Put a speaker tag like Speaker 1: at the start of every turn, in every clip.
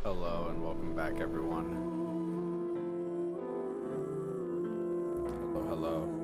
Speaker 1: Hello and welcome back, everyone. Hello.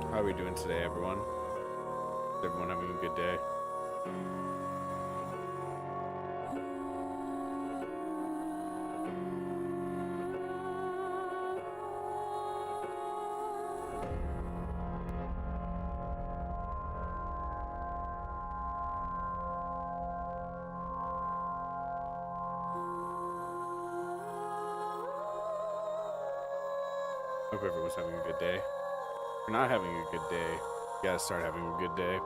Speaker 1: How are we doing today, everyone? Is everyone having a good day? Hope everyone's having a good day. If you're not having a good day, you gotta start having a good day.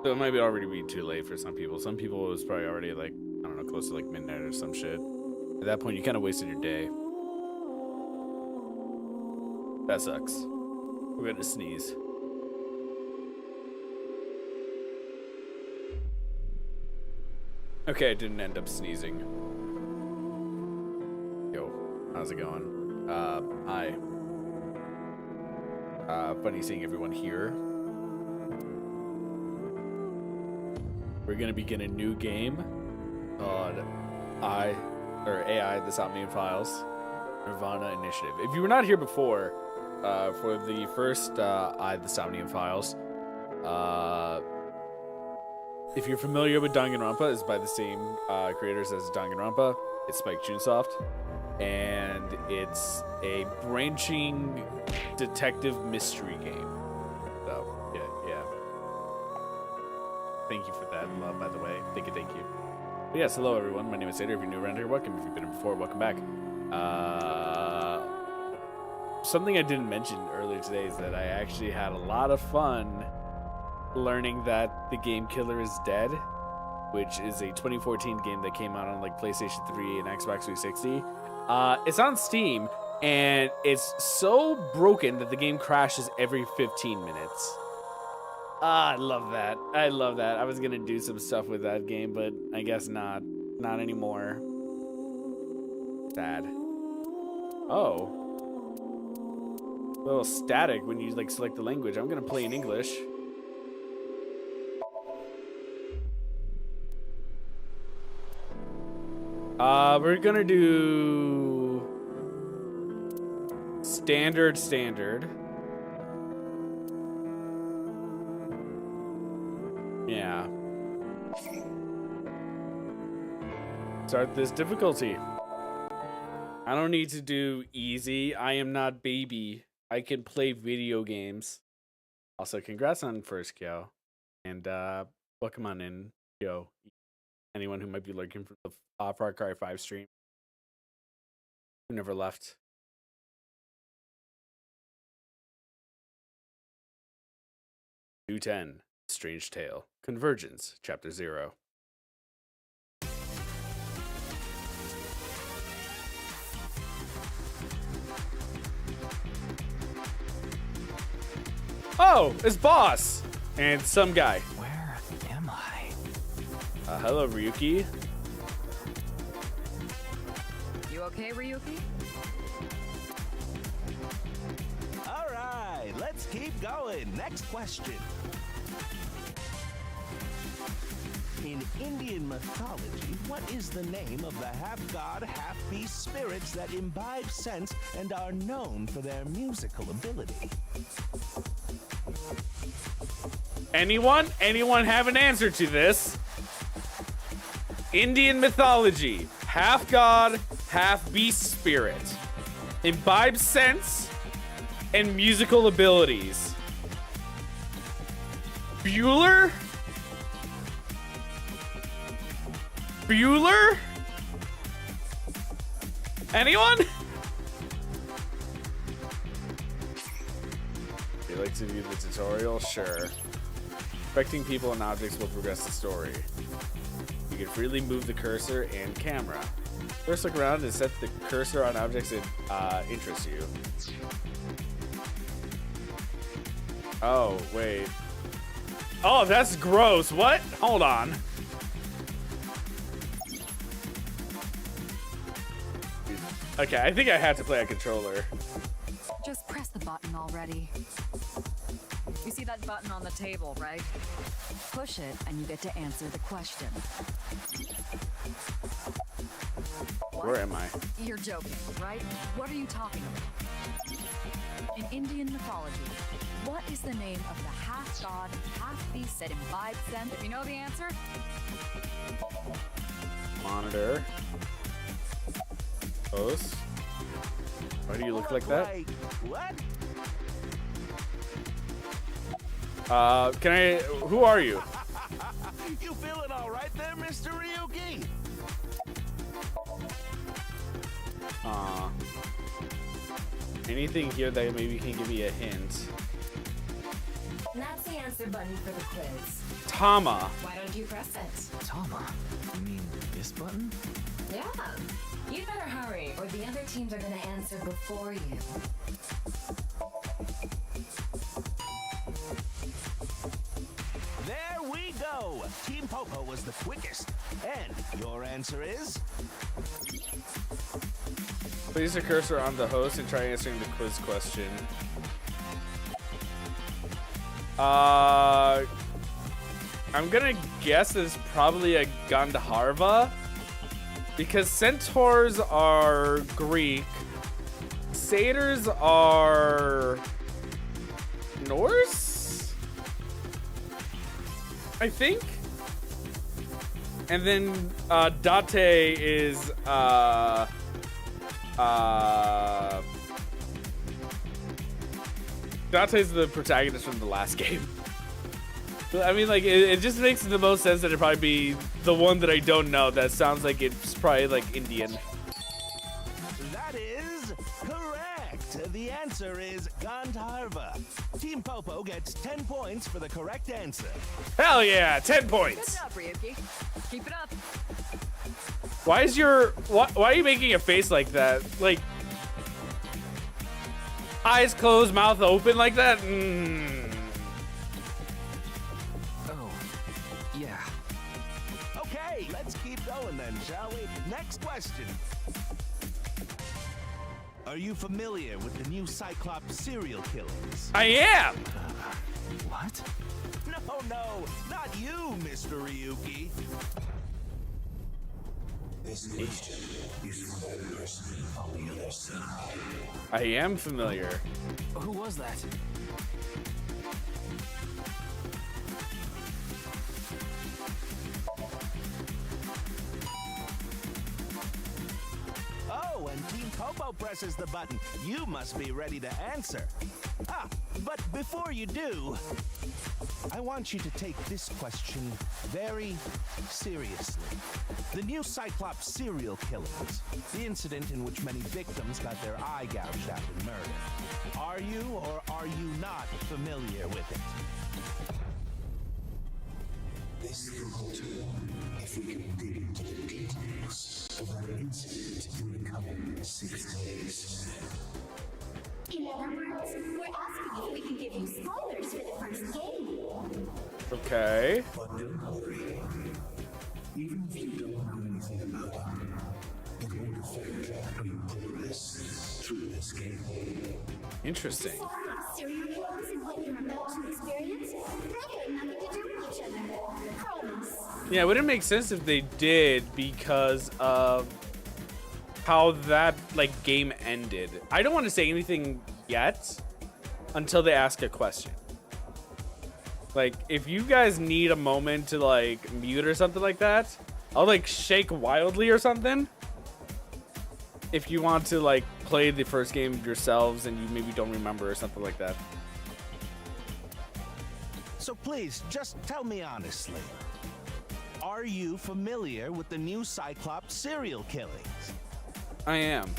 Speaker 1: So it might be already be too late for some people. Some people it was probably already like, I don't know, close to like midnight or some shit. At that point, you kind of wasted your day. That sucks. We're gonna sneeze. Okay, I didn't end up sneezing. Yo, how's it going? Hi. Funny seeing everyone here. We're gonna begin a new game called AI, the SOMNIUM Files, nirvanA Initiative. If you were not here before, for the first the SOMNIUM Files, if you're familiar with Danganronpa, it's by the same creators as Danganronpa. It's Spike Chunsoft, and it's a branching detective mystery game. So yeah. Thank you for that love, by the way. Thank you. But yes, hello everyone. My name is Seidyr. If you're new around here, welcome. If you've been here before, welcome back. Something I didn't mention earlier today is that I actually had a lot of fun learning that the game Killer is Dead, which is a 2014 game that came out on like PlayStation 3 and Xbox 360. It's on Steam, and it's so broken that the game crashes every 15 minutes. I love that. I was gonna do some stuff with that game, but I guess not. Not anymore. Sad. Oh. A little static when you like select the language. I'm gonna play in English. We're gonna do standard. Yeah. Start this difficulty. I don't need to do easy. I am not baby. I can play video games. Also, congrats on first kill. And welcome on in, yo. Anyone who might be lurking from the Far Cry 5 stream who never left. $210 Strange Tale Convergence Chapter 0. Oh, it's Boss and some guy.
Speaker 2: Where am I?
Speaker 1: Hello, Ryuki.
Speaker 3: You okay, Ryuki?
Speaker 2: All right, let's keep going. Next question. In Indian mythology, what is the name of the half-god, half-beast spirits that imbibe sense and are known for their musical ability?
Speaker 1: Anyone have an answer to this? Indian mythology, half god, half beast spirit, imbibe sense and musical abilities. Bueller? Anyone? You like to view the tutorial? Sure. Affecting people and objects will progress the story. You can freely move the cursor and camera. First look around and set the cursor on objects that interest you. Oh, wait. Oh, that's gross. What? Hold on. Okay, I think I have to play a controller.
Speaker 3: Just press the button already. You see that button on the table, right? Push it and you get to answer the question. What?
Speaker 1: Where am I?
Speaker 3: You're joking, right? What are you talking about? In Indian mythology, what is the name of the half-god, half-beast that imbibes them? If you know the answer,
Speaker 1: Monitor. Host. Why do you look like that?
Speaker 2: What?
Speaker 1: Can I? Who are you?
Speaker 2: You feeling all right there, Mr. Ryuki?
Speaker 1: Anything here that maybe can give me a hint?
Speaker 4: That's the answer button for the quiz.
Speaker 1: Tama.
Speaker 4: Why don't you press it?
Speaker 2: Tama? You mean this button?
Speaker 4: Yeah. You better hurry, or the other teams are gonna answer before you.
Speaker 2: There we go! Team Popo was the quickest. And your answer is?
Speaker 1: Place your cursor on the host and try answering the quiz question. I'm gonna guess it's probably a Gandharva because centaurs are Greek, satyrs are Norse, I think, and then Date is Dante's the protagonist from the last game. I mean, like, it just makes the most sense that it'd probably be the one that I don't know. That sounds like it's probably, like, Indian.
Speaker 2: That is correct. The answer is Gandharva. Team Popo gets 10 points for the correct answer.
Speaker 1: Hell yeah, 10
Speaker 3: good
Speaker 1: points.
Speaker 3: job, Ryuki. Keep it up.
Speaker 1: Why is your... Why are you making a face like that? Like, eyes closed, mouth open like that?
Speaker 2: Oh, yeah. Okay, let's keep going then, shall we? Next question. Are you familiar with the new Cyclops serial killings?
Speaker 1: I am!
Speaker 2: What? No, not you, Mr. Ryuki.
Speaker 5: This question is for that person on the other side.
Speaker 1: I am familiar.
Speaker 2: Who was that? Oh, and Team Popo presses the button. You must be ready to answer. But before you do, I want you to take this question very seriously. The new Cyclops serial killings, the incident in which many victims got their eye gouged out in murder. Are you or are you not familiar with it?
Speaker 5: This difficult if we can dig into the details of our incident in the coming 6 days.
Speaker 6: In other words, we're asking if we can give you spoilers for the first game.
Speaker 1: Okay.
Speaker 5: But don't worry. Even if you don't know anything about it, it won't affect how you progress through this game.
Speaker 1: Interesting.
Speaker 6: Serial killers and what you're about to experience, they got nothing to do with each other. Promise.
Speaker 1: Yeah, it wouldn't make sense if they did because of how that, like, game ended. I don't want to say anything yet until they ask a question. Like, if you guys need a moment to, like, mute or something like that, I'll, like, shake wildly or something. If you want to, like, play the first game yourselves and you maybe don't remember or something like that.
Speaker 2: So please, just tell me honestly. Are you familiar with the new Cyclops serial killings?
Speaker 1: I am.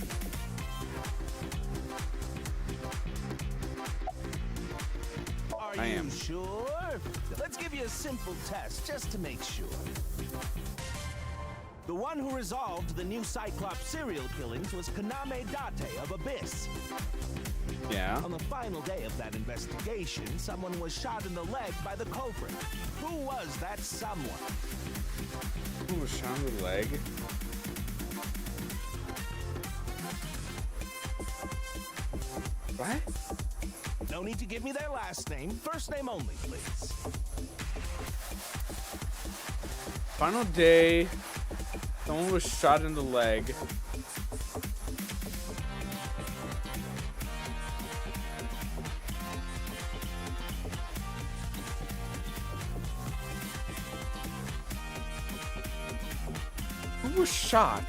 Speaker 2: Are you sure? Let's give you a simple test just to make sure. The one who resolved the new Cyclops serial killings was Kaname Date of Abyss.
Speaker 1: Yeah.
Speaker 2: On the final day of that investigation, someone was shot in the leg by the culprit. Who was that someone?
Speaker 1: Who was shot in the leg? What?
Speaker 2: No need to give me their last name. First name only, please.
Speaker 1: Final day. Someone was shot in the leg. Who was shot?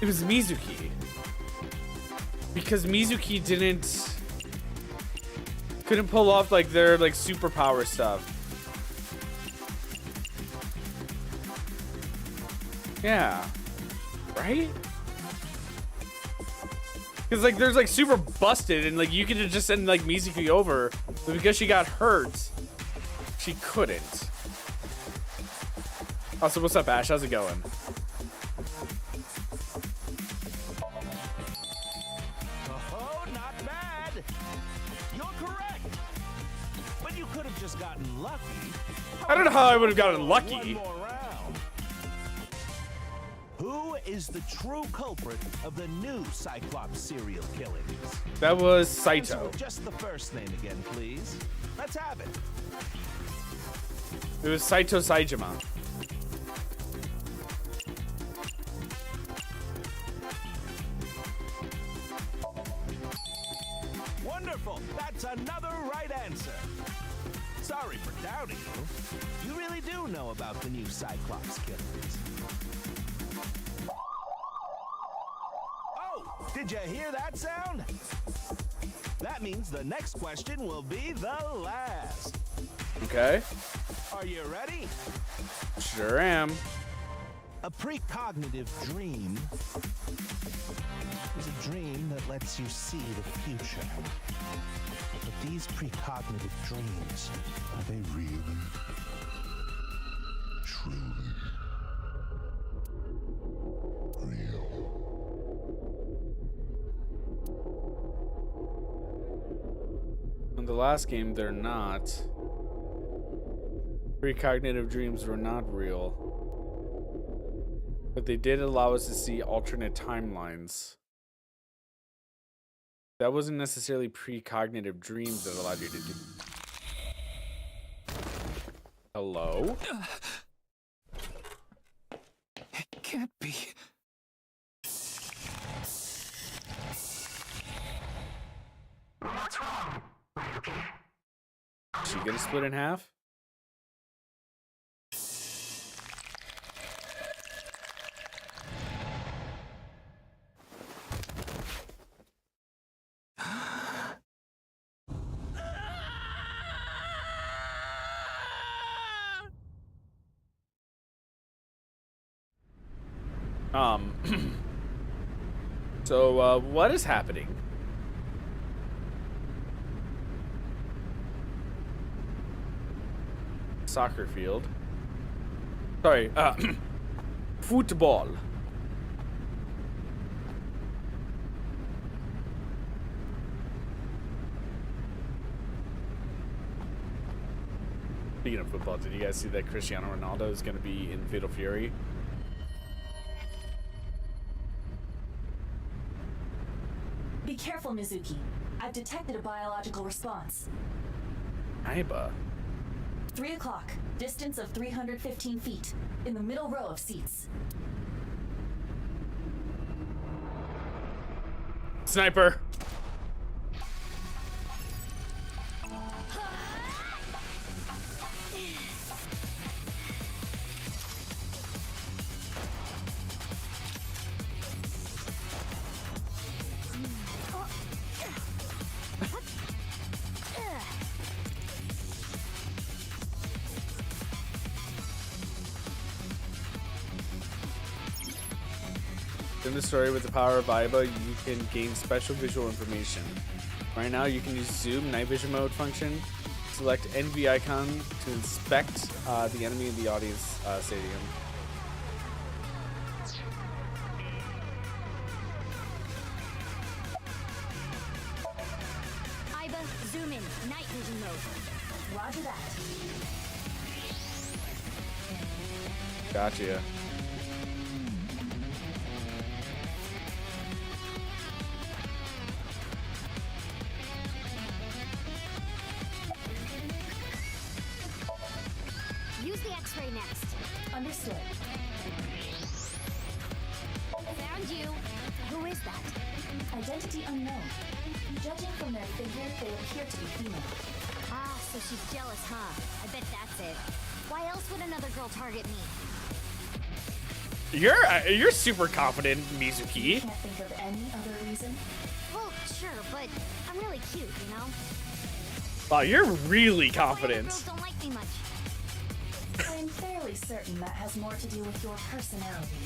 Speaker 1: It was Mizuki. Because Mizuki couldn't pull off like their like superpower stuff. Yeah. Right? Cause like there's like super busted and like you could just send like Mizuki over, but because she got hurt, she couldn't. Also, what's up, Ash? How's it going?
Speaker 2: Oh, not bad. You're correct. But you could have just gotten lucky.
Speaker 1: I don't know how I would have gotten
Speaker 2: One
Speaker 1: lucky.
Speaker 2: more round. Who is the true culprit of the new Cyclops serial killings?
Speaker 1: That was
Speaker 2: Answer
Speaker 1: Saito.
Speaker 2: with just the first name again, please. Let's have it.
Speaker 1: It was Saito Saijima.
Speaker 2: Wonderful. That's another right answer. Sorry for doubting you. You really do know about the new Cyclops killings. Oh, did you hear that sound? That means the next question will be the last.
Speaker 1: Okay.
Speaker 2: Are you ready?
Speaker 1: Sure am.
Speaker 2: A precognitive dream is a dream that lets you see the future. But these precognitive dreams, are they really, truly real?
Speaker 1: In the last game, they're not. Precognitive dreams were not real. But they did allow us to see alternate timelines. That wasn't necessarily precognitive dreams that allowed you to do. Hello?
Speaker 7: It can't be.
Speaker 6: What's wrong? Okay.
Speaker 1: Is she gonna split in half? So, what is happening? Soccer field. Sorry, football. Speaking of football, did you guys see that Cristiano Ronaldo is going to be in Fatal Fury?
Speaker 8: Be careful, Mizuki. I've detected a biological response.
Speaker 1: Aiba.
Speaker 8: 3 o'clock, distance of 315 feet, in the middle row of seats.
Speaker 1: Sniper. In the story, with the power of Aiba, you can gain special visual information. Right now, you can use zoom night vision mode function. Select NV icon to inspect the enemy in the audience stadium.
Speaker 6: Aiba, zoom in. Night vision mode.
Speaker 8: Roger that.
Speaker 1: Gotcha.
Speaker 6: Use the X-ray next.
Speaker 8: Understood.
Speaker 6: Found you. Who is that?
Speaker 8: Identity unknown. Judging from their figure, they appear to be female.
Speaker 6: Ah, so she's jealous, huh? I bet that's it. Why else would another girl target me?
Speaker 1: You're super confident, Mizuki.
Speaker 8: Can't think of any other reason.
Speaker 6: Well, sure, but I'm really cute, you know?
Speaker 1: Wow, you're really
Speaker 6: That's why other
Speaker 1: confident.
Speaker 6: girls don't like me much.
Speaker 8: I'm fairly certain that has more to do with your personality.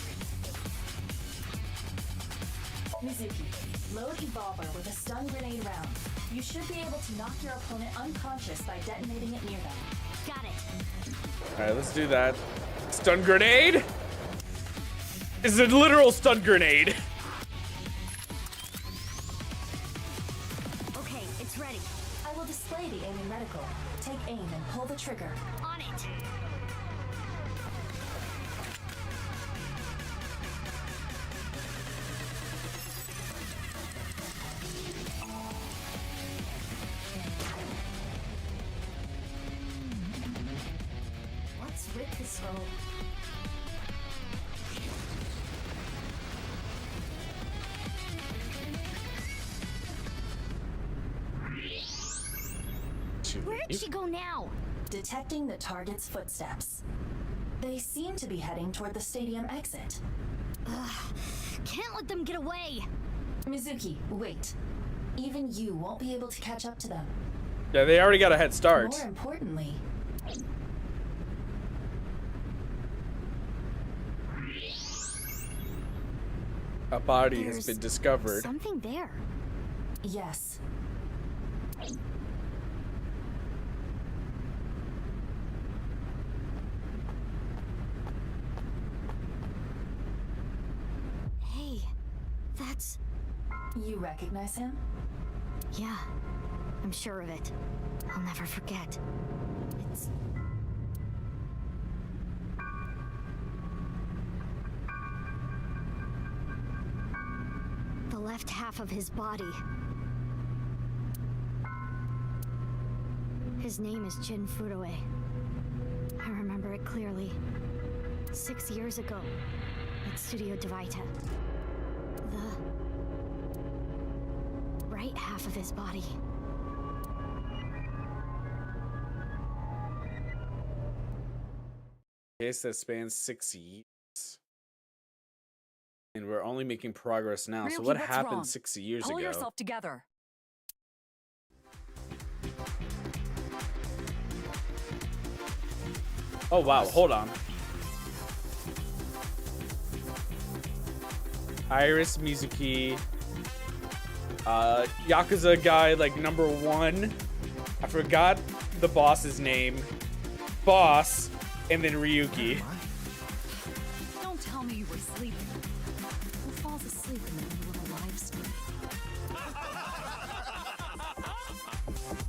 Speaker 8: Mizuki, load Evolver with a stun grenade round. You should be able to knock your opponent unconscious by detonating it near them.
Speaker 6: Got it.
Speaker 1: Alright, let's do that. Stun grenade? It's a literal stun grenade.
Speaker 6: Okay, it's ready.
Speaker 8: I will display the aiming reticle. Take aim and pull the trigger.
Speaker 6: On it.
Speaker 8: What's with this roll?
Speaker 6: Where did she go now?
Speaker 8: Detecting the target's footsteps. They seem to be heading toward the stadium exit.
Speaker 6: Can't let them get away.
Speaker 8: Mizuki, wait. Even you won't be able to catch up to them.
Speaker 1: Yeah, they already got a head start.
Speaker 8: More importantly,
Speaker 1: A body has
Speaker 6: There's
Speaker 1: been discovered.
Speaker 6: something there.
Speaker 8: yes.
Speaker 6: Hey, that's...
Speaker 8: You recognize him?
Speaker 6: Yeah, I'm sure of it. I'll never forget. It's... the left half of his body. His name is Jin Furue. I remember it clearly. 6 years ago, at Studio Devaita. The right half of his body.
Speaker 1: Case that spans 6 years. And we're only making progress now. So
Speaker 3: Ryuki,
Speaker 1: what
Speaker 3: what's
Speaker 1: happened
Speaker 3: wrong?
Speaker 1: 6 years
Speaker 3: Pull
Speaker 1: ago?
Speaker 3: yourself together.
Speaker 1: Oh wow, hold on. Iris Mizuki. Yakuza guy, like #1. I forgot the boss's name. Boss, and then Ryuki.
Speaker 3: Don't tell me you were sleeping. Who falls asleep in the middle of a live stream?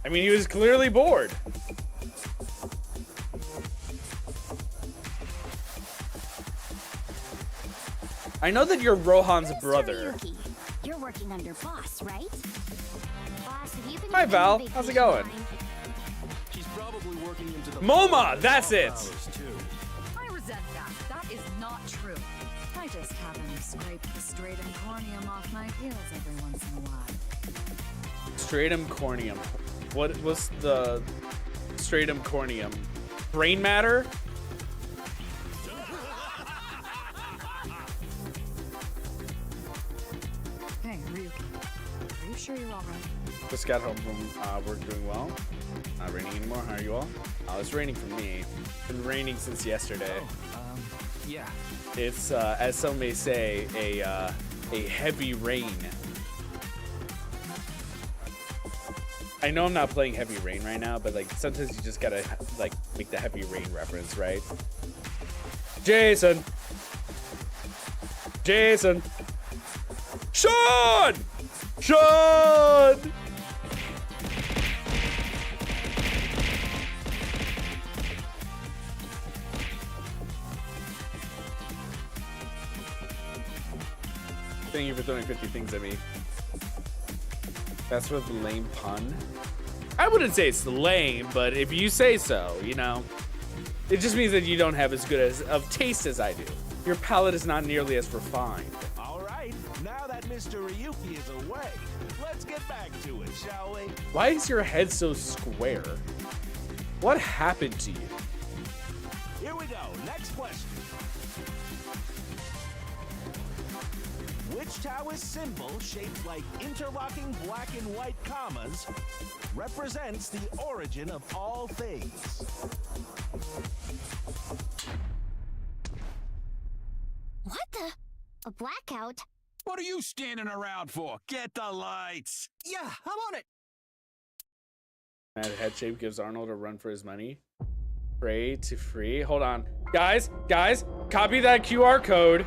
Speaker 1: I mean, he was clearly bored. I know that you're Rohan's
Speaker 6: Mr.
Speaker 1: brother.
Speaker 6: Ryuki, you're working under Boss, right? Boss, have you been
Speaker 1: Hi,
Speaker 6: given
Speaker 1: Val.
Speaker 6: vacation
Speaker 1: How's it going?
Speaker 6: time?
Speaker 2: She's probably working into the
Speaker 1: MoMA, that's it.
Speaker 2: hours, too.
Speaker 3: I resent that. That is not true. I just happen to scrape the stratum corneum off my heels every once in a while.
Speaker 1: Stratum corneum. What was the stratum corneum? Brain matter?
Speaker 3: Hey, Ryuki. Are you sure you're all right?
Speaker 1: Just got home from work, doing well. Not raining anymore. How are you all? Oh, it's raining for me. It's been raining since yesterday.
Speaker 7: Yeah, Yeah.
Speaker 1: It's, as some may say, a heavy rain. I know I'm not playing Heavy Rain right now, but like sometimes you just gotta like make the Heavy Rain reference, right? Jason! Jason! Sean! Sean! Thank you for throwing 50 things at me. That's with the lame pun. I wouldn't say it's lame, but if you say so, you know, it just means that you don't have as good of taste as I do. Your palate is not nearly as refined.
Speaker 2: All right, now that Mr. Ryuki is away, let's get back to it, shall we?
Speaker 1: Why is your head so square? What happened to you?
Speaker 2: Here we go. Next question. Which Taoist symbol, shaped like interlocking black and white commas, represents the origin of all things?
Speaker 6: What the? A blackout?
Speaker 7: What are you standing around for? Get the lights. Yeah, I'm on it.
Speaker 1: Mad head shape gives Arnold a run for his money. Pray to free. Hold on. Guys, copy that QR code.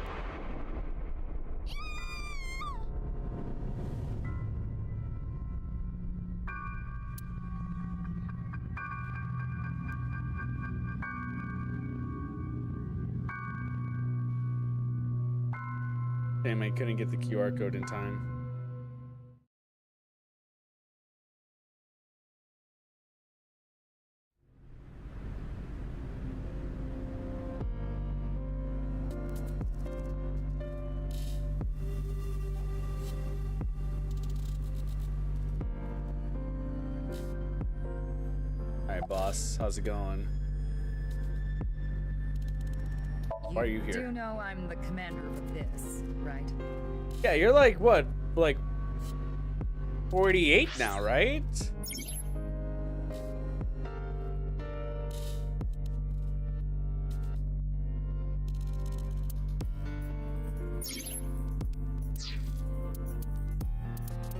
Speaker 1: Damn, I couldn't get the QR code in time. Alright, boss. How's it going? Why are you here?
Speaker 3: You do know I'm the commander of this, right?
Speaker 1: Yeah, you're like, what? Like 48 now, right?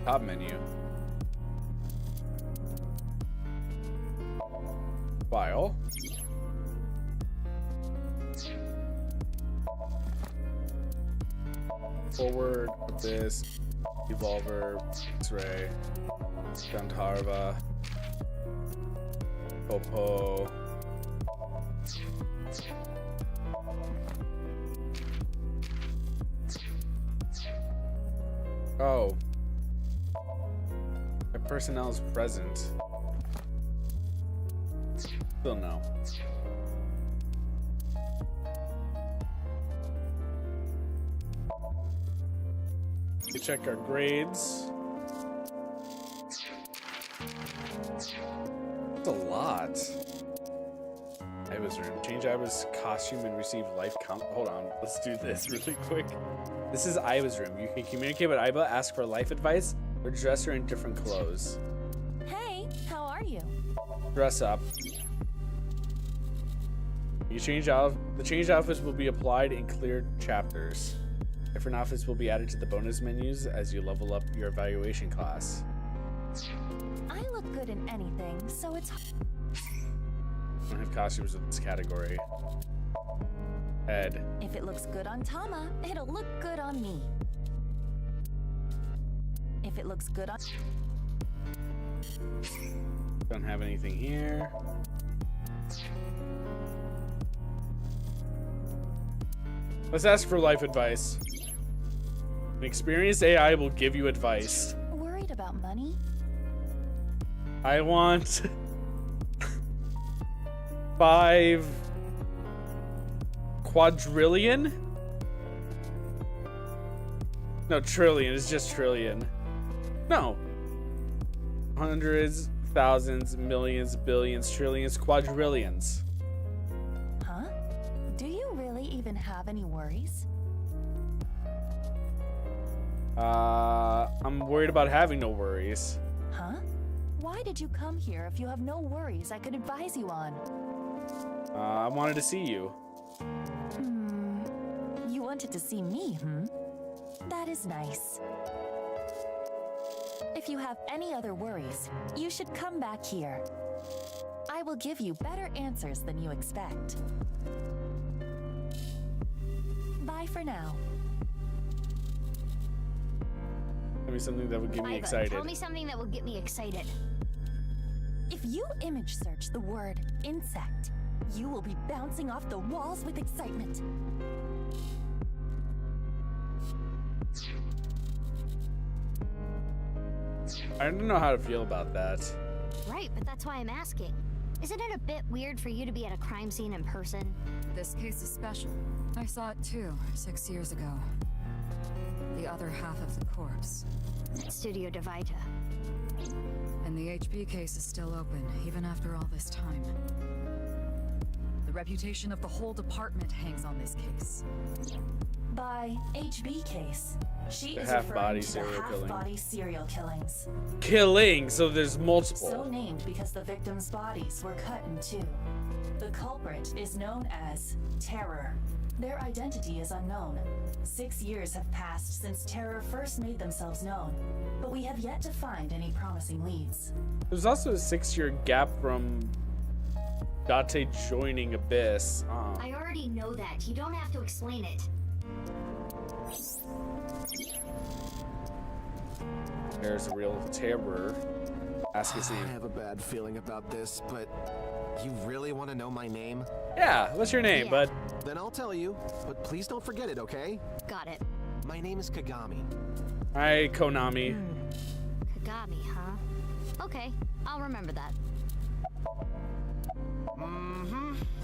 Speaker 1: Top menu. File. Forward, this, Evolver, X-Ray, Gandharva, Popo. Oh. The personnel is present. Still no. We check our grades. That's a lot. Iva's room. Change Iva's costume and receive life count. Hold on. Let's do this really quick. This is Iva's room. You can communicate with Iva, ask for life advice, or dress her in different clothes.
Speaker 8: Hey, how are you?
Speaker 1: Dress up. You change out. The changed outfits will be applied in cleared chapters. Different outfits will be added to the bonus menus as you level up your evaluation class.
Speaker 8: I look good in anything, so it's...
Speaker 1: I don't have costumes in this category. Head.
Speaker 8: If it looks good on Tama, it'll look good on me. If it looks good on...
Speaker 1: Don't have anything here. Let's ask for life advice. An experienced AI will give you advice.
Speaker 8: Worried about money?
Speaker 1: I want 5 quadrillion? No, trillion. It's just trillion. No. Hundreds, thousands, millions, billions, trillions, quadrillions.
Speaker 8: Huh? Do you really even have any worries?
Speaker 1: I'm worried about having no worries.
Speaker 8: Huh? Why did you come here if you have no worries I could advise you on?
Speaker 1: I wanted to see you.
Speaker 8: wanted to see me, That is nice. If you have any other worries, you should come back here. I will give you better answers than you expect. Bye for now.
Speaker 1: Tell me something that would get me excited.
Speaker 6: Tell me something that will get me excited.
Speaker 8: If you image search the word insect, you will be bouncing off the walls with excitement.
Speaker 1: I don't know how to feel about that.
Speaker 6: Right, but that's why I'm asking. Isn't it a bit weird for you to be at a crime scene in person?
Speaker 3: This case is special. I saw it too, 6 years ago. The other half of the corpse.
Speaker 6: At Studio Divita.
Speaker 3: And the HB case is still open, even after all this time. The reputation of the whole department hangs on this case.
Speaker 8: By HB case, she
Speaker 1: The
Speaker 8: is
Speaker 1: half-body
Speaker 8: referring to the
Speaker 1: serial killing.
Speaker 8: half-body serial killings.
Speaker 1: Killing, so there's
Speaker 8: So
Speaker 1: multiple.
Speaker 8: named because the victims' bodies were cut in two. The culprit is known as Terror. Their identity is unknown. 6 years have passed since Terror first made themselves known, but we have yet to find any promising leads.
Speaker 1: There's also a 6-year gap from Date joining Abyss.
Speaker 6: I already know that. You don't have to explain it.
Speaker 1: There's a real terror. Ask his
Speaker 9: I
Speaker 1: name.
Speaker 9: have a bad feeling about this, but you really want to know my name?
Speaker 1: Yeah, what's your name,
Speaker 6: Yeah.
Speaker 1: bud?
Speaker 9: Then I'll tell you, but please don't forget it, okay?
Speaker 6: Got it.
Speaker 9: My name is Kagami.
Speaker 1: Hi, Konami.
Speaker 6: Kagami, huh? Okay, I'll remember that.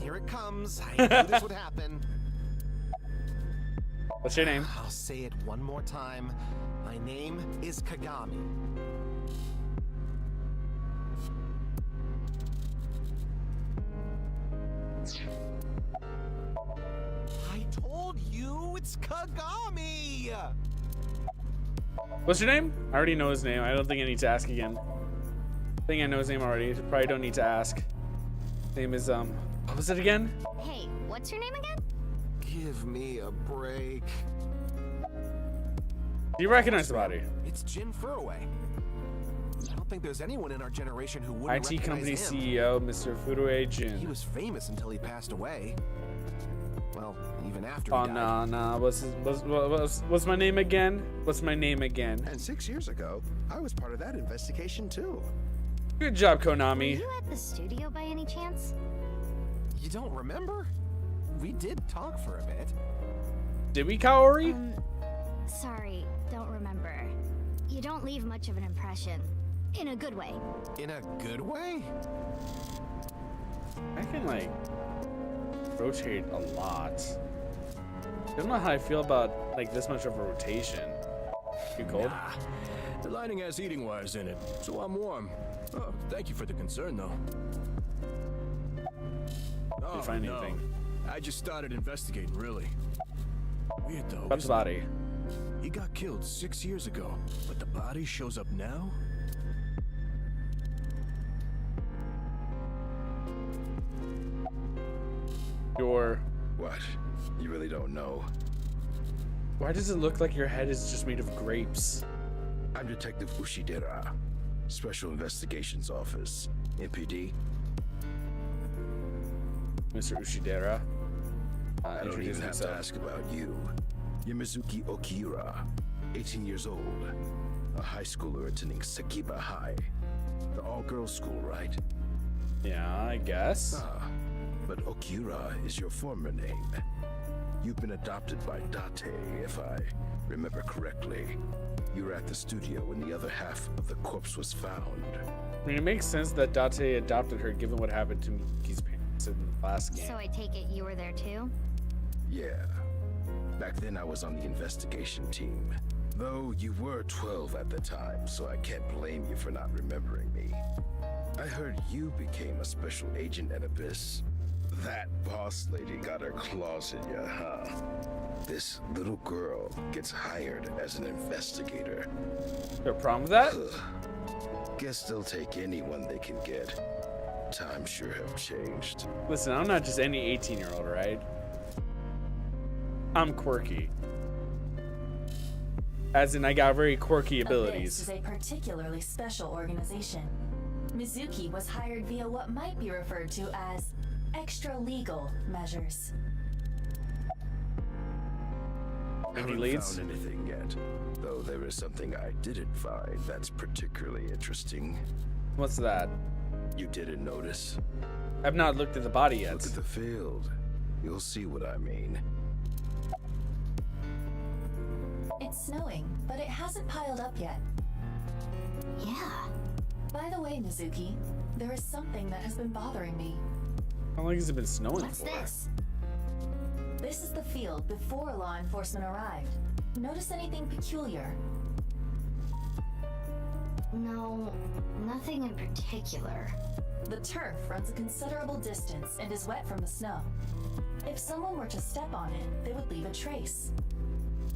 Speaker 9: Here it comes. I knew this would happen.
Speaker 1: What's your name?
Speaker 9: I'll say it one more time. My name is Kagami. I told you it's Kagami!
Speaker 1: What's your name? I already know his name. I don't think I need to ask again. I think I know his name already. Probably don't need to ask. His name is, what was it again?
Speaker 6: Hey, what's your name again?
Speaker 9: Give me a break.
Speaker 1: Do you recognize the body?
Speaker 9: It's Jin Furue. I don't think there's anyone in our generation who wouldn't
Speaker 1: IT company
Speaker 9: recognize him.
Speaker 1: CEO, Mr. Furue
Speaker 9: He
Speaker 1: Jin.
Speaker 9: was famous until he passed away. Well, even after
Speaker 1: Oh,
Speaker 9: he died.
Speaker 1: no. What's my name again? What's my name again?
Speaker 10: And 6 years ago, I was part of that investigation too.
Speaker 1: Good job,
Speaker 6: Were
Speaker 1: Konami.
Speaker 6: you at the studio by any chance?
Speaker 9: You don't remember? We did talk for a bit.
Speaker 1: Did we, Kaori?
Speaker 6: Sorry, don't remember. You don't leave much of an impression. In a good way.
Speaker 9: In a good way?
Speaker 1: I can, like, rotate a lot. I don't know how I feel about, like, this much of a rotation. You cold?
Speaker 11: The lining has heating wires in it, so I'm warm. Oh, thank you for the concern, though.
Speaker 1: Did you find anything?
Speaker 11: I just started investigating, really. Weird, though.
Speaker 1: What's the
Speaker 11: isn't it?
Speaker 1: body?
Speaker 11: He got killed 6 years ago, but the body shows up now?
Speaker 1: Your...
Speaker 10: What? You really don't know?
Speaker 1: Why does it look like your head is just made of grapes?
Speaker 10: I'm Detective Ushidera, Special Investigations Office, MPD.
Speaker 1: Mr. Ushidera.
Speaker 10: I don't
Speaker 1: Introduce
Speaker 10: even have to
Speaker 1: himself.
Speaker 10: ask about you. Yamazuki Okira, 18 years old, a high schooler attending Sakiba High. The all-girls school, right?
Speaker 1: Yeah, I guess.
Speaker 10: But Okira is your former name. You've been adopted by Date, if I remember correctly. You were at the studio when the other half of the corpse was found.
Speaker 1: I mean, it makes sense that Date adopted her given what happened to Miki's parents in the last game.
Speaker 6: So I take it you were there too?
Speaker 10: Yeah. Back then I was on the investigation team. Though you were 12 at the time, so I can't blame you for not remembering me. I heard you became a special agent at Abyss. That boss lady got her claws in you, huh? This little girl gets hired as an investigator.
Speaker 1: Got a problem with that?
Speaker 10: Guess they'll take anyone they can get. Times sure have changed.
Speaker 1: Listen, I'm not just any 18-year-old, right? I'm quirky. As in, I got very quirky abilities.
Speaker 8: This is a particularly special organization. Mizuki was hired via what might be referred to as extra-legal measures.
Speaker 10: Haven't
Speaker 1: leads?
Speaker 10: found anything yet, though there is something I didn't find that's particularly interesting.
Speaker 1: What's that?
Speaker 10: You didn't notice?
Speaker 1: I've not looked at the body yet.
Speaker 10: Look at the field. You'll see what I mean.
Speaker 8: It's snowing, but it hasn't piled up yet.
Speaker 6: Yeah.
Speaker 8: By the way, Mizuki, there is something that has been bothering me.
Speaker 1: How long has it been snowing
Speaker 6: What's
Speaker 1: for?
Speaker 6: this?
Speaker 8: This is the field before law enforcement arrived. Notice anything peculiar?
Speaker 6: No, nothing in particular.
Speaker 8: The turf runs a considerable distance and is wet from the snow. If someone were to step on it, they would leave a trace.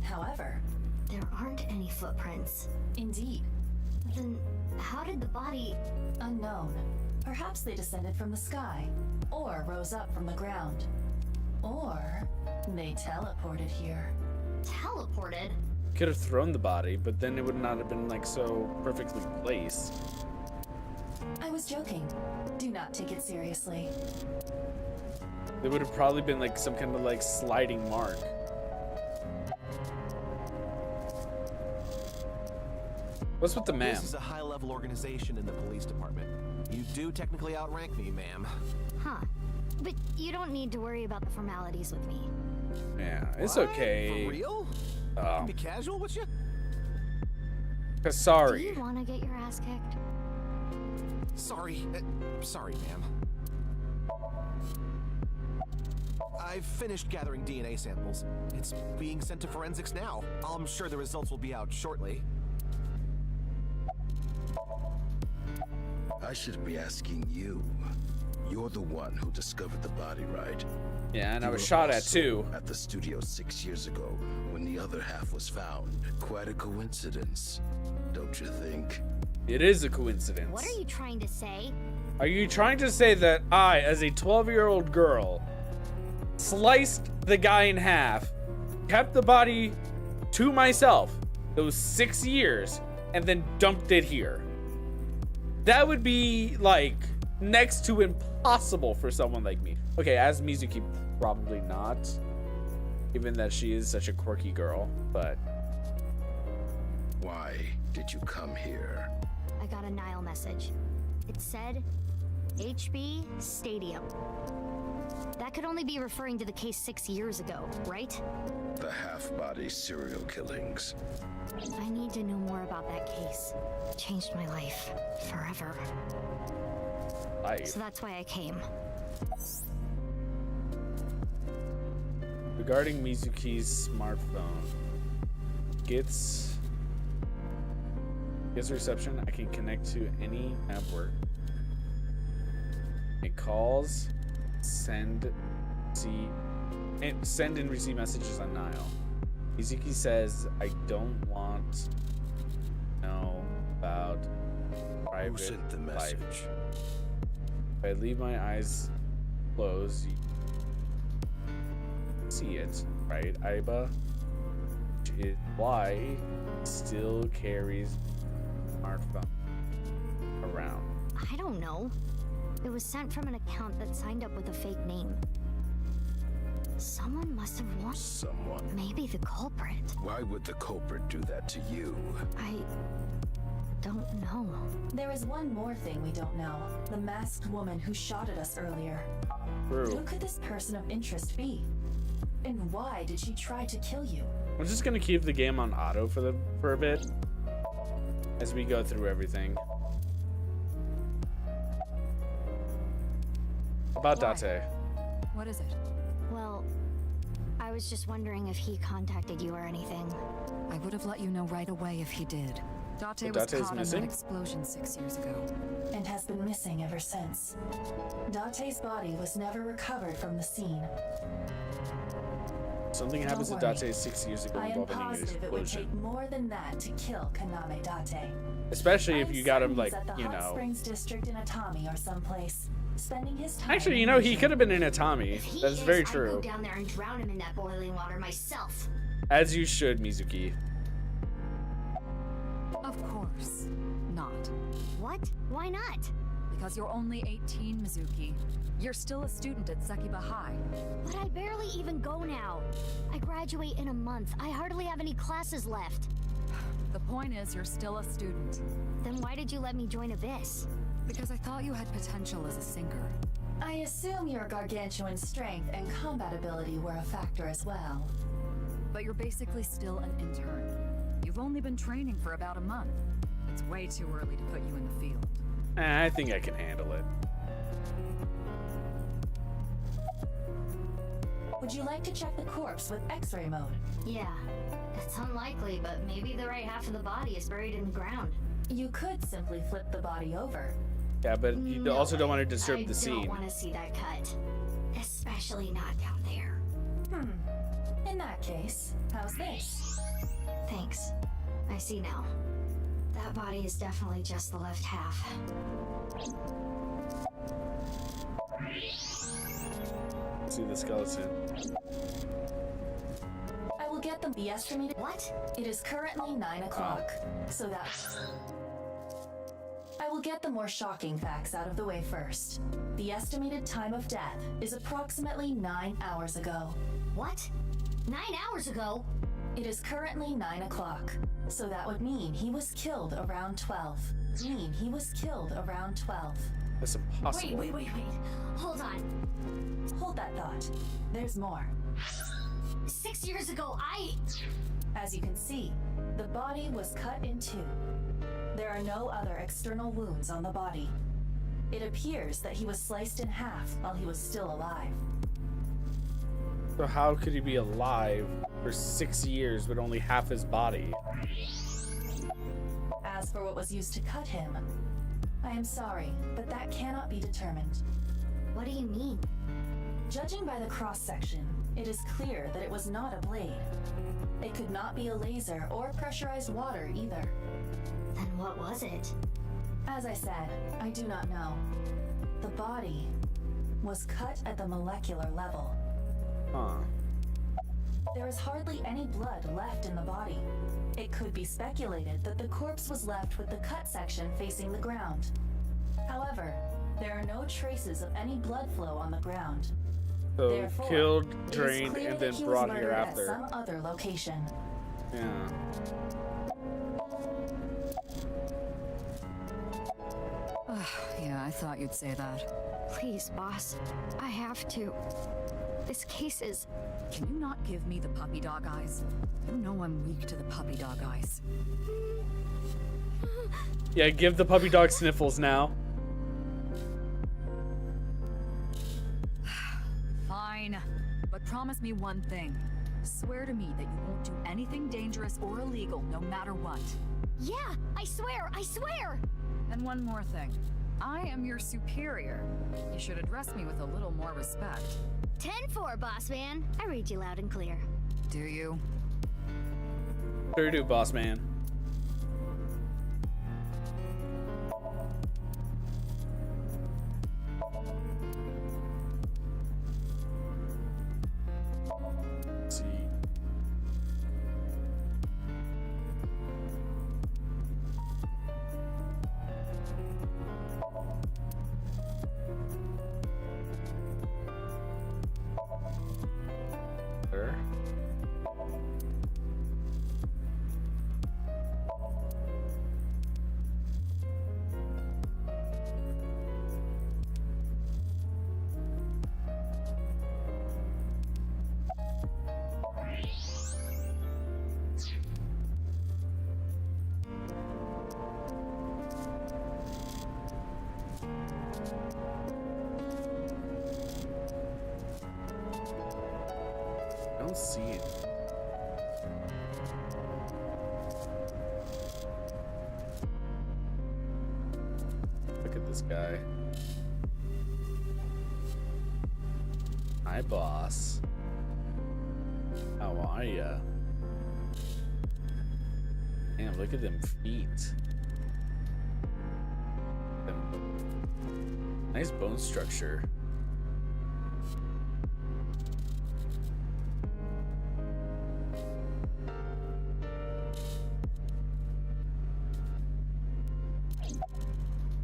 Speaker 8: However,
Speaker 6: There aren't any footprints.
Speaker 8: Indeed.
Speaker 6: Then how did the body...
Speaker 8: Unknown. Perhaps they descended from the sky, or rose up from the ground. Or they teleported here.
Speaker 6: Teleported?
Speaker 1: Could have thrown the body, but then it would not have been like so perfectly placed.
Speaker 8: I was joking. Do not take it seriously.
Speaker 1: There would have probably been like some kind of like sliding mark. What's with the ma'am?
Speaker 9: This is a high-level organization in the police department. You do technically outrank me, ma'am.
Speaker 6: Huh. But you don't need to worry about the formalities with me.
Speaker 1: Yeah, it's
Speaker 9: What?
Speaker 1: okay.
Speaker 9: For real? Be casual with you?
Speaker 6: Do
Speaker 1: Sorry.
Speaker 6: you want to get your ass kicked?
Speaker 9: Sorry. Sorry, ma'am. I've finished gathering DNA samples. It's being sent to forensics now. I'm sure the results will be out shortly.
Speaker 10: I should be asking you. You're the one who discovered the body, right?
Speaker 1: Yeah, and I
Speaker 10: You
Speaker 1: was
Speaker 10: were
Speaker 1: shot at
Speaker 10: also
Speaker 1: too.
Speaker 10: At the studio 6 years ago, when the other half was found. Quite a coincidence, don't you think?
Speaker 1: It is a coincidence.
Speaker 6: What are you trying to say?
Speaker 1: Are you trying to say that I, as a 12-year-old girl, sliced the guy in half, kept the body to myself those 6 years, and then dumped it here? That would be, like, next to impossible for someone like me. Okay, as Mizuki, probably not, given that she is such a quirky girl, but...
Speaker 10: Why did you come here?
Speaker 6: I got a Nile message. It said, HB Stadium. That could only be referring to the case 6 years ago, right?
Speaker 10: The half-body serial killings.
Speaker 6: I need to know more about that case. It changed my life. Forever.
Speaker 1: Life.
Speaker 6: So that's why I came.
Speaker 1: Regarding Mizuki's smartphone, gets reception. I can connect to any network. It calls, send and receive messages on Nile. Mizuki says, I don't want to know about private
Speaker 10: Who sent the
Speaker 1: life.
Speaker 10: message?
Speaker 1: If I leave my eyes closed, you see it, right, Aiba? Which is why he still carries a smartphone around.
Speaker 6: I don't know. It was sent from an account that signed up with a fake name. Someone must have won.
Speaker 10: Someone.
Speaker 6: Maybe the culprit.
Speaker 10: Why would the culprit do that to you?
Speaker 6: I don't know.
Speaker 8: There is one more thing we don't know. The masked woman who shot at us earlier.
Speaker 1: True.
Speaker 8: Who could this person of interest be? And why did she try to kill you?
Speaker 1: I'm just gonna keep the game on auto for a bit as we go through everything. About
Speaker 3: Why?
Speaker 1: Date.
Speaker 3: What is it?
Speaker 6: Well, I was just wondering if he contacted you or anything.
Speaker 3: I would have let you know right away if he did. Date was
Speaker 1: Date's
Speaker 3: caught in
Speaker 1: missing?
Speaker 3: that explosion 6 years ago.
Speaker 8: And has been missing ever since. Date's body was never recovered from the scene.
Speaker 1: Something happens to
Speaker 8: Don't worry.
Speaker 1: Date 6 years ago
Speaker 8: I am
Speaker 1: involving an
Speaker 8: positive it would
Speaker 1: explosion.
Speaker 8: take more than that to kill Kaname Date.
Speaker 1: Especially if
Speaker 8: I'm
Speaker 1: you got him,
Speaker 8: certain
Speaker 1: like,
Speaker 8: he's at the
Speaker 1: you
Speaker 8: Hot
Speaker 1: know.
Speaker 8: Springs district in Atami or someplace. spending his time.
Speaker 1: Actually, you know, he could have been in Atami.
Speaker 6: If he
Speaker 1: That is
Speaker 6: is,
Speaker 1: very
Speaker 6: I'd
Speaker 1: true.
Speaker 6: go down there and drown him in that boiling water myself.
Speaker 1: As you should, Mizuki.
Speaker 3: Of course not.
Speaker 6: What? Why not?
Speaker 3: Because you're only 18, Mizuki. You're still a student at Sekiba High.
Speaker 6: But I barely even go now. I graduate in a month. I hardly have any classes left.
Speaker 3: The point is, you're still a student.
Speaker 6: Then why did you let me join Abyss?
Speaker 3: Because I thought you had potential as a sinker.
Speaker 8: I assume your gargantuan strength and combat ability were a factor as well.
Speaker 3: But you're basically still an intern. You've only been training for about a month. It's way too early to put you in the field.
Speaker 1: I think I can handle it.
Speaker 8: Would you like to check the corpse with X-ray mode?
Speaker 6: Yeah. It's unlikely, but maybe the right half of the body is buried in the ground.
Speaker 8: You could simply flip the body over.
Speaker 1: Yeah, but you also don't want to disturb the
Speaker 6: I
Speaker 1: scene.
Speaker 6: don't want to see that cut. Especially not down there.
Speaker 8: In that case, how's this?
Speaker 6: Thanks. I see now. That body is definitely just the left half.
Speaker 1: See the skeleton.
Speaker 8: I will get the estimated.
Speaker 6: What?
Speaker 8: It is currently 9 o'clock, so that. I will get the more shocking facts out of the way first. The estimated time of death is approximately 9 hours ago.
Speaker 6: What? 9 hours ago?
Speaker 8: It is currently 9 o'clock, so that would mean he was killed around 12.
Speaker 1: That's impossible.
Speaker 6: Wait. Hold on.
Speaker 8: Hold that thought. There's more.
Speaker 6: 6 years ago,
Speaker 8: As you can see, the body was cut in two. There are no other external wounds on the body. It appears that he was sliced in half while he was still alive.
Speaker 1: So how could he be alive for 6 years with only half his body?
Speaker 8: As for what was used to cut him, I am sorry, but that cannot be determined.
Speaker 6: What do you mean?
Speaker 8: Judging by the cross-section, it is clear that it was not a blade. It could not be a laser or pressurized water either.
Speaker 6: Then what was it?
Speaker 8: As I said, I do not know. The body was cut at the molecular level.
Speaker 1: Huh.
Speaker 8: There is hardly any blood left in the body. It could be speculated that the corpse was left with the cut section facing the ground. However, there are no traces of any blood flow on the ground.
Speaker 1: So
Speaker 8: Therefore,
Speaker 1: killed,
Speaker 8: it is
Speaker 1: drained,
Speaker 8: clear
Speaker 1: and
Speaker 8: that
Speaker 1: then
Speaker 8: he
Speaker 1: brought
Speaker 8: was
Speaker 1: here
Speaker 8: murdered
Speaker 1: after.
Speaker 8: at some other location.
Speaker 1: Yeah.
Speaker 3: Yeah, I thought you'd say that.
Speaker 6: Please, boss. I have to. This case is...
Speaker 3: Can you not give me the puppy dog eyes? You know I'm weak to the puppy dog eyes.
Speaker 1: Yeah, give the puppy dog sniffles now.
Speaker 3: Fine, but promise me one thing. Swear to me that you won't do anything dangerous or illegal, no matter what.
Speaker 6: Yeah, I swear!
Speaker 3: And one more thing. I am your superior. You should address me with a little more respect.
Speaker 6: 10-4, boss man. I read you loud and clear.
Speaker 3: Do you?
Speaker 1: Sure do, boss man. Let's see. There. I don't see it. Look at this guy. Hi, boss. How are ya? Damn, look at them feet. Nice bone structure.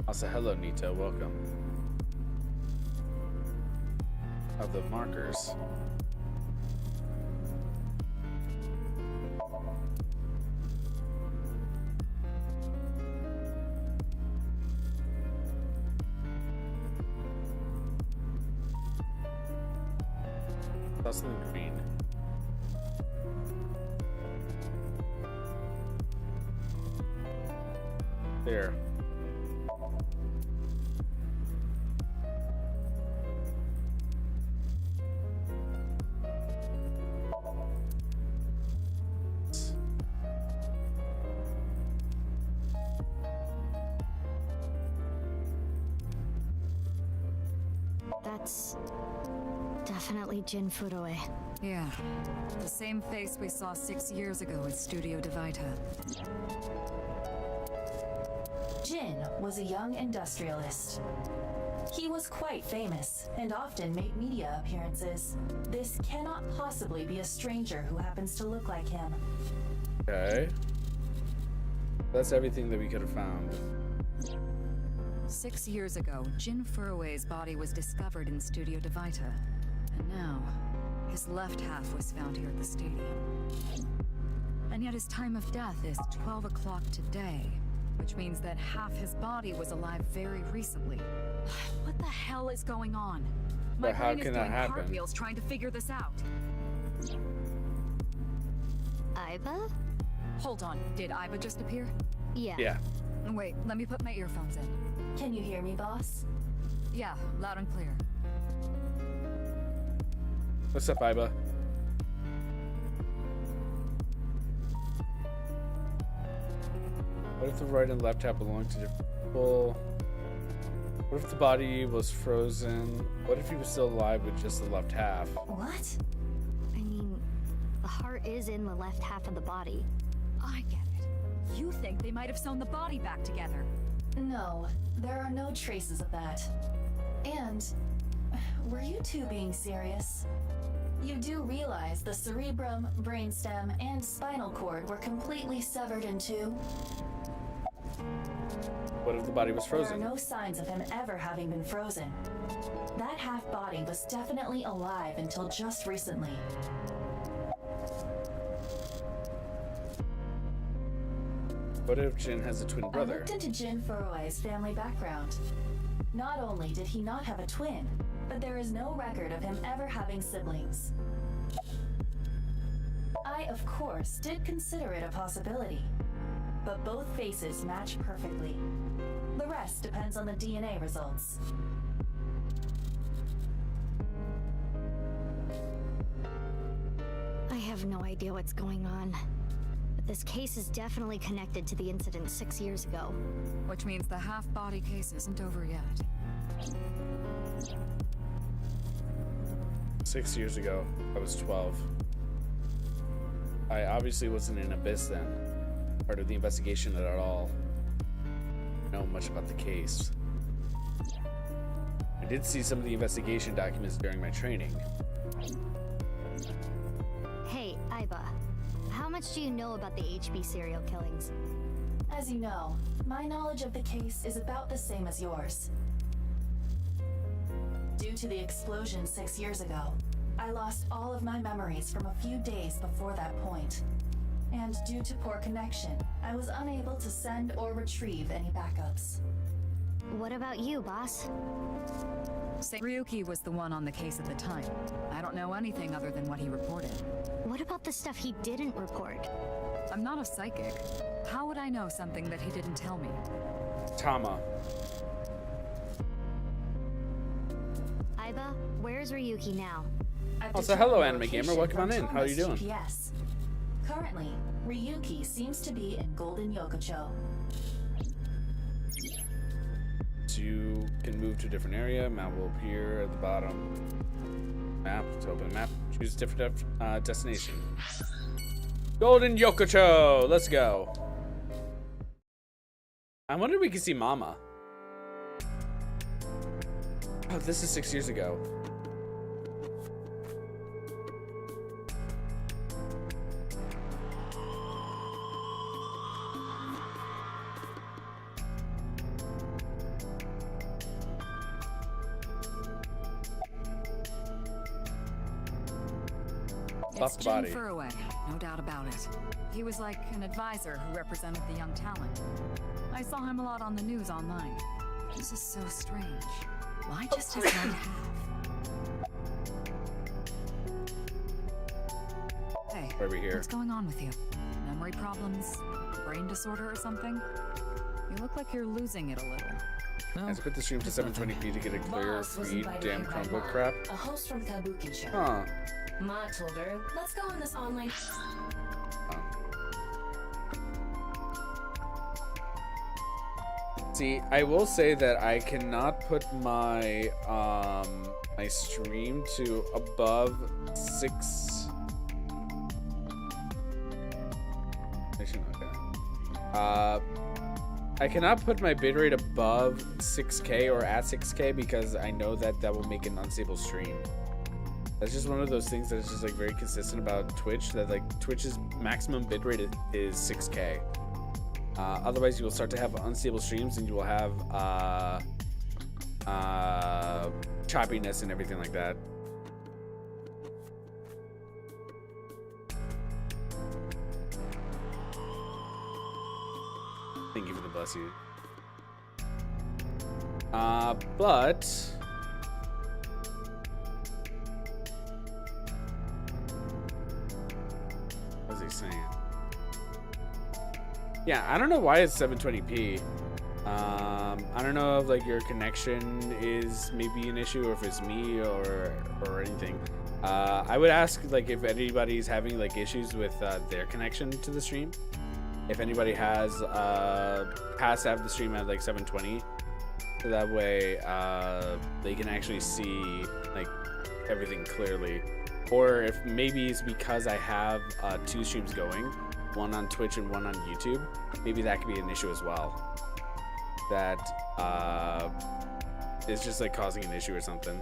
Speaker 1: Also, hello, Nito. Welcome. Of the markers. Plus the green. There.
Speaker 6: That's definitely Jin Fudoe.
Speaker 3: Yeah, the same face we saw 6 years ago at Studio Divita.
Speaker 8: Jin was a young industrialist. He was quite famous and often made media appearances. This cannot possibly be a stranger who happens to look like him.
Speaker 1: Okay. That's everything that we could have found.
Speaker 3: 6 years ago, Jin Furue's body was discovered in Studio Divita. And now, his left half was found here at the stadium. And yet his time of death is 12 o'clock today, which means that half his body was alive very recently. What the hell is going on? My
Speaker 1: But how
Speaker 3: brain is
Speaker 1: can that
Speaker 3: doing
Speaker 1: happen?
Speaker 3: cartwheels trying to figure this out.
Speaker 6: Aiba?
Speaker 3: Hold on, did Aiba just appear?
Speaker 6: Yeah.
Speaker 1: Yeah.
Speaker 3: Wait, let me put my earphones in.
Speaker 8: Can you hear me, boss?
Speaker 3: Yeah, loud and clear.
Speaker 1: What's up, Iba? What if the right and left half belong to different people? What if the body was frozen? What if he was still alive with just the left half?
Speaker 8: What?
Speaker 6: I mean, the heart is in the left half of the body.
Speaker 3: I get it. You think they might have sewn the body back together?
Speaker 8: No, there are no traces of that. And, were you two being serious? You do realize the cerebrum, brainstem, and spinal cord were completely severed in two?
Speaker 1: What if the body was frozen?
Speaker 8: There are no signs of him ever having been frozen. That half body was definitely alive until just recently.
Speaker 1: What if Jin has a twin
Speaker 8: I
Speaker 1: brother?
Speaker 8: looked into Jin Furue's family background. Not only did he not have a twin, but there is no record of him ever having siblings. I, of course, did consider it a possibility, but both faces match perfectly. The rest depends on the DNA results.
Speaker 6: I have no idea what's going on. But this case is definitely connected to the incident 6 years ago.
Speaker 3: Which means the half-body case isn't over yet.
Speaker 1: 6 years ago, I was 12. I obviously wasn't in Abyss then, part of the investigation at all. I don't know much about the case. I did see some of the investigation documents during my training.
Speaker 6: Hey, Aiba. How much do you know about the HB serial killings?
Speaker 8: As you know, my knowledge of the case is about the same as yours. Due to the explosion 6 years ago, I lost all of my memories from a few days before that point. And due to poor connection, I was unable to send or retrieve any backups.
Speaker 6: What about you, boss?
Speaker 3: Ryuki was the one on the case at the time. I don't know anything other than what he reported.
Speaker 6: What about the stuff he didn't report?
Speaker 3: I'm not a psychic. How would I know something that he didn't tell me?
Speaker 1: Tama.
Speaker 6: Aiba, where's Ryuki now?
Speaker 8: I've
Speaker 1: Also, hello,
Speaker 8: determined
Speaker 1: Anime Gamer.
Speaker 8: location
Speaker 1: Welcome on
Speaker 8: from
Speaker 1: in. How are you
Speaker 8: Thomas'
Speaker 1: doing?
Speaker 8: GPS. Currently, Ryuki seems to be in Golden Yokocho.
Speaker 1: So you can move to a different area. Map will appear at the bottom. Map to open the map. Choose a different destination. Golden Yokocho. Let's go. I wonder if we can see Mama. Oh, this is 6 years ago.
Speaker 3: It's Jim Furroway, no doubt about it. He was like an advisor who represented the young talent. I saw him a lot on the news online. This is so strange. Why just his right half? Hey,
Speaker 1: Over here.
Speaker 3: what's going on with you? Memory problems? Brain disorder or something? You look like you're losing it a little.
Speaker 1: I have to put the stream to 720p to get a clearer
Speaker 4: Boss was
Speaker 1: feed.
Speaker 4: invited
Speaker 1: Damn
Speaker 4: here by
Speaker 1: Chromebook
Speaker 4: Ma,
Speaker 1: crap.
Speaker 4: a host from Kabuki show.
Speaker 1: Huh.
Speaker 4: Ma told her, let's go on this online.
Speaker 1: See, I will say that I cannot put my my stream to above 6. Actually, okay. I cannot put my bitrate above 6K or at 6K because I know that that will make an unstable stream. That's just one of those things that's just like very consistent about Twitch, that like Twitch's maximum bitrate is 6K. Otherwise, you will start to have unstable streams and you will have choppiness and everything like that. Thank you for the bless you. But what was he saying? Yeah, I don't know why it's 720p. I don't know if like your connection is maybe an issue or if it's me or anything. I would ask like if anybody's having like issues with their connection to the stream. If anybody has to have the stream at like 720, so that way they can actually see like everything clearly. Or if maybe it's because I have 2 streams going, one on Twitch and one on YouTube, maybe that could be an issue as well. That is just like causing an issue or something.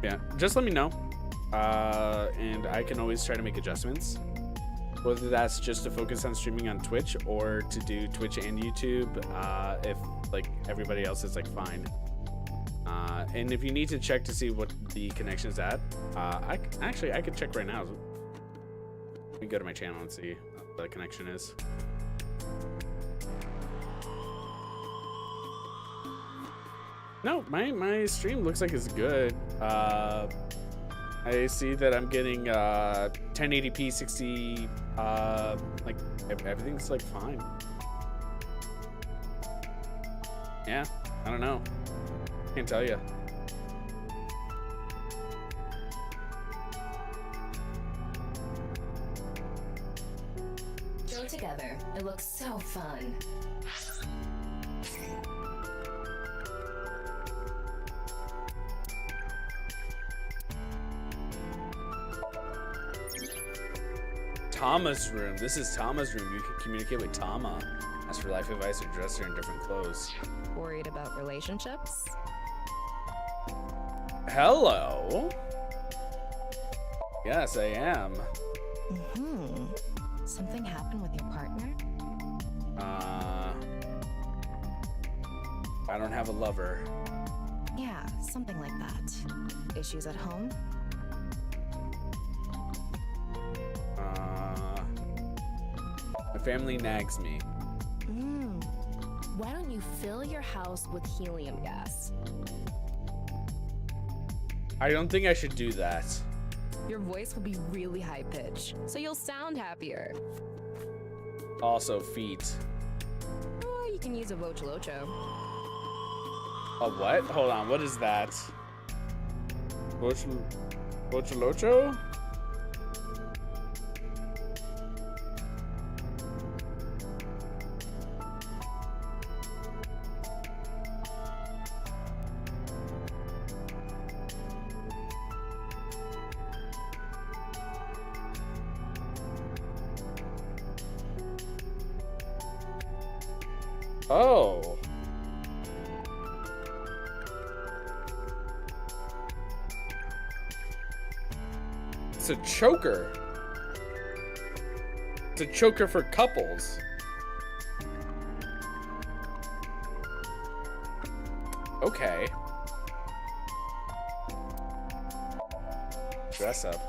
Speaker 1: Yeah, just let me know, and I can always try to make adjustments, whether that's just to focus on streaming on Twitch or to do Twitch and YouTube if like everybody else is like fine. And if you need to check to see what the connection is at, I could check right now. Let me go to my channel and see what the connection is. No, my stream looks like it's good. I see that I'm getting 1080p 60, like everything's like fine. Yeah, I don't know. Can't tell you.
Speaker 4: Go together. It looks so fun.
Speaker 1: Tama's room. This is Tama's room. You can communicate with Tama. Ask for life advice or dress her in different clothes.
Speaker 12: Worried about relationships?
Speaker 1: Hello. Yes, I am.
Speaker 12: Something happened with your partner?
Speaker 1: I don't have a lover.
Speaker 12: Yeah, something like that. Issues at home?
Speaker 1: My family nags me.
Speaker 12: Why don't you fill your house with helium gas?
Speaker 1: I don't think I should do that.
Speaker 12: Your voice will be really high pitched, so you'll sound happier.
Speaker 1: Also, feet.
Speaker 12: Or you can use a vocelocho.
Speaker 1: A what? Hold on, what is that? Vocelocho? Oh. It's a choker. It's a choker for couples. Okay. Dress up.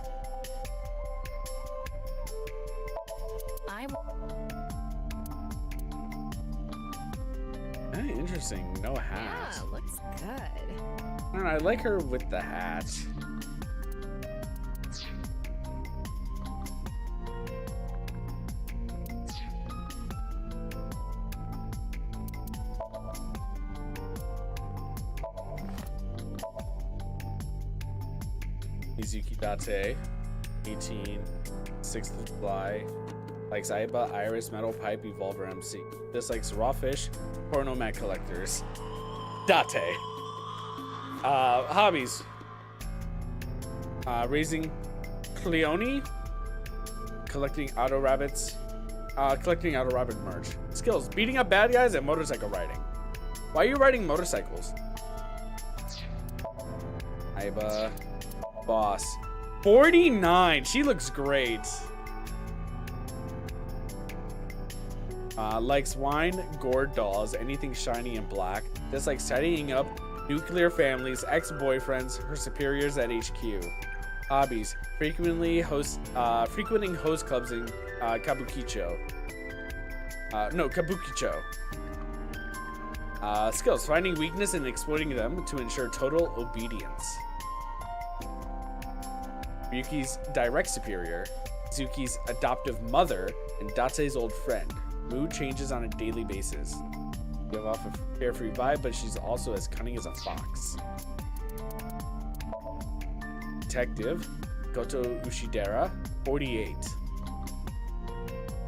Speaker 1: Interesting. No hat.
Speaker 12: Yeah, looks good.
Speaker 1: I don't know, I like her with the hat. Mizuki Date, 18, 6th Fly, likes Aiba, Iris, Metal Pipe, Evolver MC. Dislikes Raw Fish, Porno Mat Collectors. Date. Hobbies. Raising Cleone, collecting auto rabbits, collecting auto rabbit merch. Skills, beating up bad guys and motorcycle riding. Why are you riding motorcycles? Aiba. Boss. 49. She looks great. Likes wine, gourd dolls, anything shiny and black. Dislikes tidying up, nuclear families, ex-boyfriends, her superiors at HQ. Hobbies: frequenting host clubs in Kabukicho. Kabukicho. Skills: finding weakness and exploiting them to ensure total obedience. Ryuki's direct superior, Zuki's adoptive mother, and Date's old friend. Mood changes on a daily basis. Give off a carefree vibe, but she's also as cunning as a fox. Detective, Goto Ushidera, 48.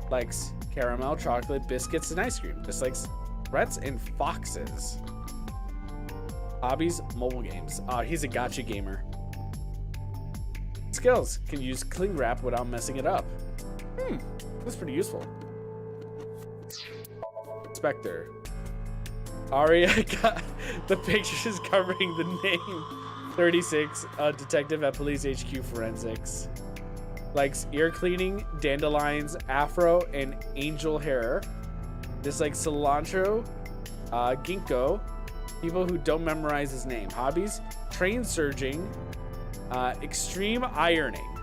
Speaker 1: Likes caramel, chocolate, biscuits, and ice cream. Dislikes threats and foxes. Hobbies, mobile games. He's a gacha gamer. Skills, can use cling wrap without messing it up. That's pretty useful. Spectre. Aria got the pictures covering the name 36, detective at Police HQ Forensics. Likes ear cleaning, dandelions, afro, and angel hair. Dislikes cilantro, ginkgo, people who don't memorize his name. Hobbies, train surging, extreme ironing.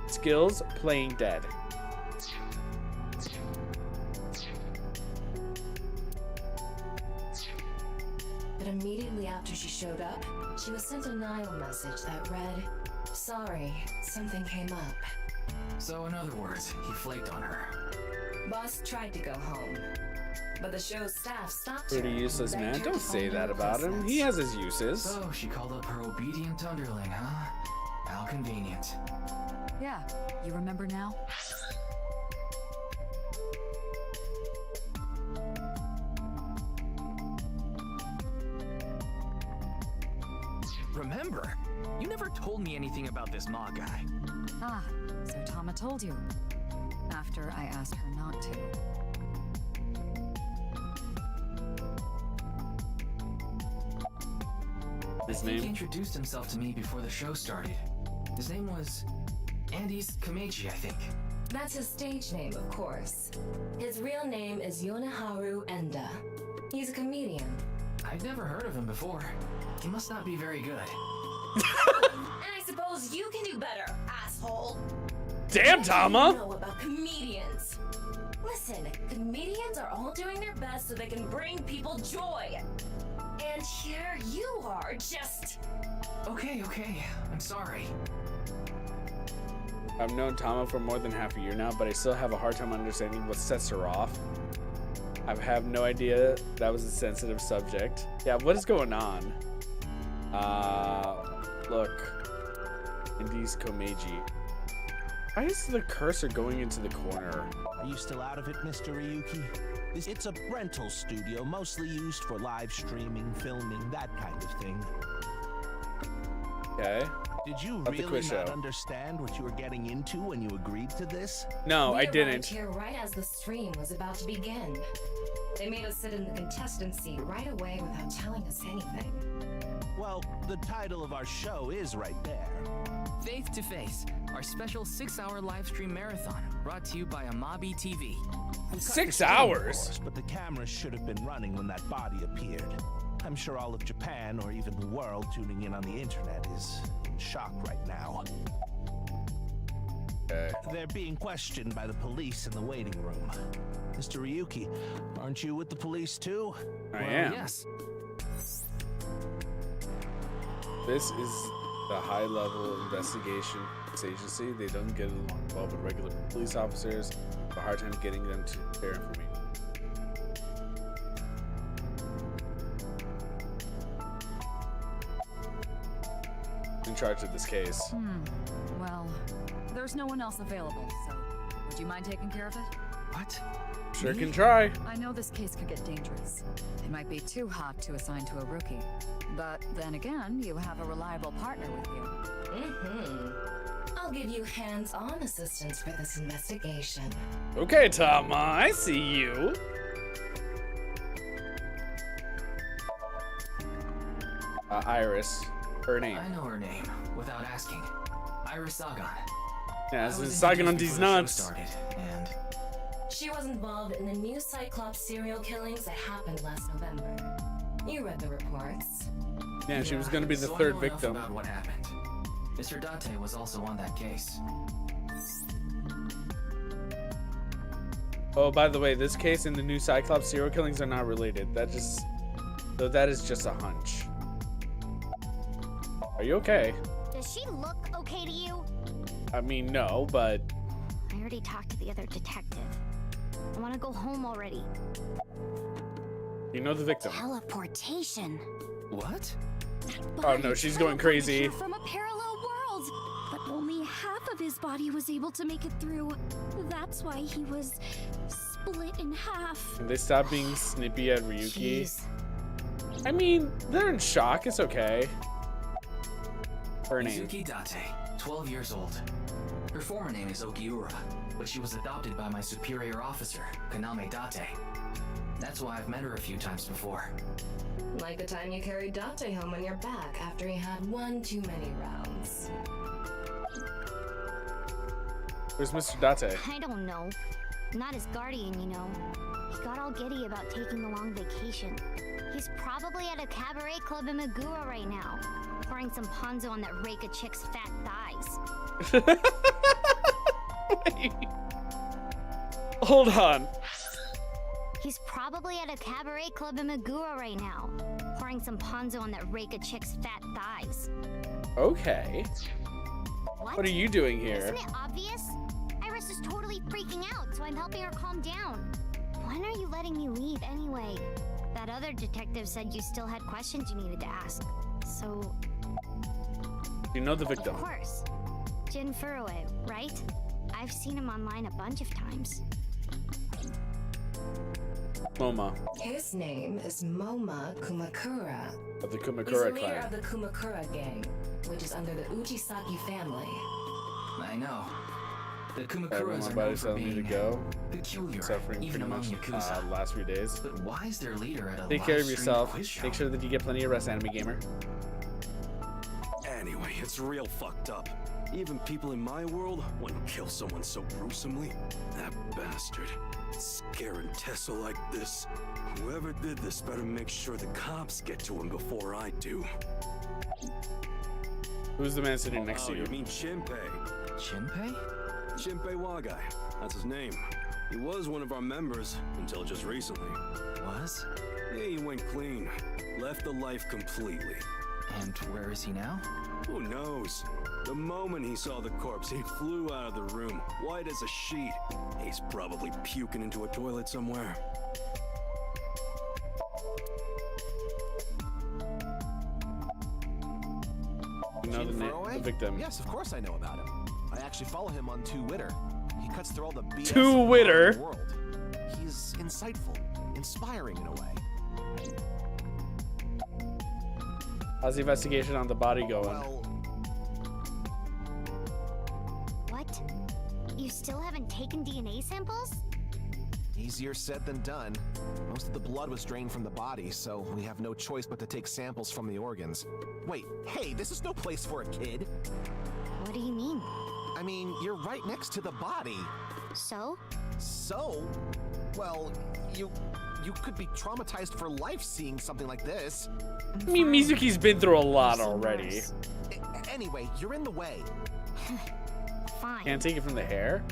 Speaker 1: Skills, playing dead.
Speaker 4: But immediately after she showed up, she was sent a Nile message that read, "Sorry, something came up."
Speaker 13: So in other words, he flaked on her.
Speaker 4: Boss tried to go home, but the show's staff stopped her.
Speaker 1: Pretty useless
Speaker 4: and
Speaker 1: man.
Speaker 4: begged her
Speaker 1: Don't
Speaker 4: to
Speaker 1: say
Speaker 4: phone
Speaker 1: that
Speaker 4: her
Speaker 1: about him.
Speaker 4: replacement.
Speaker 1: He has his uses.
Speaker 13: So she called up her obedient underling, huh? How convenient.
Speaker 3: Yeah, you remember now?
Speaker 13: Remember? You never told me anything about this Ma guy.
Speaker 3: Ah, so Tama told you. After I asked her not to.
Speaker 1: His
Speaker 13: I think
Speaker 1: name?
Speaker 13: he introduced himself to me before the show started. His name was Andy's Kameji, I think.
Speaker 4: That's his stage name, of course. His real name is Yoneharu Enda. He's a comedian.
Speaker 13: I'd never heard of him before. He must not be very good.
Speaker 4: And I suppose you can do better, asshole.
Speaker 1: Damn,
Speaker 4: What
Speaker 1: Tama!
Speaker 4: do you know about comedians? Listen, comedians are all doing their best so they can bring people joy. And here you are, just...
Speaker 13: Okay, I'm sorry.
Speaker 1: I've known Tama for more than half a year now, but I still have a hard time understanding what sets her off. I have no idea that was a sensitive subject. Yeah, what is going on? Look. Indy's Komeiji. Why is the cursor going into the corner?
Speaker 2: Are you still out of it, Mr. Ryuki? It's a rental studio, mostly used for live streaming, filming, that kind of thing.
Speaker 1: Okay.
Speaker 2: Did you
Speaker 1: At the
Speaker 2: really
Speaker 1: quiz
Speaker 2: not
Speaker 1: show.
Speaker 2: understand what you were getting into when you agreed to this?
Speaker 1: No,
Speaker 4: We
Speaker 1: I
Speaker 4: arrived
Speaker 1: didn't.
Speaker 4: here right as the stream was about to begin. They made us sit in the contestant seat right away without telling us anything.
Speaker 2: Well, the title of our show is right there.
Speaker 13: Faith to Face, our special 6-hour live stream marathon, brought to you by Amabi TV.
Speaker 2: We cut
Speaker 1: 6
Speaker 2: the film, of
Speaker 1: hours?
Speaker 2: course, but the cameras should have been running when that body appeared. I'm sure all of Japan, or even the world tuning in on the internet, is in shock right now.
Speaker 1: Okay.
Speaker 2: They're being questioned by the police in the waiting room. Mr. Ryuki, aren't you with the police too?
Speaker 1: I am.
Speaker 13: Yes.
Speaker 1: This is the high-level investigation agency. They don't get involved with regular police officers. Have a hard time getting them to share information. In charge of this case.
Speaker 3: Well, there's no one else available, so would you mind taking care of it?
Speaker 13: What?
Speaker 1: Sure can try.
Speaker 3: I know this case could get dangerous. It might be too hot to assign to a rookie. But then again, you have a reliable partner with you.
Speaker 4: I'll give you hands-on assistance for this investigation.
Speaker 1: Okay, Tama, I see you. Iris, her name.
Speaker 13: I know her name without asking. Iris Sagan.
Speaker 1: Yeah,
Speaker 13: I
Speaker 1: this
Speaker 13: was
Speaker 1: is Sagan on
Speaker 13: introduced
Speaker 1: these
Speaker 13: before the show
Speaker 1: nuts.
Speaker 13: started, and
Speaker 4: She was involved in the new Cyclops serial killings that happened last November. You read the reports.
Speaker 1: Yeah, she was gonna be the
Speaker 13: so I
Speaker 1: third
Speaker 13: know enough
Speaker 1: victim.
Speaker 13: about what happened. Mr. Date was also on that case.
Speaker 1: Oh, by the way, this case and the new Cyclops serial killings are not related. That is just a hunch. Are you okay?
Speaker 6: Does she look okay to you?
Speaker 1: I mean, no, but
Speaker 6: I already talked to the other detective. I want to go home already.
Speaker 1: you know the victim.
Speaker 6: Teleportation.
Speaker 13: What?
Speaker 1: Oh no, she's going crazy.
Speaker 6: From a parallel world. But only half of his body was able to make it through. That's why he was split in half.
Speaker 1: Can they stop being snippy at Ryuki?
Speaker 6: Jeez.
Speaker 1: I mean, they're in shock. It's okay. Her name.
Speaker 13: Mizuki Date, 12 years old. Her former name is Okiura, but she was adopted by my superior officer, Kaname Date. That's why I've met her a few times before.
Speaker 4: Like the time you carried Date home on your back after he had one too many rounds.
Speaker 1: Where's Mr. Date?
Speaker 6: I don't know. I'm not his guardian, you know. He got all giddy about taking the long vacation. He's probably at a cabaret club in Meguro right now, pouring some ponzo on that rake of chick's fat thighs.
Speaker 1: Wait. Hold on.
Speaker 6: He's probably at a cabaret club in Meguro right now, pouring some ponzo on that rake of chick's fat thighs.
Speaker 1: Okay. What are you doing here?
Speaker 6: Isn't it obvious? Iris is totally freaking out, so I'm helping her calm down. When are you letting me leave anyway? That other detective said you still had questions you needed to ask. So,
Speaker 1: You know the victim.
Speaker 6: of course. Jin Furue, right? I've seen him online a bunch of times.
Speaker 1: Moma
Speaker 4: His name is Moma Kumakura.
Speaker 1: of the
Speaker 4: He's the
Speaker 1: Kumakura
Speaker 4: leader
Speaker 1: clan.
Speaker 4: of the Kumakura gang, which is under the Uchisaki family.
Speaker 13: I know. The
Speaker 1: Everyone,
Speaker 13: Kumakuras
Speaker 1: my
Speaker 13: are known
Speaker 1: body's
Speaker 13: for
Speaker 1: telling me to
Speaker 13: being
Speaker 1: go.
Speaker 13: peculiar,
Speaker 1: Suffering
Speaker 13: even
Speaker 1: pretty
Speaker 13: among
Speaker 1: much
Speaker 13: Yakuza.
Speaker 1: last few days.
Speaker 13: But why is their leader at a
Speaker 1: Take care of
Speaker 13: live-streamed
Speaker 1: yourself.
Speaker 13: quiz show?
Speaker 1: Make sure that you get plenty of rest, anime gamer.
Speaker 11: Anyway, it's real fucked up. Even people in my world wouldn't kill someone so gruesomely. That bastard. Scaring Tessa like this. Whoever did this better make sure the cops get to him before I do.
Speaker 1: Who's the man sitting next to
Speaker 11: Oh,
Speaker 1: you?
Speaker 11: you mean Shinpei?
Speaker 13: Shinpei?
Speaker 11: Shinpei Wagai. That's his name. He was one of our members until just recently.
Speaker 13: Was?
Speaker 11: Yeah, he went clean. Left the life completely.
Speaker 13: And where is he now?
Speaker 11: Who knows? The moment he saw the corpse, he flew out of the room, white as a sheet. He's probably puking into a toilet somewhere.
Speaker 1: You know
Speaker 9: Jin
Speaker 1: the
Speaker 9: Furue?
Speaker 1: victim.
Speaker 9: Yes, of course I know about him. I actually follow him on Twitter. He cuts through all the BS
Speaker 1: Twitter?
Speaker 9: in the world. He's insightful, inspiring in a way.
Speaker 1: How's the investigation on the body going?
Speaker 9: Well,
Speaker 6: still haven't taken DNA samples?
Speaker 9: Easier said than done. Most of the blood was drained from the body, so we have no choice but to take samples from the organs. Wait, hey, this is no place for a kid.
Speaker 6: What do you mean?
Speaker 9: I mean, you're right next to the body.
Speaker 6: So?
Speaker 9: So? Well, you could be traumatized for life seeing something like this.
Speaker 1: I mean, Mizuki's been through a lot already.
Speaker 9: Anyway, you're in the way.
Speaker 6: Fine.
Speaker 1: Can't take it from the hair?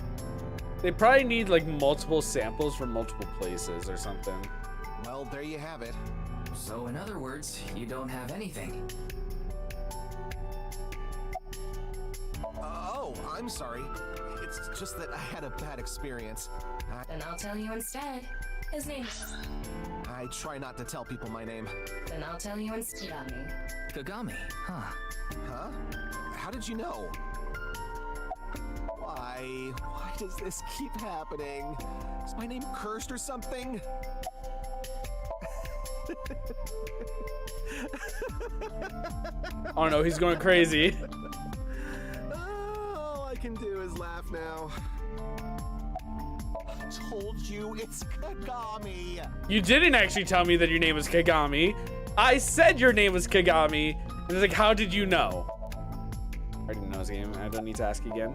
Speaker 1: They probably need like multiple samples from multiple places or something.
Speaker 9: Well, there you have it.
Speaker 13: So in other words, you don't have anything.
Speaker 9: Oh, I'm sorry. It's just that I had a bad experience.
Speaker 4: Then I'll tell you instead. His name is...
Speaker 9: I try not to tell people my name.
Speaker 4: Then I'll tell you instead.
Speaker 13: Kagami, huh?
Speaker 9: Huh? How did you know? Why? Why does this keep happening? Is my name cursed or something?
Speaker 1: Oh no, he's going crazy.
Speaker 9: All I can do is laugh now. I told you it's Kagami.
Speaker 1: You didn't actually tell me that your name was Kagami. I said your name was Kagami. And it's like, how did you know? I already know his name. I don't need to ask again.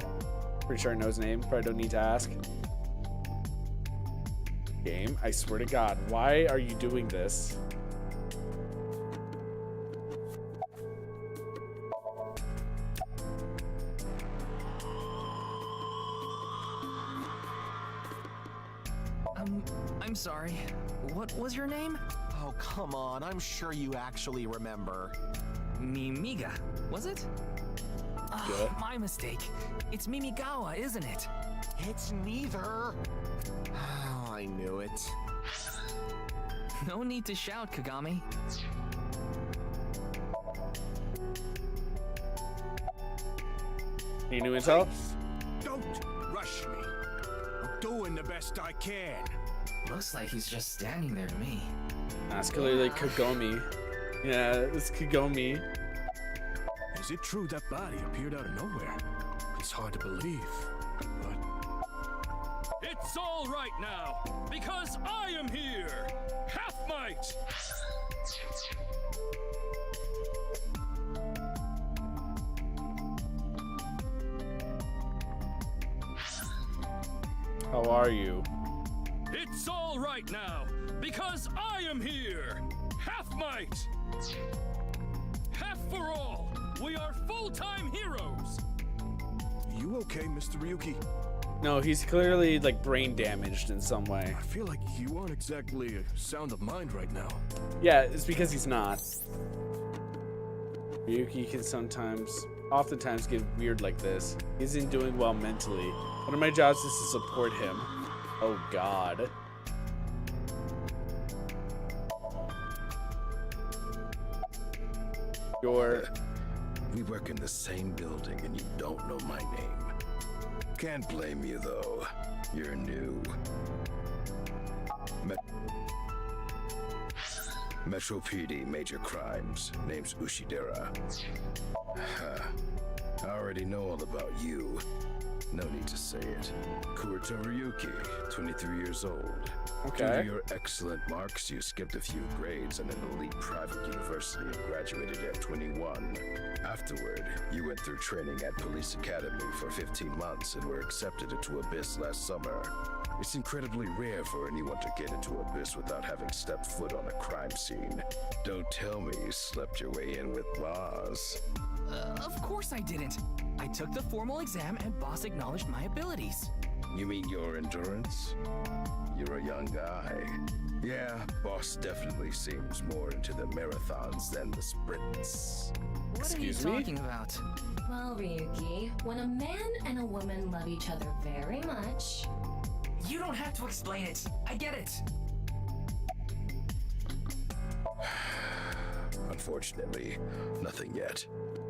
Speaker 1: Pretty sure I know his name. Probably don't need to ask. Game, I swear to God, why are you doing this?
Speaker 13: I'm sorry. What was your name?
Speaker 9: Oh, come on. I'm sure you actually remember.
Speaker 13: Mimiga, was it?
Speaker 1: Good.
Speaker 13: My mistake. It's Mimigawa, isn't it?
Speaker 9: It's neither. Oh, I knew it.
Speaker 13: No need to shout, Kagami.
Speaker 1: Any new intel?
Speaker 7: Don't rush me. I'm doing the best I can.
Speaker 13: Looks like he's just standing there to me.
Speaker 1: That's clearly Kagami. Yeah, it's Kagami.
Speaker 7: Is it true that body appeared out of nowhere? It's hard to believe, but... It's all right now, because I am here! Half might!
Speaker 1: How are you?
Speaker 7: It's all right now, because I am here! Half might! Half for all! We are full-time heroes! You okay, Mr. Ryuki?
Speaker 1: No, he's clearly like brain damaged in some way.
Speaker 7: I feel like you aren't exactly sound of mind right now.
Speaker 1: Yeah, it's because he's not. Ryuki can oftentimes get weird like this. He isn't doing well mentally. One of my jobs is to support him. Oh God.
Speaker 10: We work in the same building and you don't know my name. Can't blame you though. You're new. Metro PD, major crimes. Name's Ushidera. I already know all about you. No need to say it. Kurito Ryuki, 23 years old.
Speaker 1: Okay.
Speaker 10: Due to your excellent marks, you skipped a few grades in an elite private university and graduated at 21. Afterward, you went through training at Police Academy for 15 months and were accepted into Abyss last summer. It's incredibly rare for anyone to get into Abyss without having stepped foot on a crime scene. Don't tell me you slept your way in with Boss.
Speaker 13: Of course I didn't. I took the formal exam and boss acknowledged my abilities.
Speaker 10: You mean your endurance? You're a young guy. Yeah, boss definitely seems more into the marathons than the sprints.
Speaker 13: What are you talking about?
Speaker 4: Well, Ryuki, when a man and a woman love each other very much...
Speaker 13: You don't have to explain it. I get it.
Speaker 10: Unfortunately, nothing yet.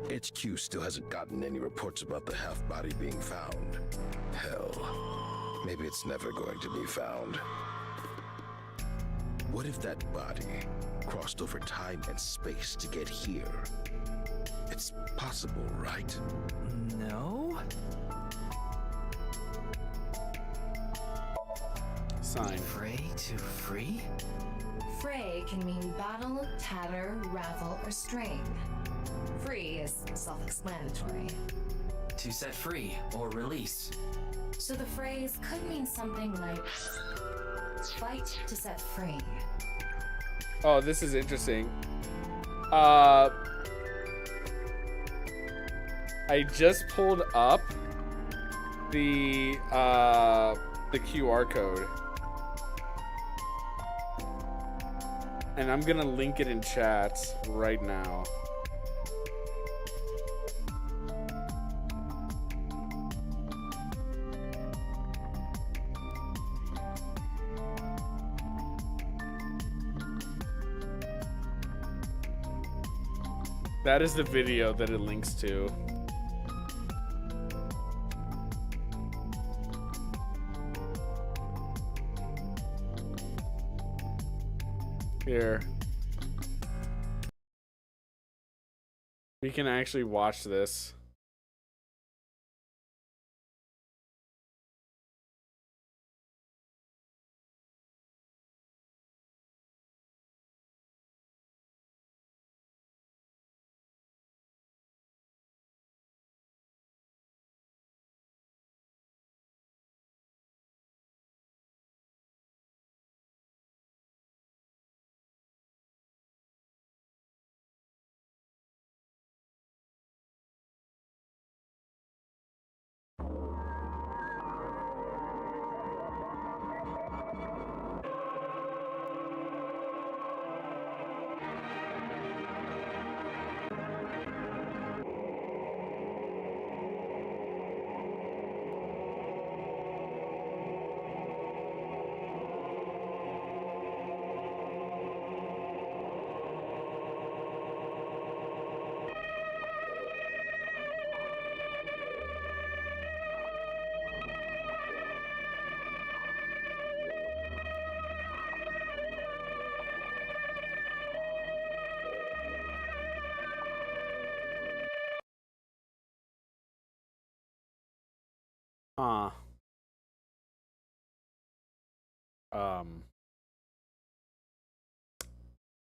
Speaker 10: HQ still hasn't gotten any reports about the half-body being found. Hell, maybe it's never going to be found. What if that body crossed over time and space to get here? It's possible, right?
Speaker 13: No?
Speaker 1: sign.
Speaker 13: Fray to free?
Speaker 4: Fray can mean battle, tatter, ravel, or strain. Free is self-explanatory.
Speaker 13: To set free or release.
Speaker 4: So the phrase could mean something like fight to set free.
Speaker 1: Oh, this is interesting. I just pulled up the QR code. And I'm gonna link it in chat right now. That is the video that it links to. Here. We can actually watch this.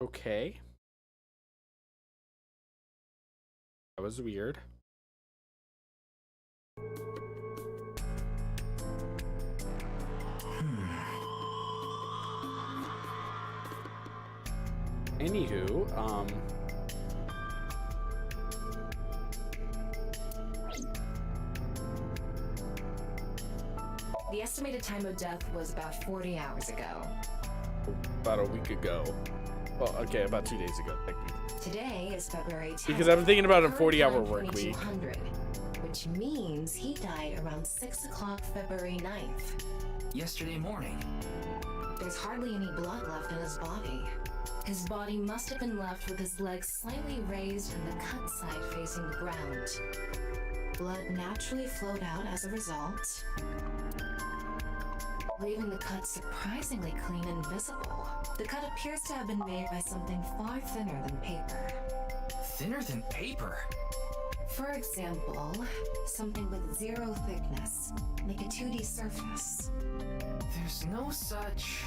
Speaker 1: Okay. That was weird. Anywho,
Speaker 4: The estimated time of death was about 40 hours ago.
Speaker 1: about a week ago. Well, okay, about 2 days ago, technically.
Speaker 4: Today is February 10th.
Speaker 1: Because I'm thinking about a
Speaker 4: current
Speaker 1: 40-hour
Speaker 4: time
Speaker 1: work week.
Speaker 4: 2200, which means he died around 6 o'clock February 9th.
Speaker 13: Yesterday morning.
Speaker 4: There's hardly any blood left in his body. His body must have been left with his legs slightly raised and the cut side facing the ground. Blood naturally flowed out as a result, leaving the cut surprisingly clean and visible. The cut appears to have been made by something far thinner than paper.
Speaker 13: Thinner than paper?
Speaker 4: For example, something with zero thickness, like a 2D surface.
Speaker 13: There's no such...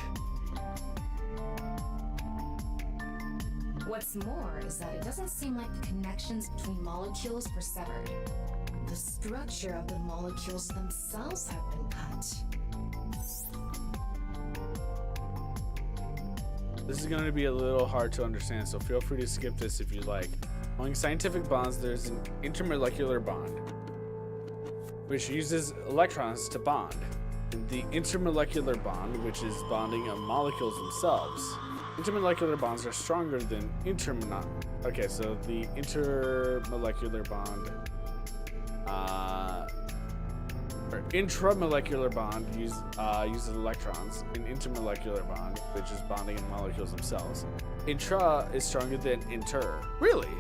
Speaker 4: What's more is that it doesn't seem like the connections between molecules were severed. The structure of the molecules themselves have been cut.
Speaker 1: This is going to be a little hard to understand, so feel free to skip this if you like. Among scientific bonds, there's an intermolecular bond, which uses electrons to bond. And the intermolecular bond, which is bonding of molecules themselves. Intermolecular bonds are stronger than Okay, so the intermolecular bond, or intramolecular bond uses electrons. An intermolecular bond, which is bonding in molecules themselves. Intra is stronger than inter. Really?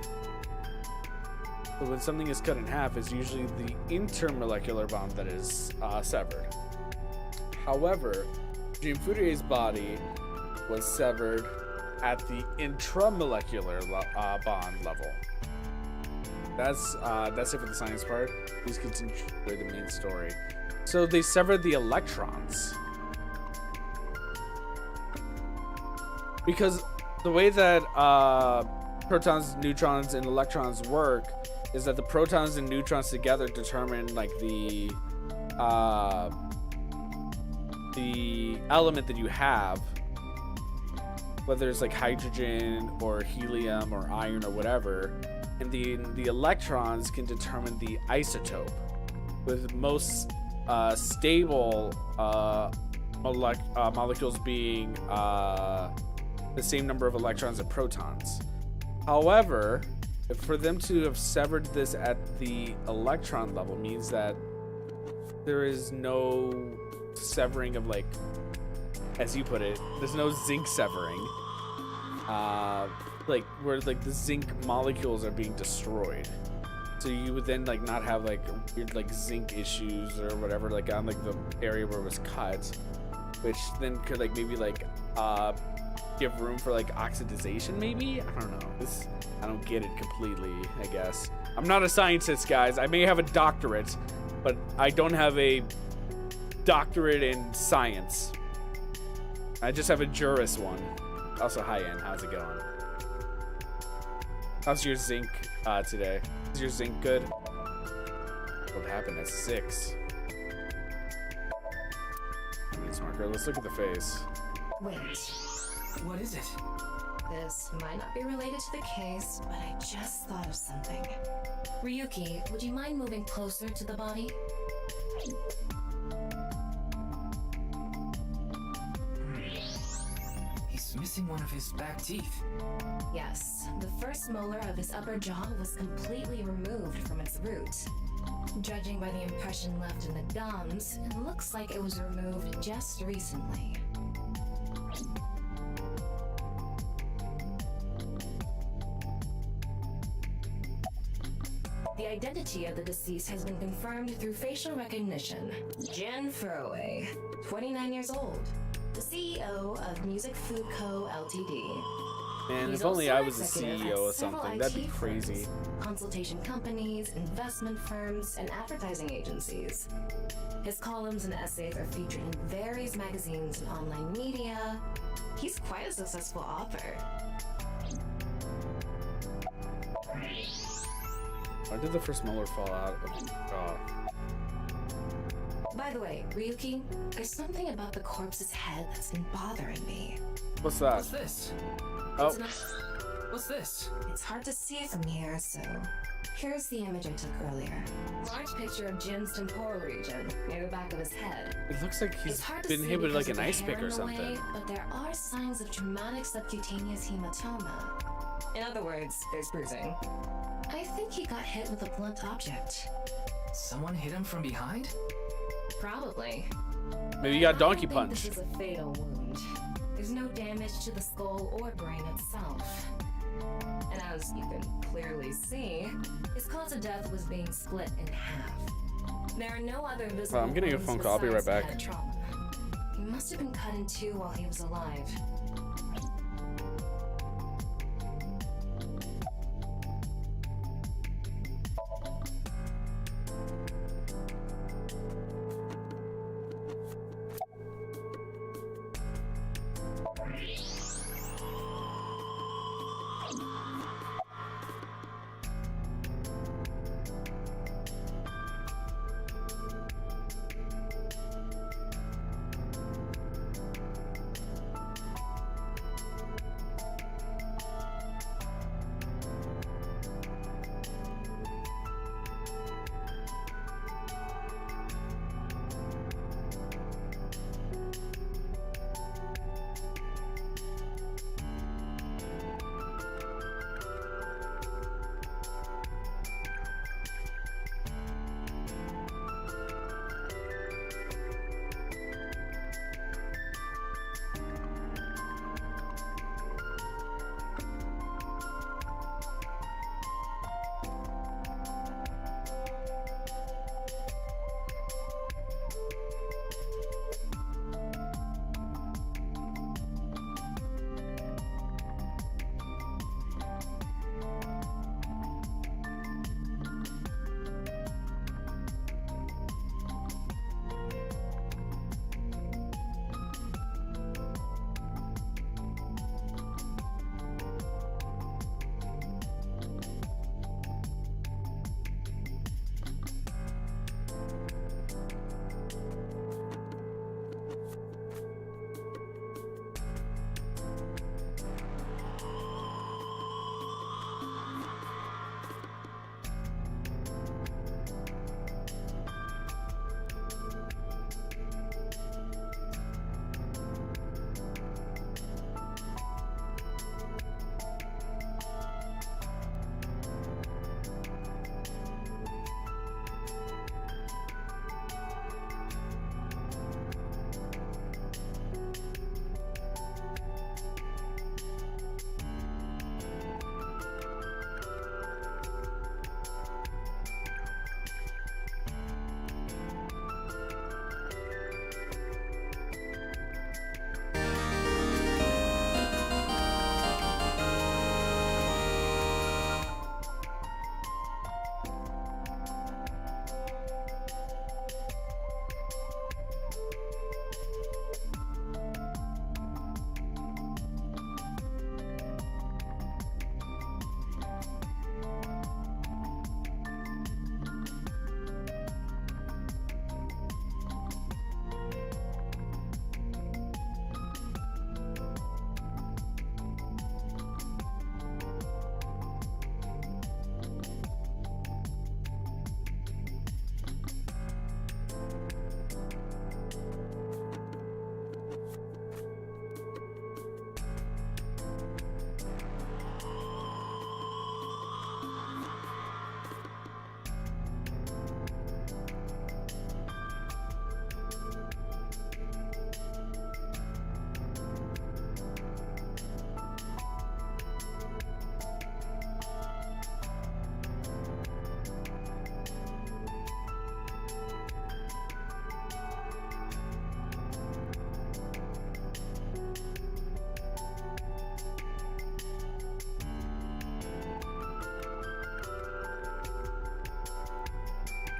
Speaker 1: So when something is cut in half, it's usually the intermolecular bond that is severed. However, Jean Fourier's body was severed at the intramolecular bond level. That's it for the science part. Please continue with the main story. So they severed the electrons. because the way that protons, neutrons, and electrons work is that the protons and neutrons together determine like the element that you have, whether it's like hydrogen or helium or iron or whatever, and the electrons can determine the isotope, with most stable molecules being the same number of electrons and protons. However, for them to have severed this at the electron level means that there is no severing of, like, as you put it, there's no zinc severing, like where like the zinc molecules are being destroyed. So you would then like not have like weird like zinc issues or whatever like on like the area where it was cut, which then could like maybe like give room for like oxidization maybe. I don't know. I don't get it completely, I guess. I'm not a scientist, guys. I may have a doctorate, but I don't have a doctorate in science. I just have a Juris one. Also, hi, Ann. How's it going? How's your zinc today? Is your zinc good? What happened at 6? Marker. Let's look at the face.
Speaker 4: Wait.
Speaker 13: What is it?
Speaker 4: This might not be related to the case, but I just thought of something. Ryuki, would you mind moving closer to the body?
Speaker 13: He's missing one of his back teeth.
Speaker 4: Yes, the first molar of his upper jaw was completely removed from its root. Judging by the impression left in the gums, it looks like it was removed just recently. The identity of the deceased has been confirmed through facial recognition. Jin Furue, 29 years old, the CEO of Music Food Co. Ltd.
Speaker 1: Man,
Speaker 4: He's
Speaker 1: if only
Speaker 4: also
Speaker 1: I was a
Speaker 4: executive
Speaker 1: CEO
Speaker 4: at
Speaker 1: of something,
Speaker 4: several
Speaker 1: that'd be
Speaker 4: IT
Speaker 1: crazy.
Speaker 4: firms, consultation companies, investment firms, and advertising agencies. His columns and essays are featured in various magazines and online media. He's quite a successful author.
Speaker 1: Why did the first molar fall out of the jaw?
Speaker 4: By the way, Ryuki, there's something about the corpse's head that's been bothering me.
Speaker 1: What's that?
Speaker 13: What's this?
Speaker 1: Oh.
Speaker 13: What's this?
Speaker 4: It's hard to see from here, so here's the image I took earlier. Large picture of Jin's temporal region near the back of his head.
Speaker 1: It looks like he's
Speaker 4: It's hard to
Speaker 1: been
Speaker 4: see
Speaker 1: hit with like
Speaker 4: because
Speaker 1: an
Speaker 4: of
Speaker 1: ice
Speaker 4: the
Speaker 1: pick
Speaker 4: hair
Speaker 1: or
Speaker 4: in the way,
Speaker 1: something.
Speaker 4: but there are signs of traumatic subcutaneous hematoma. In other words, there's bruising. I think he got hit with a blunt object.
Speaker 13: Someone hit him from behind?
Speaker 4: Probably.
Speaker 1: Maybe you got donkey
Speaker 4: I don't think
Speaker 1: punch.
Speaker 4: This is a fatal wound. There's no damage to the skull or brain itself. And as you can clearly see, his cause of death was being split in half. There are no other visible
Speaker 1: I'm getting a
Speaker 4: wounds
Speaker 1: phone call. I'll be right
Speaker 4: besides
Speaker 1: back.
Speaker 4: head trauma. He must have been cut in two while he was alive.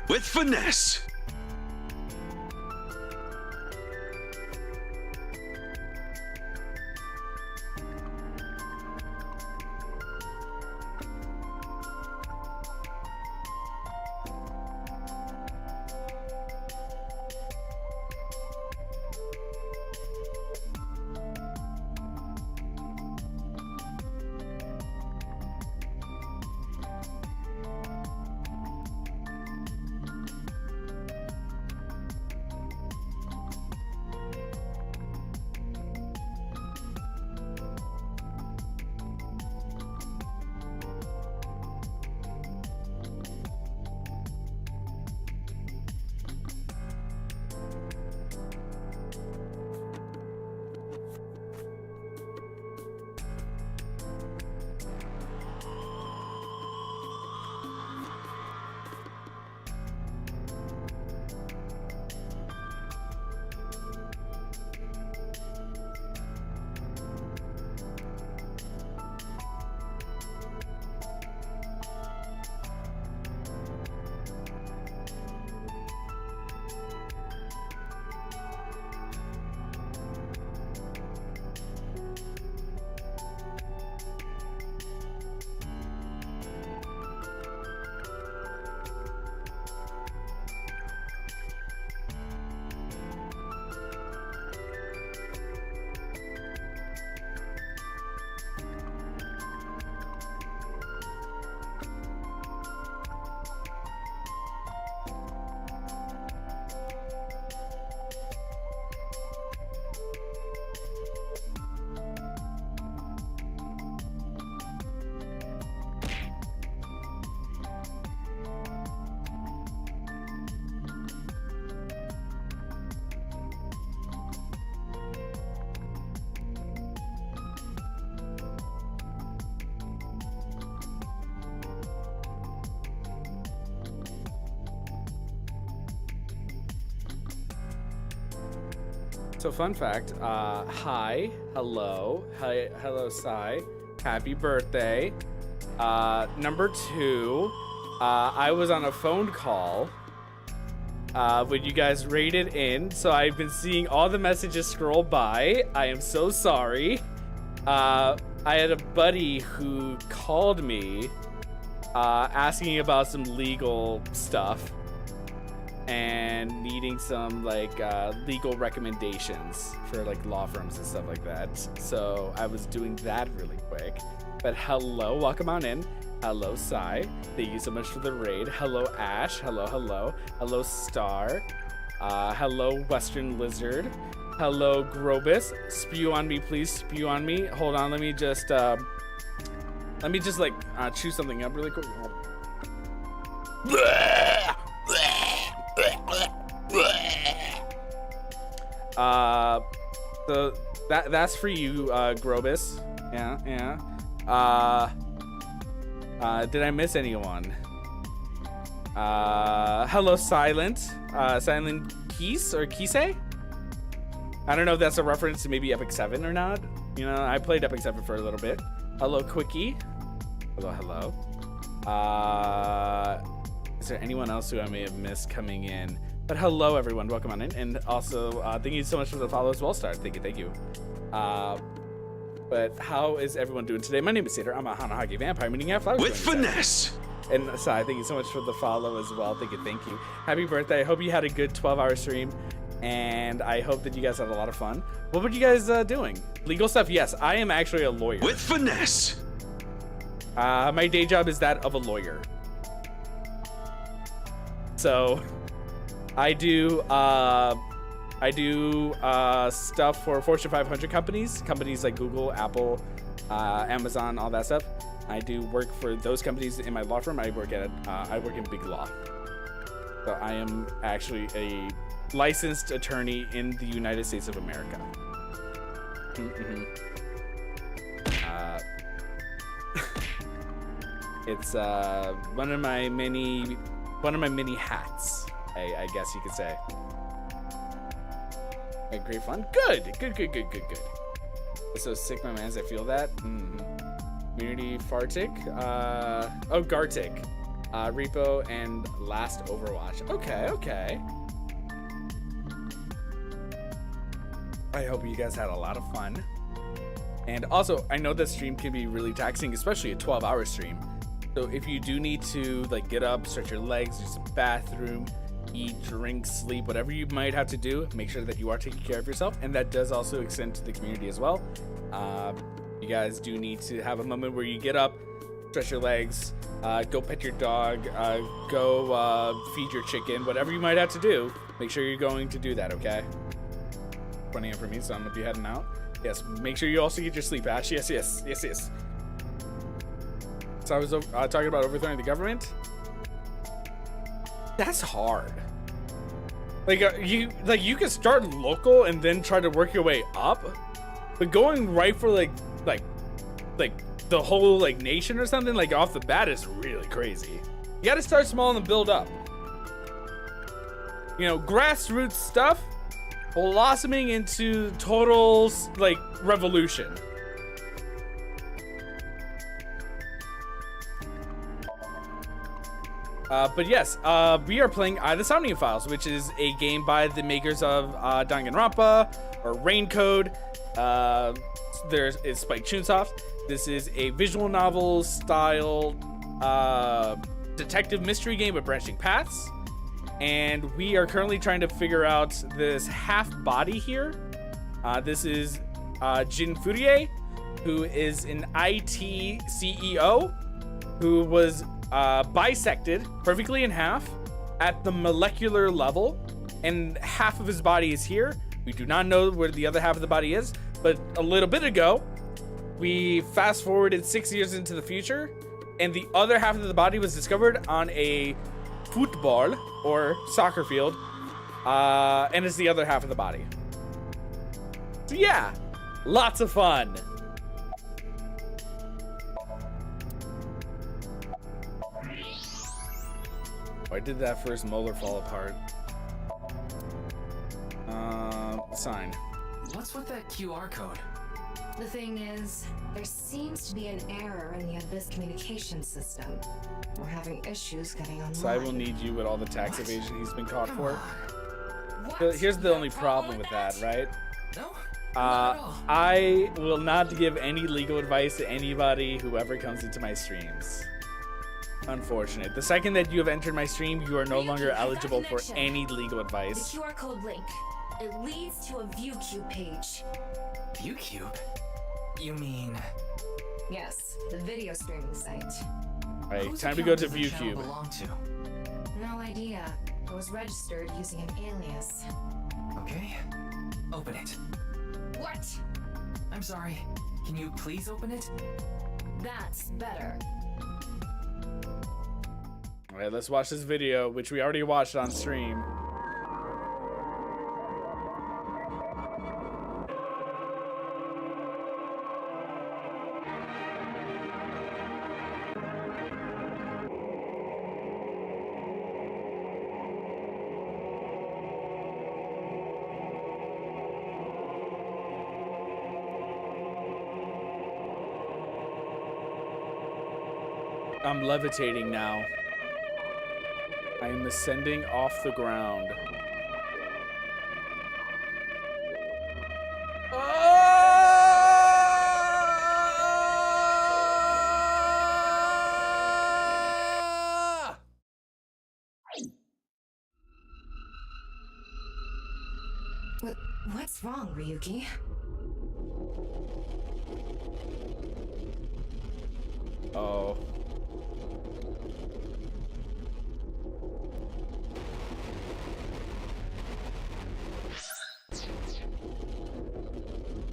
Speaker 11: with finesse.
Speaker 1: So fun fact, hi, hello, Sai, happy birthday. Number 2, I was on a phone call when you guys raided in, so I've been seeing all the messages scroll by. I am so sorry. I had a buddy who called me asking about some legal stuff and needing some like legal recommendations for like law firms and stuff like that. So I was doing that really quick. But hello, welcome on in. Hello, Sai. Thank you so much for the raid. Hello, Ash. Hello, hello. Hello, Star. Hello, Western Lizard. Hello, Grobus. Spew on me, please. Spew on me. Hold on, let me just like chew something up really quick. So that's for you, Grobus. Yeah. Did I miss anyone? Hello, Silent. Silent Keys or Kisei? I don't know if that's a reference to maybe Epic 7 or not. You know, I played Epic 7 for a little bit. Hello, Quickie. Hello. Is there anyone else who I may have missed coming in? But hello, everyone. Welcome on in. And also, thank you so much for the follow as well, Star. Thank you. But how is everyone doing today? My name is Seidyr. I'm a Hanahagi vampire, meaning I have flowers.
Speaker 11: With finesse!
Speaker 1: And Sai, thank you so much for the follow as well. Thank you. Happy birthday. I hope you had a good 12-hour stream. And I hope that you guys had a lot of fun. What were you guys doing? Legal stuff? Yes, I am actually a lawyer.
Speaker 11: With finesse!
Speaker 1: My day job is that of a lawyer. So I do stuff for Fortune 500 companies like Google, Apple, Amazon, all that stuff. I do work for those companies in my law firm. I work in big law. So I am actually a licensed attorney in the United States of America. It's one of my many hats, I guess you could say. Great fun. Good. So sick, my mans. I feel that. Community Fartic. Oh, Gartic. Repo, and last Overwatch. Okay, okay. I hope you guys had a lot of fun. And also, I know that stream can be really taxing, especially a 12-hour stream. So if you do need to like get up, stretch your legs, use the bathroom, eat, drink, sleep, whatever you might have to do, make sure that you are taking care of yourself. And that does also extend to the community as well. You guys do need to have a moment where you get up, stretch your legs, go pet your dog, go feed your chicken, whatever you might have to do. Make sure you're going to do that, okay? 20 in for me, so I'm gonna be heading out. Yes, make sure you also get your sleep, Ash. Yes, yes, yes, yes. So I was talking about overthrowing the government. That's hard. Like you can start local and then try to work your way up, but going right for like the whole like nation or something like off the bat is really crazy. You got to start small and build up. You know, grassroots stuff blossoming into total like revolution. But yes, we are playing the SOMNIUM Files, which is a game by the makers of Danganronpa or Raincode. It's Spike Chunsoft. This is a visual novel style detective mystery game with branching paths. And we are currently trying to figure out this half body here. This is Jin Furie, who is an IT CEO who was bisected perfectly in half at the molecular level, and half of his body is here. We do not know where the other half of the body is, but a little bit ago, we fast forwarded 6 years into the future, and the other half of the body was discovered on a football or soccer field, and it's the other half of the body. So yeah, lots of fun. Why did that first molar fall apart? Sign.
Speaker 13: What's with that QR code?
Speaker 4: The thing is, there seems to be an error in the Abyss communication system. We're having issues getting online.
Speaker 1: So I will need you with all the tax evasion he's been caught for. Here's the only problem with that, right?
Speaker 13: No.
Speaker 1: I will not give any legal advice to anybody who ever comes into my streams. Unfortunate. The second that you have entered my stream, you are no longer eligible for any legal advice.
Speaker 4: The QR code link. It leads to a ViewCube page.
Speaker 13: ViewCube? You mean?
Speaker 4: Yes, the video streaming site.
Speaker 1: Alright, time to go to ViewCube.
Speaker 4: No idea. It was registered using an alias.
Speaker 13: Okay. Open it.
Speaker 4: What?
Speaker 13: I'm sorry. Can you please open it?
Speaker 4: That's better.
Speaker 1: Alright, let's watch this video, which we already watched on stream. I'm levitating now. I am ascending off the ground.
Speaker 4: What's wrong, Ryuki?
Speaker 1: Oh.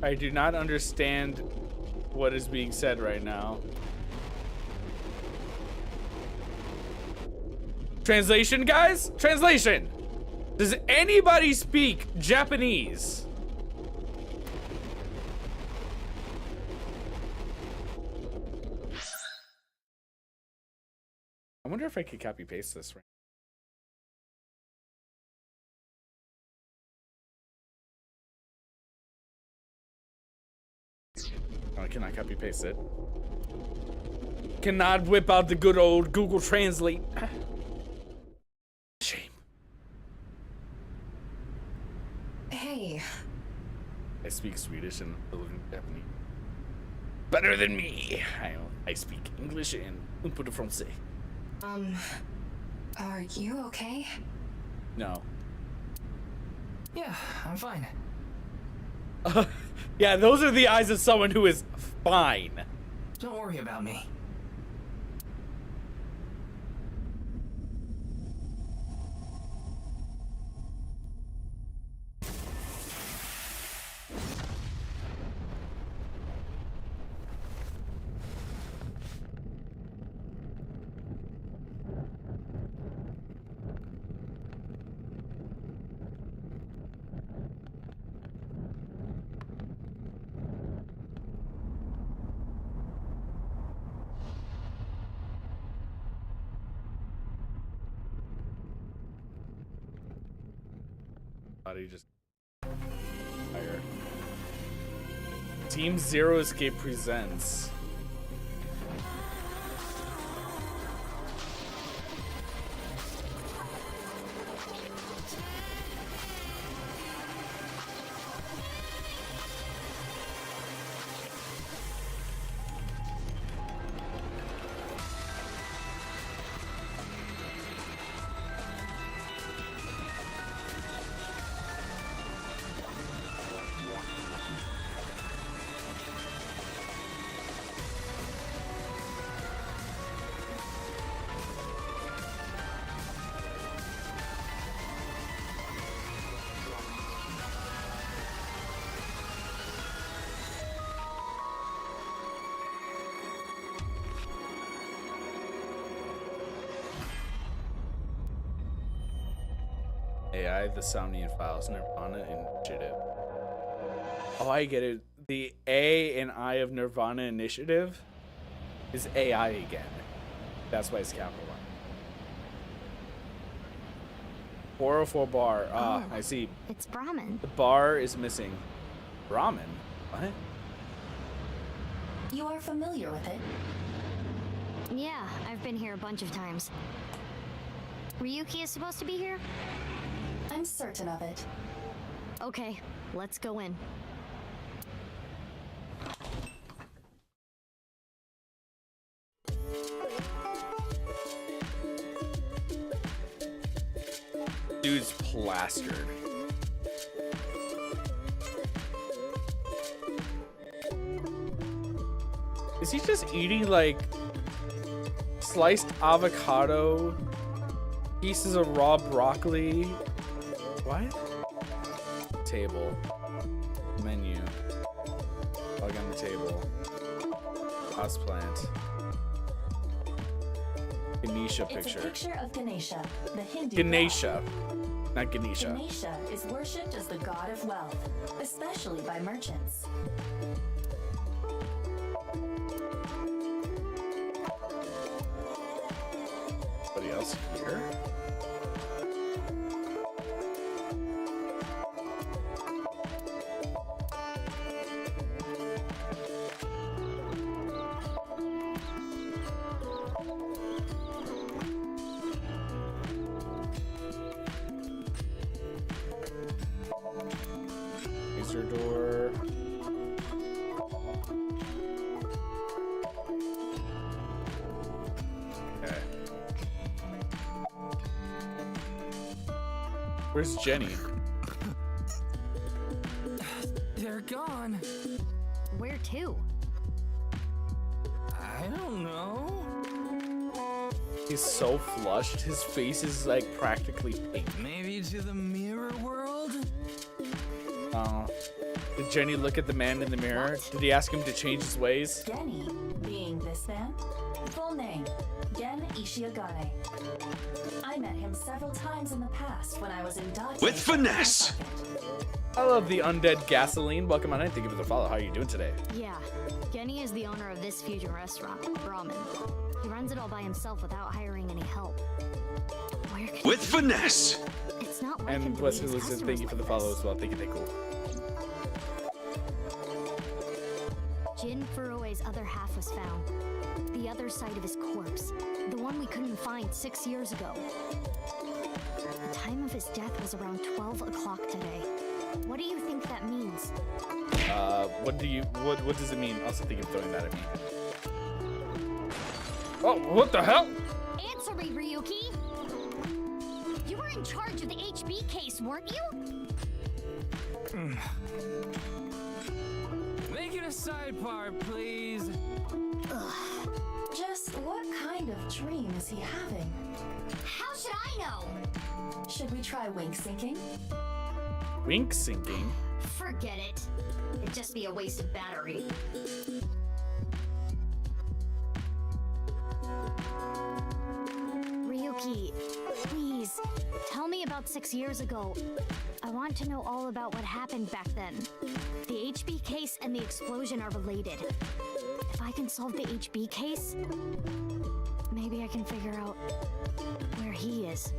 Speaker 1: I do not understand what is being said right now. Translation, guys? Translation! Does anybody speak Japanese? I wonder if I could copy paste this right. Oh, I cannot copy paste it. cannot whip out the good old Google Translate. Shame.
Speaker 3: Hey.
Speaker 1: I speak Swedish and Japanese. Better than me. I speak English and un peu de français.
Speaker 3: Are you okay?
Speaker 1: No.
Speaker 13: Yeah, I'm fine.
Speaker 1: Yeah, those are the eyes of someone who is fine.
Speaker 13: Don't worry about me.
Speaker 1: Body just fire. Team Zero Escape presents. AI, the SOMNIUM files, nirvanA initiative. Oh, I get it. The A and I of nirvanA initiative is AI again. That's why it's capitalized. 404 bar. Ah, I see.
Speaker 6: It's Brahmin.
Speaker 1: The bar is missing. Brahmin? What?
Speaker 8: You are familiar with it?
Speaker 6: Yeah, I've been here a bunch of times. Ryuki is supposed to be here?
Speaker 8: I'm certain of it.
Speaker 6: Okay, let's go in.
Speaker 1: Dude's plastered. Is he just eating like sliced avocado, pieces of raw broccoli? What? Table. Menu. Plug on the table. Houseplant. Ganesha picture.
Speaker 8: It's a picture of Ganesha, the Hindu
Speaker 1: Ganesha. Not Ganesha.
Speaker 8: Ganesha is worshipped as the god of wealth, especially by merchants.
Speaker 1: Anybody else here? Laser door. Okay. Where's Jenny?
Speaker 13: They're gone.
Speaker 6: Where to?
Speaker 13: I don't know.
Speaker 1: He's so flushed. His face is like practically pink.
Speaker 13: Maybe to the mirror world?
Speaker 1: Did Jenny look at the man in the mirror? Did he ask him to change his ways?
Speaker 8: Genny, being this man, full name, Gen Ishiagane. I met him several times in the past when I was in Date.
Speaker 10: With finesse!
Speaker 1: I love the undead gasoline. Welcome on in. Thank you for the follow. How are you doing today?
Speaker 6: Yeah, Genny is the owner of this fusion restaurant, Brahmin. He runs it all by himself without hiring any help. Where can
Speaker 10: With finesse!
Speaker 6: It's not like him
Speaker 1: And
Speaker 6: to
Speaker 1: Blessed
Speaker 6: leave his
Speaker 1: Listen, thank you for the
Speaker 6: customers
Speaker 1: follow
Speaker 6: like
Speaker 1: as well. Thank you, thank you.
Speaker 6: Jin Furue's other half was found. The other side of his corpse. The one we couldn't find 6 years ago. The time of his death was around 12 o'clock today. What do you think that means?
Speaker 1: What does it mean? Also think of throwing that at me. Oh, what the hell?
Speaker 6: Answer me, Ryuki! You were in charge of the HB case, weren't you?
Speaker 14: Make it a sidebar, please.
Speaker 8: Just what kind of dream is he having?
Speaker 6: How should I know?
Speaker 8: Should we try wink syncing?
Speaker 1: Wink syncing?
Speaker 6: Forget it. It'd just be a waste of battery. Ryuki, please, tell me about 6 years ago. I want to know all about what happened back then. The HB case and the explosion are related. If I can solve the HB case, maybe I can figure out where he is.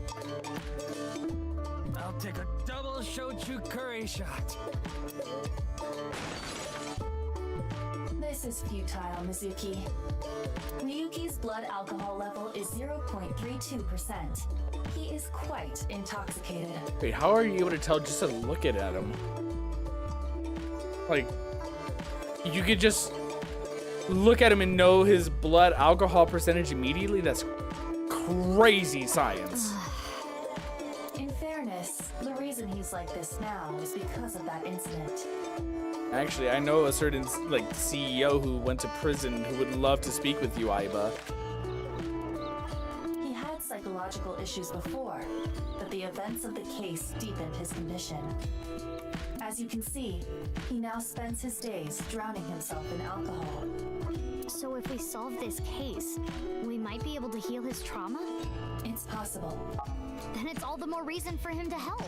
Speaker 14: I'll take a double shochu curry shot.
Speaker 8: This is futile, Mizuki. Ryuki's blood alcohol level is 0.32%. He is quite intoxicated.
Speaker 1: Wait, how are you able to tell just to look at him? Like, you could just look at him and know his blood alcohol percentage immediately? That's crazy science.
Speaker 8: In fairness, the reason he's like this now is because of that incident.
Speaker 1: Actually, I know a certain like CEO who went to prison who would love to speak with you, Aiba.
Speaker 8: He had psychological issues before, but the events of the case deepened his condition. As you can see, he now spends his days drowning himself in alcohol.
Speaker 6: So if we solve this case, we might be able to heal his trauma?
Speaker 8: It's possible.
Speaker 6: Then it's all the more reason for him to help.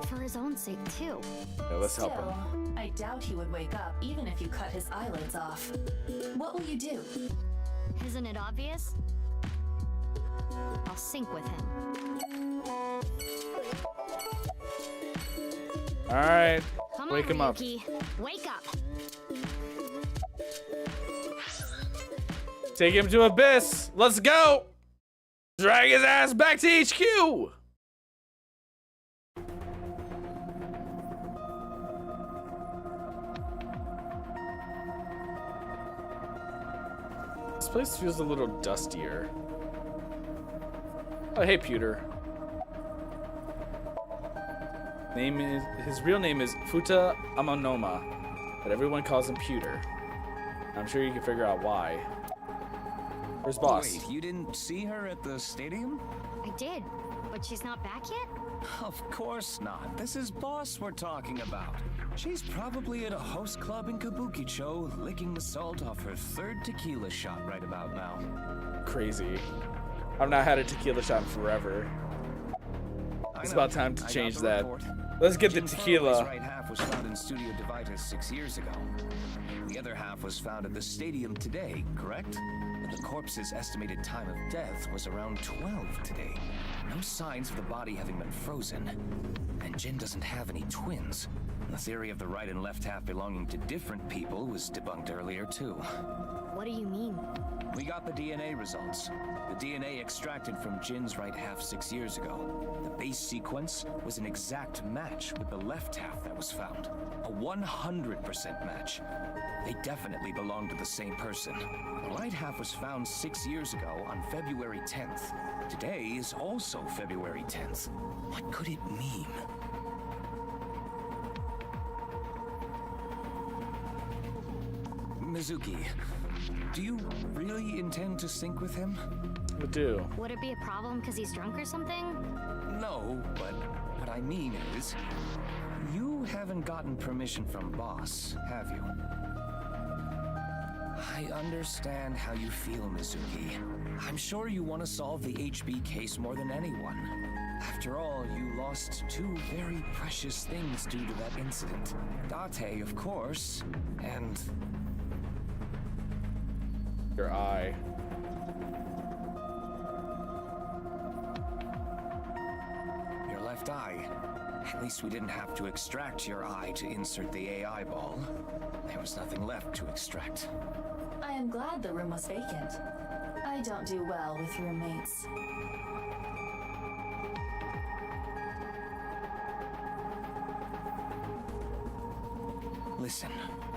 Speaker 6: For his own sake, too.
Speaker 1: Yeah, let's help him.
Speaker 8: I doubt he would wake up even if you cut his eyelids off. What will you do?
Speaker 6: Isn't it obvious? I'll sync with him.
Speaker 1: Alright,
Speaker 6: Come
Speaker 1: wake
Speaker 6: on,
Speaker 1: him up.
Speaker 6: Ryuki. Wake up!
Speaker 1: Take him to Abyss. Let's go. Drag his ass back to HQ. This place feels a little dustier. Oh, hey, Pewter. His real name is Futa Amanoma, but everyone calls him Pewter. I'm sure you can figure out why. Where's Boss?
Speaker 15: Wait, you didn't see her at the stadium?
Speaker 6: I did, but she's not back yet?
Speaker 15: Of course not. This is Boss we're talking about. She's probably at a host club in Kabukicho, licking the salt off her third tequila shot right about now.
Speaker 1: Crazy. I've not had a tequila shot in forever. It's about time to change that. Let's get the tequila.
Speaker 15: His right half was found in Studio Divitas 6 years ago. The other half was found at the stadium today, correct? And the corpse's estimated time of death was around 12 today. No signs of the body having been frozen. And Jin doesn't have any twins. The theory of the right and left half belonging to different people was debunked earlier, too.
Speaker 6: What do you mean?
Speaker 15: We got the DNA results. The DNA extracted from Jin's right half 6 years ago. The base sequence was an exact match with the left half that was found. A 100% match. They definitely belong to the same person. The right half was found 6 years ago on February 10th. Today is also February 10th. What could it mean? Mizuki, do you really intend to sync with him?
Speaker 1: I do.
Speaker 6: Would it be a problem because he's drunk or something?
Speaker 15: No, but what I mean is, you haven't gotten permission from Boss, have you? I understand how you feel, Mizuki. I'm sure you want to solve the HB case more than anyone. After all, you lost two very precious things due to that incident. Date, of course, and...
Speaker 1: your eye.
Speaker 15: your left eye. At least we didn't have to extract your eye to insert the AI ball. There was nothing left to extract.
Speaker 8: I am glad the room was vacant. I don't do well with roommates.
Speaker 15: Listen,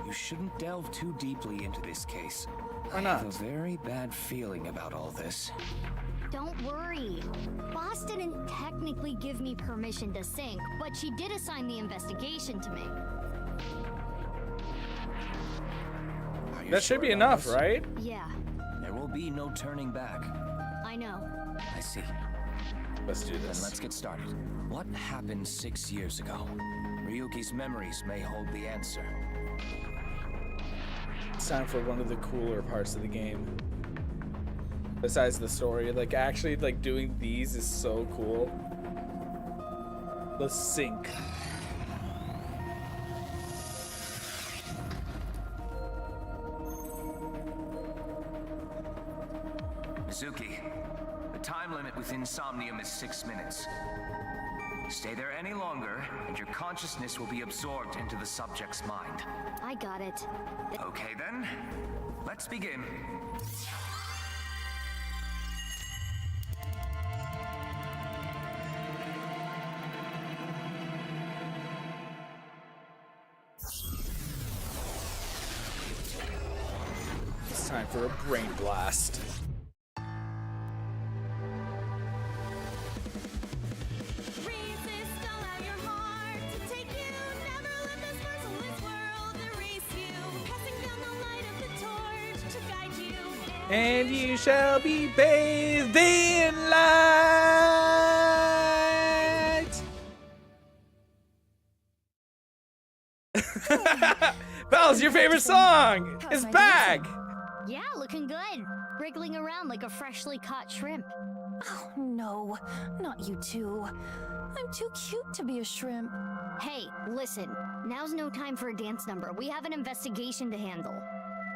Speaker 15: you shouldn't delve too deeply into this case.
Speaker 1: Why not?
Speaker 15: I have a very bad feeling about all this.
Speaker 6: Don't worry. Boss didn't technically give me permission to sync, but she did assign the investigation to me.
Speaker 1: That should be enough, right?
Speaker 6: Yeah,
Speaker 15: There will be no turning back.
Speaker 6: I know.
Speaker 15: I see.
Speaker 1: Let's do
Speaker 15: Then
Speaker 1: this.
Speaker 15: let's get started. What happened 6 years ago? Ryuki's memories may hold the answer.
Speaker 1: It's time for one of the cooler parts of the game. Besides the story, like actually like doing these is so cool. Let's sync.
Speaker 15: Mizuki, the time limit within Somnium is 6 minutes. Stay there any longer, and your consciousness will be absorbed into the subject's mind.
Speaker 6: I got it.
Speaker 15: Okay then, let's begin.
Speaker 1: It's time for a brain blast. And you shall be bathed in light. Bells, your favorite song is back.
Speaker 6: Yeah, looking good. Wriggling around like a freshly caught shrimp.
Speaker 8: Oh no, not you two. I'm too cute to be a shrimp.
Speaker 6: Hey, listen. Now's no time for a dance number. We have an investigation to handle.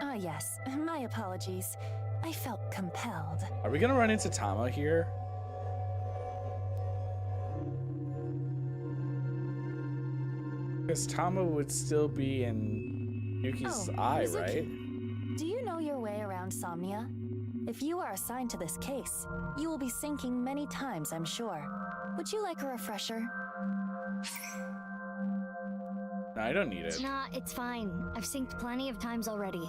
Speaker 8: Ah, yes. My apologies. I felt compelled.
Speaker 1: Are we gonna run into Tama here? Because Tama would still be in Yuki's eye,
Speaker 8: Mizuki,
Speaker 1: right?
Speaker 8: Do you know your way around Somnia? If you are assigned to this case, you will be sinking many times, I'm sure. Would you like a refresher?
Speaker 1: No, I don't need it.
Speaker 6: Nah, it's fine. I've synced plenty of times already.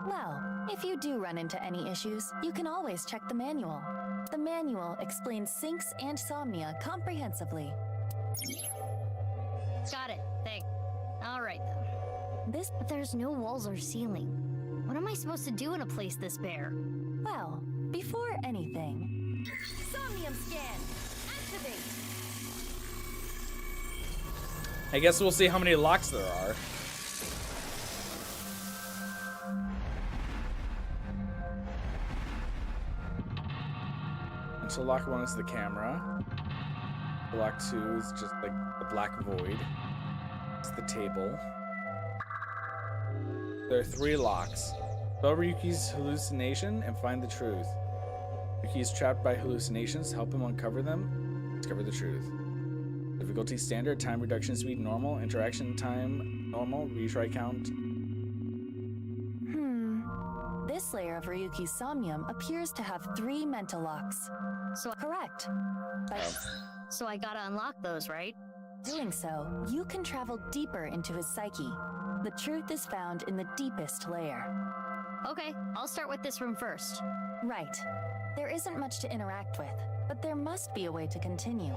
Speaker 8: Well, if you do run into any issues, you can always check the manual. The manual explains syncs and Somnia comprehensively.
Speaker 6: Got it. Thanks. All right, then. But there's no walls or ceiling. What am I supposed to do in a place this bare?
Speaker 8: Well, before anything... Somnium scan! Activate!
Speaker 1: I guess we'll see how many locks there are. So lock 1 is the camera. Lock 2 is just like the black void. It's the table. There are 3 locks. Spell Ryuki's hallucination and find the truth. Ryuki is trapped by hallucinations. Help him uncover them. Discover the truth. Difficulty standard. Time reduction speed normal. Interaction time normal. Retry count.
Speaker 8: This layer of Ryuki's Somnium appears to have 3 mental locks.
Speaker 6: So
Speaker 8: correct.
Speaker 6: So I gotta unlock those, right?
Speaker 8: Doing so, you can travel deeper into his psyche. The truth is found in the deepest layer.
Speaker 6: Okay, I'll start with this room first.
Speaker 8: Right. There isn't much to interact with, but there must be a way to continue.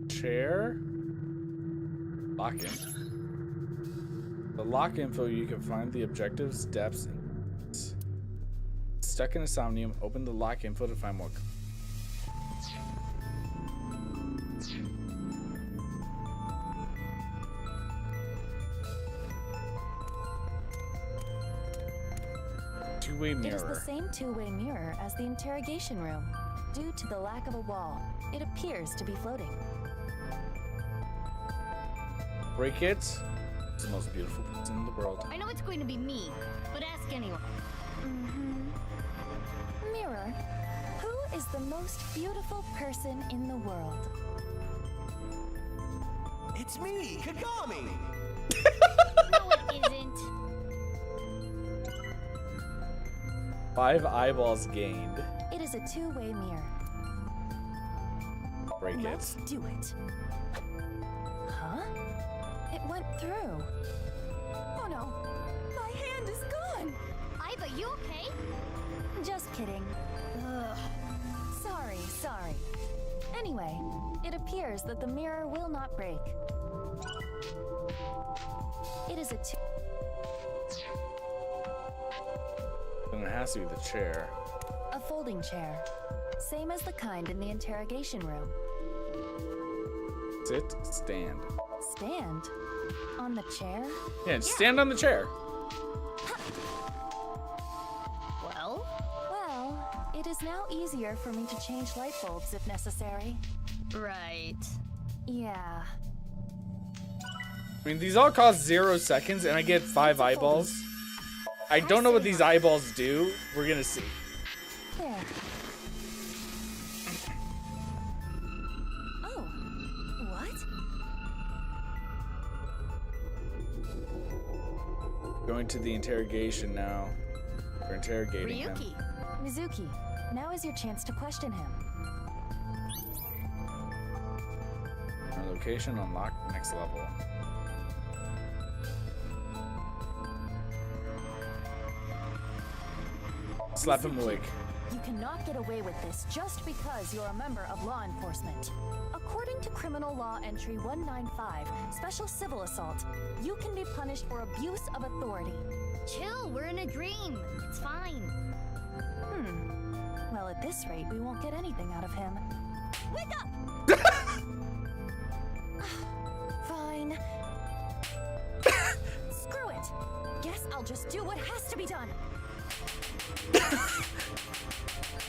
Speaker 1: Chair. Lock in. The lock info, you can find the objectives, depths, and stuck in a Somnium. Open the lock info to find more. Two-way mirror.
Speaker 8: It is the same two-way mirror as the interrogation room. Due to the lack of a wall, it appears to be floating.
Speaker 1: Break it. It's the most beautiful person in the world.
Speaker 6: I know it's going to be me, but ask anyway.
Speaker 8: Mirror, who is the most beautiful person in the world?
Speaker 2: It's me, Kagami!
Speaker 6: No, it isn't.
Speaker 1: 5 eyeballs gained.
Speaker 8: It is a two-way mirror.
Speaker 1: Break
Speaker 8: Let's
Speaker 1: it.
Speaker 8: do it. Huh? It went through. Oh no, my hand is gone.
Speaker 6: Iva, you okay?
Speaker 8: Just kidding. Ugh. Sorry. Anyway, it appears that the mirror will not break. It is a
Speaker 1: Then it has to be the chair.
Speaker 8: a folding chair. Same as the kind in the interrogation room.
Speaker 1: Sit, stand.
Speaker 8: Stand? On the chair?
Speaker 1: Yeah, stand on the chair.
Speaker 8: Well, it is now easier for me to change light bulbs if necessary.
Speaker 6: Right.
Speaker 8: Yeah.
Speaker 1: I mean, these all cost 0 seconds, and I get 5 eyeballs. I don't know what these eyeballs do. We're gonna see.
Speaker 8: There. Oh. What?
Speaker 1: Going to the interrogation now. We're interrogating him.
Speaker 8: Mizuki, now is your chance to question him.
Speaker 1: Our location unlocked, next level. Slap him awake.
Speaker 8: You cannot get away with this just because you're a member of law enforcement. According to Criminal Law Entry 195, Special Civil Assault, you can be punished for abuse of authority.
Speaker 6: Chill, we're in a dream. It's fine.
Speaker 8: Well, at this rate, we won't get anything out of him. Wake up! Fine. Screw it. Guess I'll just do what has to be done.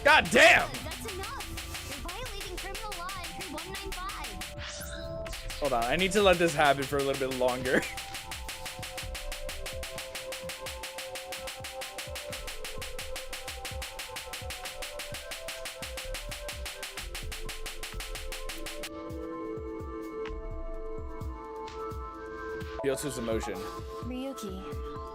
Speaker 1: God damn!
Speaker 6: That's enough. You're violating Criminal Law Entry 195.
Speaker 1: Hold on, I need to let this happen for a little bit longer. Feels his emotion.
Speaker 8: Ryuki,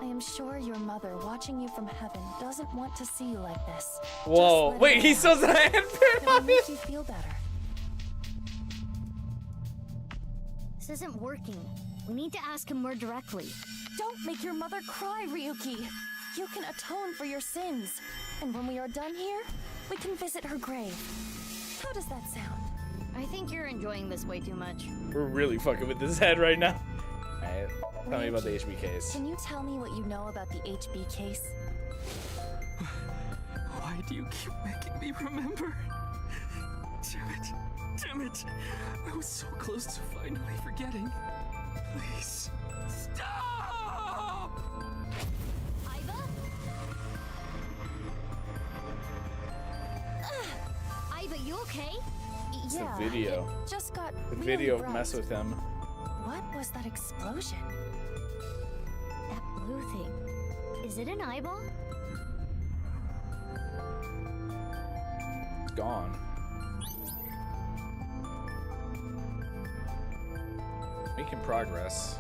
Speaker 8: I am sure your mother watching you from heaven doesn't want to see you like this.
Speaker 1: Whoa, wait, he still has a hand
Speaker 8: It will make you feel better.
Speaker 6: This isn't working. We need to ask him more directly.
Speaker 8: Don't make your mother cry, Ryuki. You can atone for your sins. And when we are done here, we can visit her grave. How does that sound?
Speaker 6: I think you're enjoying this way too much.
Speaker 1: We're really fucking with this head right now. Alright, tell me about the HB case.
Speaker 8: Can you tell me what you know about the HB case?
Speaker 7: Why do you keep making me remember? Damn it. I was so close to finally forgetting. Please, stop!
Speaker 6: Iva? Iva, you okay?
Speaker 1: It's
Speaker 8: Yeah,
Speaker 1: the video.
Speaker 8: it just got
Speaker 1: The
Speaker 8: really
Speaker 1: video
Speaker 8: bright.
Speaker 1: mess with him.
Speaker 8: What was that explosion?
Speaker 6: That blue thing. Is it an eyeball?
Speaker 1: It's gone. Making progress.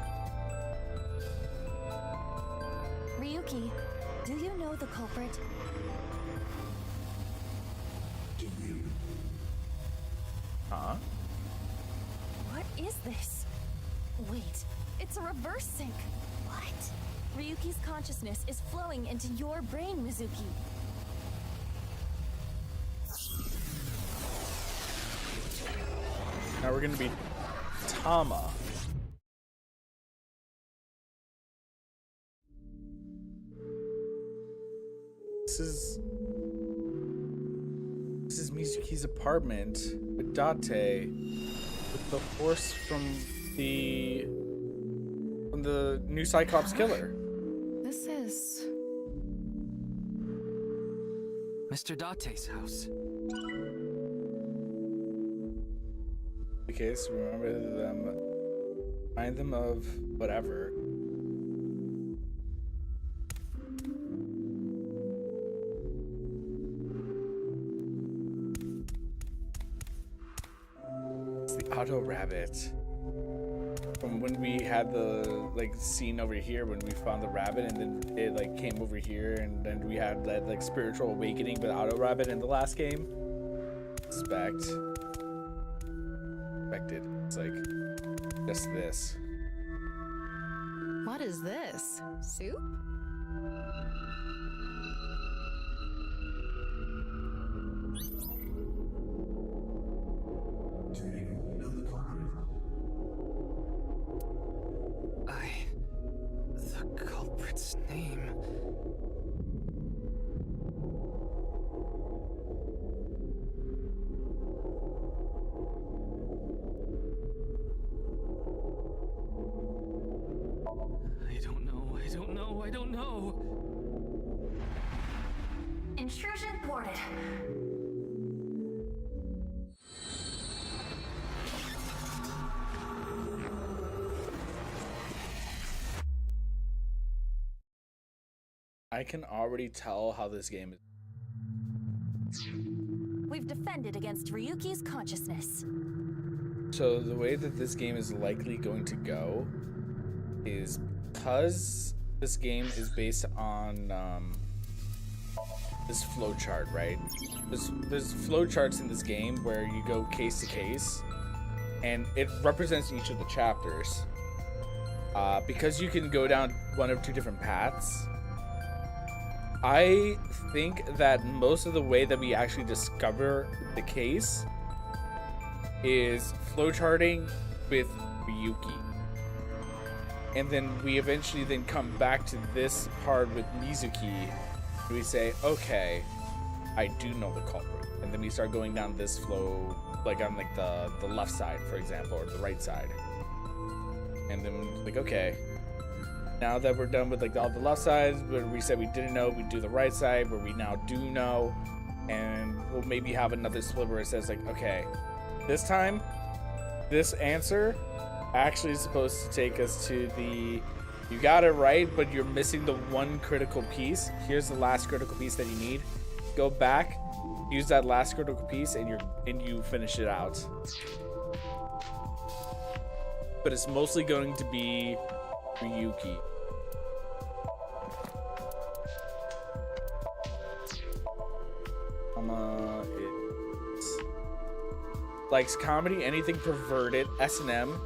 Speaker 8: Ryuki, do you know the culprit?
Speaker 1: Huh?
Speaker 8: What is this? Wait, it's a reverse sync. What? Ryuki's consciousness is flowing into your brain, Mizuki.
Speaker 1: Now we're gonna be Tama. This is Mizuki's apartment with Date, with the horse from the new Cyclops killer.
Speaker 12: This is
Speaker 14: Mr. Date's house.
Speaker 1: In case remember them, remind them of whatever. rabbit. From when we had the like scene over here when we found the rabbit, and then it like came over here, and then we had that like spiritual awakening with Auto Rabbit in the last game. Expected. It's like just this.
Speaker 12: What is this? Soup?
Speaker 14: The culprit's name.
Speaker 7: I don't know.
Speaker 8: Intrusion thwarted.
Speaker 1: I can already tell how this game is.
Speaker 8: We've defended against Ryuki's consciousness.
Speaker 1: So the way that this game is likely going to go is because this game is based on this flowchart, right? There's flowcharts in this game where you go case to case, and it represents each of the chapters. Because you can go down one of two different paths, I think that most of the way that we actually discover the case is flowcharting with Ryuki. And then we eventually then come back to this part with Mizuki, and we say, okay, I do know the culprit. And then we start going down this flow, like on like the left side, for example, or the right side. And then like, okay, now that we're done with like all the left sides where we said we didn't know, we do the right side where we now do know, and we'll maybe have another split where it says like, okay, this time, this answer actually is supposed to take us to the, you got it right, but you're missing the one critical piece. Here's the last critical piece that you need. Go back, use that last critical piece, and you finish it out. But it's mostly going to be Ryuki. It likes comedy, anything perverted, S&M,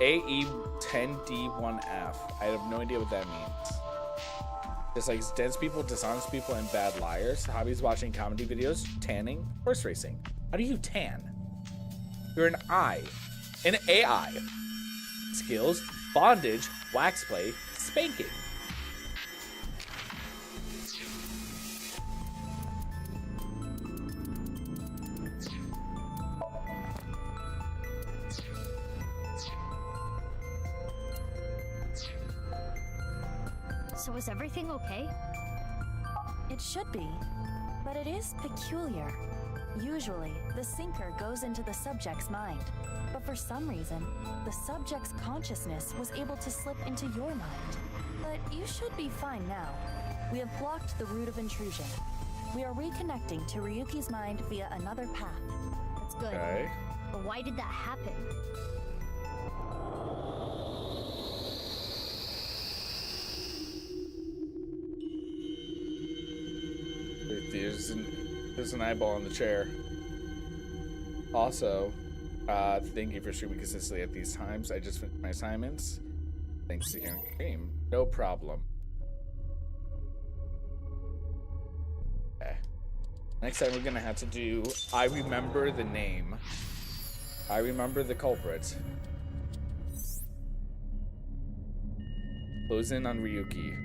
Speaker 1: AE10D1F. I have no idea what that means. Dislikes dense people, dishonest people, and bad liars. Hobbies: watching comedy videos, tanning, horse racing. How do you tan? You're an AI. Skills: bondage, wax play, spanking.
Speaker 6: So is everything okay?
Speaker 8: It should be, but it is peculiar. Usually, the sinker goes into the subject's mind, but for some reason, the subject's consciousness was able to slip into your mind. But you should be fine now. We have blocked the route of intrusion. We are reconnecting to Ryuki's mind via another path.
Speaker 6: That's good.
Speaker 1: Okay.
Speaker 6: But why did that happen?
Speaker 1: There's an eyeball in the chair. Also, thank you for streaming consistently at these times. I just finished my assignments. Thanks to your stream. No problem. Okay. Next time we're gonna have to do I remember the name. I remember the culprit. Close in on Ryuki.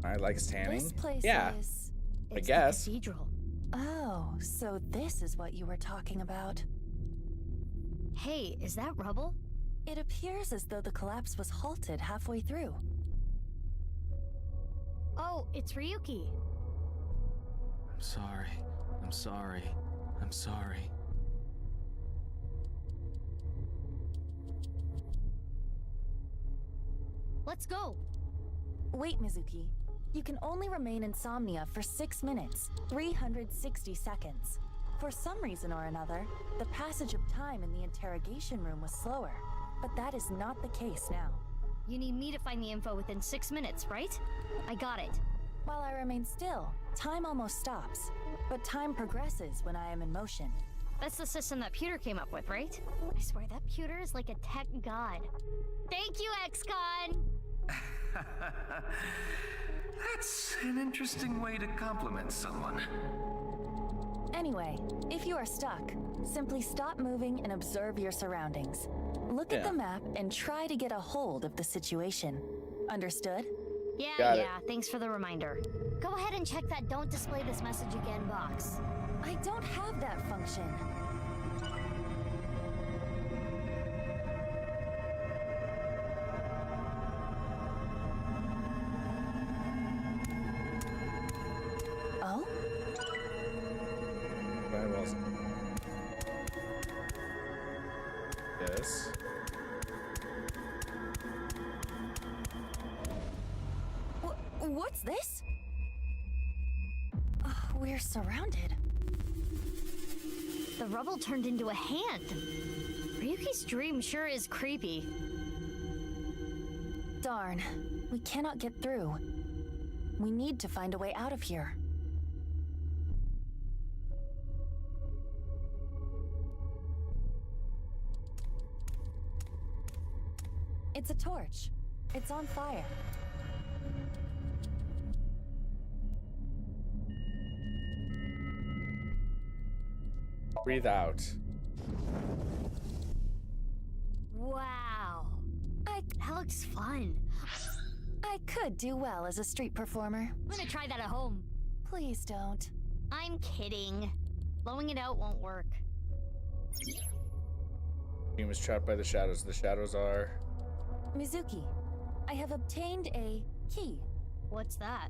Speaker 1: I likes tanning.
Speaker 8: This place is...
Speaker 1: I guess.
Speaker 6: The cathedral.
Speaker 8: Oh, so this is what you were talking about.
Speaker 6: Hey, is that rubble?
Speaker 8: It appears as though the collapse was halted halfway through.
Speaker 6: Oh, it's Ryuki.
Speaker 14: I'm sorry. I'm sorry. I'm sorry.
Speaker 6: Let's go.
Speaker 8: Wait, Mizuki. You can only remain insomnia for 6 minutes, 360 seconds. For some reason or another, the passage of time in the interrogation room was slower, but that is not the case now.
Speaker 6: You need me to find the info within 6 minutes, right? I got it.
Speaker 8: While I remain still, time almost stops, but time progresses when I am in motion.
Speaker 6: That's the system that Pewter came up with, right? I swear that Pewter is like a tech god. Thank you, XCon!
Speaker 16: That's an interesting way to compliment someone.
Speaker 8: Anyway, if you are stuck, simply stop moving and observe your surroundings. Look at the map and try to get a hold of the situation. Understood?
Speaker 6: Yeah, thanks for the reminder. Go ahead and check that don't display this message again box.
Speaker 8: I don't have that function. Oh?
Speaker 1: Very well. Yes.
Speaker 8: What's this? We're surrounded.
Speaker 6: The rubble turned into a hand. Ryuki's dream sure is creepy.
Speaker 8: Darn, we cannot get through. We need to find a way out of here. It's a torch. It's on fire.
Speaker 1: Breathe out.
Speaker 6: Wow. That looks fun.
Speaker 8: I could do well as a street performer.
Speaker 6: I'm gonna try that at home.
Speaker 8: Please don't.
Speaker 6: I'm kidding. Blowing it out won't work.
Speaker 1: He was trapped by the shadows. The shadows are...
Speaker 8: Mizuki, I have obtained a key.
Speaker 6: What's that?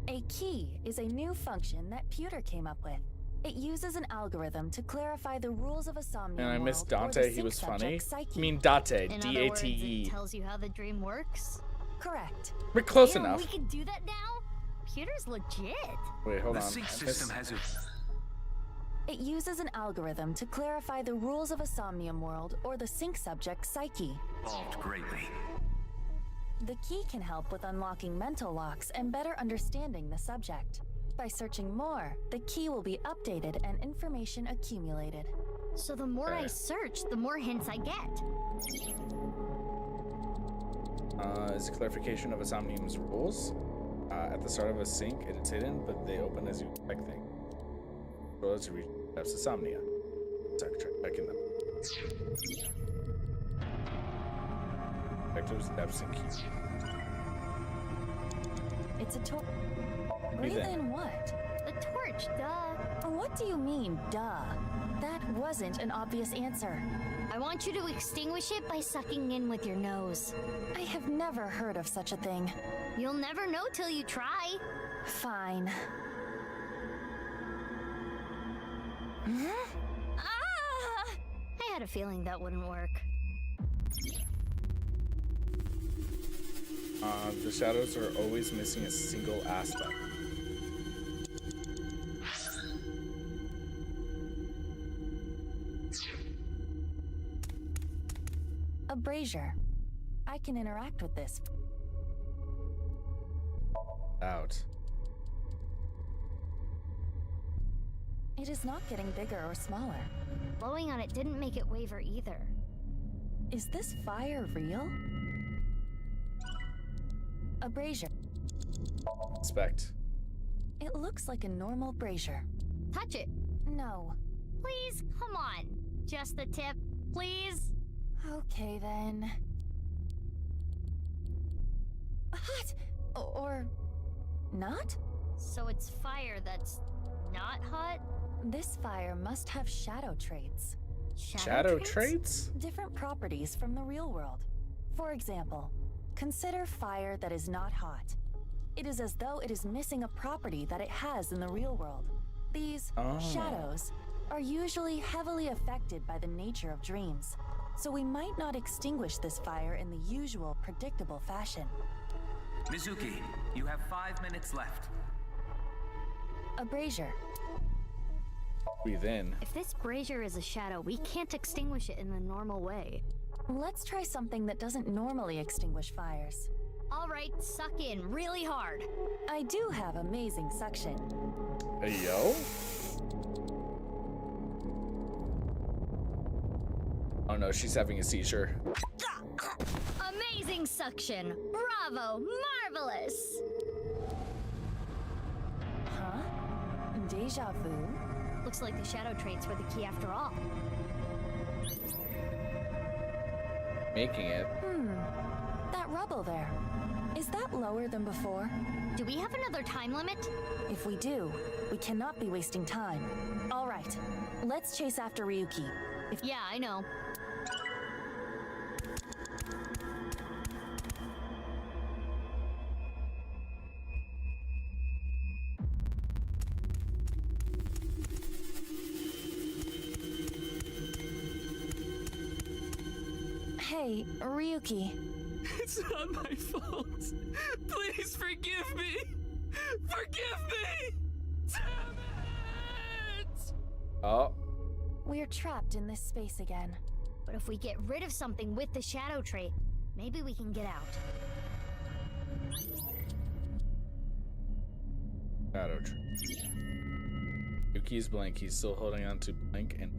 Speaker 8: A key is a new function that Pewter came up with. It uses an algorithm to clarify the rules of a SOMNIUM
Speaker 1: And I missed
Speaker 8: world, or
Speaker 1: Dante,
Speaker 8: the
Speaker 1: he was
Speaker 8: sync
Speaker 1: funny.
Speaker 8: subject psyche.
Speaker 1: I mean Date,
Speaker 6: In other words,
Speaker 1: D-A-T-E.
Speaker 6: it tells you how the dream works?
Speaker 8: Correct.
Speaker 1: We're close
Speaker 6: Damn,
Speaker 1: enough.
Speaker 6: We can do that now? Pewter's legit.
Speaker 1: Wait, hold
Speaker 16: The
Speaker 1: on.
Speaker 16: sync system has a...
Speaker 8: It uses an algorithm to clarify the rules of a SOMNIUM world, or the sync subject psyche.
Speaker 16: evolved greatly.
Speaker 8: The key can help with unlocking mental locks and better understanding the subject. By searching more, the key will be updated and information accumulated.
Speaker 6: So the more I search, the more hints I get.
Speaker 1: Is a clarification of a Somnium's rules. At the start of a sync, it is hidden, but they open as you expect things. Roll to reach depths of Somnia. Check in them. Objectives, depths, and keys.
Speaker 8: It's a torch. Breathe in what?
Speaker 6: The torch, duh.
Speaker 8: What do you mean, duh? That wasn't an obvious answer.
Speaker 6: I want you to extinguish it by sucking in with your nose.
Speaker 8: I have never heard of such a thing.
Speaker 6: You'll never know till you try.
Speaker 8: Fine.
Speaker 6: I had a feeling that wouldn't work.
Speaker 1: The shadows are always missing a single aspect.
Speaker 8: A brazier. I can interact with this.
Speaker 1: Out.
Speaker 8: It is not getting bigger or smaller.
Speaker 6: Blowing on it didn't make it waver either.
Speaker 8: Is this fire real? A brazier.
Speaker 1: Inspect.
Speaker 8: It looks like a normal brazier.
Speaker 6: Touch it.
Speaker 8: No.
Speaker 6: Please, come on. Just the tip, please.
Speaker 8: Okay then. Hot! Or not?
Speaker 6: So it's fire that's not hot?
Speaker 8: This fire must have shadow traits.
Speaker 1: Shadow traits?
Speaker 8: Different properties from the real world. For example, consider fire that is not hot. It is as though it is missing a property that it has in the real world. These shadows are usually heavily affected by the nature of dreams, so we might not extinguish this fire in the usual predictable fashion.
Speaker 15: Mizuki, you have 5 minutes left.
Speaker 8: A brazier.
Speaker 1: Breathe in.
Speaker 6: If this brazier is a shadow, we can't extinguish it in the normal way.
Speaker 8: Let's try something that doesn't normally extinguish fires.
Speaker 6: All right, suck in really hard.
Speaker 8: I do have amazing suction.
Speaker 1: Hey, yo. Oh no, she's having a seizure.
Speaker 6: Amazing suction. Bravo. Marvelous.
Speaker 8: Huh? Deja vu?
Speaker 6: Looks like the shadow traits were the key after all.
Speaker 1: Making it.
Speaker 8: That rubble there. Is that lower than before?
Speaker 6: Do we have another time limit?
Speaker 8: If we do, we cannot be wasting time. All right, let's chase after Ryuki.
Speaker 6: Yeah, I know.
Speaker 8: Hey, Ryuki.
Speaker 7: It's not my fault. Please forgive me. Forgive me. Damn it!
Speaker 1: Oh.
Speaker 8: We're trapped in this space again.
Speaker 6: But if we get rid of something with the shadow trait, maybe we can get out.
Speaker 1: Shadow trait. Yuki's blank. He's still holding on to blank and.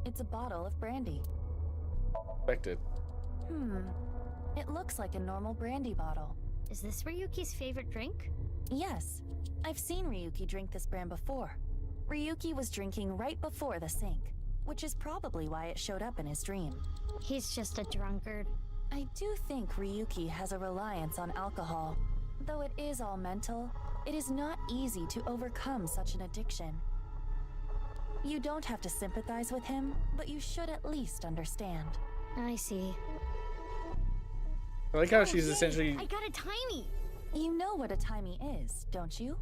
Speaker 8: It's a bottle of brandy.
Speaker 1: Expected.
Speaker 8: It looks like a normal brandy bottle.
Speaker 6: Is this Ryuki's favorite drink?
Speaker 8: Yes. I've seen Ryuki drink this brand before. Ryuki was drinking right before the sink, which is probably why it showed up in his dream.
Speaker 6: He's just a drunkard.
Speaker 8: I do think Ryuki has a reliance on alcohol. Though it is all mental, it is not easy to overcome such an addiction. You don't have to sympathize with him, but you should at least understand.
Speaker 6: I see.
Speaker 1: I like how she's essentially.
Speaker 6: I got a timey.
Speaker 8: You know what a timey is, don't you?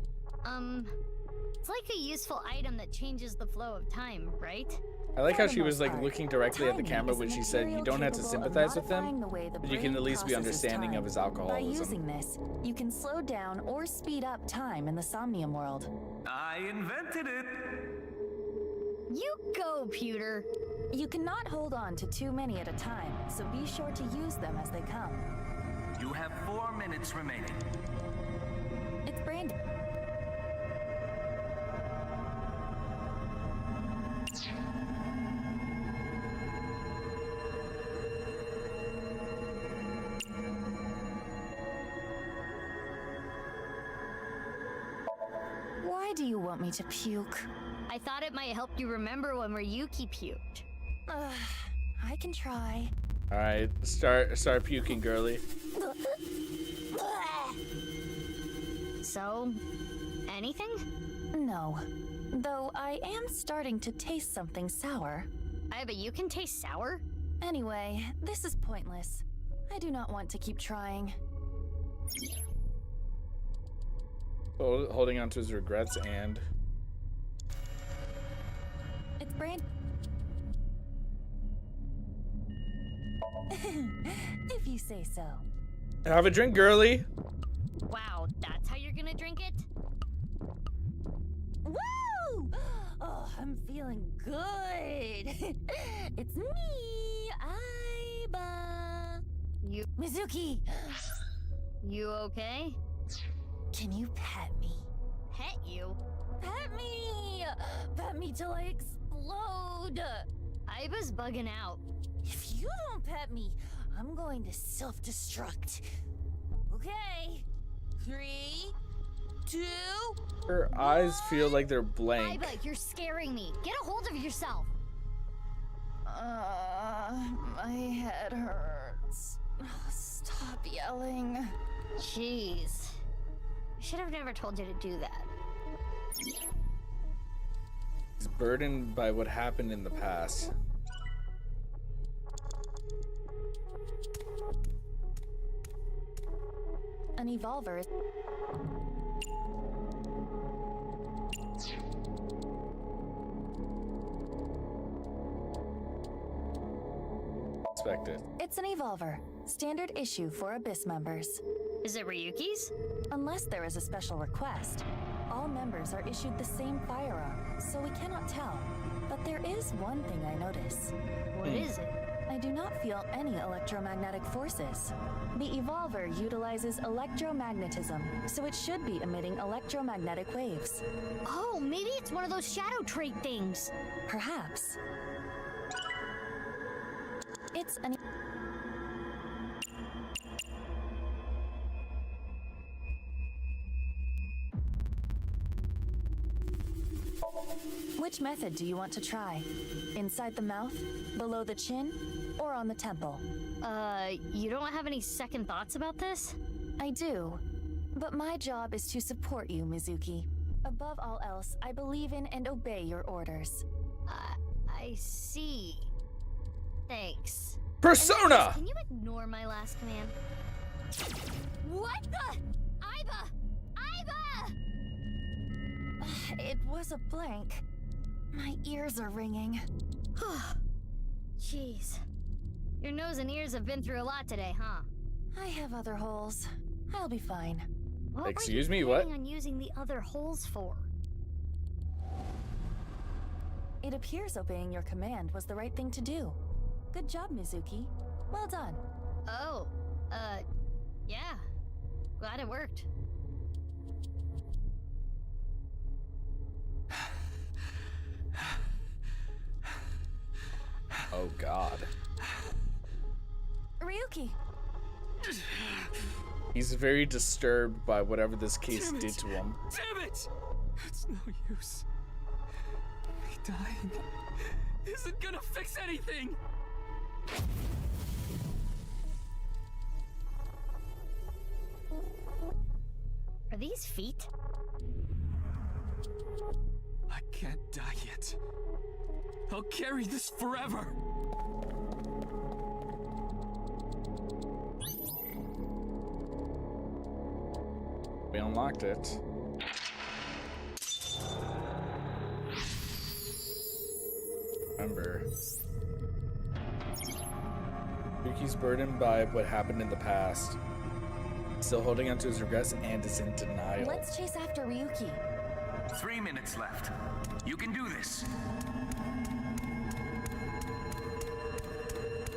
Speaker 6: It's like a useful item that changes the flow of time, right?
Speaker 1: I like how she was like looking directly at the camera when she said you don't have to sympathize with him, but you can at least be understanding of his alcoholism.
Speaker 8: By using this, you can slow down or speed up time in the Somnium world.
Speaker 16: I invented it!
Speaker 6: You go, Pewter.
Speaker 8: You cannot hold on to too many at a time, so be sure to use them as they come.
Speaker 16: You have 4 minutes remaining.
Speaker 8: It's brandy. Why do you want me to puke?
Speaker 6: I thought it might help you remember when Ryuki puked.
Speaker 8: I can try.
Speaker 1: All right, start puking, girly.
Speaker 6: So, anything?
Speaker 8: No. Though I am starting to taste something sour.
Speaker 6: But you can taste sour?
Speaker 8: Anyway, this is pointless. I do not want to keep trying.
Speaker 1: Holding on to his regrets and.
Speaker 8: It's brand. If you say so.
Speaker 1: Have a drink, girly.
Speaker 6: Wow, that's how you're gonna drink it?
Speaker 8: Woo! Oh, I'm feeling good. It's me, Aiba. Mizuki.
Speaker 6: You okay?
Speaker 8: Can you pet me?
Speaker 6: Pet you?
Speaker 8: Pet me! Pet me till I explode!
Speaker 6: Aiba's bugging out.
Speaker 8: If you don't pet me, I'm going to self-destruct. Okay. 3, 2...
Speaker 1: Her eyes feel like they're blank.
Speaker 6: Aiba, you're scaring me. Get a hold of yourself.
Speaker 8: My head hurts. Stop yelling.
Speaker 6: Jeez. I should have never told you to do that.
Speaker 1: He's burdened by what happened in the past.
Speaker 8: An evolver.
Speaker 1: inspect it.
Speaker 8: It's an evolver. Standard issue for Abyss members.
Speaker 17: Is it Ryuki's?
Speaker 8: Unless there is a special request. All members are issued the same firearm, so we cannot tell. But there is one thing I notice.
Speaker 17: What is it?
Speaker 8: I do not feel any electromagnetic forces. The evolver utilizes electromagnetism, so it should be emitting electromagnetic waves.
Speaker 17: Oh, maybe it's one of those shadow trait things.
Speaker 8: Perhaps. It's an... Which method do you want to try? Inside the mouth, below the chin, or on the temple?
Speaker 17: You don't have any second thoughts about this?
Speaker 8: I do. But my job is to support you, Mizuki. Above all else, I believe in and obey your orders.
Speaker 17: I see. Thanks.
Speaker 1: Persona!
Speaker 17: Can you ignore my last command? What the? Aiba! Aiba!
Speaker 8: It was a blank. My ears are ringing.
Speaker 17: Jeez. Your nose and ears have been through a lot today, huh?
Speaker 8: I have other holes. I'll be fine.
Speaker 17: What
Speaker 1: Excuse
Speaker 17: were you
Speaker 1: me, what?
Speaker 17: planning on using the other holes for?
Speaker 8: It appears obeying your command was the right thing to do. Good job, Mizuki. Well done.
Speaker 17: Oh, yeah. Glad it worked.
Speaker 1: Oh God.
Speaker 8: Ryuki!
Speaker 1: He's very disturbed by whatever this case
Speaker 7: Damn it.
Speaker 1: did to him.
Speaker 7: Damn it! It's no use. Me dying isn't gonna fix anything!
Speaker 17: Are these feet?
Speaker 7: I can't die yet. I'll carry this forever!
Speaker 1: We unlocked it. Remember. Yuki's burdened by what happened in the past. Still holding on to his regrets and is in denial.
Speaker 8: Let's chase after Ryuki.
Speaker 15: 3 minutes left. You can do this.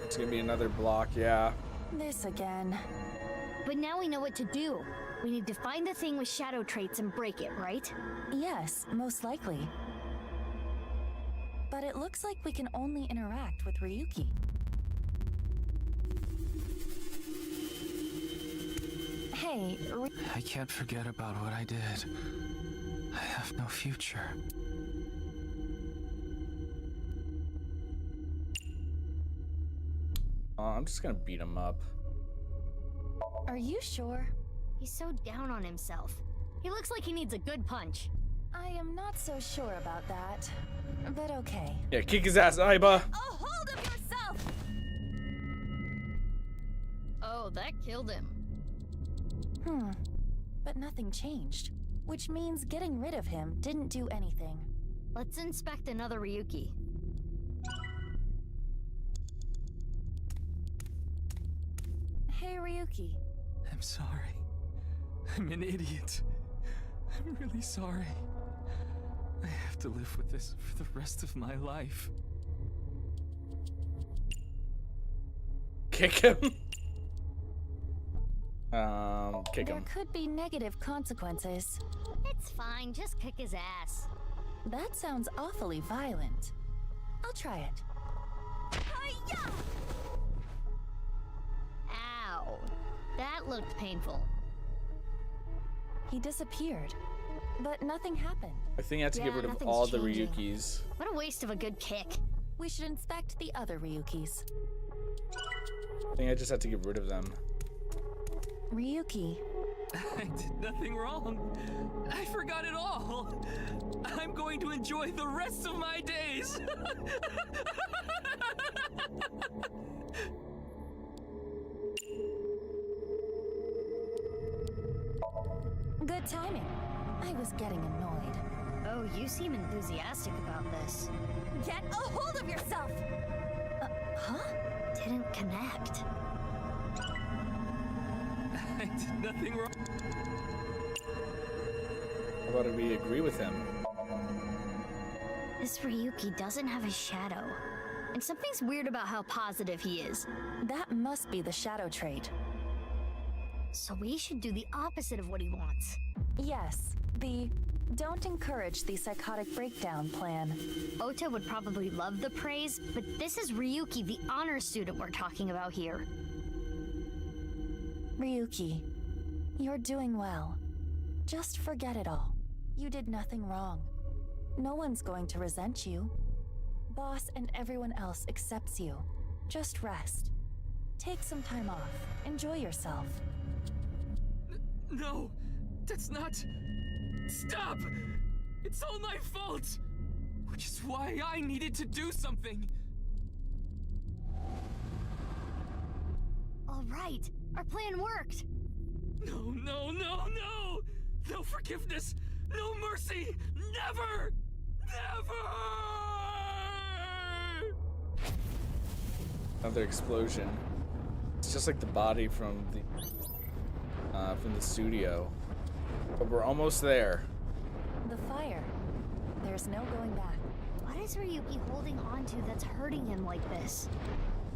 Speaker 1: It's gonna be another block, yeah.
Speaker 8: This again.
Speaker 17: But now we know what to do. We need to find the thing with shadow traits and break it, right?
Speaker 8: Yes, most likely. But it looks like we can only interact with Ryuki. Hey,
Speaker 14: I can't forget about what I did. I have no future.
Speaker 1: I'm just gonna beat him up.
Speaker 8: Are you sure?
Speaker 17: He's so down on himself. He looks like he needs a good punch.
Speaker 8: I am not so sure about that. But okay.
Speaker 1: Yeah, kick his ass, Aiba!
Speaker 8: A hold of yourself!
Speaker 17: Oh, that killed him.
Speaker 8: But nothing changed. Which means getting rid of him didn't do anything.
Speaker 17: Let's inspect another Ryuki.
Speaker 8: Hey, Ryuki.
Speaker 7: I'm sorry. I'm an idiot. I'm really sorry. I have to live with this for the rest of my life.
Speaker 1: Kick him? Kick
Speaker 8: There
Speaker 1: him.
Speaker 8: could be negative consequences.
Speaker 17: It's fine, just kick his ass.
Speaker 8: That sounds awfully violent. I'll try it. Hi-ya!
Speaker 17: Ow. That looked painful.
Speaker 8: He disappeared, but nothing happened.
Speaker 1: I think I have to get rid of
Speaker 17: nothing's
Speaker 1: all the
Speaker 17: changing.
Speaker 1: Ryukis.
Speaker 17: What a waste of a good kick.
Speaker 8: We should inspect the other Ryukis.
Speaker 1: I think I just have to get rid of them.
Speaker 8: Ryuki.
Speaker 7: I did nothing wrong. I forgot it all. I'm going to enjoy the rest of my days.
Speaker 8: Good timing. I was getting annoyed.
Speaker 17: Oh, you seem enthusiastic about this.
Speaker 8: Get a hold of yourself! Huh?
Speaker 17: didn't connect.
Speaker 14: I did nothing wrong.
Speaker 1: How about if we agree with him?
Speaker 17: This Ryuki doesn't have a shadow. And something's weird about how positive he is.
Speaker 8: That must be the shadow trait.
Speaker 17: So we should do the opposite of what he wants.
Speaker 8: Yes, the don't encourage the psychotic breakdown plan.
Speaker 17: Ota would probably love the praise, but this is Ryuki, the honor student we're talking about here.
Speaker 8: Ryuki, you're doing well. Just forget it all. You did nothing wrong. No one's going to resent you. Boss and everyone else accepts you. Just rest. Take some time off. Enjoy yourself.
Speaker 7: No, that's not... Stop! It's all my fault! Which is why I needed to do something.
Speaker 17: All right, our plan worked.
Speaker 7: No, no, no, no! No forgiveness! No mercy! Never! Never!
Speaker 1: Another explosion. It's just like the body from the studio. But we're almost there.
Speaker 8: The fire. There's no going back.
Speaker 17: What is Ryuki holding on to that's hurting him like this?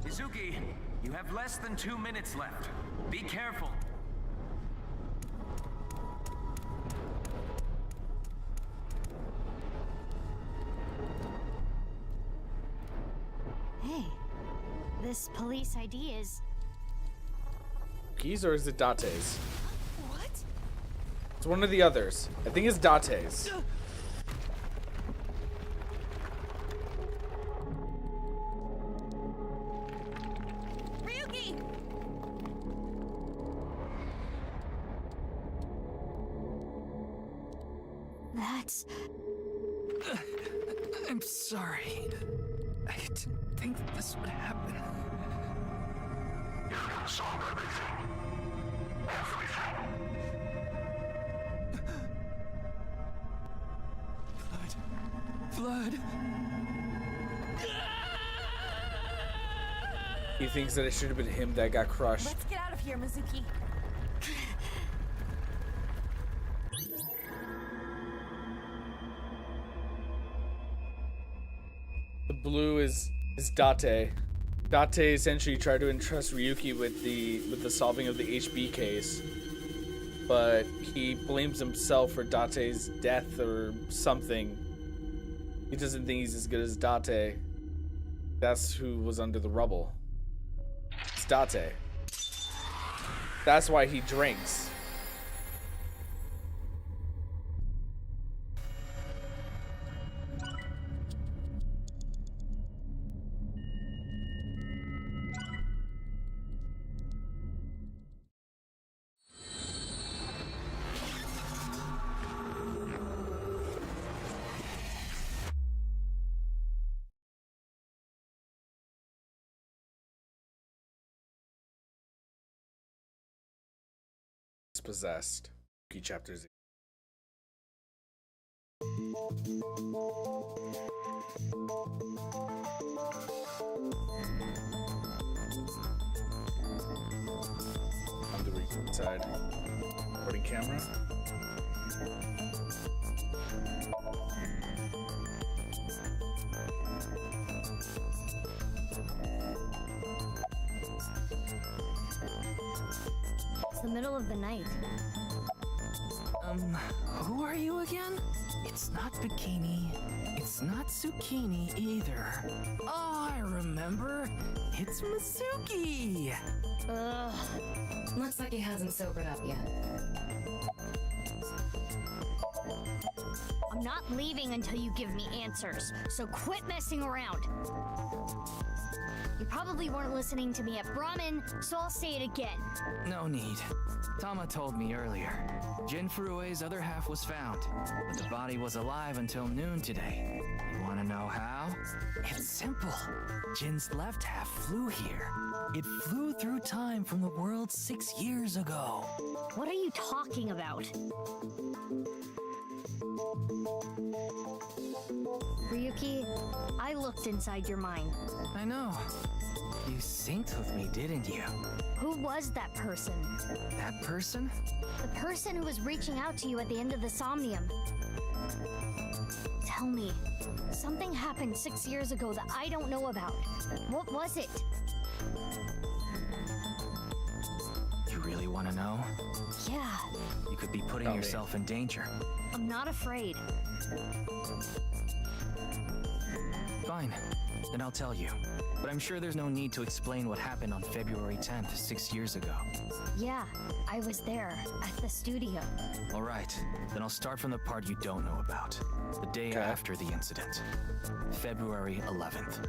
Speaker 15: Izuki, you have less than 2 minutes left. Be careful.
Speaker 17: Hey, this police ID is...
Speaker 1: Keys, or is it Date's?
Speaker 8: What?
Speaker 1: It's one of the others. I think it's Date's.
Speaker 8: Ryuki!
Speaker 17: That's...
Speaker 14: I'm sorry. I didn't think this would happen.
Speaker 5: You saw everything. Everything.
Speaker 14: Blood.
Speaker 1: He thinks that it should have been him that got crushed.
Speaker 8: Let's get out of here, Mizuki.
Speaker 1: The blue is Date. Date essentially tried to entrust Ryuki with the solving of the HB case, but he blames himself for Date's death or something. He doesn't think he's as good as Date. That's who was under the rubble. It's Date. That's why he drinks. Possessed. Key chapters. On the right side. Recording camera.
Speaker 17: It's the middle of the night.
Speaker 14: Who are you again? It's not Bikini. It's not Zucchini either. Oh, I remember. It's Mizuki.
Speaker 4: Ugh. Looks like he hasn't sobered up yet.
Speaker 17: I'm not leaving until you give me answers, so quit messing around. You probably weren't listening to me at Brahmin, so I'll say it again.
Speaker 13: No need. Tama told me earlier. Jin Furue's other half was found, but the body was alive until noon today. You want to know how? It's simple. Jin's left half flew here. It flew through time from the world 6 years ago.
Speaker 17: What are you talking about? Ryuki, I looked inside your mind.
Speaker 13: I know. You synced with me, didn't you?
Speaker 17: Who was that person?
Speaker 13: That person?
Speaker 17: The person who was reaching out to you at the end of the Somnium. Tell me, something happened 6 years ago that I don't know about. What was it?
Speaker 13: You really want to know?
Speaker 17: Yeah,
Speaker 13: You could be putting yourself in danger.
Speaker 17: I'm not afraid.
Speaker 13: Fine, then I'll tell you. But I'm sure there's no need to explain what happened on February 10th, 6 years ago.
Speaker 17: Yeah, I was there, at the studio.
Speaker 13: All right, then I'll start from the part you don't know about. The day after the incident. February 11th.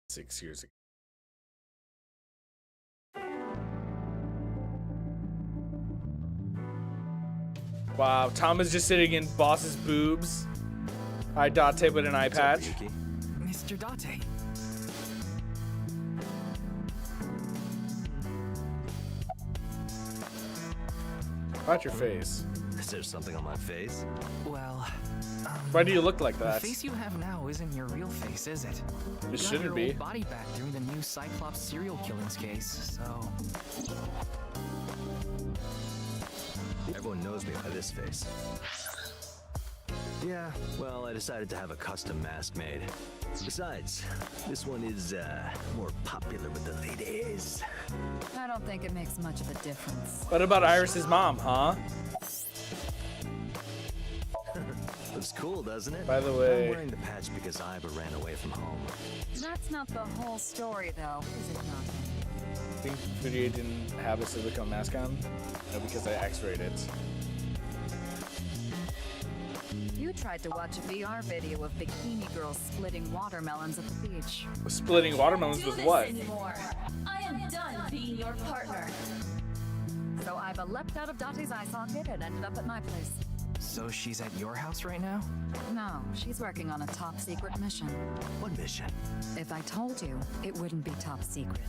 Speaker 1: Six years ago. Wow, Tom is just sitting in Boss's boobs. Hi, Date with an eye patch.
Speaker 13: Mr. Date.
Speaker 1: Watch your face.
Speaker 18: Is there something on my face?
Speaker 13: Well,
Speaker 1: why do you look like
Speaker 13: the
Speaker 1: that?
Speaker 13: face you have now isn't your real face, is it? You
Speaker 1: It
Speaker 13: got
Speaker 1: shouldn't
Speaker 13: your
Speaker 1: be.
Speaker 13: old body back during the new Cyclops serial killings case, so...
Speaker 18: Everyone knows me by this face. Yeah, well, I decided to have a custom mask made. Besides, this one is more popular with the ladies.
Speaker 3: I don't think it makes much of a difference.
Speaker 1: What about Iris's mom, huh?
Speaker 18: Looks cool, doesn't it?
Speaker 1: By the way-
Speaker 18: I'm wearing the patch because Iva ran away from home.
Speaker 3: That's not the whole story, though, is it not?
Speaker 1: I think Furia didn't have a silicone mask on. No, because I x-rayed it.
Speaker 3: You tried to watch a VR video of bikini girls splitting watermelons at the beach.
Speaker 1: Splitting watermelons with what?
Speaker 8: Anymore. I am done being your partner.
Speaker 3: So Iva leapt out of Date's eye socket and ended up at my place.
Speaker 13: So she's at your house right now?
Speaker 3: No, she's working on a top secret mission.
Speaker 18: What mission?
Speaker 3: If I told you, it wouldn't be top secret.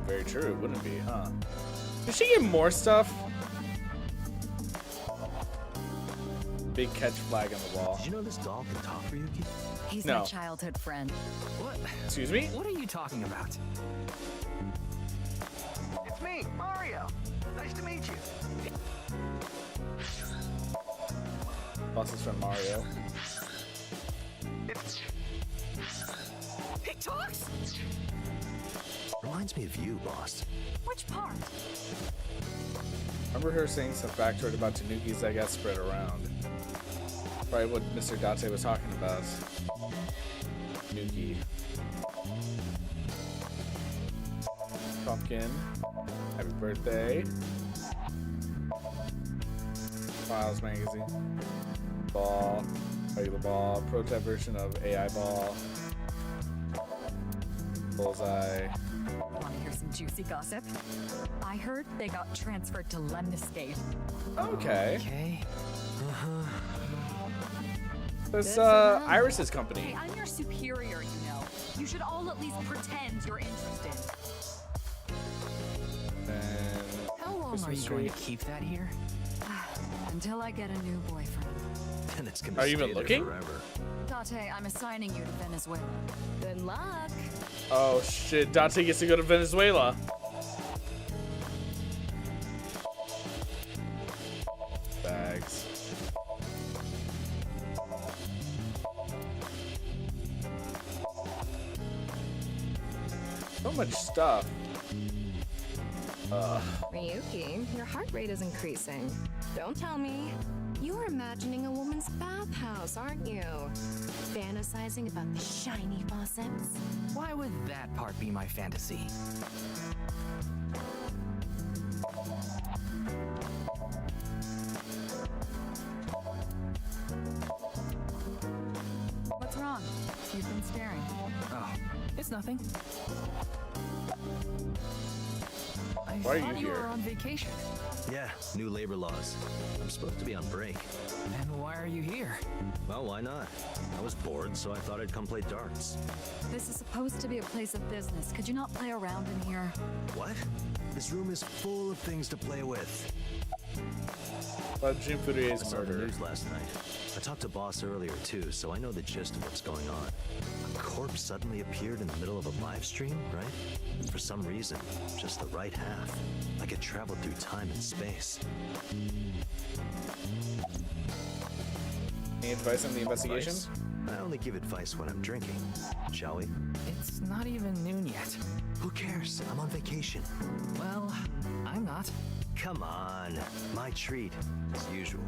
Speaker 1: Very true, it wouldn't be, huh? Did she get more stuff? Big catch flag on the wall.
Speaker 18: Did you know this doll can talk, Ryuki?
Speaker 3: He's
Speaker 1: No.
Speaker 3: my childhood friend.
Speaker 13: What?
Speaker 1: Excuse me?
Speaker 13: What are you talking about?
Speaker 19: It's me, Mario. Nice to meet you.
Speaker 1: Boss's friend Mario.
Speaker 19: He talks?
Speaker 18: Reminds me of you, boss.
Speaker 3: Which part?
Speaker 1: Remember her saying some factoid about Tanukis that got spread around. Probably what Mr. Date was talking about. Tanuki. Pumpkin. Happy birthday. Files magazine. Ball. Regular ball. Prototype version of AI ball. Bullseye.
Speaker 3: Want to hear some juicy gossip? I heard they got transferred to Lemniscate.
Speaker 1: Okay.
Speaker 13: Okay.
Speaker 1: It's Iris's company.
Speaker 3: Hey, I'm your superior, you know. You should all at least pretend you're interested.
Speaker 1: And
Speaker 13: How long are
Speaker 1: Christmas
Speaker 13: you going to
Speaker 1: tree.
Speaker 13: keep that here?
Speaker 3: Until I get a new boyfriend.
Speaker 18: And it's gonna
Speaker 1: Are you
Speaker 18: stay
Speaker 1: even
Speaker 18: there
Speaker 1: looking?
Speaker 18: forever.
Speaker 3: Date, I'm assigning you to Venezuela.
Speaker 12: Good luck.
Speaker 1: Oh shit, Date gets to go to Venezuela. Bags. So much stuff.
Speaker 12: Ryuki, your heart rate is increasing. Don't tell me. You're imagining a woman's bathhouse, aren't you? Fantasizing about the shiny faucets.
Speaker 13: Why would that part be my fantasy?
Speaker 3: What's wrong? You've been staring.
Speaker 13: Oh,
Speaker 14: It's nothing. I
Speaker 1: Why are you
Speaker 14: thought you
Speaker 1: here?
Speaker 14: were on vacation.
Speaker 18: Yeah, new labor laws. I'm supposed to be on break.
Speaker 14: And why are you here?
Speaker 18: Well, why not? I was bored, so I thought I'd come play darts.
Speaker 3: This is supposed to be a place of business. Could you not play around in here?
Speaker 18: What? This room is full of things to play with.
Speaker 1: About Jin Furie's
Speaker 18: I saw the
Speaker 1: murder.
Speaker 18: news last night. I talked to Boss earlier too, so I know the gist of what's going on. A corpse suddenly appeared in the middle of a live stream, right? For some reason, just the right half. Like it traveled through time and space.
Speaker 1: Any advice on the investigation?
Speaker 18: Advice? I only give advice when I'm drinking. Shall we?
Speaker 14: It's not even noon yet.
Speaker 18: Who cares? I'm on vacation.
Speaker 14: Well, I'm not.
Speaker 18: Come on. My treat, as usual.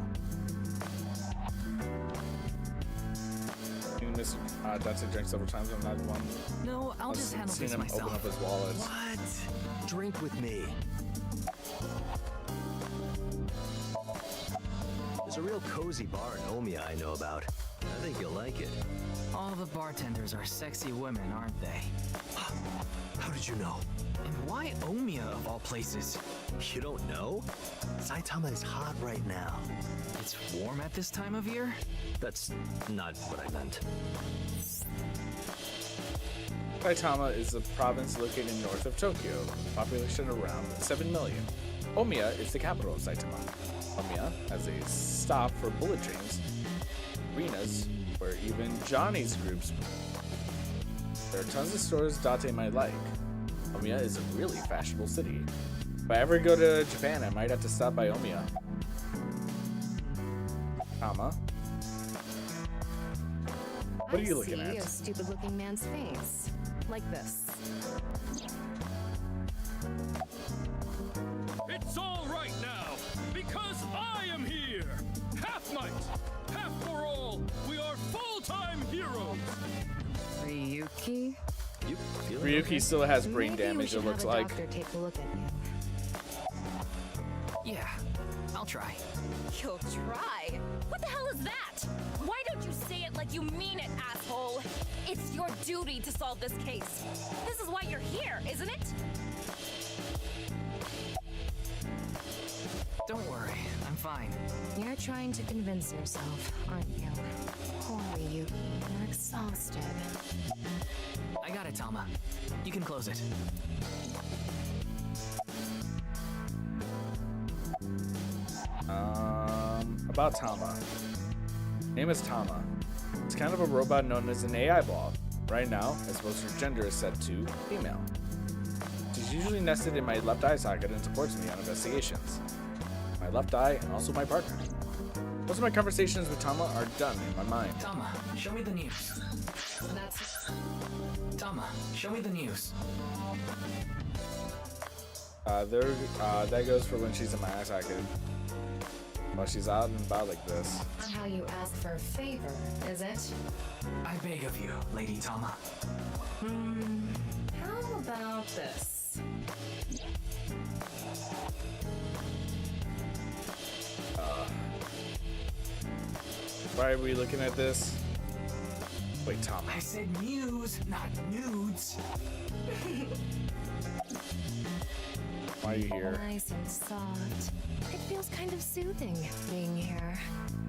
Speaker 1: You missed Dante drink several times on that one.
Speaker 14: No, I'll just handle
Speaker 1: seen
Speaker 14: this
Speaker 1: him
Speaker 14: myself.
Speaker 1: open up his wallet.
Speaker 18: What? Drink with me. There's a real cozy bar in Omiya I know about. I think you'll like it.
Speaker 14: All the bartenders are sexy women, aren't they?
Speaker 18: How did you know?
Speaker 14: And why Omiya of all places?
Speaker 18: You don't know? Saitama is hot right now.
Speaker 14: It's warm at this time of year?
Speaker 18: That's not what I meant.
Speaker 1: Saitama is a province located north of Tokyo, population around 7 million. Omiya is the capital of Saitama. Omiya has a stop for bullet trains, arenas, where even Johnny's groups. There are tons of stores Date might like. Omiya is a really fashionable city. If I ever go to Japan, I might have to stop by Omiya. Comma. What are you looking
Speaker 12: I see
Speaker 1: at?
Speaker 12: a stupid-looking man's face. Like this.
Speaker 7: It's all right now, because I am here! Half might, half for all, we are full-time heroes!
Speaker 12: Ryuki?
Speaker 18: You feeling
Speaker 1: Ryuki
Speaker 18: okay?
Speaker 1: still has brain
Speaker 12: Maybe we
Speaker 1: damage,
Speaker 12: should
Speaker 1: it looks
Speaker 12: have a
Speaker 1: like.
Speaker 12: doctor take a look at you.
Speaker 14: Yeah, I'll try.
Speaker 20: You'll try? What the hell is that? Why don't you say it like you mean it, asshole? It's your duty to solve this case. This is why you're here, isn't it?
Speaker 14: Don't worry, I'm fine.
Speaker 12: You're trying to convince yourself, aren't you? Poor Ryuki, you're exhausted.
Speaker 14: I got it, Tama. You can close it.
Speaker 1: About Tama. Name is Tama. It's kind of a robot known as an AI ball. Right now, I suppose her gender is set to female. She's usually nested in my left eye socket and supports me on investigations. My left eye and also my partner. Most of my conversations with Tama are done in my mind.
Speaker 14: Tama, show me the news. Tama, show me the news.
Speaker 1: That goes for when she's in my eye socket. While she's out and about like this.
Speaker 4: Not how you ask for a favor, is it?
Speaker 14: I beg of you, Lady Tama.
Speaker 4: How about this?
Speaker 1: Why are we looking at this? Wait, Tama.
Speaker 14: I said news, not nudes.
Speaker 1: Why are you here?
Speaker 12: Nice and soft. It feels kind of soothing being here.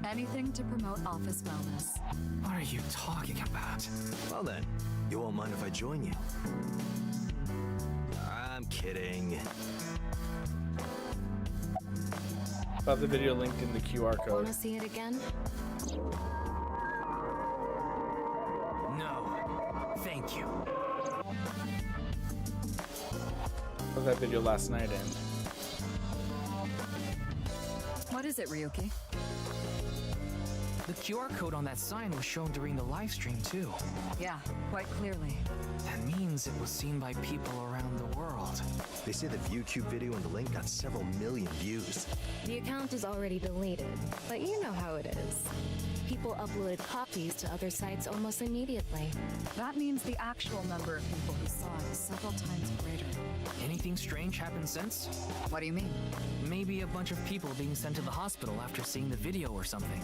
Speaker 3: Anything to promote office wellness.
Speaker 14: What are you talking about?
Speaker 18: Well then, you won't mind if I join you. I'm kidding.
Speaker 1: About the video linked in the QR code.
Speaker 12: Wanna see it again?
Speaker 14: No, thank you.
Speaker 1: Saw that video last night and
Speaker 3: What is it, Ryuki?
Speaker 14: The QR code on that sign was shown during the live stream too.
Speaker 3: Yeah, quite clearly.
Speaker 14: That means it was seen by people around the world.
Speaker 18: They say the ViewCube video and the link got several million views.
Speaker 12: The account is already deleted, but you know how it is. People uploaded copies to other sites almost immediately.
Speaker 3: That means the actual number of people who saw it is several times greater.
Speaker 14: Anything strange happened since?
Speaker 3: What do you mean?
Speaker 14: Maybe a bunch of people being sent to the hospital after seeing the video or something.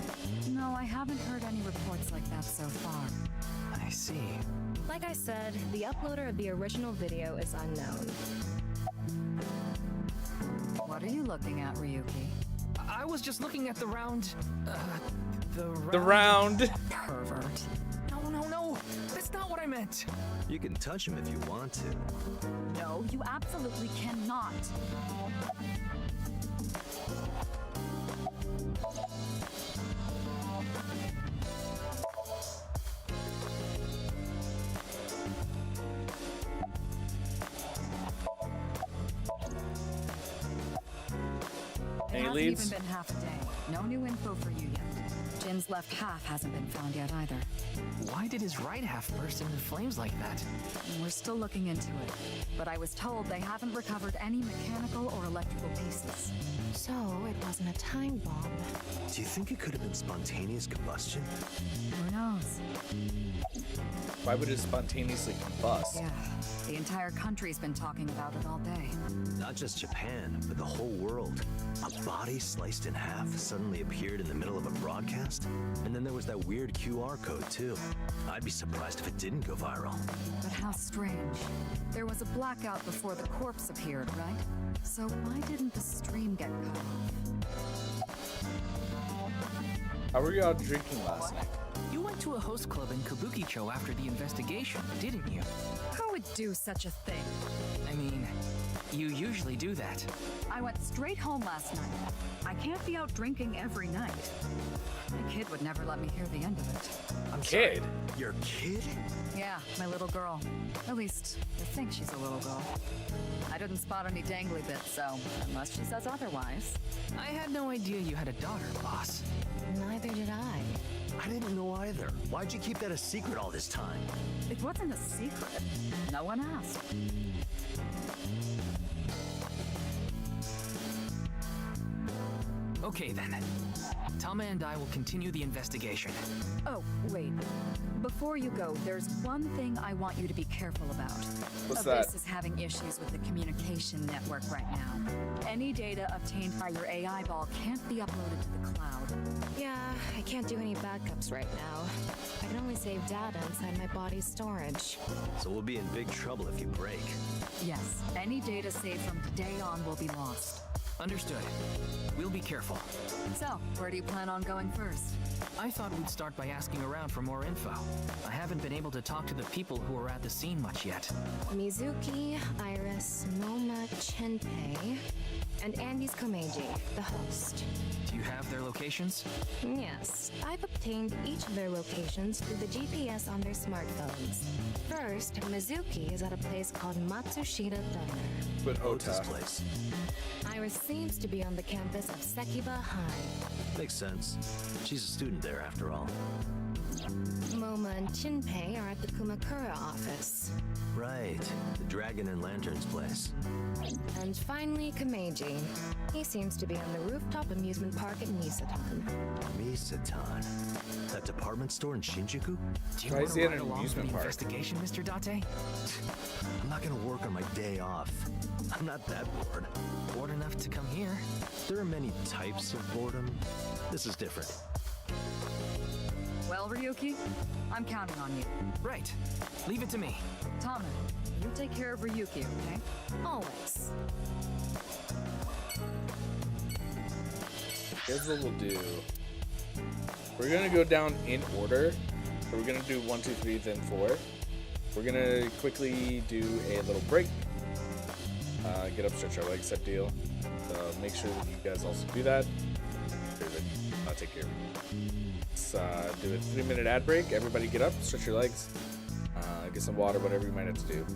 Speaker 3: No, I haven't heard any reports like that so far.
Speaker 13: I see.
Speaker 12: Like I said, the uploader of the original video is unknown.
Speaker 3: What are you looking at, Ryuki?
Speaker 13: I was just looking at the round...
Speaker 1: The round.
Speaker 3: Pervert.
Speaker 13: No. That's not what I meant.
Speaker 18: You can touch him if you want to.
Speaker 3: No, you absolutely cannot. It hasn't
Speaker 1: leads?
Speaker 3: even been half a day. No new info for you yet. Jin's left half hasn't been found yet either.
Speaker 13: Why did his right half burst into flames like that?
Speaker 3: We're still looking into it, but I was told they haven't recovered any mechanical or electrical pieces.
Speaker 12: So, it wasn't a time bomb.
Speaker 18: Do you think it could have been spontaneous combustion?
Speaker 3: Who knows?
Speaker 1: Why would it spontaneously combust?
Speaker 3: Yeah, the entire country's been talking about it all day.
Speaker 18: Not just Japan, but the whole world. A body sliced in half suddenly appeared in the middle of a broadcast, and then there was that weird QR code too. I'd be surprised if it didn't go viral.
Speaker 3: But how strange. There was a blackout before the corpse appeared, right? So why didn't the stream get cut off?
Speaker 1: How were y'all drinking last night?
Speaker 13: You went to a host club in Kabukicho after the investigation, didn't you?
Speaker 3: Who would do such a thing?
Speaker 13: I mean, you usually do that.
Speaker 3: I went straight home last night. I can't be out drinking every night. My kid would never let me hear the end of it.
Speaker 18: I'm
Speaker 1: Kid?
Speaker 18: sorry, your kid?
Speaker 3: Yeah, my little girl. At least, I think she's a little girl. I didn't spot any dangly bits, so unless she says otherwise.
Speaker 13: I had no idea you had a daughter, boss.
Speaker 12: Neither did I.
Speaker 18: I didn't know either. Why'd you keep that a secret all this time?
Speaker 3: It wasn't a secret. No one asked.
Speaker 13: Okay then. Tama and I will continue the investigation.
Speaker 3: Oh, wait. Before you go, there's one thing I want you to be careful about.
Speaker 1: What's
Speaker 3: Abyss
Speaker 1: that?
Speaker 3: is having issues with the communication network right now. Any data obtained by your AI ball can't be uploaded to the cloud.
Speaker 12: Yeah, I can't do any backups right now. I can only save data inside my body's storage.
Speaker 18: So we'll be in big trouble if you break.
Speaker 3: Yes, any data saved from today on will be lost.
Speaker 13: Understood. We'll be careful.
Speaker 3: So, where do you plan on going first?
Speaker 13: I thought we'd start by asking around for more info. I haven't been able to talk to the people who are at the scene much yet.
Speaker 12: Mizuki, Iris, Moma, Chenpei, and Andy's Komeiji, the host.
Speaker 13: Do you have their locations?
Speaker 12: Yes, I've obtained each of their locations through the GPS on their smartphones. First, Mizuki is at a place called Matsushita Diner.
Speaker 1: But
Speaker 18: Ota's place.
Speaker 12: Iris seems to be on the campus of Sekiba High.
Speaker 18: Makes sense. She's a student there after all.
Speaker 12: Moma and Chinpei are at the Kumakura office.
Speaker 18: Right. The Dragon and Lanterns place.
Speaker 12: And finally, Komeiji. He seems to be on the rooftop amusement park at Misatan.
Speaker 18: Misatan? That department store in Shinjuku?
Speaker 13: Do you
Speaker 1: Why
Speaker 13: want
Speaker 1: is
Speaker 13: to
Speaker 1: he at
Speaker 13: ride
Speaker 1: an
Speaker 13: along for the
Speaker 1: amusement park?
Speaker 13: investigation, Mr. Date?
Speaker 18: I'm not gonna work on my day off. I'm not that bored.
Speaker 13: Bored enough to come here.
Speaker 18: There are many types of boredom. This is different.
Speaker 3: Well, Ryuki, I'm counting on you.
Speaker 13: Right. Leave it to me.
Speaker 3: Tama, you take care of Ryuki, okay?
Speaker 12: Always.
Speaker 1: Here's what we'll do. We're gonna go down in order. So we're gonna do 1, 2, 3, then 4. We're gonna quickly do a little break. Get up, stretch our legs, type deal. So make sure that you guys also do that. I'll take care of it. Let's do a 3-minute ad break. Everybody get up, stretch your legs, get some water, whatever you might have to do.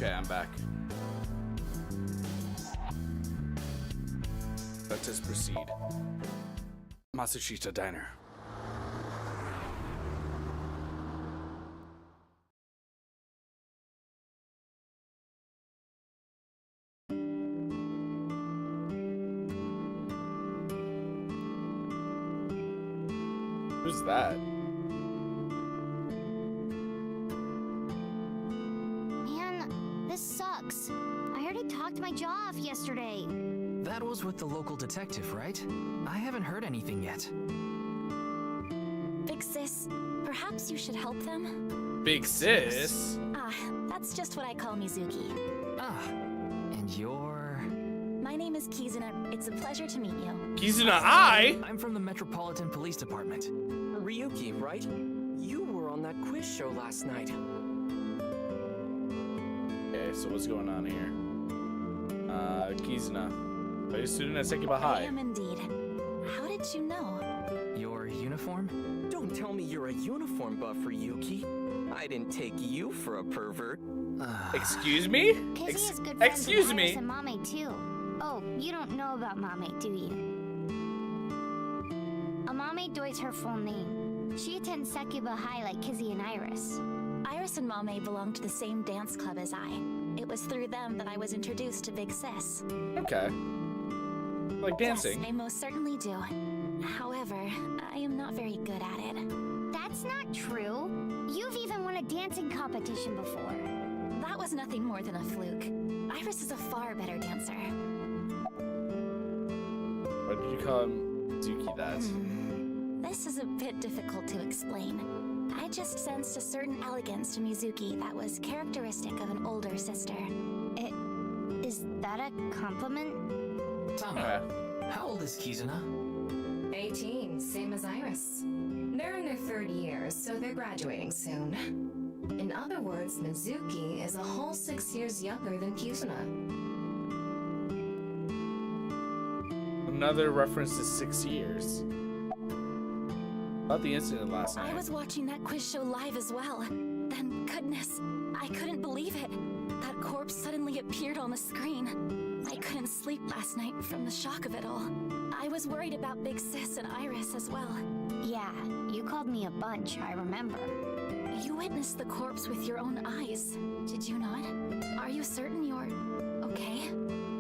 Speaker 1: Okay, I'm back. Let us proceed. Matsushita Diner. Who's that?
Speaker 6: Man, this sucks. I already talked my jaw off yesterday.
Speaker 13: That was with the local detective, right? I haven't heard anything yet.
Speaker 21: Big sis, perhaps you should help them?
Speaker 1: Big sis?
Speaker 21: Ah, that's just what I call Mizuki.
Speaker 13: Ah, and you're...
Speaker 21: My name is Kizuna. It's a pleasure to meet you.
Speaker 1: Kizuna,
Speaker 13: I'm from the Metropolitan Police Department.
Speaker 22: Ryuki, right? You were on that quiz show last night.
Speaker 1: Okay, so what's going on here? Kizuna. Are you a student at Sekiba High?
Speaker 21: I am indeed. How did you know?
Speaker 13: Your uniform?
Speaker 22: Don't tell me you're a uniform buff, Ryuki. I didn't take you for a pervert.
Speaker 1: Excuse me?
Speaker 6: Kizzy is good friends
Speaker 1: Excuse
Speaker 6: with
Speaker 1: me?
Speaker 6: Iris and Mame too. Oh, you don't know about Mame, do you? Amame Doi's her full name. She attends Sekiba High like Kizzy and Iris.
Speaker 21: Iris and Mame belong to the same dance club as I. It was through them that I was introduced to Big Sis.
Speaker 1: Okay. Like dancing?
Speaker 21: Yes, I most certainly do. However, I am not very good at it.
Speaker 6: That's not true. You've even won a dancing competition before.
Speaker 21: That was nothing more than a fluke. Iris is a far better dancer.
Speaker 1: Why did you call him Zuki that?
Speaker 21: This is a bit difficult to explain. I just sensed a certain elegance to Mizuki that was characteristic of an older sister.
Speaker 6: Is that a compliment?
Speaker 13: Tama, how old is Kizuna?
Speaker 4: 18, same as Iris. They're in their third year, so they're graduating soon. In other words, Mizuki is a whole 6 years younger than Kizuna.
Speaker 1: Another reference to 6 years. About the incident last night.
Speaker 21: I was watching that quiz show live as well. Then, goodness, I couldn't believe it. That corpse suddenly appeared on the screen. I couldn't sleep last night from the shock of it all. I was worried about Big Sis and Iris as well.
Speaker 6: Yeah, you called me a bunch, I remember.
Speaker 21: You witnessed the corpse with your own eyes, did you not? Are you certain you're okay?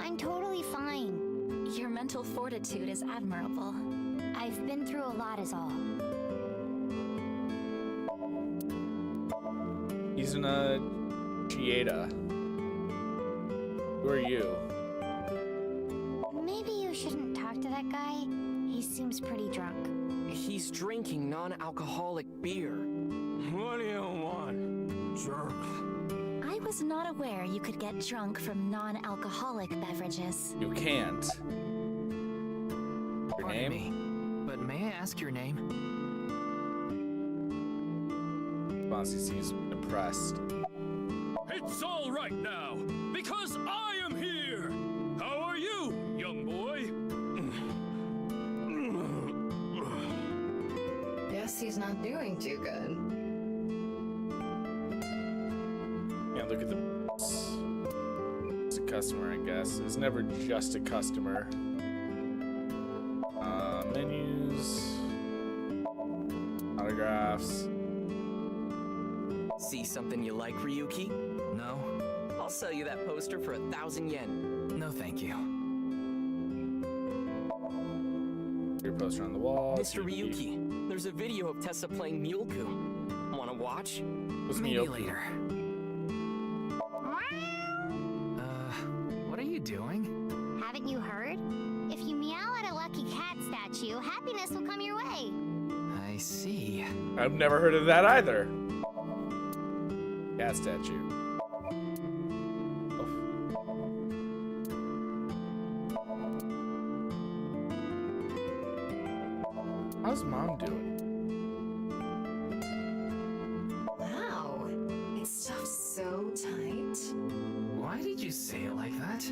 Speaker 6: I'm totally fine.
Speaker 21: Your mental fortitude is admirable.
Speaker 6: I've been through a lot is all.
Speaker 1: Kizuna Chieda. Who are you?
Speaker 6: Maybe you shouldn't talk to that guy. He seems pretty drunk.
Speaker 22: He's drinking non-alcoholic beer.
Speaker 11: What do you want, jerk?
Speaker 21: I was not aware you could get drunk from non-alcoholic beverages.
Speaker 1: You can't. Your
Speaker 13: Pardon
Speaker 1: name?
Speaker 13: me, but may I ask your name?
Speaker 1: Bonsi seems depressed.
Speaker 7: It's all right now, because I am here! How are you, young boy?
Speaker 4: Guess he's not doing too good.
Speaker 1: Yeah, look at the... It's a customer, I guess. It's never just a customer. Menus... Autographs...
Speaker 22: See something you like, Ryuki?
Speaker 13: No.
Speaker 22: I'll sell you that poster for 1,000 yen.
Speaker 13: No, thank you.
Speaker 1: Your poster on the wall.
Speaker 22: Mr. Ryuki, there's a video of Tessa playing Mulku. Wanna watch?
Speaker 13: Maybe later. What are you doing?
Speaker 6: Haven't you heard? If you meow at a lucky cat statue, happiness will come your way.
Speaker 13: I see.
Speaker 1: I've never heard of that either. Cat statue. How's mom doing?
Speaker 4: Wow, it's stuffed so tight.
Speaker 13: Why did you say it like that?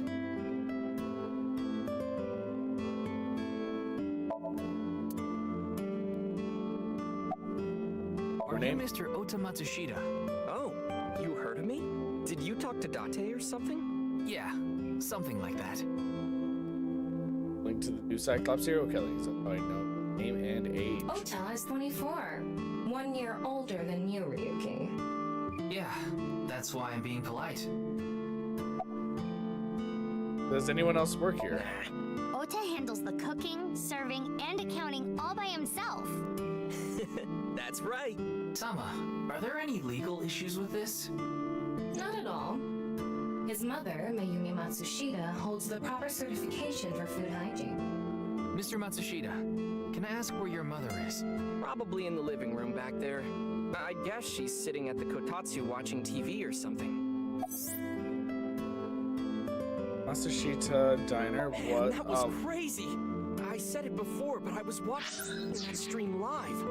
Speaker 22: Are
Speaker 1: name?
Speaker 22: you Mr. Ota Matsushita? Oh, you heard of me? Did you talk to Date or something?
Speaker 13: Yeah, something like that.
Speaker 1: Link to the new Cyclops serial killings. That's how I know name and age.
Speaker 4: Ota is 24. 1 year older than you, Ryuki.
Speaker 13: Yeah, that's why I'm being polite.
Speaker 1: Does anyone else work here?
Speaker 6: Ota handles the cooking, serving, and accounting all by himself.
Speaker 22: That's right.
Speaker 13: Tama, are there any legal issues with this?
Speaker 4: Not at all. His mother, Mayumi Matsushita, holds the proper certification for food hygiene.
Speaker 13: Mr. Matsushita, can I ask where your mother is?
Speaker 22: Probably in the living room back there. I guess she's sitting at the kotatsu watching TV or something.
Speaker 1: Matsushita Diner, what?
Speaker 22: That was crazy. I said it before, but I was watching that stream live.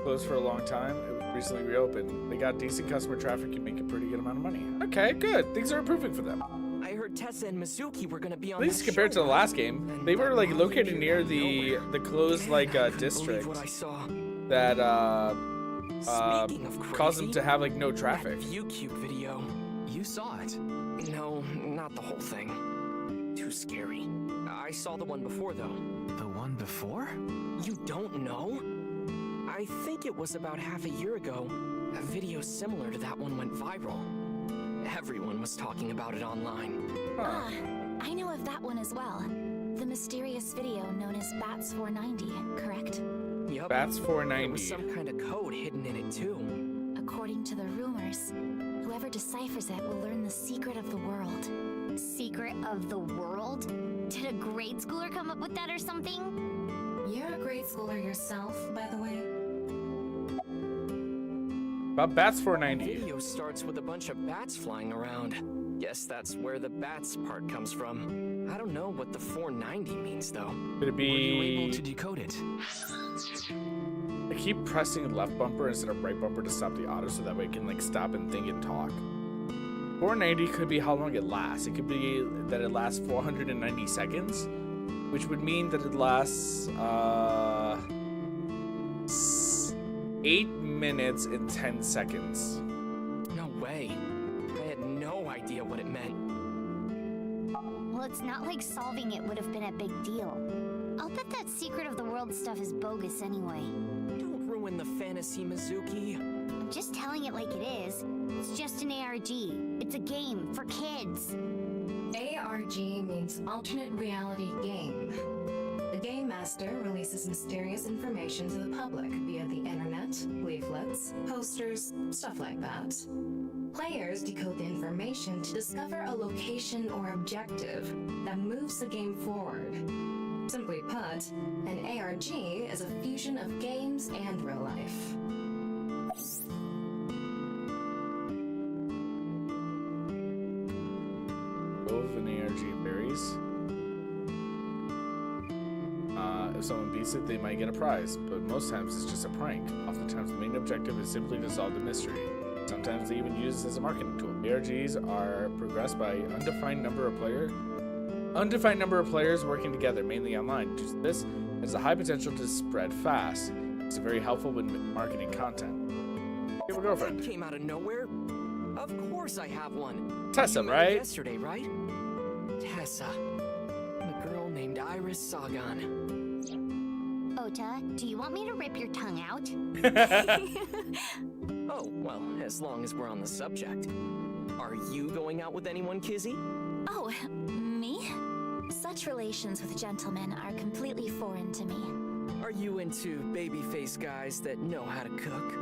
Speaker 1: Closed for a long time. It was recently reopened. They got decent customer traffic and make a pretty good amount of money. Okay, good. Things are improving for them.
Speaker 22: I heard Tessa and Mizuki were gonna be on.
Speaker 1: At least compared to the last game, they were like located near the closed like district
Speaker 22: What I saw.
Speaker 1: that
Speaker 22: Speaking of crazy,
Speaker 1: caused them to have like no traffic.
Speaker 22: That ViewCube video.
Speaker 13: You saw it?
Speaker 22: No, not the whole thing. Too scary. I saw the one before though.
Speaker 13: The one before?
Speaker 22: You don't know? I think it was about half a year ago. A video similar to that one went viral. Everyone was talking about it online.
Speaker 1: Huh.
Speaker 21: I know of that one as well. The mysterious video known as Bats 490, correct?
Speaker 22: Yup.
Speaker 1: Bats 490.
Speaker 22: There was some kind of code hidden in it too.
Speaker 21: According to the rumors, whoever deciphers it will learn the secret of the world.
Speaker 6: Secret of the world? Did a grade schooler come up with that or something?
Speaker 4: You're a grade schooler yourself, by the way.
Speaker 1: About Bats
Speaker 22: The
Speaker 1: 490.
Speaker 22: video starts with a bunch of bats flying around. Guess that's where the bats part comes from. I don't know what the 490 means though.
Speaker 1: Could it
Speaker 13: Were you able
Speaker 1: be?
Speaker 13: to decode it?
Speaker 1: I keep pressing left bumper instead of right bumper to stop the auto, so that way it can like stop and think and talk. 490 could be how long it lasts. It could be that it lasts 490 seconds, which would mean that it lasts 8 minutes and 10 seconds.
Speaker 22: No way. I had no idea what it meant.
Speaker 6: Well, it's not like solving it would have been a big deal. I'll bet that secret of the world stuff is bogus anyway.
Speaker 22: Don't ruin the fantasy, Mizuki.
Speaker 6: I'm just telling it like it is. It's just an ARG. It's a game for kids.
Speaker 4: ARG means alternate reality game. The Game Master releases mysterious information to the public via the internet, leaflets, posters, stuff like that. Players decode the information to discover a location or objective that moves the game forward. Simply put, an ARG is a fusion of games and real life.
Speaker 1: Both an ARG varies. If someone beats it, they might get a prize, but most times it's just a prank. Oftentimes the main objective is simply to solve the mystery. Sometimes they even use it as a marketing tool. ARGs are progressed by undefined number of players working together, mainly online. Due to this, it has a high potential to spread fast. It's very helpful when marketing content. You have a girlfriend.
Speaker 22: That came out of nowhere. Of course I have one.
Speaker 1: Tessa,
Speaker 22: You met
Speaker 1: right?
Speaker 22: Yesterday, right? Tessa. A girl named Iris Sagan.
Speaker 6: Ota, do you want me to rip your tongue out?
Speaker 22: Oh, well, as long as we're on the subject. Are you going out with anyone, Kizzy?
Speaker 21: Oh, me? Such relations with gentlemen are completely foreign to me.
Speaker 22: Are you into baby-faced guys that know how to cook?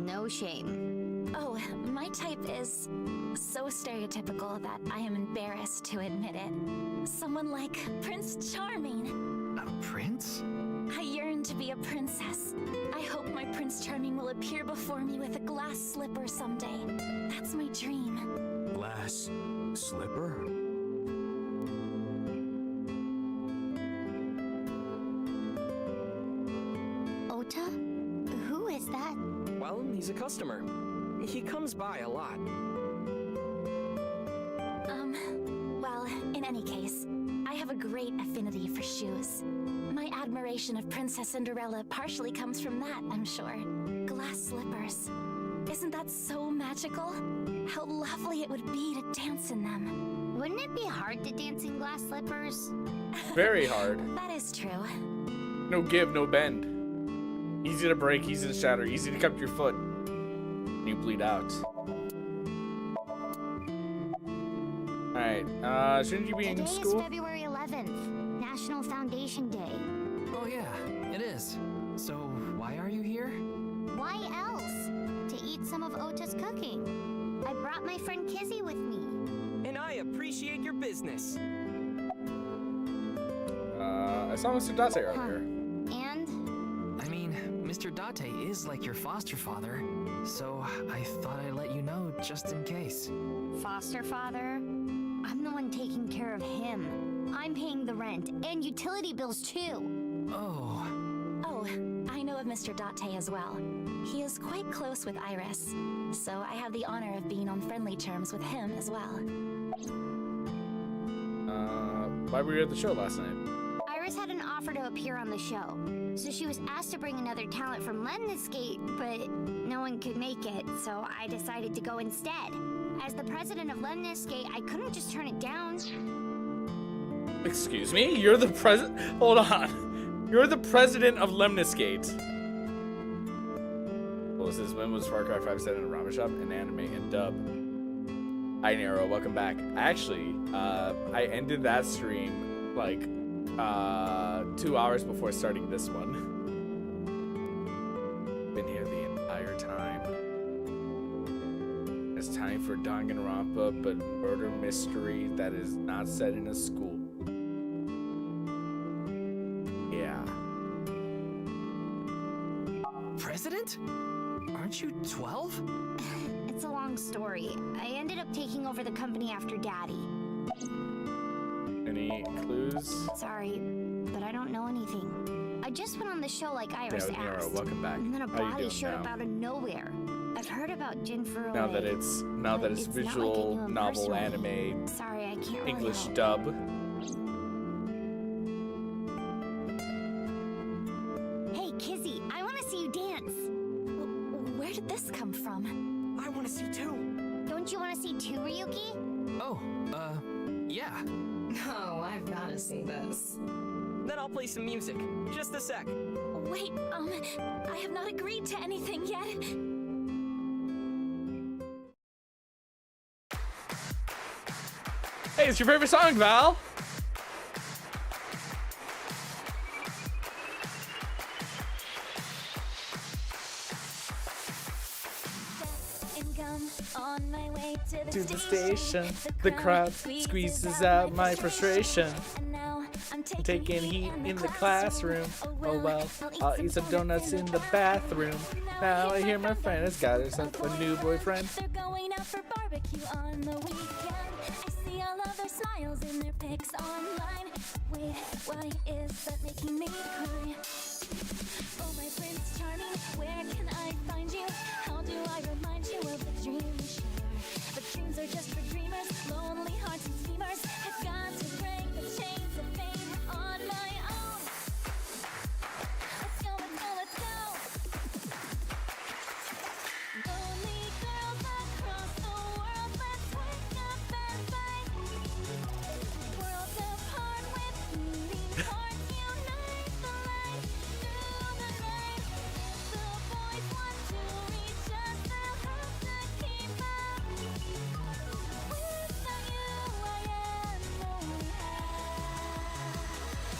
Speaker 6: No shame.
Speaker 21: Oh, my type is so stereotypical that I am embarrassed to admit it. Someone like Prince Charming.
Speaker 13: A prince?
Speaker 21: I yearn to be a princess. I hope my Prince Charming will appear before me with a glass slipper someday. That's my dream.
Speaker 11: Glass slipper?
Speaker 6: Ota? Who is that?
Speaker 22: Well, he's a customer. He comes by a lot.
Speaker 21: Well, in any case, I have a great affinity for shoes. My admiration of Princess Cinderella partially comes from that, I'm sure. Glass slippers. Isn't that so magical? How lovely it would be to dance in them.
Speaker 17: Wouldn't it be hard to dance in glass slippers?
Speaker 1: Very hard.
Speaker 21: That is true.
Speaker 1: No give, no bend. Easy to break, easy to shatter, easy to cut your foot. You bleed out. Alright, shouldn't you be in
Speaker 17: Today
Speaker 1: school?
Speaker 17: is February 11th, National Foundation Day.
Speaker 13: Oh yeah, it is. So why are you here?
Speaker 17: Why else? To eat some of Ota's cooking. I brought my friend Kizzy with me.
Speaker 22: And I appreciate your business.
Speaker 1: I saw Mr. Date earlier.
Speaker 17: And?
Speaker 13: I mean, Mr. Date is like your foster father, so I thought I'd let you know just in case.
Speaker 17: Foster father? I'm the one taking care of him. I'm paying the rent and utility bills too.
Speaker 13: Oh.
Speaker 21: Oh, I know of Mr. Date as well. He is quite close with Iris, so I have the honor of being on friendly terms with him as well.
Speaker 1: Why were you at the show last night?
Speaker 17: Iris had an offer to appear on the show, so she was asked to bring another talent from Lemniscate, but no one could make it, so I decided to go instead. As the president of Lemniscate, I couldn't just turn it down.
Speaker 1: Excuse me? You're the president? Hold on. You're the president of Lemniscate. What was this? When was Far Cry 5 set in a ramen shop? In anime and dub. Hi Nero, welcome back. Actually, I ended that stream like 2 hours before starting this one. Been here the entire time. It's time for Danganronpa, but murder mystery that is not set in a school. Yeah.
Speaker 13: President? Aren't you 12?
Speaker 17: It's a long story. I ended up taking over the company after Daddy.
Speaker 1: Any clues?
Speaker 17: Sorry, but I don't know anything. I just went on the show like Iris asked.
Speaker 1: Nero, welcome back.
Speaker 17: And then a
Speaker 1: How you
Speaker 17: body
Speaker 1: doing
Speaker 17: showed
Speaker 1: now?
Speaker 17: up out of nowhere. I've heard about Jin Furue.
Speaker 1: Now that it's
Speaker 17: but
Speaker 1: visual
Speaker 17: not like I knew him
Speaker 1: novel
Speaker 17: personally.
Speaker 1: anime
Speaker 17: Sorry, I can't really
Speaker 1: English
Speaker 17: help.
Speaker 1: dub.
Speaker 17: Hey, Kizzy, I want to see you dance.
Speaker 21: Where did this come from?
Speaker 22: I want to see too.
Speaker 17: Don't you want to see too, Ryuki?
Speaker 13: Oh, yeah.
Speaker 12: Oh, I've gotta see this.
Speaker 22: Then I'll play some music. Just a sec.
Speaker 21: Wait, I have not agreed to anything yet.
Speaker 1: Hey, it's your favorite song, Val.
Speaker 21: On my way
Speaker 1: To the station, the crowd squeezes out my frustration. I'm taking heat in the classroom. Oh well, I'll eat some donuts in the bathroom. Now I hear my friend has got herself a new boyfriend.
Speaker 21: They're going out for barbecue on the weekend. I see all of their smiles in their pics online. Wait, why is that making me cry? Oh, my Prince Charming, where can I find you? How do I remind you of the dream we share? But dreams are just for dreamers, lonely hearts and schemers. I've got to break the chains of fame on my own. Let's go, let's go, let's go. Lonely girls across the world, let's wake up and fight. Worlds apart with beating hearts, unite the light through the night. The boys want to reach us, they'll have to keep up. Without you, I am no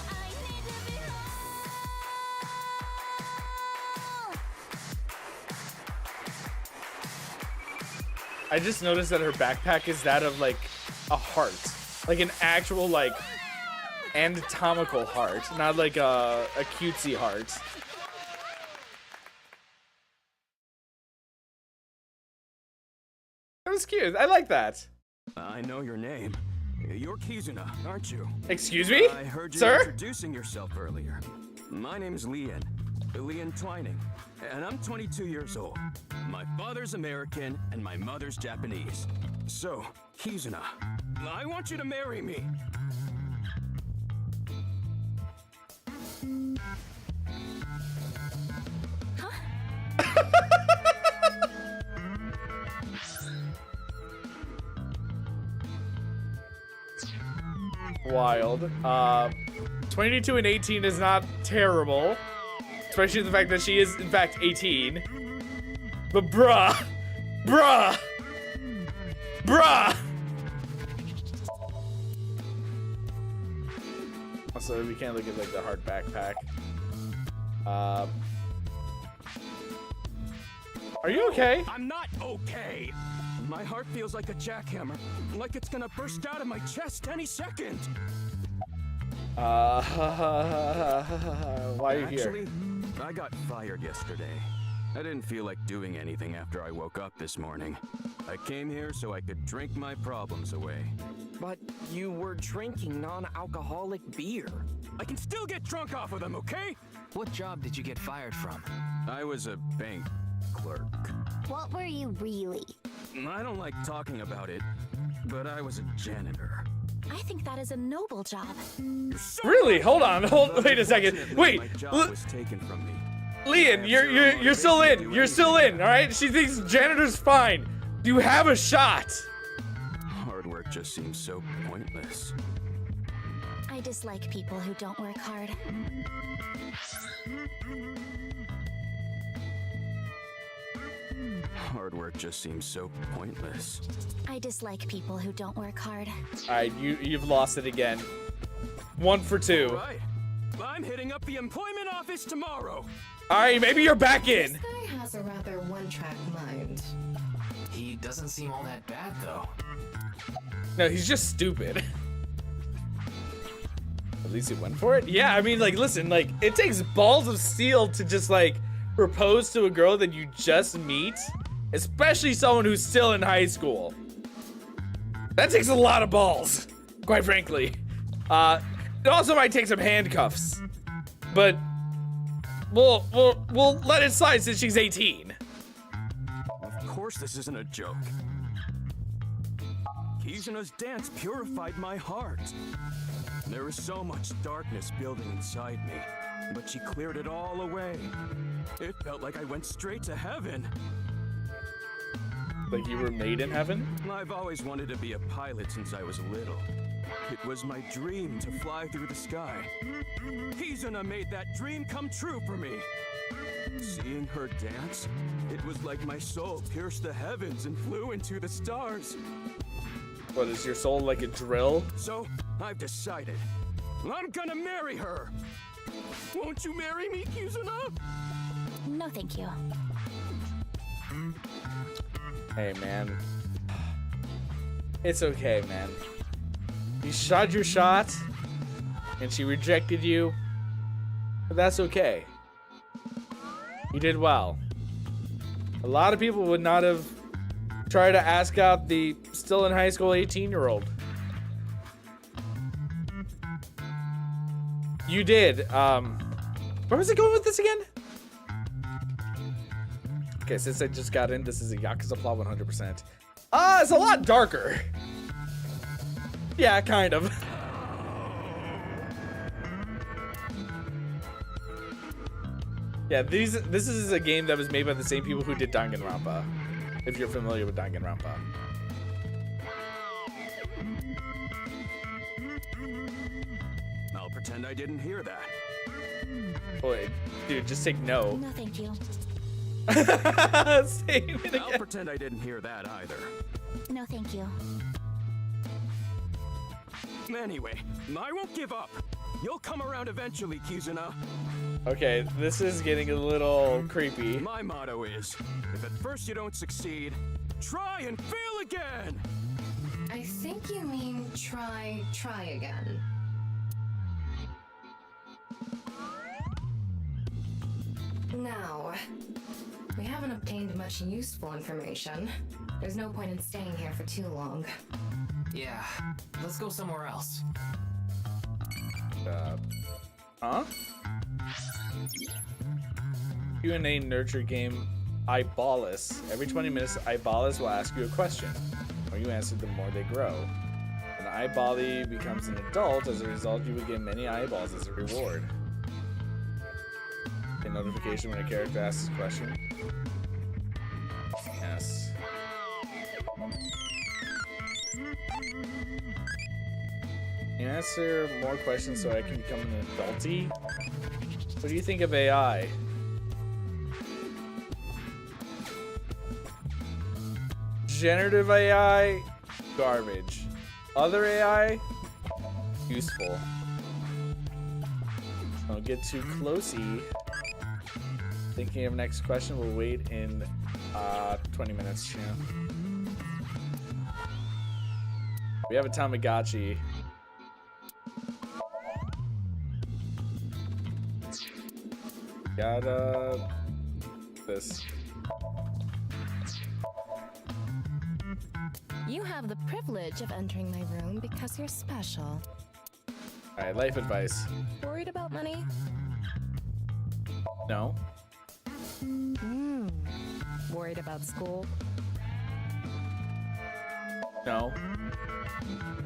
Speaker 21: I need to be whole.
Speaker 1: I just noticed that her backpack is that of like a heart, like an actual like anatomical heart, not like a cutesy heart. That was cute. I like that.
Speaker 11: I know your name. You're Kizuna, aren't you?
Speaker 1: Excuse me?
Speaker 11: I heard you
Speaker 1: Sir?
Speaker 11: introducing yourself earlier. My name is Lian Twining, and I'm 22 years old. My father's American, and my mother's Japanese. So, Kizuna, I want you to marry me.
Speaker 1: wild. 22 and 18 is not terrible. Especially the fact that she is, in fact, 18. But bruh. Also, we can't look at, like, the hard backpack. Are you okay?
Speaker 11: I'm not okay. My heart feels like a jackhammer, like it's gonna burst out of my chest any second.
Speaker 1: Why are you
Speaker 11: Actually,
Speaker 1: here?
Speaker 11: I got fired yesterday. I didn't feel like doing anything after I woke up this morning. I came here so I could drink my problems away.
Speaker 22: But you were drinking non-alcoholic beer.
Speaker 11: I can still get drunk off of them, okay?
Speaker 13: What job did you get fired from?
Speaker 11: I was a bank clerk.
Speaker 17: What were you really?
Speaker 11: I don't like talking about it, but I was a janitor.
Speaker 21: I think that is a noble job.
Speaker 1: Really? Hold on. Wait a second. Wait.
Speaker 11: My job was taken from me.
Speaker 1: Leon, you're still in. You're still in. All right. She thinks janitor's fine. You have a shot.
Speaker 11: Hard work just seems so pointless.
Speaker 21: I dislike people who don't work hard.
Speaker 11: Hard work just seems so pointless.
Speaker 21: I dislike people who don't work hard.
Speaker 1: All right, you've lost it again. 1 for 2.
Speaker 11: All right. I'm hitting up the employment office tomorrow.
Speaker 1: All right, maybe you're back in.
Speaker 4: This guy has a rather one-track mind.
Speaker 13: He doesn't seem all that bad, though.
Speaker 1: No, he's just stupid. At least he went for it. Yeah, I mean, like, listen, like, it takes balls of steel to just, like, propose to a girl that you just meet, especially someone who's still in high school. That takes a lot of balls, quite frankly. It also might take some handcuffs, but we'll let it slide since she's 18.
Speaker 11: Of course this isn't a joke. Kizuna's dance purified my heart. There was so much darkness building inside me, but she cleared it all away. It felt like I went straight to heaven.
Speaker 1: Like you were made in heaven?
Speaker 11: I've always wanted to be a pilot since I was little. It was my dream to fly through the sky. Kizuna made that dream come true for me. Seeing her dance, it was like my soul pierced the heavens and flew into the stars.
Speaker 1: What, is your soul like a drill?
Speaker 11: So, I've decided. I'm gonna marry her! Won't you marry me, Kizuna?
Speaker 21: No, thank you.
Speaker 1: Hey, man. It's okay, man. You shot your shot, and she rejected you, but that's okay. You did well. A lot of people would not have tried to ask out the still in high school 18-year-old. You did. Where was it going with this again? Okay, since I just got in, this is a Yakuza plot 100%. It's a lot darker. Yeah, kind of. Yeah, this is a game that was made by the same people who did Danganronpa, if you're familiar with Danganronpa.
Speaker 11: I'll pretend I didn't hear that.
Speaker 1: Boy, dude, just take no.
Speaker 21: No, thank you.
Speaker 1: Say it again.
Speaker 11: I'll pretend I didn't hear that either.
Speaker 21: No, thank you.
Speaker 11: Anyway, I won't give up. You'll come around eventually, Kizuna.
Speaker 1: Okay, this is getting a little creepy.
Speaker 11: My motto is, if at first you don't succeed, try and fail again!
Speaker 4: I think you mean try again. Now, we haven't obtained much useful information. There's no point in staying here for too long.
Speaker 13: Yeah, let's go somewhere else.
Speaker 1: Huh? Q&A nurture game Eyeballis. Every 20 minutes, Eyeballis will ask you a question. The more you answer, the more they grow. When an Eyeballi becomes an adult, as a result, you will get many eyeballs as a reward. A notification when a character asks a question. Yes. You answer more questions so I can become an adulty? What do you think of AI? Generative AI, garbage. Other AI, useful. Don't get too closey. Thinking of next question. We'll wait in 20 minutes. Yeah. We have a Tamagotchi. Got this.
Speaker 12: You have the privilege of entering my room because you're special.
Speaker 1: Alright, life advice.
Speaker 12: Worried about money?
Speaker 1: No.
Speaker 12: Worried about school?
Speaker 1: No.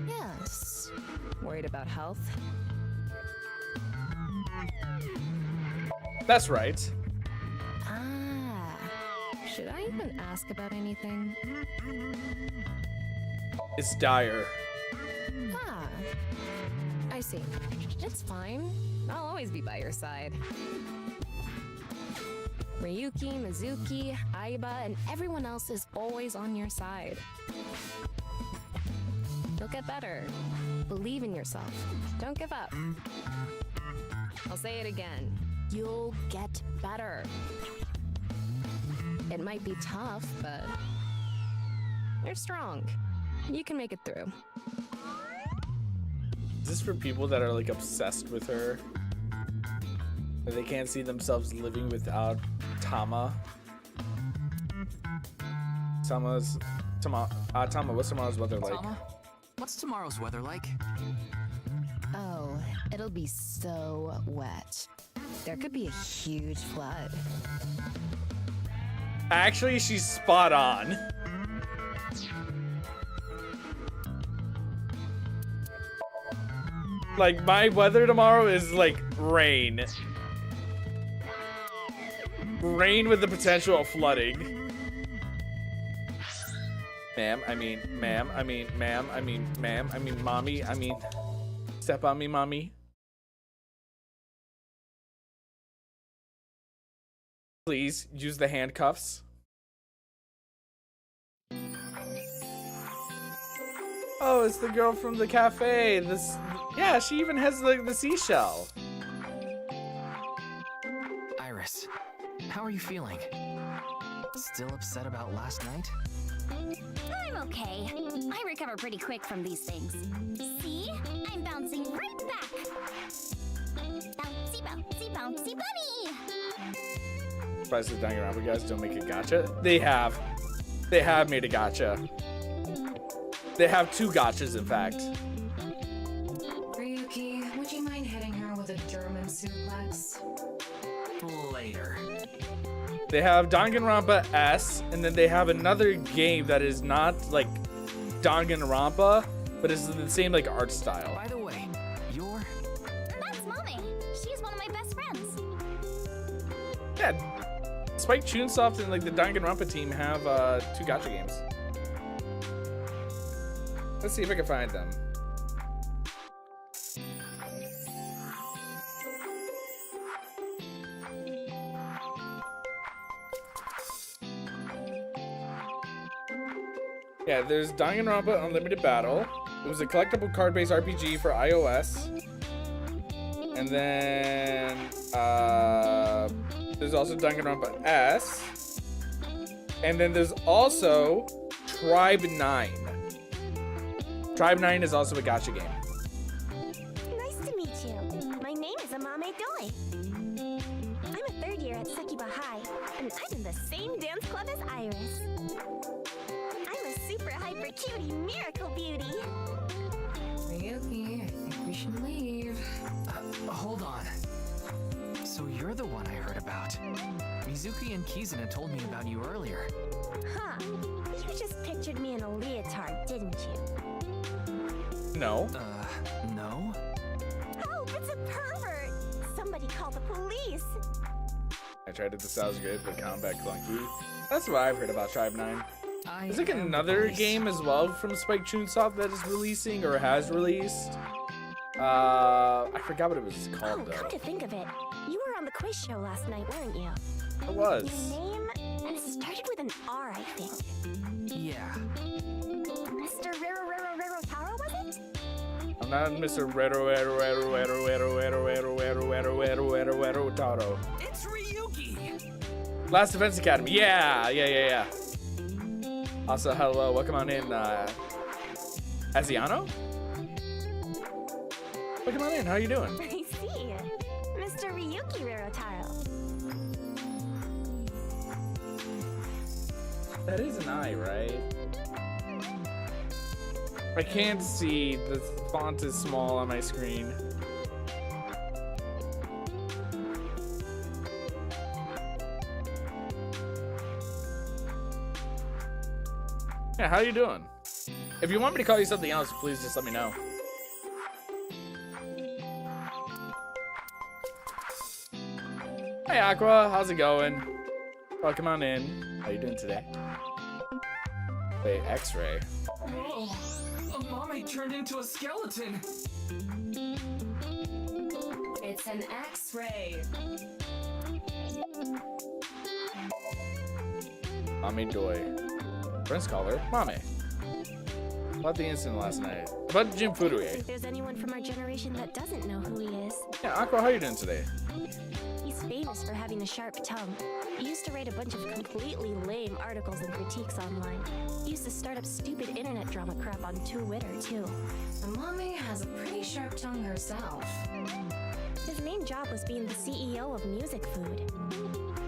Speaker 12: Yes. Worried about health?
Speaker 1: That's right.
Speaker 12: Ah. Should I even ask about anything?
Speaker 1: It's dire.
Speaker 12: Ah. I see. It's fine. I'll always be by your side. Ryuki, Mizuki, Aiba, and everyone else is always on your side. You'll get better. Believe in yourself. Don't give up. I'll say it again. You'll get better. It might be tough, but you're strong. You can make it through.
Speaker 1: Is this for people that are like obsessed with her? That they can't see themselves living without Tama? Tama, what's tomorrow's weather like?
Speaker 13: Tama, what's tomorrow's weather like?
Speaker 12: Oh, it'll be so wet. There could be a huge flood.
Speaker 1: Actually, she's spot on. Like, my weather tomorrow is like rain. Rain with the potential of flooding. Ma'am, mommy, step on me, mommy. Please use the handcuffs. Oh, it's the girl from the cafe. Yeah, she even has the seashell.
Speaker 13: Iris, how are you feeling? Still upset about last night?
Speaker 17: I'm okay. I recover pretty quick from these things. See? I'm bouncing right back. Bouncy, bouncy, bouncy bunny!
Speaker 1: Surprised the Danganronpa guys don't make a gacha. They have made a gacha. They have 2 gachas, in fact.
Speaker 8: Ryuki, would you mind hitting her with a German suplex?
Speaker 13: Later.
Speaker 1: They have Danganronpa S, and then they have another game that is not like Danganronpa, but is the same like art style.
Speaker 13: By the way, you're...
Speaker 17: That's Mommy. She's one of my best friends.
Speaker 1: Yeah. Spike Chunsoft and like the Danganronpa team have 2 gacha games. Let's see if I can find them. Yeah, there's Danganronpa Unlimited Battle. It was a collectible card-based RPG for iOS. And then there's also Danganronpa S. And then there's also Tribe 9. Tribe 9 is also a gacha game.
Speaker 9: Nice to meet you. My name is Amame Doi. I'm a 3rd year at Sekiba High, and I'm in the same dance club as Iris. I'm a super hyper cutie miracle beauty.
Speaker 12: Ryuki, I think we should leave.
Speaker 13: Hold on. So you're the one I heard about. Mizuki and Kizuna told me about you earlier.
Speaker 9: Huh. You just pictured me in a leotard, didn't you?
Speaker 1: No.
Speaker 13: No?
Speaker 9: Help! It's a pervert! Somebody call the police!
Speaker 1: I tried it, the sounds good, but combat clunky. That's what I've heard about Tribe 9. There's like another game as well from Spike Chunsoft that is releasing or has released. I forgot what it was called
Speaker 9: Oh,
Speaker 1: though.
Speaker 9: come to think of it, you were on the quiz show last night, weren't you?
Speaker 1: I was.
Speaker 9: Your name started with an R, I think.
Speaker 13: Yeah.
Speaker 9: Mr. Rero Taro, was it?
Speaker 1: I'm not Mr. Taro.
Speaker 14: It's Ryuki.
Speaker 1: Last Defense Academy. Yeah. Also, hello, welcome on in, Asiano? Welcome on in, how you doing?
Speaker 9: I see. Mr. Ryuki Rerotaro.
Speaker 1: That is an I, right? I can't see. The font is small on my screen. Yeah, how you doing? If you want me to call you something else, please just let me know. Hey Aqua, how's it going? Welcome on in. How you doing today? Wait, X-ray.
Speaker 14: Whoa! Mommy turned into a skeleton.
Speaker 8: It's an X-ray.
Speaker 1: Mame Doi. Friends call her Mame. About the incident last night. About Jin
Speaker 9: I don't
Speaker 1: Furue.
Speaker 9: think there's anyone from our generation that doesn't know who he is.
Speaker 1: Yeah, Aqua, how you doing today?
Speaker 9: He's famous for having a sharp tongue. He used to write a bunch of completely lame articles and critiques online. He used to start up stupid internet drama crap on Twitter, too.
Speaker 4: Mommy has a pretty sharp tongue herself.
Speaker 9: His main job was being the CEO of Music Food.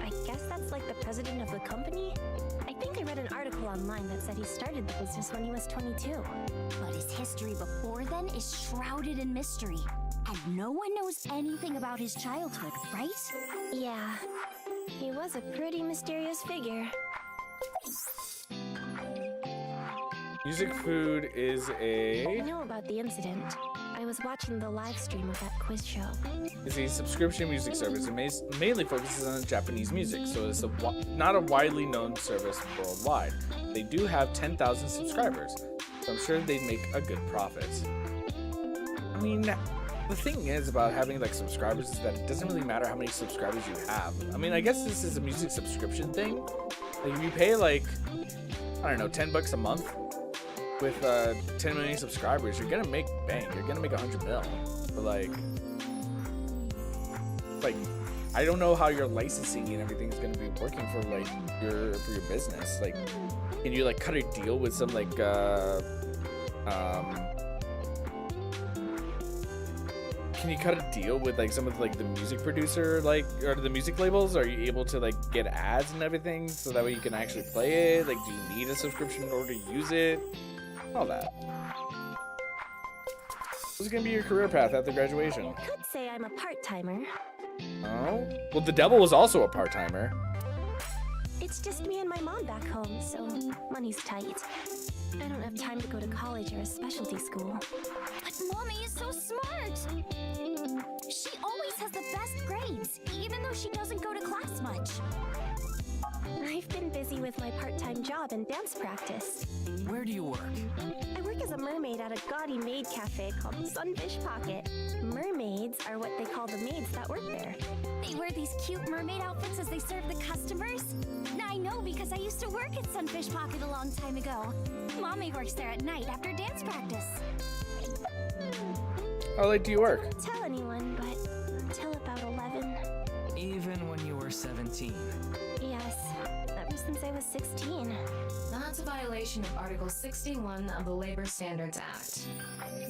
Speaker 9: I guess that's like the president of the company? I think I read an article online that said he started the business when he was 22.
Speaker 17: But his history before then is shrouded in mystery. And no one knows anything about his childhood, right?
Speaker 9: Yeah, he was a pretty mysterious figure.
Speaker 1: Music Food is
Speaker 9: I know about the incident. I was watching the live stream of that quiz show.
Speaker 1: is a subscription music service and mainly focuses on Japanese music, so it's not a widely known service worldwide. They do have 10,000 subscribers, so I'm sure they'd make a good profit. I mean, the thing is about having like subscribers is that it doesn't really matter how many subscribers you have. I mean, I guess this is a music subscription thing. Like if you pay like, I don't know, $10 a month with 10 million subscribers, you're gonna make bank. You're gonna make 100 mil. But like I don't know how your licensing and everything is gonna be working for like your business. Like, can you like cut a deal with some like can you cut a deal with like some of like the music producer like or the music labels? Are you able to like get ads and everything so that way you can actually play it? Like, do you need a subscription in order to use it? All that. What's gonna be your career path after graduation?
Speaker 9: You could say I'm a part-timer.
Speaker 1: Oh, well, the devil was also a part-timer.
Speaker 9: It's just me and my mom back home, so money's tight. I don't have time to go to college or a specialty school.
Speaker 17: But Mommy is so smart! She always has the best grades, even though she doesn't go to class much.
Speaker 9: I've been busy with my part-time job and dance practice.
Speaker 13: Where do you work?
Speaker 9: I work as a mermaid at a gaudy maid cafe called Sunfish Pocket. Mermaids are what they call the maids that work there.
Speaker 17: They wear these cute mermaid outfits as they serve the customers. I know because I used to work at Sunfish Pocket a long time ago. Mommy works there at night after dance practice.
Speaker 1: How late do you work?
Speaker 9: I won't tell anyone, but until about 11.
Speaker 13: Even when you were 17.
Speaker 9: Yes, ever since I was 16.
Speaker 4: That's a violation of Article 61 of the Labor Standards Act.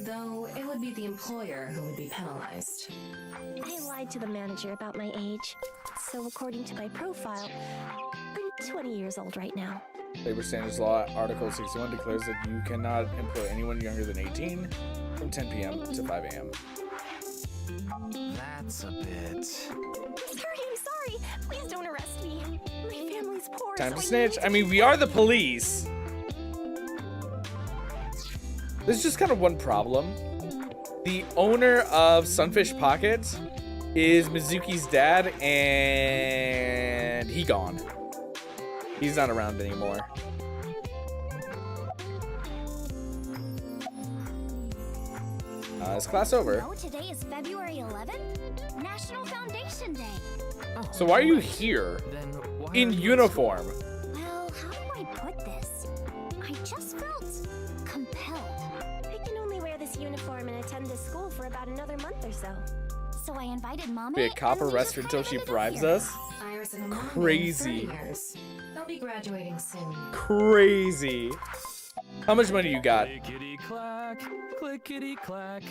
Speaker 4: Though it would be the employer who would be penalized.
Speaker 9: I lied to the manager about my age. So according to my profile, I'm 20 years old right now.
Speaker 1: Labor Standards Law Article 61 declares that you cannot employ anyone younger than 18 from 10 p.m. to 5 a.m.
Speaker 13: That's a bit...
Speaker 9: Sorry, I'm sorry. Please don't arrest me. My family's poor.
Speaker 1: Time to
Speaker 9: so
Speaker 1: snitch. I mean, we are the police. There's just kind of one problem. The owner of Sunfish Pocket is Mizuki's dad, and he gone. He's not around anymore. Is class over?
Speaker 17: No, today is February 11th, National Foundation Day.
Speaker 1: So why are you here in uniform?
Speaker 17: Well, how do I put this? I just felt compelled.
Speaker 9: I can only wear this uniform and attend this school for about another month or so.
Speaker 17: So I invited Mom.
Speaker 1: Be a cop arrested until she bribes us?
Speaker 8: Iris and Mom
Speaker 1: Crazy.
Speaker 8: 30 years. They'll be graduating soon.
Speaker 1: Crazy. How much money you got?
Speaker 13: Clickety clack, clickety clack.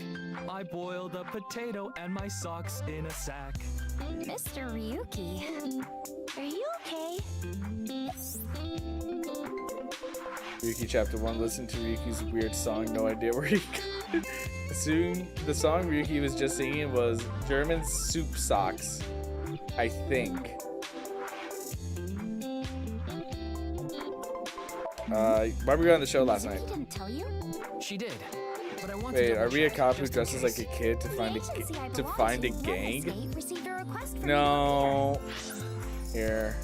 Speaker 13: I boiled a potato and my socks in a sack.
Speaker 17: Mr. Ryuki,
Speaker 9: are you okay?
Speaker 1: Ryuki Chapter 1. Listen to Ryuki's weird song. No idea where he got it. The song Ryuki was just singing was German Soup Socks, I think. Why were you on the show last night?
Speaker 17: didn't tell you?
Speaker 13: She did. But I want
Speaker 1: Wait,
Speaker 13: to
Speaker 1: are we a cop who
Speaker 13: just in
Speaker 1: dresses like
Speaker 13: case.
Speaker 1: a kid to find a gang?
Speaker 17: Received a request from
Speaker 1: No. Here.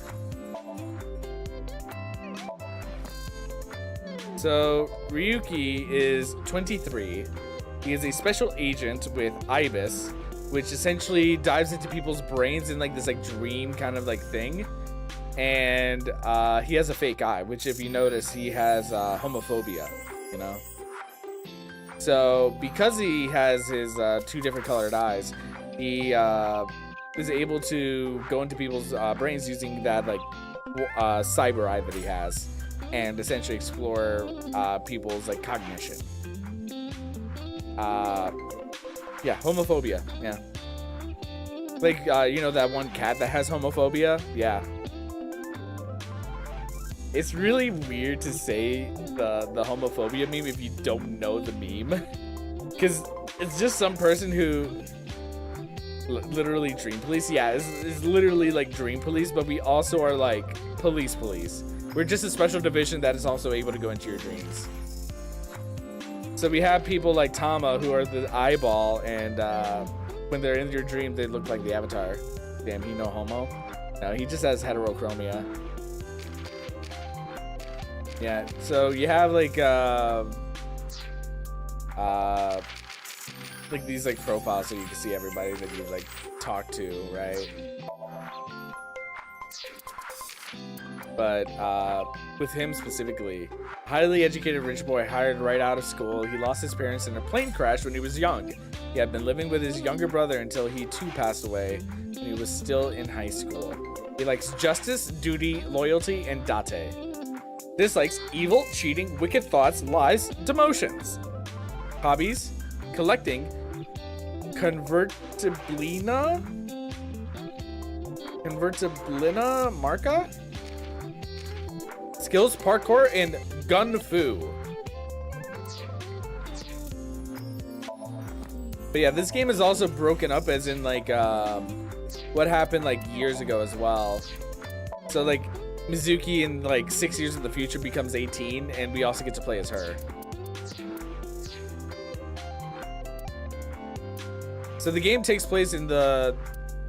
Speaker 1: So Ryuki is 23. He is a special agent with IBIS, which essentially dives into people's brains in like this like dream kind of like thing. And he has a fake eye, which if you notice, he has homophobia, you know? So because he has his two different colored eyes, he is able to go into people's brains using that like cyber eye that he has, and essentially explore people's like cognition. Yeah, homophobia. Yeah, like you know that one cat that has homophobia. Yeah. It's really weird to say the homophobia meme if you don't know the meme, because it's just some person who literally dream police. Yeah, it's literally like dream police, but we also are like police. We're just a special division that is also able to go into your dreams. So we have people like Tama who are the eyeball, and when they're in your dream, they look like the Avatar. Damn, he no homo. No, he just has heterochromia. Yeah, so you have like these like profiles so you can see everybody that you like talk to, right? But with him specifically, highly educated rich boy hired right out of school. He lost his parents in a plane crash when he was young. He had been living with his younger brother until he too passed away when he was still in high school. He likes justice, duty, loyalty, and date. Dislikes evil, cheating, wicked thoughts, lies, demotions. Hobbies: collecting convertiblina marca. Skills: parkour and gun fu. But yeah, this game is also broken up as in like what happened like years ago as well. So like Mizuki in like 6 years in the future becomes 18, and we also get to play as her. So the game takes place in the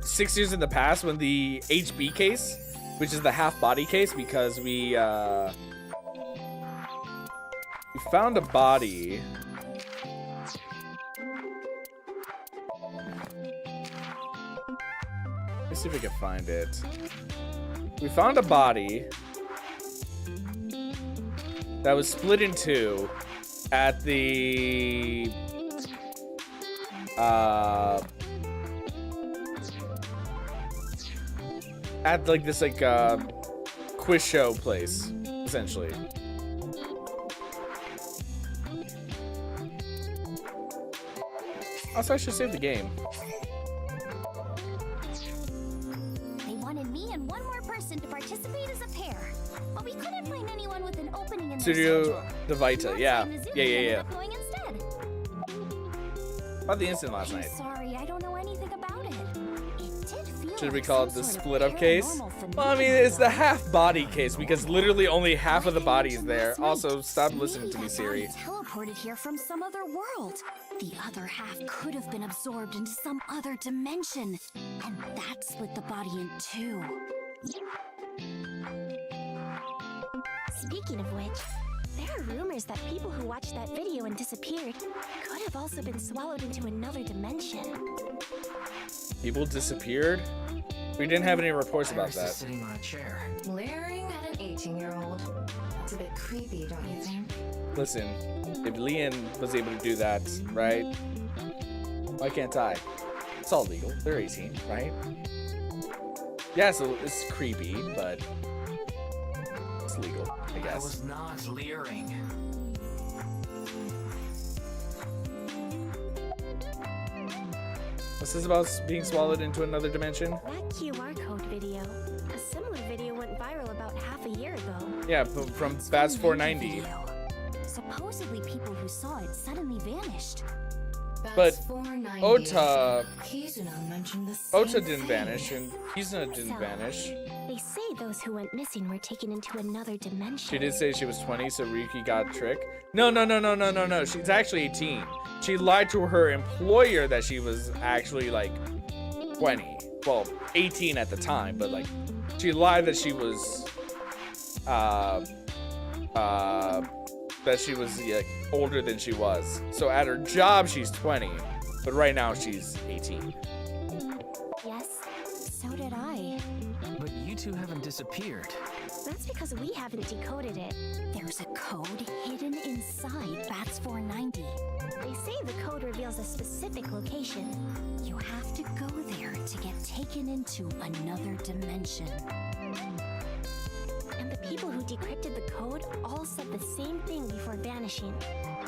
Speaker 1: 6 years in the past when the HB case, which is the half body case, because we found a body. Let's see if we can find it. We found a body that was split in two at the at like this like quiz show place, essentially. Also, I should save the game.
Speaker 17: They wanted me and one more person to participate as a pair, but we couldn't find anyone with an opening in their
Speaker 1: Studio
Speaker 17: schedule.
Speaker 1: Devita, yeah.
Speaker 17: Ended up going instead.
Speaker 1: About the incident last
Speaker 17: I'm
Speaker 1: night.
Speaker 17: sorry, I don't know anything about it. It did feel
Speaker 1: Should we
Speaker 17: like
Speaker 1: call it
Speaker 17: some
Speaker 1: the
Speaker 17: sort of
Speaker 1: split up case?
Speaker 17: paranormal
Speaker 1: Well, I mean, it's the half body case because literally only half of the body is there. Also, stop listening to me, Siri.
Speaker 17: Teleported here from some other world. The other half could have been absorbed into some other dimension, and that split the body in two.
Speaker 9: Speaking of which, There are rumors that people who watched that video and disappeared could have also been swallowed into another dimension.
Speaker 1: People disappeared? We didn't have any reports about
Speaker 13: Iris is
Speaker 1: that.
Speaker 13: sitting on a chair.
Speaker 4: Glaring at an 18-year-old. That's a bit creepy, don't you think?
Speaker 1: Listen, if Leon was able to do that, right? Why can't I? It's all legal. They're 18, right? Yeah, so it's creepy, but it's legal, I guess.
Speaker 13: I was not leering.
Speaker 1: What's this about being swallowed into another dimension?
Speaker 9: That QR code video. A similar video went viral about half a year ago.
Speaker 1: Yeah, from Bats 490.
Speaker 3: Supposedly people who saw it suddenly vanished.
Speaker 1: But
Speaker 4: That's 490.
Speaker 1: Ota
Speaker 4: mentioned the same
Speaker 1: didn't
Speaker 4: thing.
Speaker 1: vanish, and Kizuna didn't
Speaker 9: So,
Speaker 1: vanish.
Speaker 9: They say those who went missing were taken into another dimension.
Speaker 1: She did say she was 20, so Ryuki got tricked. No. She's actually 18. She lied to her employer that she was actually like 20. Well, 18 at the time, but like she lied that she was like, older than she was. So at her job she's 20, but right now she's 18.
Speaker 9: Yes, so did I.
Speaker 13: But you two haven't disappeared.
Speaker 9: That's because we haven't decoded it.
Speaker 3: There's a code hidden inside Bats 490.
Speaker 9: They say the code reveals a specific location.
Speaker 3: You have to go there to get taken into another dimension.
Speaker 9: And the people who decrypted the code all said the same thing before vanishing.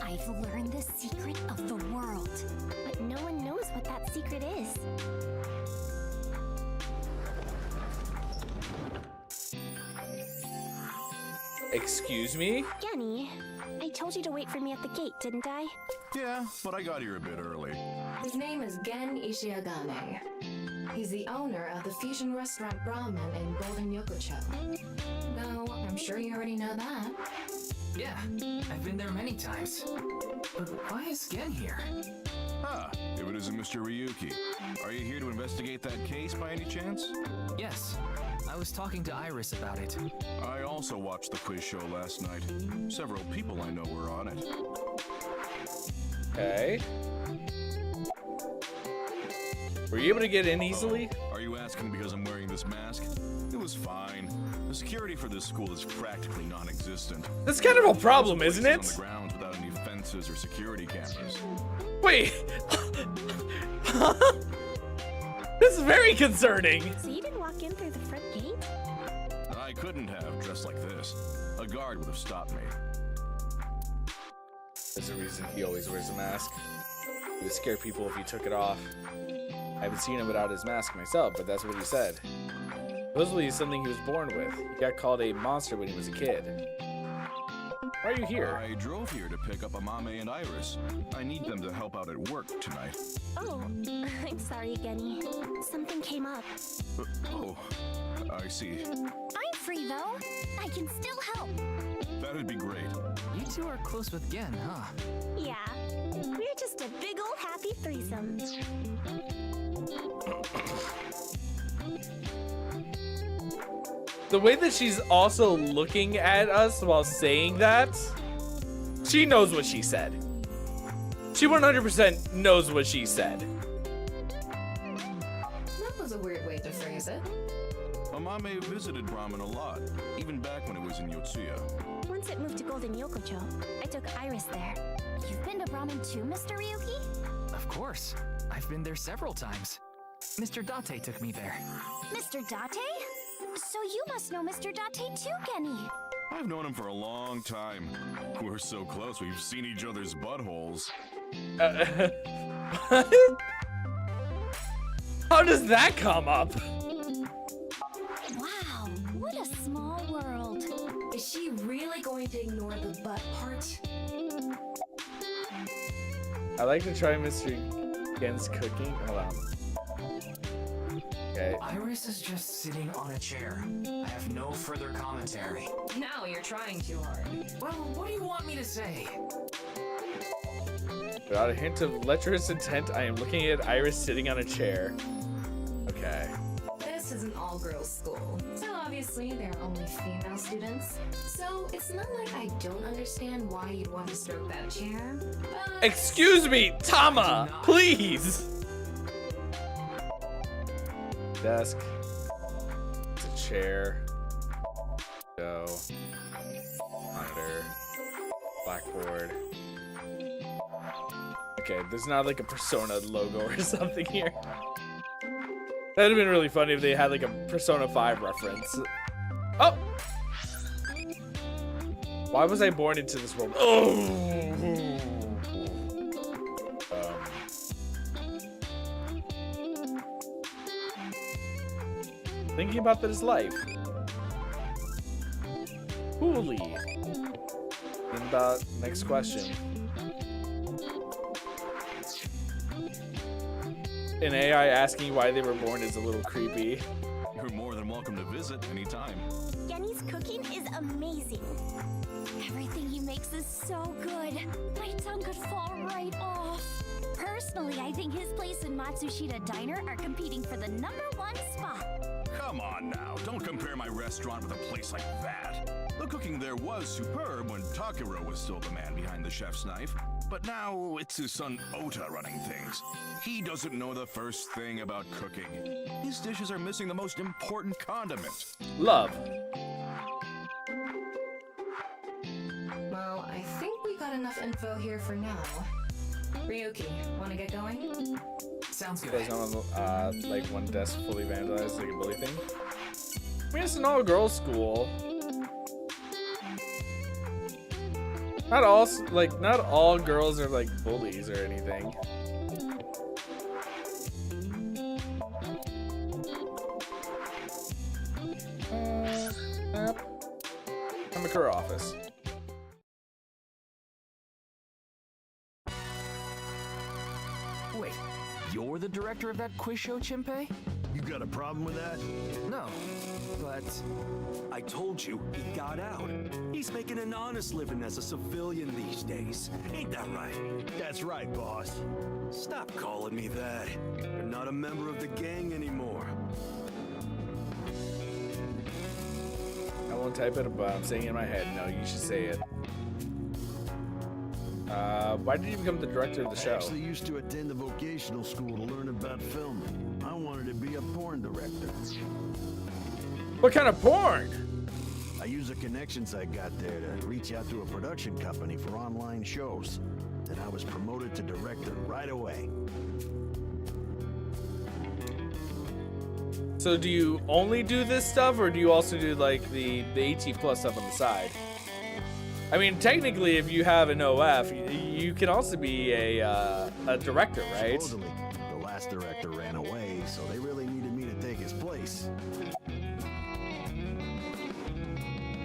Speaker 3: I've learned the secret of the world.
Speaker 9: But no one knows what that secret is.
Speaker 1: Excuse me?
Speaker 9: Genny, I told you to wait for me at the gate, didn't I?
Speaker 2: Yeah, but I got here a bit early.
Speaker 4: His name is Gen Ishiagane. He's the owner of the fusion restaurant Brahmin in Golden Yokocho. No, I'm sure you already know that.
Speaker 13: Yeah, I've been there many times. But why is Gen here?
Speaker 2: Ah, if it isn't Mr. Ryuki. Are you here to investigate that case by any chance?
Speaker 13: Yes, I was talking to Iris about it.
Speaker 2: I also watched the quiz show last night. Several people I know were on it.
Speaker 1: Okay. Were you able to get in easily?
Speaker 2: Are you asking because I'm wearing this mask? It was fine. The security for this school is practically non-existent.
Speaker 1: That's kind of a problem, isn't it?
Speaker 2: On the grounds without any fences or security cameras.
Speaker 1: Wait. This is very concerning.
Speaker 9: So you didn't walk in through the front gate?
Speaker 2: I couldn't have, dressed like this. A guard would have stopped me.
Speaker 1: There's a reason he always wears a mask. He would scare people if he took it off. I haven't seen him without his mask myself, but that's what he said. Supposedly it's something he was born with. He got called a monster when he was a kid. Why are you here?
Speaker 2: I drove here to pick up Amame and Iris. I need them to help out at work tonight.
Speaker 9: Oh, I'm sorry, Genny. Something came up.
Speaker 2: Oh, I see.
Speaker 3: I'm free though. I can still help.
Speaker 2: That'd be great.
Speaker 13: You two are close with Gen, huh?
Speaker 9: Yeah, we're just a big old happy threesome.
Speaker 1: The way that she's also looking at us while saying that, she knows what she said. She 100% knows what she said.
Speaker 4: That was a weird way to phrase it.
Speaker 2: Amame visited Brahmin a lot, even back when it was in Yotsuya.
Speaker 9: Once it moved to Golden Yokocho, I took Iris there.
Speaker 3: You've been to Brahmin too, Mr. Ryuki?
Speaker 13: Of course. I've been there several times. Mr. Date took me there.
Speaker 3: Mr. Date? So you must know Mr. Date too, Genny.
Speaker 2: I've known him for a long time. We're so close, we've seen each other's buttholes.
Speaker 1: How does that come up?
Speaker 3: Wow, what a small world.
Speaker 4: Is she really going to ignore the butt part?
Speaker 1: I like to try Mr. Gen's cooking. Hold on. Okay.
Speaker 13: Iris is just sitting on a chair. I have no further commentary.
Speaker 20: Now you're trying too hard.
Speaker 13: Well, what do you want me to say?
Speaker 1: Without a hint of lecherous intent, I am looking at Iris sitting on a chair. Okay.
Speaker 4: This is an all-girls school, so obviously Honestly, there are only female students, so it's not like I don't understand why you'd want to stroke that chair, but...
Speaker 1: Excuse me, Tama, please. Desk. It's a chair. Go. Monitor. Blackboard. Okay, there's not like a Persona logo or something here. That'd have been really funny if they had like a Persona 5 reference. Oh! Why was I born into this world? Oh! Thinking about this life. Holy. Think about next question. An AI asking why they were born is a little creepy.
Speaker 2: You're more than welcome to visit anytime.
Speaker 9: Genny's cooking is amazing. Everything he makes is so good. My tongue could fall right off. Personally, I think his place and Matsushita Diner are competing for the #1 spot.
Speaker 2: Come on now, don't compare my restaurant with a place like that. The cooking there was superb when Takiro was still the man behind the chef's knife, but now it's his son Ota running things. He doesn't know the first thing about cooking. His dishes are missing the most important condiment.
Speaker 1: Love.
Speaker 4: Well, I think we got enough info here for now. Ryuki, wanna get going?
Speaker 13: Sounds good.
Speaker 1: There's no like one desk fully vandalized, like a bully thing. I mean, it's an all-girls school. Not all girls are like bullies or anything. Kamakura office.
Speaker 13: Wait, you're the director of that quiz show, Chimpei?
Speaker 11: You got a problem with that?
Speaker 13: No, but...
Speaker 11: I told you, he got out. He's making an honest living as a civilian these days. Ain't that right?
Speaker 5: That's right, boss.
Speaker 11: Stop calling me that. You're not a member of the gang anymore.
Speaker 1: I won't type it, but I'm saying it in my head. No, you should say it. Why did you become the director of the show?
Speaker 5: I actually used to attend a vocational school to learn about filming. I wanted to be a porn director.
Speaker 1: What kind of porn?
Speaker 5: I used the connections I got there to reach out to a production company for online shows. And I was promoted to director right away.
Speaker 1: So do you only do this stuff, or do you also do like the 18+ stuff on the side? I mean, technically, if you have an OF, you can also be a director, right?
Speaker 5: Supposedly, the last director ran away, so they really needed me to take his place.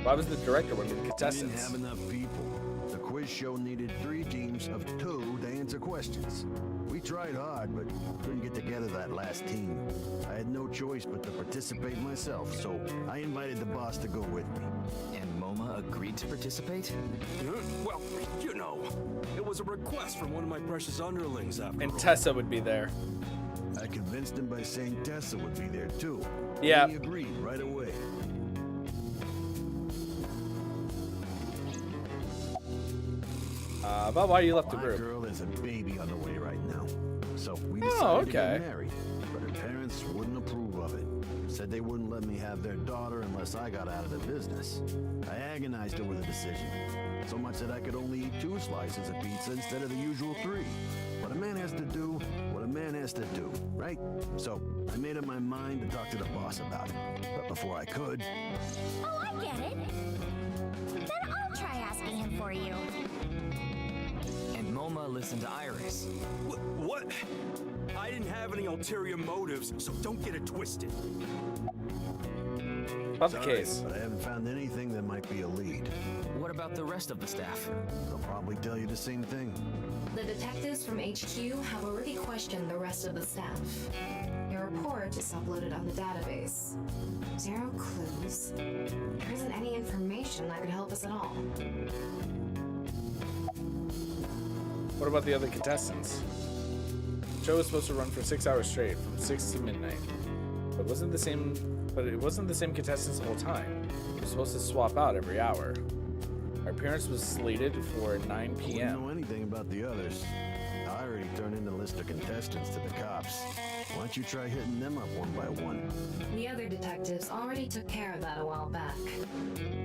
Speaker 1: Why was the director one of the
Speaker 5: We
Speaker 1: contestants?
Speaker 5: didn't have enough people. The quiz show needed 3 teams of 2 to answer questions. We tried hard, but couldn't get together that last team. I had no choice but to participate myself, so I invited the boss to go with me.
Speaker 13: And MoMA agreed to participate?
Speaker 11: Well, you know, it was a request from one of my precious underlings after
Speaker 1: And
Speaker 11: all.
Speaker 1: Tessa would be there.
Speaker 5: I convinced him by saying Tessa would be there too.
Speaker 1: Yeah.
Speaker 5: He agreed right away.
Speaker 1: About why you left the
Speaker 5: My
Speaker 1: group.
Speaker 5: girl has a baby on the way right now, so we
Speaker 1: Oh,
Speaker 5: decided to
Speaker 1: okay.
Speaker 5: get married. But her parents wouldn't approve of it. Said they wouldn't let me have their daughter unless I got out of the business. I agonized over the decision, so much that I could only eat 2 slices of pizza instead of the usual 3. But a man has to do what a man has to do, right? So I made up my mind to talk to the boss about it. But before I could,
Speaker 9: Oh, I get it. Then I'll try asking him for you.
Speaker 13: And MoMA listened to Iris.
Speaker 11: What? I didn't have any ulterior motives, so don't get it twisted.
Speaker 1: About the
Speaker 5: sorry,
Speaker 1: case.
Speaker 5: but I haven't found anything that might be a lead.
Speaker 13: What about the rest of the staff?
Speaker 5: They'll probably tell you the same thing.
Speaker 4: The detectives from HQ have already questioned the rest of the staff. Your report is uploaded on the database. 0 clues. There isn't any information that could help us at all.
Speaker 1: What about the other contestants? The show was supposed to run for 6 hours straight, from 6 to midnight. But it wasn't the same contestants the whole time. We were supposed to swap out every hour. Our appearance was slated for 9
Speaker 5: I
Speaker 1: p.m.
Speaker 5: don't know anything about the others. I already turned in a list of contestants to the cops. Why don't you try hitting them up one by one?
Speaker 4: The other detectives already took care of that a while back.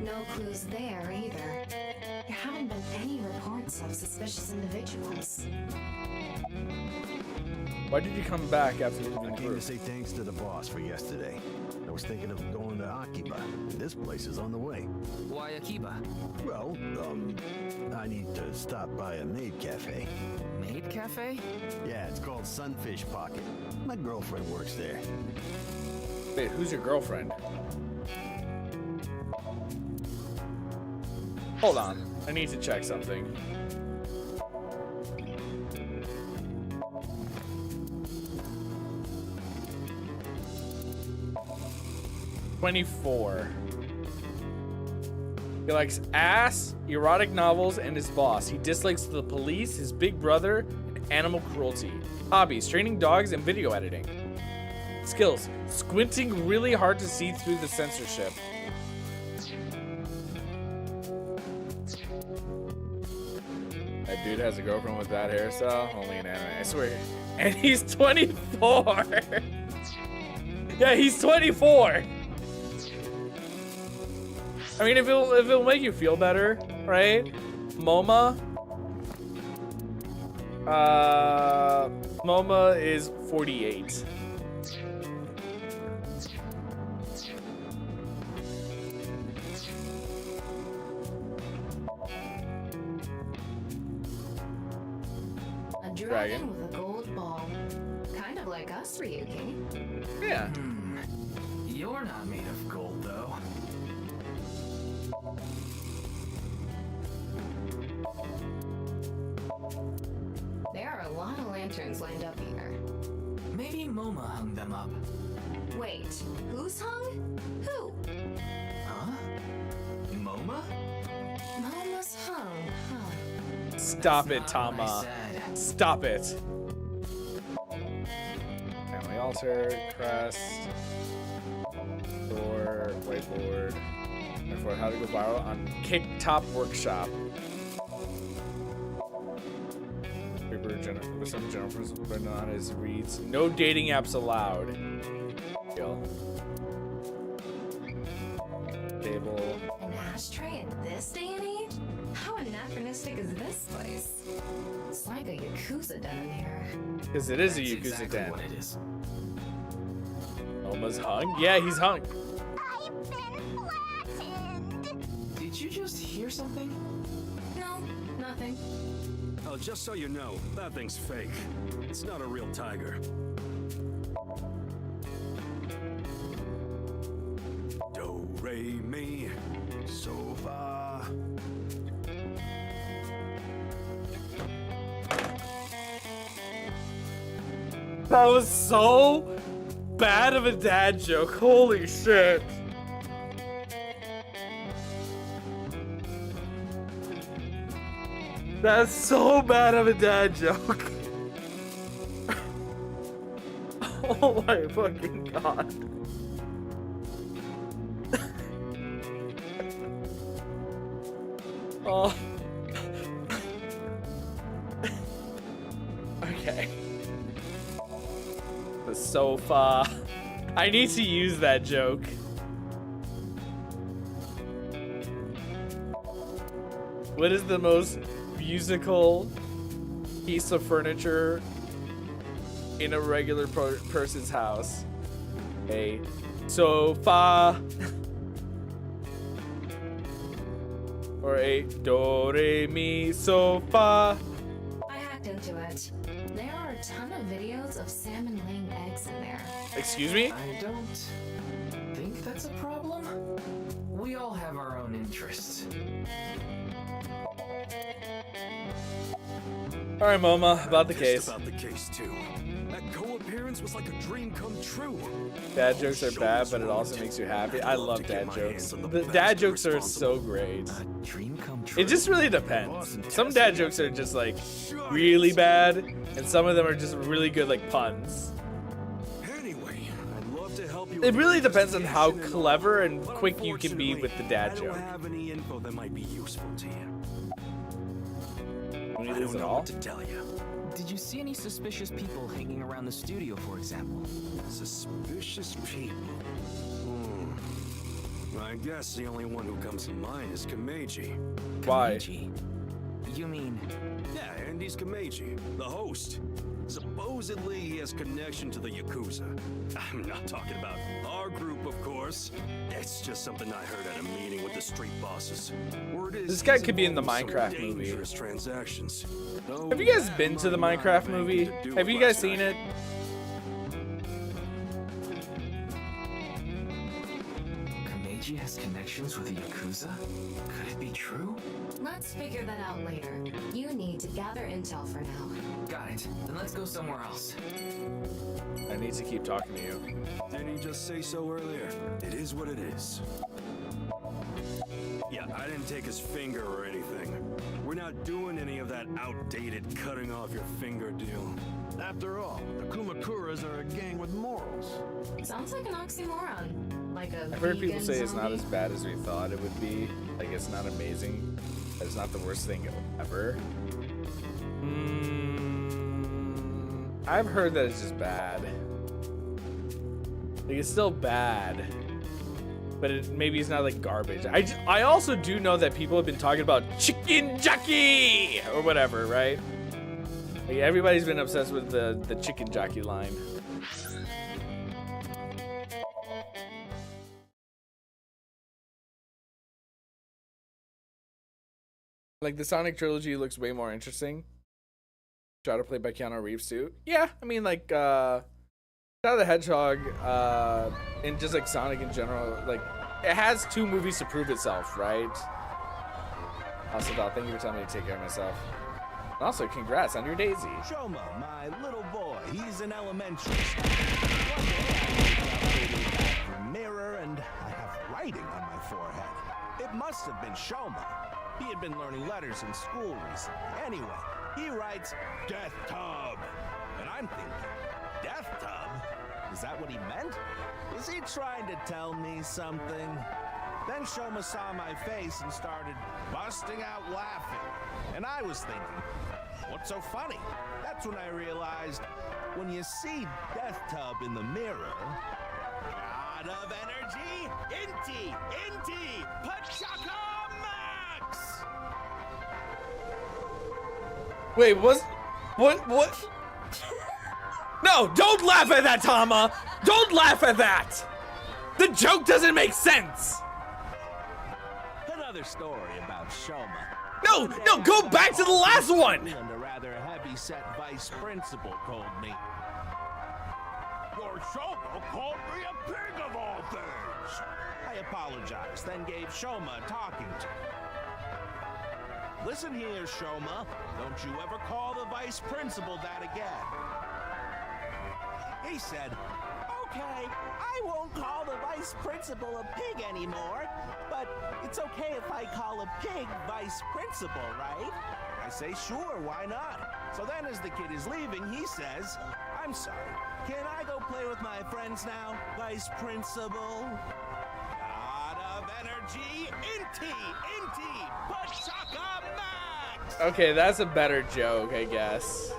Speaker 4: No clues there either. There haven't been any reports of suspicious individuals.
Speaker 1: Why did you come back after leaving
Speaker 5: I came
Speaker 1: group?
Speaker 5: to say thanks to the boss for yesterday. I was thinking of going to Akiba. This place is on the way.
Speaker 13: Why Akiba?
Speaker 5: Well, I need to stop by a maid cafe.
Speaker 13: Maid cafe?
Speaker 5: Yeah, it's called Sunfish Pocket. My girlfriend works there.
Speaker 1: Wait, who's your girlfriend? Hold on. I need to check something. "24. He likes ass, erotic novels, and his boss. He dislikes the police, his big brother, and animal cruelty. Hobbies, training dogs, and video editing. Skills, squinting really hard to see through the censorship. That dude has a girlfriend with that hairstyle? Only an anime, I swear. And he's 24! Yeah, he's 24! I mean, if it'll make you feel better, right? MoMA is 48.
Speaker 4: A dragon with a gold ball. Kind of like us, Ryuki.
Speaker 1: Yeah.
Speaker 13: You're not made of gold, though.
Speaker 4: There are a lot of lanterns lined up here.
Speaker 13: Maybe MoMA hung them up.
Speaker 4: Wait, who's hung? Who?
Speaker 13: Huh? MoMA?
Speaker 4: Moma's hung, huh?
Speaker 1: Stop it, Tama. Stop it. Family altar, crest, door, whiteboard. Therefore, how to go viral on Kick Top Workshop. With some general principles written on his reads. No dating apps allowed. Deal. Table.
Speaker 4: An ashtray in this day and age? How anachronistic is this place? It's like a Yakuza den in here.
Speaker 1: Because it is a Yakuza den. What it is. Oma's hung? Yeah, he's hung.
Speaker 22: Did you just hear something?
Speaker 4: No, nothing.
Speaker 11: Oh, just so you know, that thing's fake. It's not a real tiger. Do, re, mi, so, fa.
Speaker 1: That was so bad of a dad joke. Holy shit. That's so bad of a dad joke. Oh my fucking god. Oh. Okay. The sofa. I need to use that joke. What is the most musical piece of furniture in a regular person's house? A sofa. Or a do re mi sofa.
Speaker 4: I hacked into it. There are a ton of videos of salmon laying eggs in there.
Speaker 1: Excuse me?
Speaker 13: I don't think that's a problem. We all have our own interests.
Speaker 1: All right, Moma, about the case.
Speaker 11: About the case too. That co-appearance was like a dream come true.
Speaker 1: Dad jokes are bad, but it also makes you happy. I love dad jokes. The dad jokes are so great.
Speaker 13: Dream come true.
Speaker 1: It just really depends. Some dad jokes are just like really bad, and some of them are just really good, like puns.
Speaker 11: Anyway, I'd love to help
Speaker 1: It really depends on how clever and quick you can be with the dad joke.
Speaker 11: I don't have any info that might be useful to you.
Speaker 1: Can you
Speaker 11: I
Speaker 1: lose
Speaker 11: don't
Speaker 1: it
Speaker 11: know
Speaker 1: all?
Speaker 11: what to tell you.
Speaker 13: Did you see any suspicious people hanging around the studio, for example?
Speaker 11: Suspicious people. I guess the only one who comes to mind is Kameji.
Speaker 1: Why?
Speaker 13: Kameji? You mean...
Speaker 11: Yeah, Andy's Kameji, the host. Supposedly he has connection to the Yakuza. I'm not talking about our group, of course. It's just something I heard at a meeting with the street bosses. Word is
Speaker 1: This guy
Speaker 11: he's
Speaker 1: could be in the
Speaker 11: involved some
Speaker 1: Minecraft movie.
Speaker 11: dangerous transactions.
Speaker 1: Have you guys been to the Minecraft movie? Have you guys seen it?
Speaker 13: Kameji has connections with the Yakuza? Could it be true?
Speaker 4: Let's figure that out later. You need to gather intel for now.
Speaker 13: Got it. Then let's go somewhere else.
Speaker 1: I need to keep talking to you.
Speaker 11: Didn't he just say so earlier? It is what it is. Yeah, I didn't take his finger or anything. We're not doing any of that outdated cutting off your finger deal.
Speaker 5: After all, the Kumakuras are a gang with morals.
Speaker 4: Sounds like an oxymoron. Like a
Speaker 1: I've heard people
Speaker 4: vegan
Speaker 1: say it's not
Speaker 4: zombie.
Speaker 1: as bad as we thought it would be. Like, it's not amazing. It's not the worst thing ever. I've heard that it's just bad. Like, it's still bad. But maybe it's not like garbage. I also do know that people have been talking about chicken jockey or whatever, right? Like, everybody's been obsessed with the chicken jockey line. Like, the Sonic trilogy looks way more interesting. Shadow played by Keanu Reeves too. Yeah, I mean, like, Shadow the Hedgehog, and just like Sonic in general, like, it has 2 movies to prove itself, right? Also, Doll, thank you for telling me to take care of myself. And also, congrats on your Daisy.
Speaker 10: Shoma, my little boy, he's in elementary school. One day I looked out the mirror and I have writing on my forehead. It must have been Shoma. He had been learning letters in school recently. Anyway, he writes, Death Tub. And I'm thinking, Death Tub? Is that what he meant? Is he trying to tell me something? Then Shoma saw my face and started busting out laughing. And I was thinking, what's so funny? That's when I realized, when you see Death Tub in the mirror, God of energy, Inti, Pachaka Max!
Speaker 1: Wait, what? No, don't laugh at that, Tama! Don't laugh at that! The joke doesn't make sense!
Speaker 10: Another story about Shoma.
Speaker 1: No, go back to the last one!
Speaker 10: And a rather heavy-set vice principal told me, your Shoma called me a pig of all things! I apologized, then gave Shoma a talking to. Listen here, Shoma. Don't you ever call the vice principal that again. He said, okay, I won't call the vice principal a pig anymore, but it's okay if I call a pig vice principal, right? I say, sure, why not? So then as the kid is leaving, he says, I'm sorry, can I go play with my friends now, vice principal? God of energy, Inti, Pachaka Max!
Speaker 1: Okay, that's a better joke, I guess.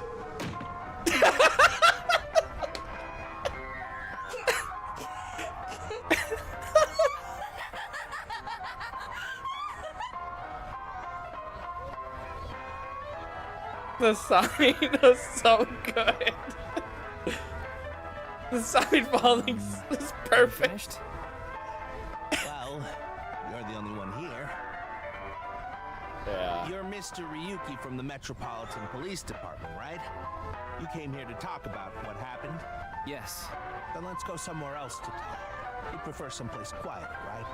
Speaker 1: The sign was so good. The sign falling is perfect.
Speaker 10: Well, you're the only one here.
Speaker 1: Yeah.
Speaker 10: You're Mr. Ryuki from the Metropolitan Police Department, right? You came here to talk about what happened?
Speaker 13: Yes.
Speaker 10: Then let's go somewhere else to talk. You prefer someplace quieter, right?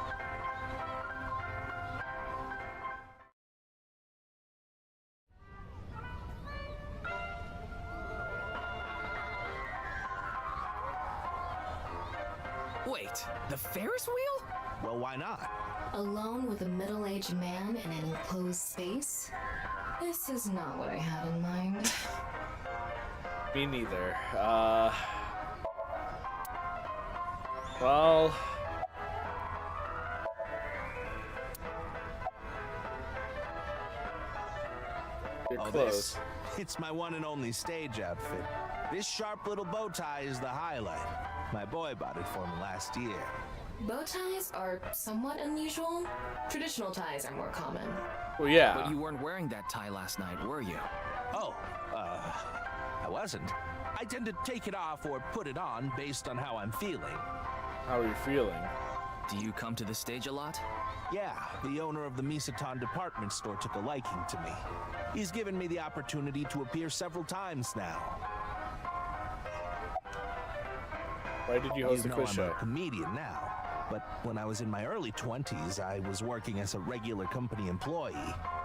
Speaker 14: Wait, the Ferris wheel?
Speaker 10: Well, why not?
Speaker 4: Alone with a middle-aged man in an enclosed space? This is not what I had in mind.
Speaker 1: Me neither. Well, you're close.
Speaker 10: It's my one and only stage outfit. This sharp little bow tie is the highlight. My boy bought it for me last year.
Speaker 4: Bow ties are somewhat unusual. Traditional ties are more common.
Speaker 1: Well, yeah.
Speaker 13: But you weren't wearing that tie last night, were you?
Speaker 10: Oh, I wasn't. I tend to take it off or put it on based on how I'm feeling.
Speaker 1: How are you feeling?
Speaker 13: Do you come to the stage a lot?
Speaker 10: Yeah, the owner of the Misaton department store took a liking to me. He's given me the opportunity to appear several times now.
Speaker 1: Why did you host a quiz show?
Speaker 10: I'm a comedian now, but when I was in my early 20s, I was working as a regular company employee.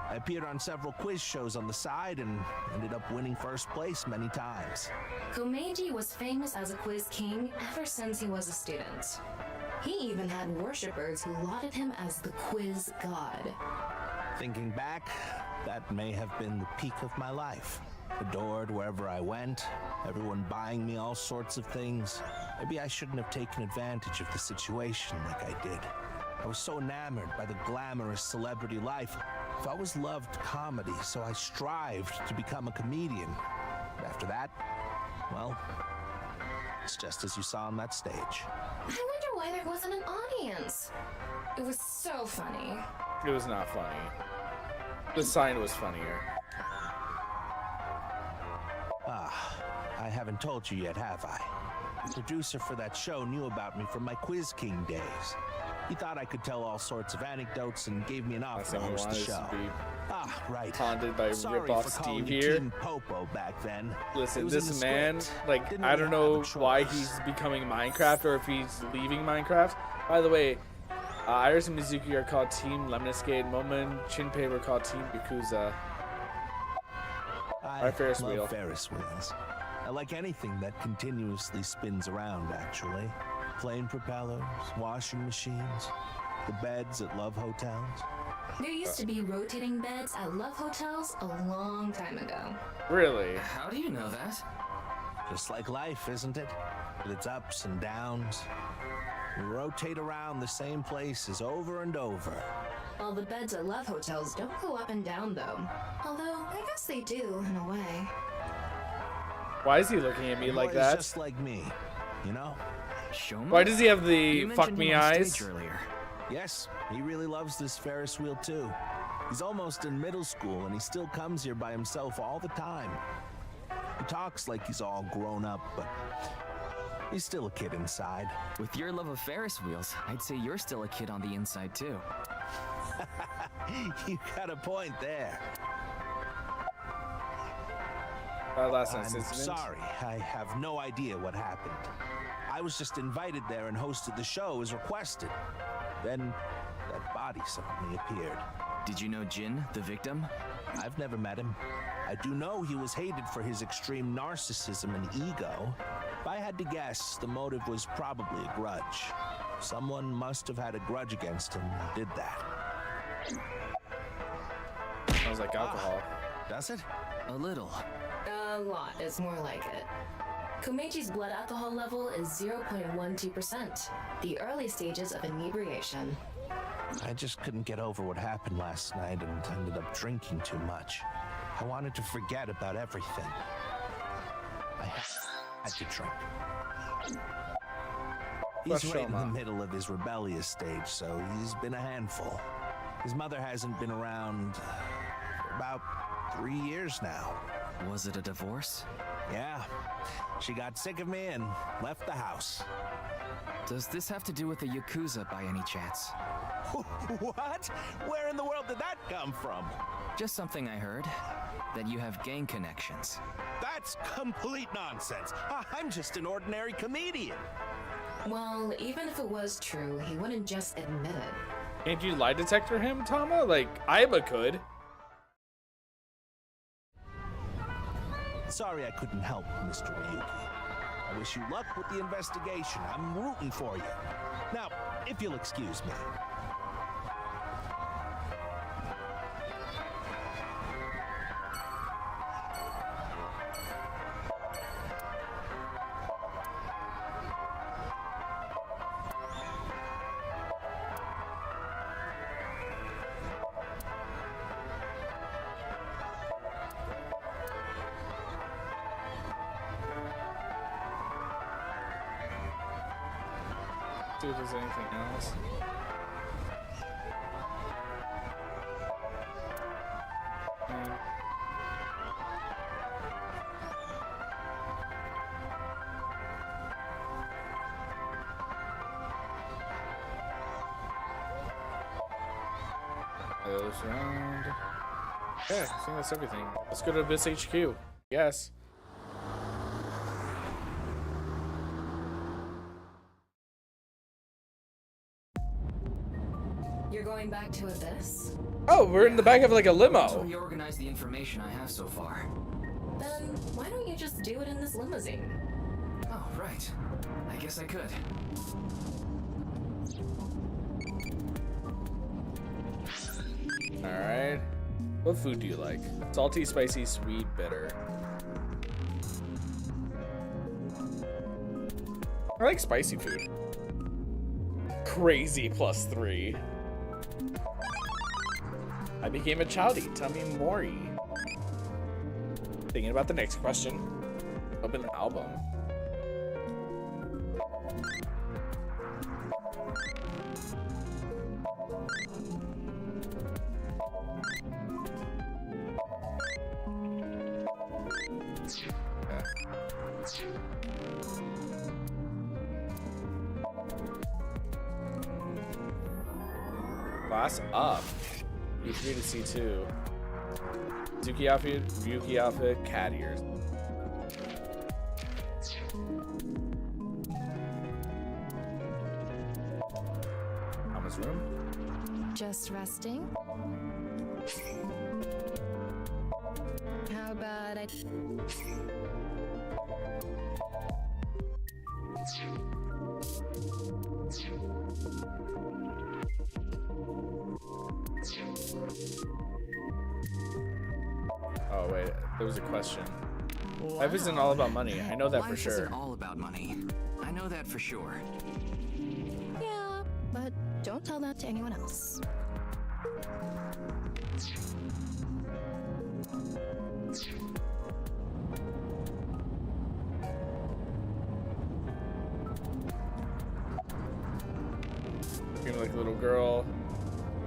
Speaker 10: I appeared on several quiz shows on the side and ended up winning first place many times.
Speaker 4: Komeiji was famous as a quiz king ever since he was a student. He even had worshippers who lauded him as the quiz god.
Speaker 10: Thinking back, that may have been the peak of my life. Adored wherever I went, everyone buying me all sorts of things. Maybe I shouldn't have taken advantage of the situation like I did. I was so enamored by the glamorous celebrity life. I've always loved comedy, so I strived to become a comedian. But after that, well, it's just as you saw on that stage.
Speaker 4: I wonder why there wasn't an audience. It was so funny.
Speaker 1: It was not funny. The sign was funnier.
Speaker 10: I haven't told you yet, have I? The producer for that show knew about me from my Quiz King days. He thought I could tell all sorts of anecdotes and gave me an offer to host the show. Right.
Speaker 1: Haunted by
Speaker 10: Sorry
Speaker 1: ripoff
Speaker 10: for
Speaker 1: Steve
Speaker 10: calling you
Speaker 1: here.
Speaker 10: Team Popo back then.
Speaker 1: Listen,
Speaker 10: It was in
Speaker 1: this
Speaker 10: the
Speaker 1: man,
Speaker 10: script.
Speaker 1: like,
Speaker 10: Didn't
Speaker 1: I
Speaker 10: really
Speaker 1: don't know
Speaker 10: have a
Speaker 1: why
Speaker 10: choice.
Speaker 1: he's becoming Minecraft or if he's leaving Minecraft. By the way, Iris and Mizuki are called Team Lemniscate. Momo and Shinpei were called Team Yakuza.
Speaker 10: I
Speaker 1: Ferris
Speaker 10: love
Speaker 1: wheel.
Speaker 10: Ferris wheels. I like anything that continuously spins around, actually. Plane propellers, washing machines, the beds at love hotels.
Speaker 4: There used to be rotating beds at love hotels a long time ago.
Speaker 1: Really?
Speaker 13: How do you know that?
Speaker 10: Just like life, isn't it? With its ups and downs. We rotate around the same places over and over.
Speaker 4: All the beds at love hotels don't go up and down, though. Although, I guess they do, in a way.
Speaker 1: Why is he looking at me like
Speaker 10: Boy's
Speaker 1: that?
Speaker 10: just like me, you know?
Speaker 1: Why does he have the
Speaker 10: You
Speaker 1: fuck
Speaker 10: mentioned
Speaker 1: me
Speaker 10: him on
Speaker 1: eyes?
Speaker 10: stage earlier. Yes, he really loves this Ferris wheel too. He's almost in middle school and he still comes here by himself all the time. He talks like he's all grown up, but he's still a kid inside.
Speaker 13: With your love of Ferris wheels, I'd say you're still a kid on the inside too.
Speaker 10: You got a point there.
Speaker 1: Last night's
Speaker 10: I'm
Speaker 1: incident.
Speaker 10: sorry, I have no idea what happened. I was just invited there and hosted the show as requested. Then that body suddenly appeared.
Speaker 13: Did you know Jin, the victim?
Speaker 10: I've never met him. I do know he was hated for his extreme narcissism and ego. If I had to guess, the motive was probably a grudge. Someone must have had a grudge against him and did that.
Speaker 1: Sounds like alcohol.
Speaker 10: Does it?
Speaker 13: A little.
Speaker 4: A lot is more like it. Komeiji's blood alcohol level is 0.12%, the early stages of inebriation.
Speaker 10: I just couldn't get over what happened last night and ended up drinking too much. I wanted to forget about everything. I had to drink. He's right in the middle of his rebellious stage, so he's been a handful. His mother hasn't been around for about 3 years now.
Speaker 13: Was it a divorce?
Speaker 10: Yeah. She got sick of me and left the house.
Speaker 13: Does this have to do with the Yakuza by any chance?
Speaker 10: What? Where in the world did that come from?
Speaker 13: Just something I heard. That you have gang connections.
Speaker 10: That's complete nonsense. I'm just an ordinary comedian.
Speaker 4: Well, even if it was true, he wouldn't just admit it.
Speaker 1: Can't you lie detector him, Tama? Like, Aiba could.
Speaker 10: Sorry I couldn't help, Mr. Ryuki. I wish you luck with the investigation. I'm rooting for you. Now, if you'll excuse me.
Speaker 1: see if there's anything else. Around. Yeah, I think that's everything. Let's go to Abyss HQ. Yes.
Speaker 20: You're going back to Abyss?
Speaker 1: Oh, we're in the back of like a limo.
Speaker 13: To reorganize the information I have so far.
Speaker 20: Then why don't you just do it in this limousine?
Speaker 13: Oh, right. I guess I could.
Speaker 1: Alright. What food do you like? Salty, spicy, sweet, bitter. I like spicy food. Crazy +3. I became a childie. Tell me more. Thinking about the next question. Open the album. Class up. E3 to C2. Zuki outfit, Ryuki outfit, cat ears. Mama's room.
Speaker 12: Just resting? How about I...
Speaker 1: Oh wait, there was a question. Life isn't all about money. I know that for sure.
Speaker 13: Life isn't all about money. I know that for sure.
Speaker 12: Yeah, but don't tell that to anyone else.
Speaker 1: Scream like a little girl.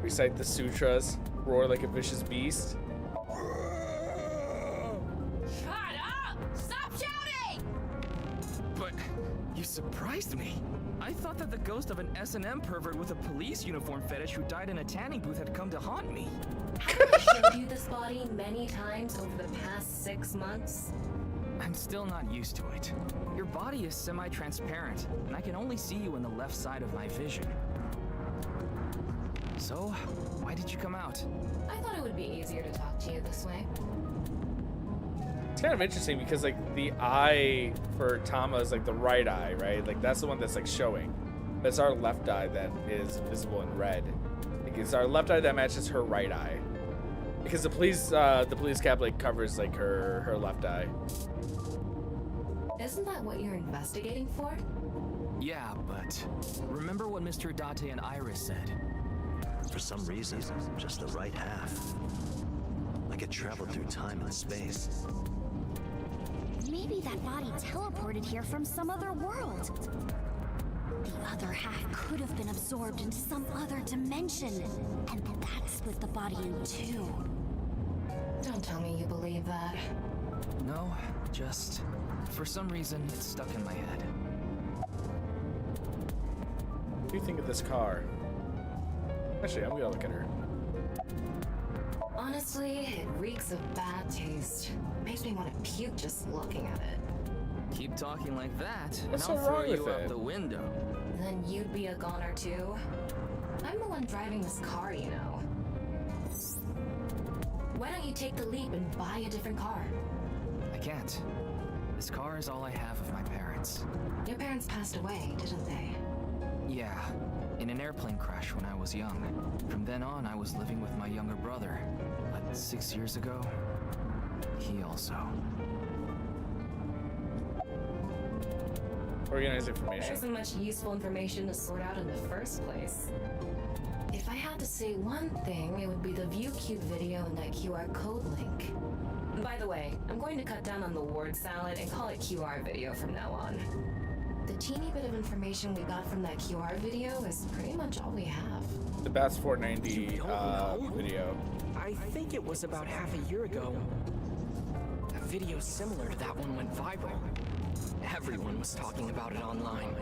Speaker 1: Recite the sutras. Roar like a vicious beast.
Speaker 20: Shut up! Stop shouting!
Speaker 13: But you surprised me. I thought that the ghost of an S&M pervert with a police uniform fetish who died in a tanning booth had come to haunt me.
Speaker 20: Haven't I showed you this body many times over the past 6 months?
Speaker 13: I'm still not used to it. Your body is semi-transparent, and I can only see you in the left side of my vision. So, why did you come out?
Speaker 20: I thought it would be easier to talk to you this way.
Speaker 1: It's kind of interesting because like the eye for Tama is like the right eye, right? Like that's the one that's like showing. That's our left eye that is visible in red. Like, it's our left eye that matches her right eye. Because the police cap like covers like her left eye.
Speaker 20: Isn't that what you're investigating for?
Speaker 13: Yeah, but remember what Mr. Date and Iris said?
Speaker 18: For some reason, just the right half. Like it traveled through time and space.
Speaker 17: Maybe that body teleported here from some other world. The other half could have been absorbed into some other dimension, and that split the body in two.
Speaker 20: Don't tell me you believe that.
Speaker 13: No, just for some reason it's stuck in my head.
Speaker 1: What do you think of this car? Actually, I'm gonna look at her.
Speaker 20: Honestly, it reeks of bad taste. Makes me want to puke just looking at it.
Speaker 13: Keep talking like that,
Speaker 1: What's
Speaker 13: and
Speaker 1: so
Speaker 13: I'll throw
Speaker 1: wrong
Speaker 13: you
Speaker 1: with
Speaker 13: out
Speaker 1: it?
Speaker 13: the window.
Speaker 20: Then you'd be a goner too. I'm the one driving this car, you know. Why don't you take the leap and buy a different car?
Speaker 13: I can't. This car is all I have of my parents.
Speaker 20: Your parents passed away, didn't they?
Speaker 13: Yeah, in an airplane crash when I was young. From then on, I was living with my younger brother. But 6 years ago, he also.
Speaker 1: Organize information.
Speaker 20: There isn't much useful information to sort out in the first place. If I had to say one thing, it would be the view cute video and that QR code link. By the way, I'm going to cut down on the word salad and call it QR video from now on. The
Speaker 4: teeny bit of information we got from that QR video is pretty much all we have.
Speaker 1: The Bats 490 video.
Speaker 22: I think it was about half a year ago. A video similar to that one went viral. Everyone was talking about it online.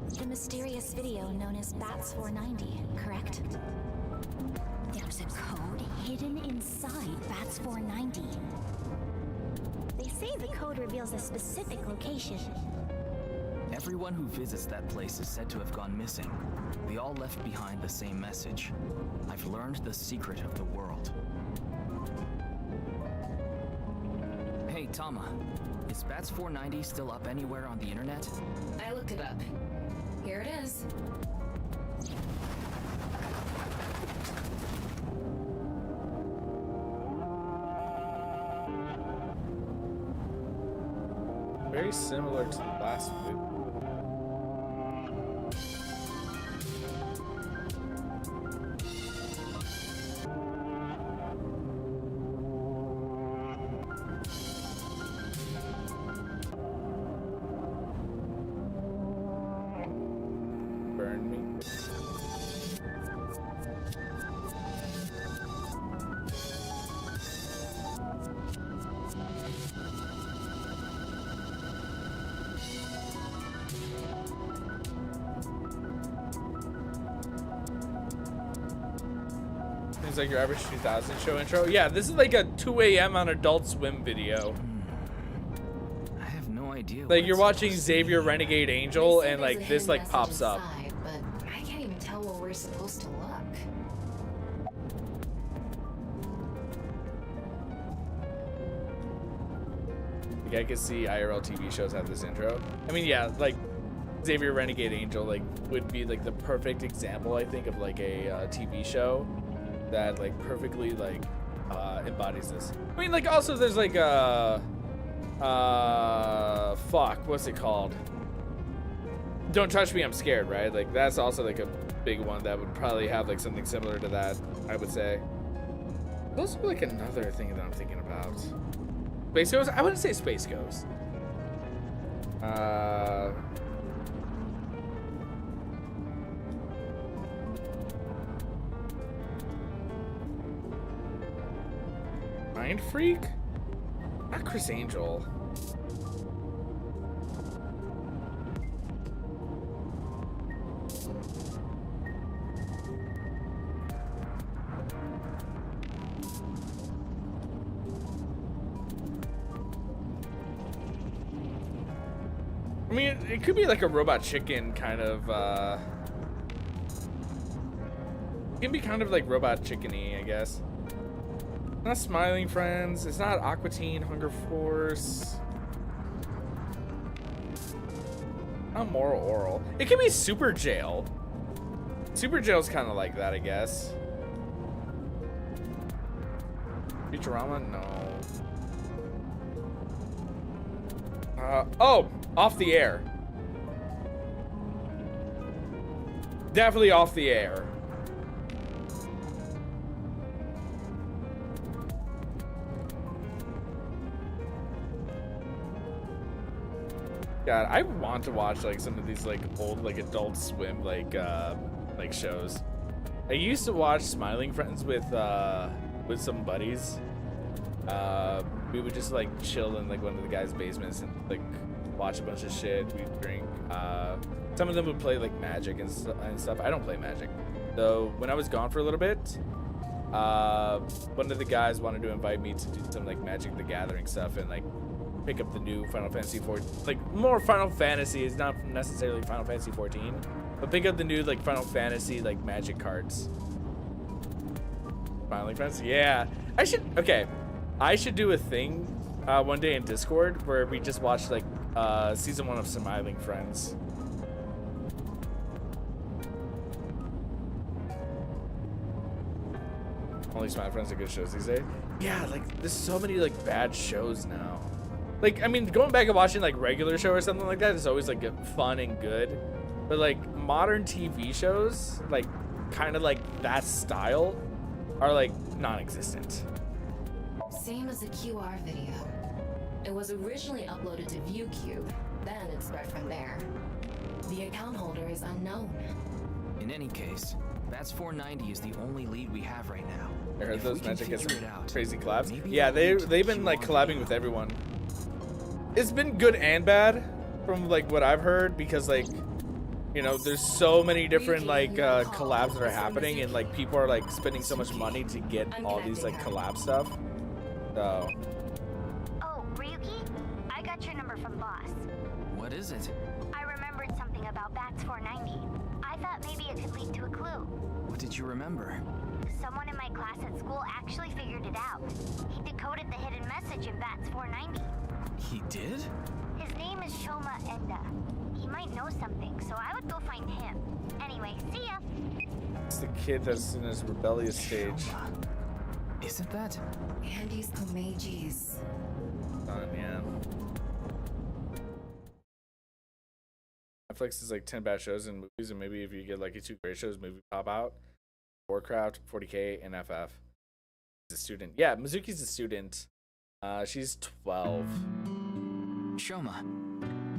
Speaker 9: The mysterious video known as Bats 490, correct? There's a code hidden inside Bats 490. They say the code reveals a specific location.
Speaker 13: Everyone who visits that place is said to have gone missing. They all left behind the same message. I've learned the secret of the world. Hey, Tama. Is Bats 490 still up anywhere on the internet?
Speaker 4: I looked it up. Here it is.
Speaker 1: Very similar to the last video. Burn me. Seems like your average 2000 show intro. Yeah, this is like a 2 a.m. on Adult Swim video.
Speaker 13: I have no idea.
Speaker 1: Like you're watching Seidyr Renegade Angel and like this like pops up.
Speaker 4: But I can't even tell where we're supposed to look.
Speaker 1: Like I could see IRL TV shows have this intro. I mean, yeah, like Seidyr Renegade Angel like would be like the perfect example, I think, of like a TV show that like perfectly like embodies this. I mean, like also there's like fuck, what's it called? Don't Touch Me, I'm Scared, right? Like that's also like a big one that would probably have like something similar to that, I would say. Those are like another thing that I'm thinking about. Space Ghost? I wouldn't say Space Ghost. Mind Freak? Not Chris Angel. I mean, it could be like a Robot Chicken kind of, it can be kind of like Robot Chicken-y, I guess. Not Smiling Friends, it's not Aqua Teen, Hunger Force. Not Moral Oral. It could be Super Jail. Super Jail's kind of like that, I guess. Futurama? No. Oh! Off the Air. Definitely Off the Air. God, I want to watch like some of these like old like Adult Swim like shows. I used to watch Smiling Friends with some buddies. We would just like chill in like one of the guys' basements and like watch a bunch of shit. We'd drink. Some of them would play like Magic and stuff. I don't play Magic, though. When I was gone for a little bit, one of the guys wanted to invite me to do some like Magic the Gathering stuff and like pick up the new Final Fantasy 14, like more Final Fantasy. It's not necessarily Final Fantasy 14, but pick up the new like Final Fantasy like Magic cards. Smiling Friends, yeah. I should do a thing one day in Discord where we just watch like season 1 of Smiling Friends. Only Smiling Friends are good shows these days. Yeah, like there's so many like bad shows now. Like, I mean, going back and watching like regular show or something like that is always like fun and good, but like modern TV shows, like kind of like that style, are like non-existent.
Speaker 4: Same as the QR video. It was originally uploaded to ViewCube, Then it spread from there. The account holder is unknown.
Speaker 13: In any case, Bats 490 is the only lead we have right now.
Speaker 1: I heard
Speaker 13: If
Speaker 1: those
Speaker 13: we can
Speaker 1: Magic has
Speaker 13: figure it out,
Speaker 1: crazy collabs.
Speaker 13: maybe
Speaker 1: Yeah,
Speaker 13: that'll lead to
Speaker 1: they've
Speaker 13: the
Speaker 1: been like
Speaker 13: QR
Speaker 1: collabing
Speaker 13: video.
Speaker 1: with everyone. It's been good and bad from like what I've heard, because like, you know, there's so many different like collabs that are happening, and like people are like spending so much money to get all these like collab stuff. So
Speaker 17: Oh, Ryuki? I got your number from boss.
Speaker 13: What is it?
Speaker 17: I remembered something about Bats 490. I thought maybe it could lead to a clue.
Speaker 13: What did you remember?
Speaker 17: Someone in my class at school actually figured it out. He decoded the hidden message in Bats 490.
Speaker 13: He did?
Speaker 17: His name is Shoma Enda. He might know something, so I would go find him. Anyway, see ya.
Speaker 1: it's the kid that's in his rebellious stage.
Speaker 13: Isn't that?
Speaker 4: Andy's Komeji's.
Speaker 1: Yeah. Netflix is like 10 bad shows and movies, and maybe if you get like 2 great shows, movie pop out. Warcraft, 40K, and FF. He's a student. Yeah, Mizuki's a student. She's 12.
Speaker 13: Shoma,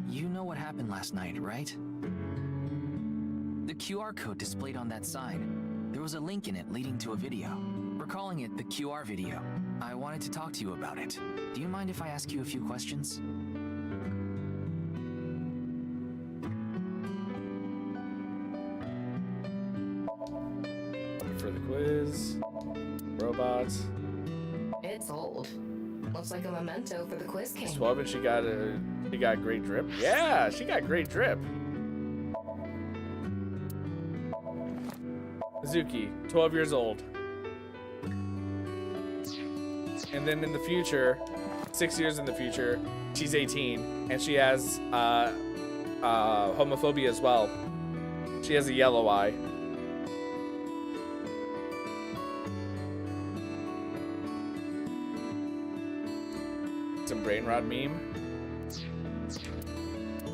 Speaker 13: you know what happened last night, right? The QR code displayed on that sign. There was a link in it leading to a video. We're calling it the QR video. I wanted to talk to you about it. Do you mind if I ask you a few questions?
Speaker 1: For the quiz. Robots.
Speaker 4: It's old. Looks like a memento for the quiz king.
Speaker 1: She's 12 and she got great drip. Yeah, she got great drip. Mizuki, 12 years old. And then in the future, 6 years in the future, she's 18 and she has homophobia as well. She has a yellow eye. Some brain rot meme.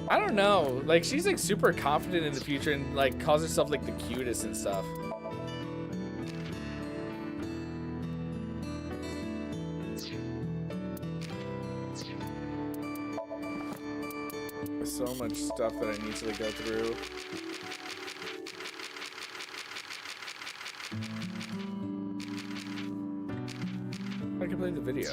Speaker 1: I don't know. Like, she's like super confident in the future and like calls herself like the cutest and stuff. There's so much stuff that I need to like go through. I can play the video.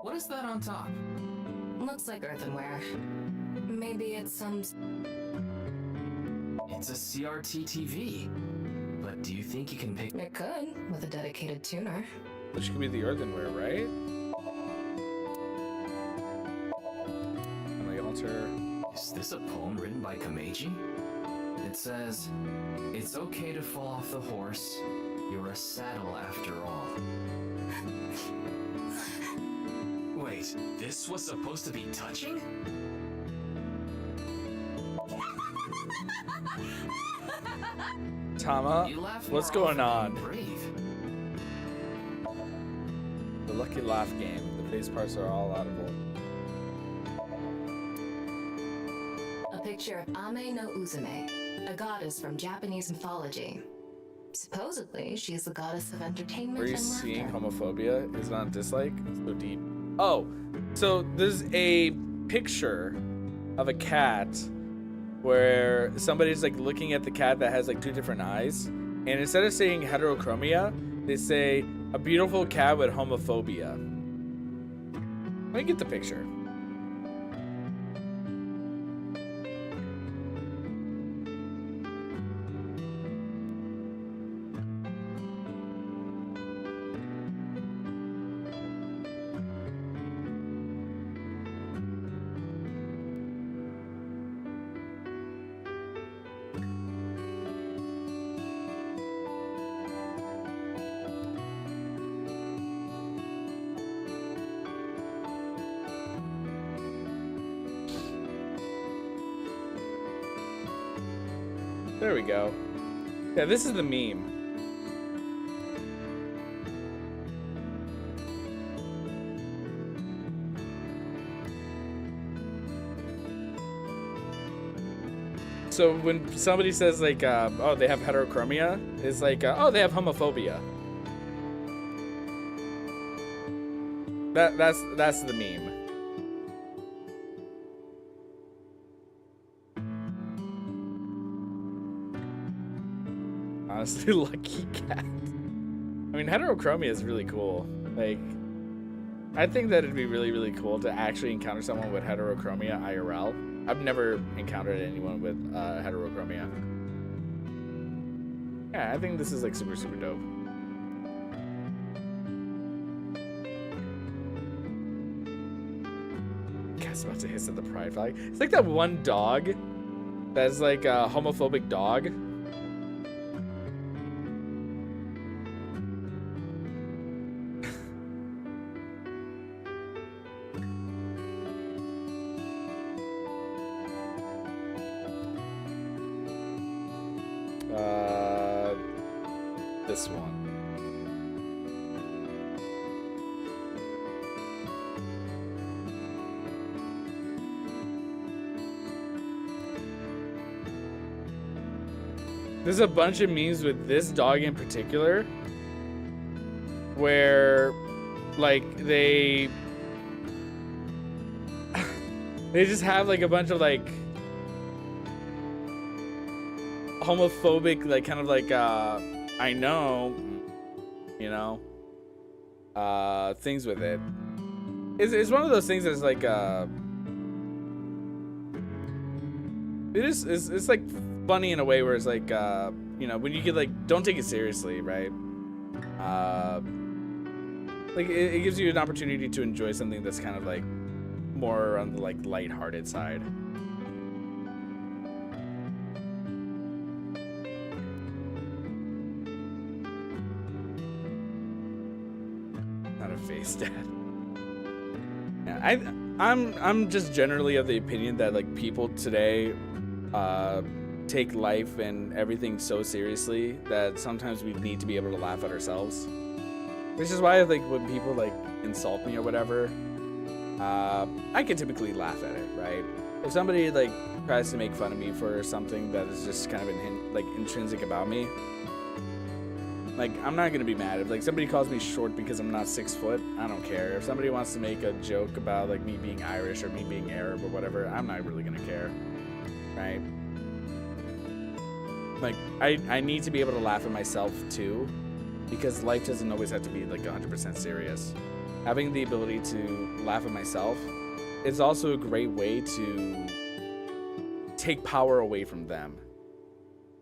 Speaker 14: What is that on top?
Speaker 4: Looks like earthenware. Maybe it's some...
Speaker 14: It's a CRT TV. But do you think you can pick...
Speaker 4: It could, with a dedicated tuner.
Speaker 1: Which could be the earthenware, right? And the altar.
Speaker 14: Is this a poem written by Komeji? It says, "It's okay to fall off the horse. You're a saddle after all." Wait, this was supposed to be touching?
Speaker 1: Tama,
Speaker 14: You laugh
Speaker 1: what's
Speaker 14: more
Speaker 1: going
Speaker 14: often than
Speaker 1: on?
Speaker 14: brave.
Speaker 1: The Lucky Laugh game. The face parts are all out of order.
Speaker 4: A picture of Ame no Uzume, a goddess from Japanese mythology. Supposedly, she is the goddess of entertainment
Speaker 1: Were you
Speaker 4: and
Speaker 1: seeing
Speaker 4: laughter.
Speaker 1: homophobia? Is it on dislike? It's so deep. Oh, so there's a picture of a cat where somebody's like looking at the cat that has like 2 different eyes, and instead of saying heterochromia, they say a beautiful cat with homophobia. Let me get the picture. There we go. Yeah, this is the meme. So when somebody says like, oh, they have heterochromia, it's like, oh, they have homophobia. That's the meme. Honestly, lucky cat. I mean, heterochromia is really cool. Like, I think that it'd be really, really cool to actually encounter someone with heterochromia IRL. I've never encountered anyone with heterochromia. Yeah, I think this is like super, super dope. Cat's about to hiss at the pride flag. It's like that one dog that's like a homophobic dog. This one. There's a bunch of memes with this dog in particular where like they just have like a bunch of like homophobic, like kind of like I know, you know, things with it. It's one of those things that's like it's like funny in a way where it's like you know, when you get like, don't take it seriously, right? Like it gives you an opportunity to enjoy something that's kind of like more on the like lighthearted side. Not a face, Dad. Yeah, I'm just generally of the opinion that like people today take life and everything so seriously that sometimes we need to be able to laugh at ourselves. Which is why like when people like insult me or whatever, I can typically laugh at it, right? If somebody like tries to make fun of me for something that is just kind of like intrinsic about me, like I'm not gonna be mad. If like somebody calls me short because I'm not 6 foot, I don't care. If somebody wants to make a joke about like me being Irish or me being Arab or whatever, I'm not really gonna care, right? Like I need to be able to laugh at myself too, because life doesn't always have to be like 100% serious. Having the ability to laugh at myself is also a great way to take power away from them.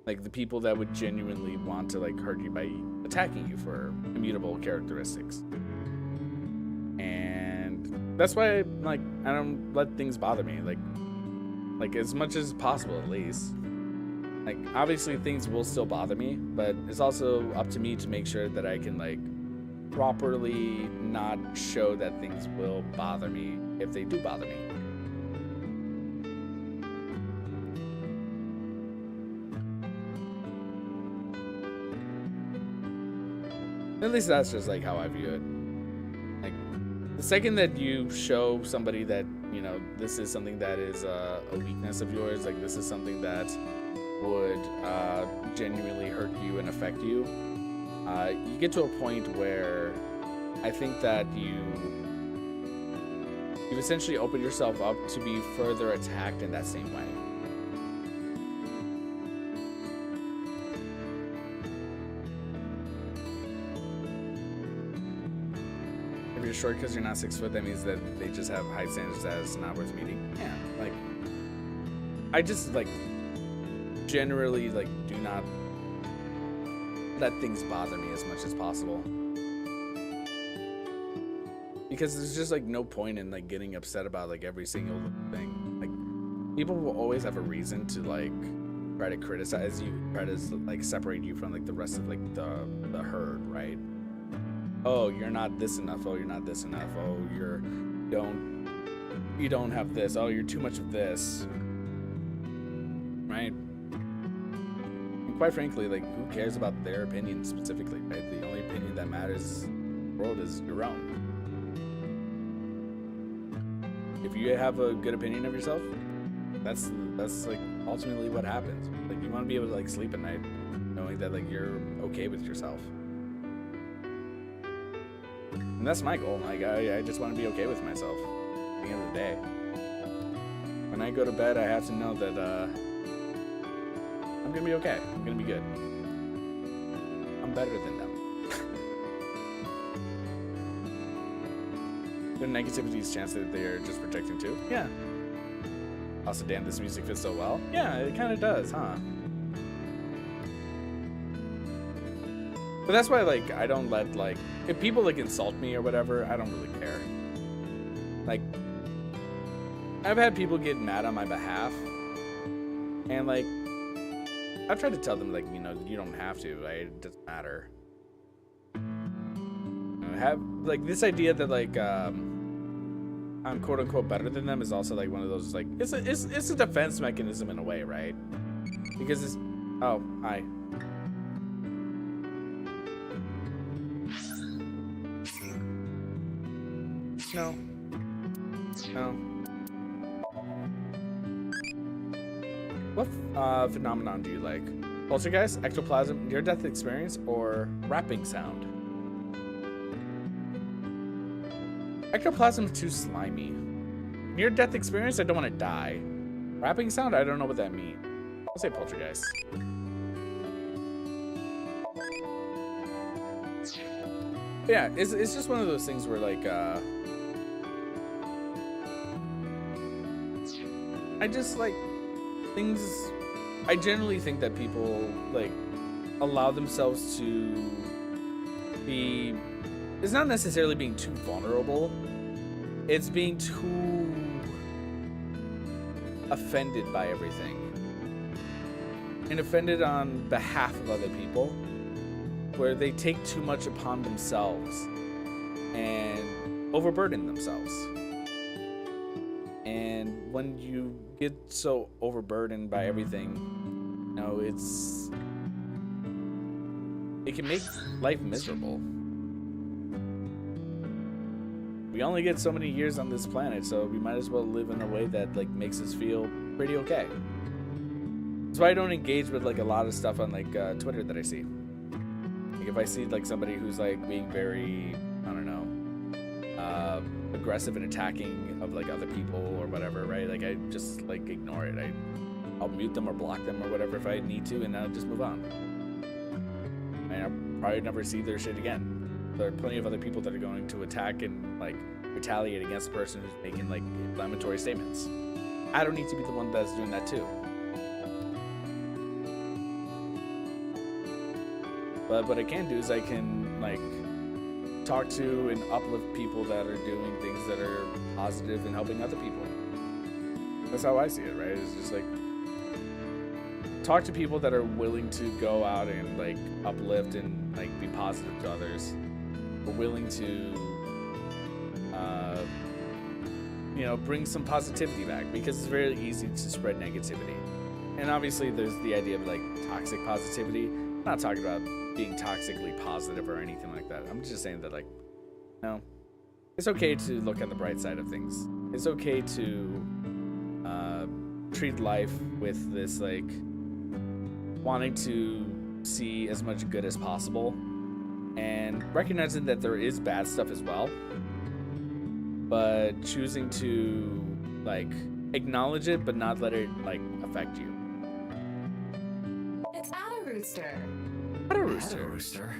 Speaker 1: Like the people that would genuinely want to like hurt you by attacking you for immutable characteristics. And that's why like I don't let things bother me, like as much as possible at least. Like obviously things will still bother me, but it's also up to me to make sure that I can like properly not show that things will bother me if they do bother me. At least that's just like how I view it. Like the second that you show somebody that, you know, this is something that is a weakness of yours, like this is something that would genuinely hurt you and affect you, you get to a point where I think that you essentially open yourself up to be further attacked in that same way. If you're short because you're not 6 foot, that means that they just have height standards that is not worth meeting. Yeah, like I just like generally like do not let things bother me as much as possible, because there's just like no point in like getting upset about like every single thing. Like people will always have a reason to like try to criticize you, try to like separate you from like the rest of like the herd, right? Oh, you're not this enough. Oh, you're not this enough. Oh, you don't have this. Oh, you're too much of this, right? Quite frankly, like, who cares about their opinion specifically, right? The only opinion that matters in the world is your own. If you have a good opinion of yourself, that's like ultimately what happens. Like you want to be able to like sleep at night knowing that like you're okay with yourself. And that's my goal. Like I just want to be okay with myself at the end of the day. When I go to bed, I have to know that I'm gonna be okay. I'm gonna be good. I'm better than them. The negativity's chance that they're just projecting too. Yeah. Also, damn, this music fits so well. Yeah, it kind of does, huh? But that's why, like, I don't let, like, if people, like, insult me or whatever, I don't really care. Like, I've had people get mad on my behalf. And, like, I've tried to tell them, like, you know, you don't have to. Right? It doesn't matter. You know, have, like, this idea that, like, I'm quote unquote better than them is also like one of those like it's a defense mechanism in a way, right? Because it's oh hi. No. What phenomenon do you like? Poltergeist, ectoplasm, near-death experience, or rapping sound? Ectoplasm is too slimy. Near-death experience, I don't want to die. Rapping sound, I don't know what that means. I'll say poltergeist. But yeah, it's just one of those things where like I just like things. I generally think that people like allow themselves to be. It's not necessarily being too vulnerable. It's being too offended by everything. And offended on behalf of other people. Where they take too much upon themselves. And overburden themselves. And when you get so overburdened by everything, you know, it can make life miserable. We only get so many years on this planet, so we might as well live in a way that like makes us feel pretty okay. That's why I don't engage with like a lot of stuff on like Twitter that I see. Like if I see like somebody who's like being very, I don't know, aggressive and attacking of like other people or whatever, right? Like I just like ignore it. I'll mute them or block them or whatever if I need to, and I'll just move on. And I'll probably never see their shit again. There are plenty of other people that are going to attack and like retaliate against the person who's making like inflammatory statements. I don't need to be the one that's doing that too. But what I can do is I can like talk to and uplift people that are doing things that are positive and helping other people. That's how I see it, right? It's just like talk to people that are willing to go out and like uplift and like be positive to others. We're willing to you know, bring some positivity back, because it's very easy to spread negativity. And obviously there's the idea of like toxic positivity. I'm not talking about being toxically positive or anything like that. I'm just saying that like, no, it's okay to look at the bright side of things. It's okay to treat life with this like wanting to see as much good as possible, and recognizing that there is bad stuff as well, but choosing to like acknowledge it but not let it like affect you.
Speaker 8: It's Adderooster.
Speaker 1: Adderooster.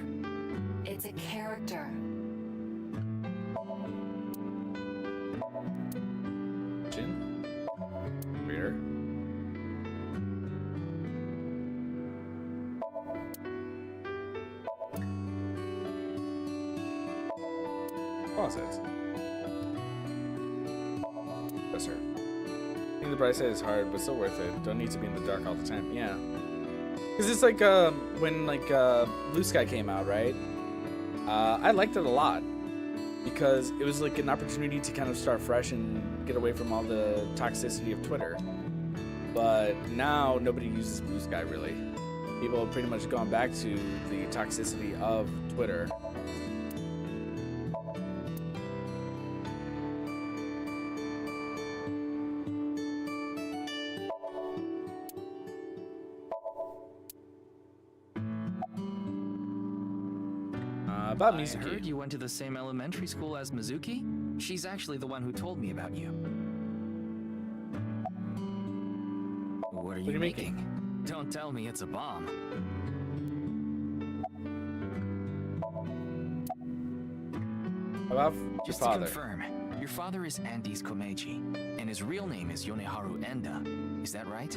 Speaker 8: It's a character.
Speaker 1: Jin? Reader. Closet. Yes, sir. I think the bright side is hard, but still worth it. Don't need to be in the dark all the time. Yeah. Because it's like when like Blue Sky came out, right? I liked it a lot because it was like an opportunity to kind of start fresh and get away from all the toxicity of Twitter. But now nobody uses Blue Sky really. People have pretty much gone back to the toxicity of Twitter. About
Speaker 13: I
Speaker 1: Mizuki.
Speaker 13: heard you went to the same elementary school as Mizuki? She's actually the one who told me about you. What are you making? Don't tell me it's a bomb.
Speaker 1: About
Speaker 13: Just
Speaker 1: your
Speaker 13: to
Speaker 1: father.
Speaker 13: confirm, your father is Andes Komeiji, and his real name is Yoneharu Enda. Is that right?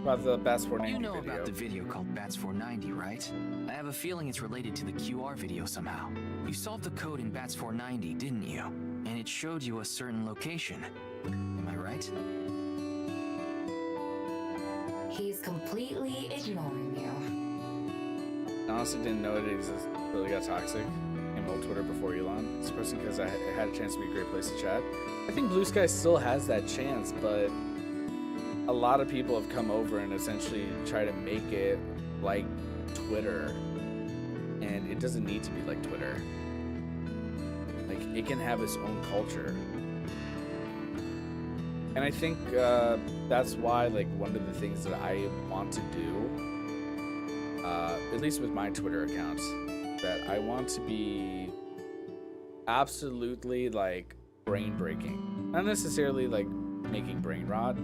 Speaker 1: About the Bats 490
Speaker 13: You know
Speaker 1: video.
Speaker 13: about the video called Bats 490, right? I have a feeling it's related to the QR video somehow. You solved the code in Bats 490, didn't you? And it showed you a certain location. Am I right?
Speaker 4: He's completely ignoring you.
Speaker 1: I honestly didn't know it existed. Really got toxic. Came old Twitter before Elon. This person because it had a chance to be a great place to chat. I think Blue Sky still has that chance, but a lot of people have come over and essentially try to make it like Twitter, and it doesn't need to be like Twitter. Like, it can have its own culture, and I think that's why, like, one of the things that I want to do, at least with my Twitter accounts, that I want to be absolutely, like, brain breaking, not necessarily like making brain rot,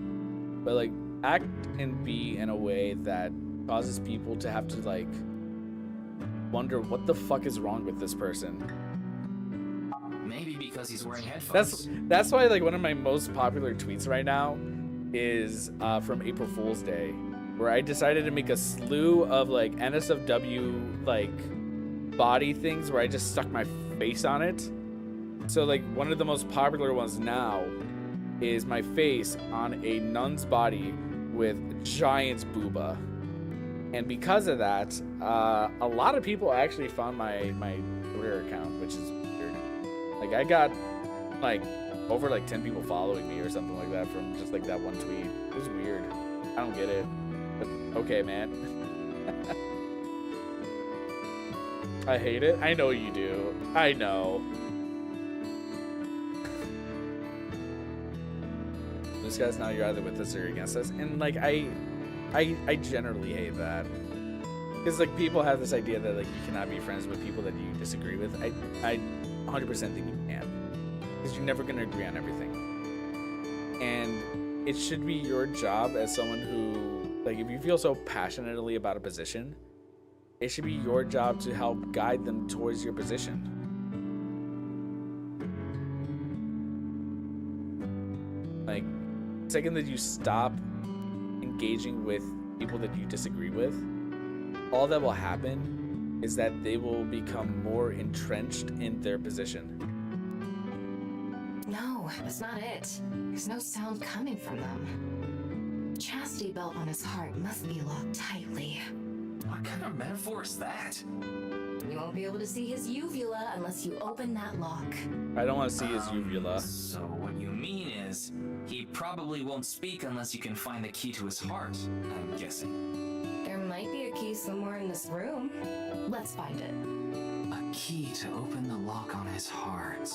Speaker 1: but like act and be in a way that causes people to have to like wonder what the fuck is wrong with this person.
Speaker 13: Maybe because he's wearing headphones.
Speaker 1: That's why, like, one of my most popular tweets right now is from April Fool's Day, where I decided to make a slew of like NSFW like body things where I just stuck my face on it. So like one of the most popular ones now is my face on a nun's body with giant booba. And because of that, a lot of people actually found my Twitter account, which is weird. Like, I got like over like 10 people following me or something like that from just like that one tweet. It was weird. I don't get it. But okay, man. I hate it. I know you do. I know. This guy's now, you're either with us or you're against us. And like, I generally hate that. Because like, people have this idea that like you cannot be friends with people that you disagree with. I 100% think you can. Because you're never going to agree on everything. And it should be your job as someone who, like, if you feel so passionately about a position, it should be your job to help guide them towards your position. Like, the second that you stop engaging with people that you disagree with, all that will happen is that they will become more entrenched in their position.
Speaker 4: No, that's not it. There's no sound coming from them. Chastity belt on his heart must be locked tightly.
Speaker 13: What kind of metaphor is that?
Speaker 4: You won't be able to see his uvula unless you open that lock.
Speaker 1: I don't want to see his uvula.
Speaker 13: So what you mean is, he probably won't speak unless you can find the key to his heart, I'm guessing.
Speaker 4: There might be a key somewhere in this room. Let's find it.
Speaker 13: A key to open the lock on his heart.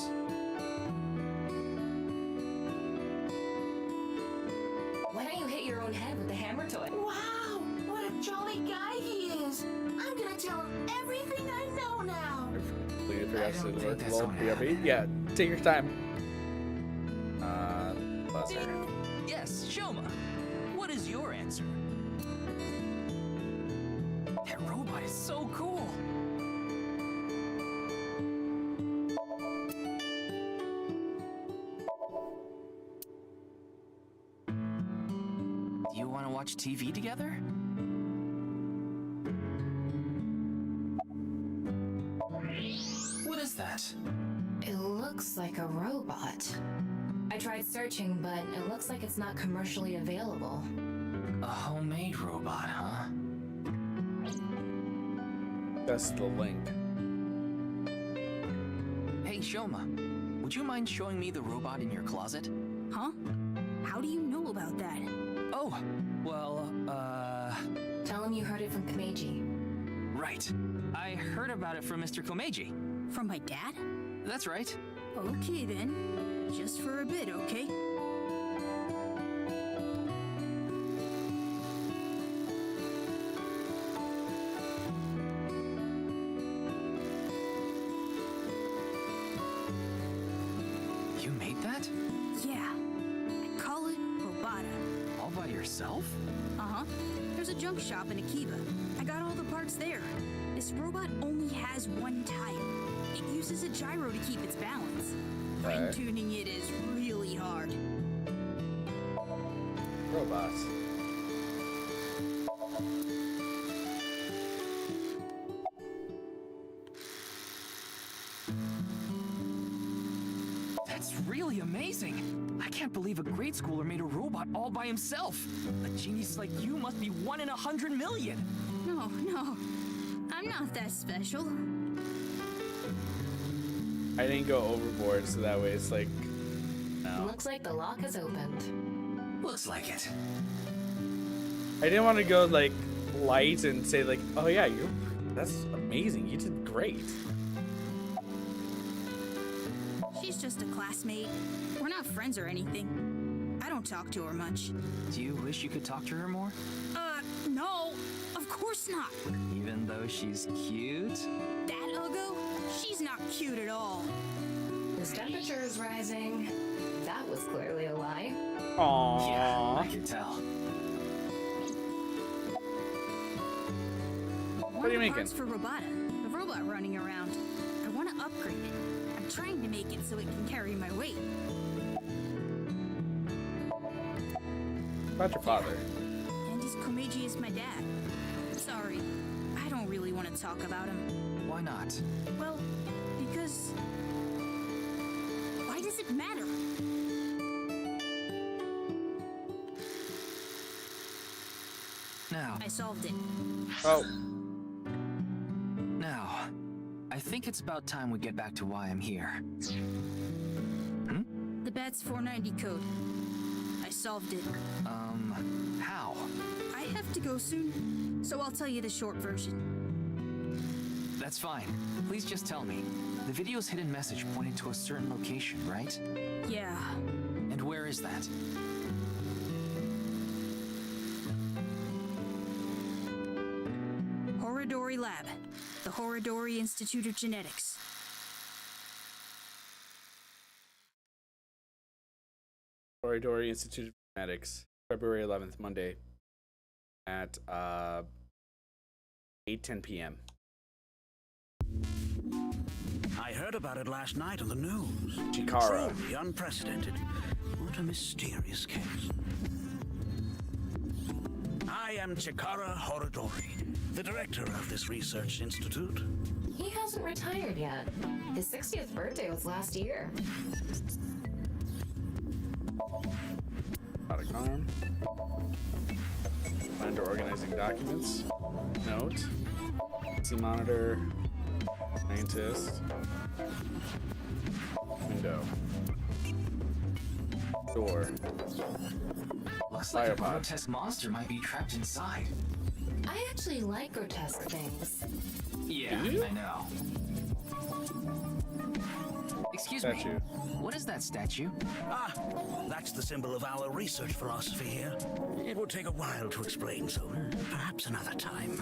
Speaker 4: Why don't you hit your own head with the hammer toy?
Speaker 15: Wow, what a jolly guy he is. I'm gonna tell him everything I know now.
Speaker 1: Yeah, take your time. Buzzer.
Speaker 13: Yes, Shoma. What is your answer? That robot is so cool. Do you want to watch TV together? What is that?
Speaker 4: It looks like a robot. I tried searching, but it looks like it's not commercially available.
Speaker 13: A homemade robot, huh?
Speaker 1: That's the link.
Speaker 13: Hey, Shoma, would you mind showing me the robot in your closet?
Speaker 15: Huh? How do you know about that?
Speaker 13: Oh, well,
Speaker 4: Tell him you heard it from Komeiji.
Speaker 13: Right. I heard about it from Mr. Komeiji.
Speaker 15: From my dad?
Speaker 13: That's right.
Speaker 15: Okay then. Just for a bit, okay?
Speaker 13: You made that?
Speaker 16: Yeah. I call it nirvanA.
Speaker 13: All by yourself?
Speaker 16: Uh-huh. There's a junk shop in Akiba. I got all the parts there. This robot only has one type. It uses a gyro to keep its balance. Fine-tuning it is really hard.
Speaker 1: Robots.
Speaker 13: That's really amazing. I can't believe a grade schooler made a robot all by himself. A genius like you must be 1 in 100 million.
Speaker 16: No. I'm not that special.
Speaker 1: I didn't go overboard, so that way it's like, no.
Speaker 4: Looks like the lock is opened.
Speaker 13: Looks like it.
Speaker 1: I didn't want to go like light and say like, oh yeah, that's amazing. You did great.
Speaker 16: She's just a classmate. We're not friends or anything. I don't talk to her much.
Speaker 13: Do you wish you could talk to her more?
Speaker 16: No. Of course not.
Speaker 13: Even though she's cute?
Speaker 16: That Uggo? She's not cute at all.
Speaker 4: His temperature is rising. That was clearly a lie.
Speaker 1: Aww.
Speaker 13: Yeah, I can tell.
Speaker 1: What are you making?
Speaker 16: Parts for nirvanA, the robot running around. I want to upgrade it. I'm trying to make it so it can carry my weight.
Speaker 1: About your father.
Speaker 16: And his Komeiji is my dad. Sorry, I don't really want to talk about him.
Speaker 13: Why not?
Speaker 16: Well, because... Why does it matter?
Speaker 13: Now.
Speaker 16: I solved it.
Speaker 1: Oh.
Speaker 13: Now, I think it's about time we get back to why I'm here.
Speaker 16: The BATS 490 code. I solved it.
Speaker 13: How?
Speaker 16: I have to go soon, so I'll tell you the short version.
Speaker 13: That's fine. Please just tell me. The video's hidden message pointed to a certain location, right?
Speaker 16: Yeah.
Speaker 13: And where is that?
Speaker 16: Horodori Lab. The Horodori Institute of Genetics.
Speaker 1: Horodori Institute of Genetics. February 11th, Monday. At 8:10 p.m.
Speaker 19: I heard about it last night on the news.
Speaker 1: Chikara.
Speaker 19: Truly unprecedented. What a mysterious case. I am Chikara Horodori, the director of this research institute.
Speaker 4: He hasn't retired yet. His 60th birthday was last year.
Speaker 1: Product arm. Under organizing documents. Note. PC monitor. Scientist. Window. Door.
Speaker 13: Looks like a grotesque monster might be trapped inside.
Speaker 4: I actually like grotesque things.
Speaker 13: Yeah, I know. Excuse me. What is that statue?
Speaker 19: Ah, that's the symbol of our research philosophy here. It will take a while to explain, so perhaps another time.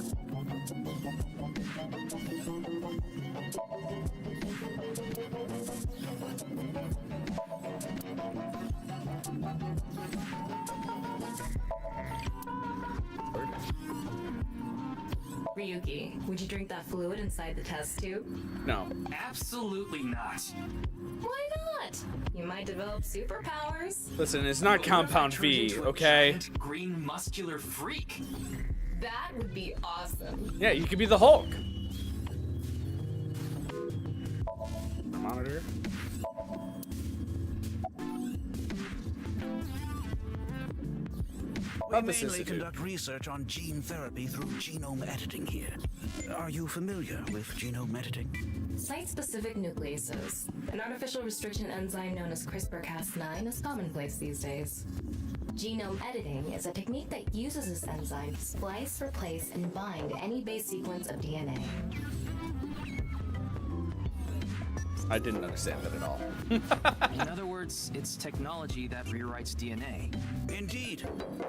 Speaker 4: Ryuki, would you drink that fluid inside the test tube?
Speaker 1: No.
Speaker 13: Absolutely not.
Speaker 4: Why not? You might develop superpowers.
Speaker 1: Listen, it's not Compound V, okay?
Speaker 13: Giant green muscular freak.
Speaker 4: That would be awesome.
Speaker 1: Yeah, you could be the Hulk. Monitor.
Speaker 19: We mainly conduct research on gene therapy through genome editing here. Are you familiar with genome editing?
Speaker 4: Site-specific nucleases. An artificial restriction enzyme known as CRISPR-Cas9 is commonplace these days. Genome editing is a technique that uses this enzyme to splice, replace, and bind any base sequence of DNA.
Speaker 1: I didn't understand that at all.
Speaker 13: In other words, it's technology that rewrites DNA.
Speaker 19: Indeed.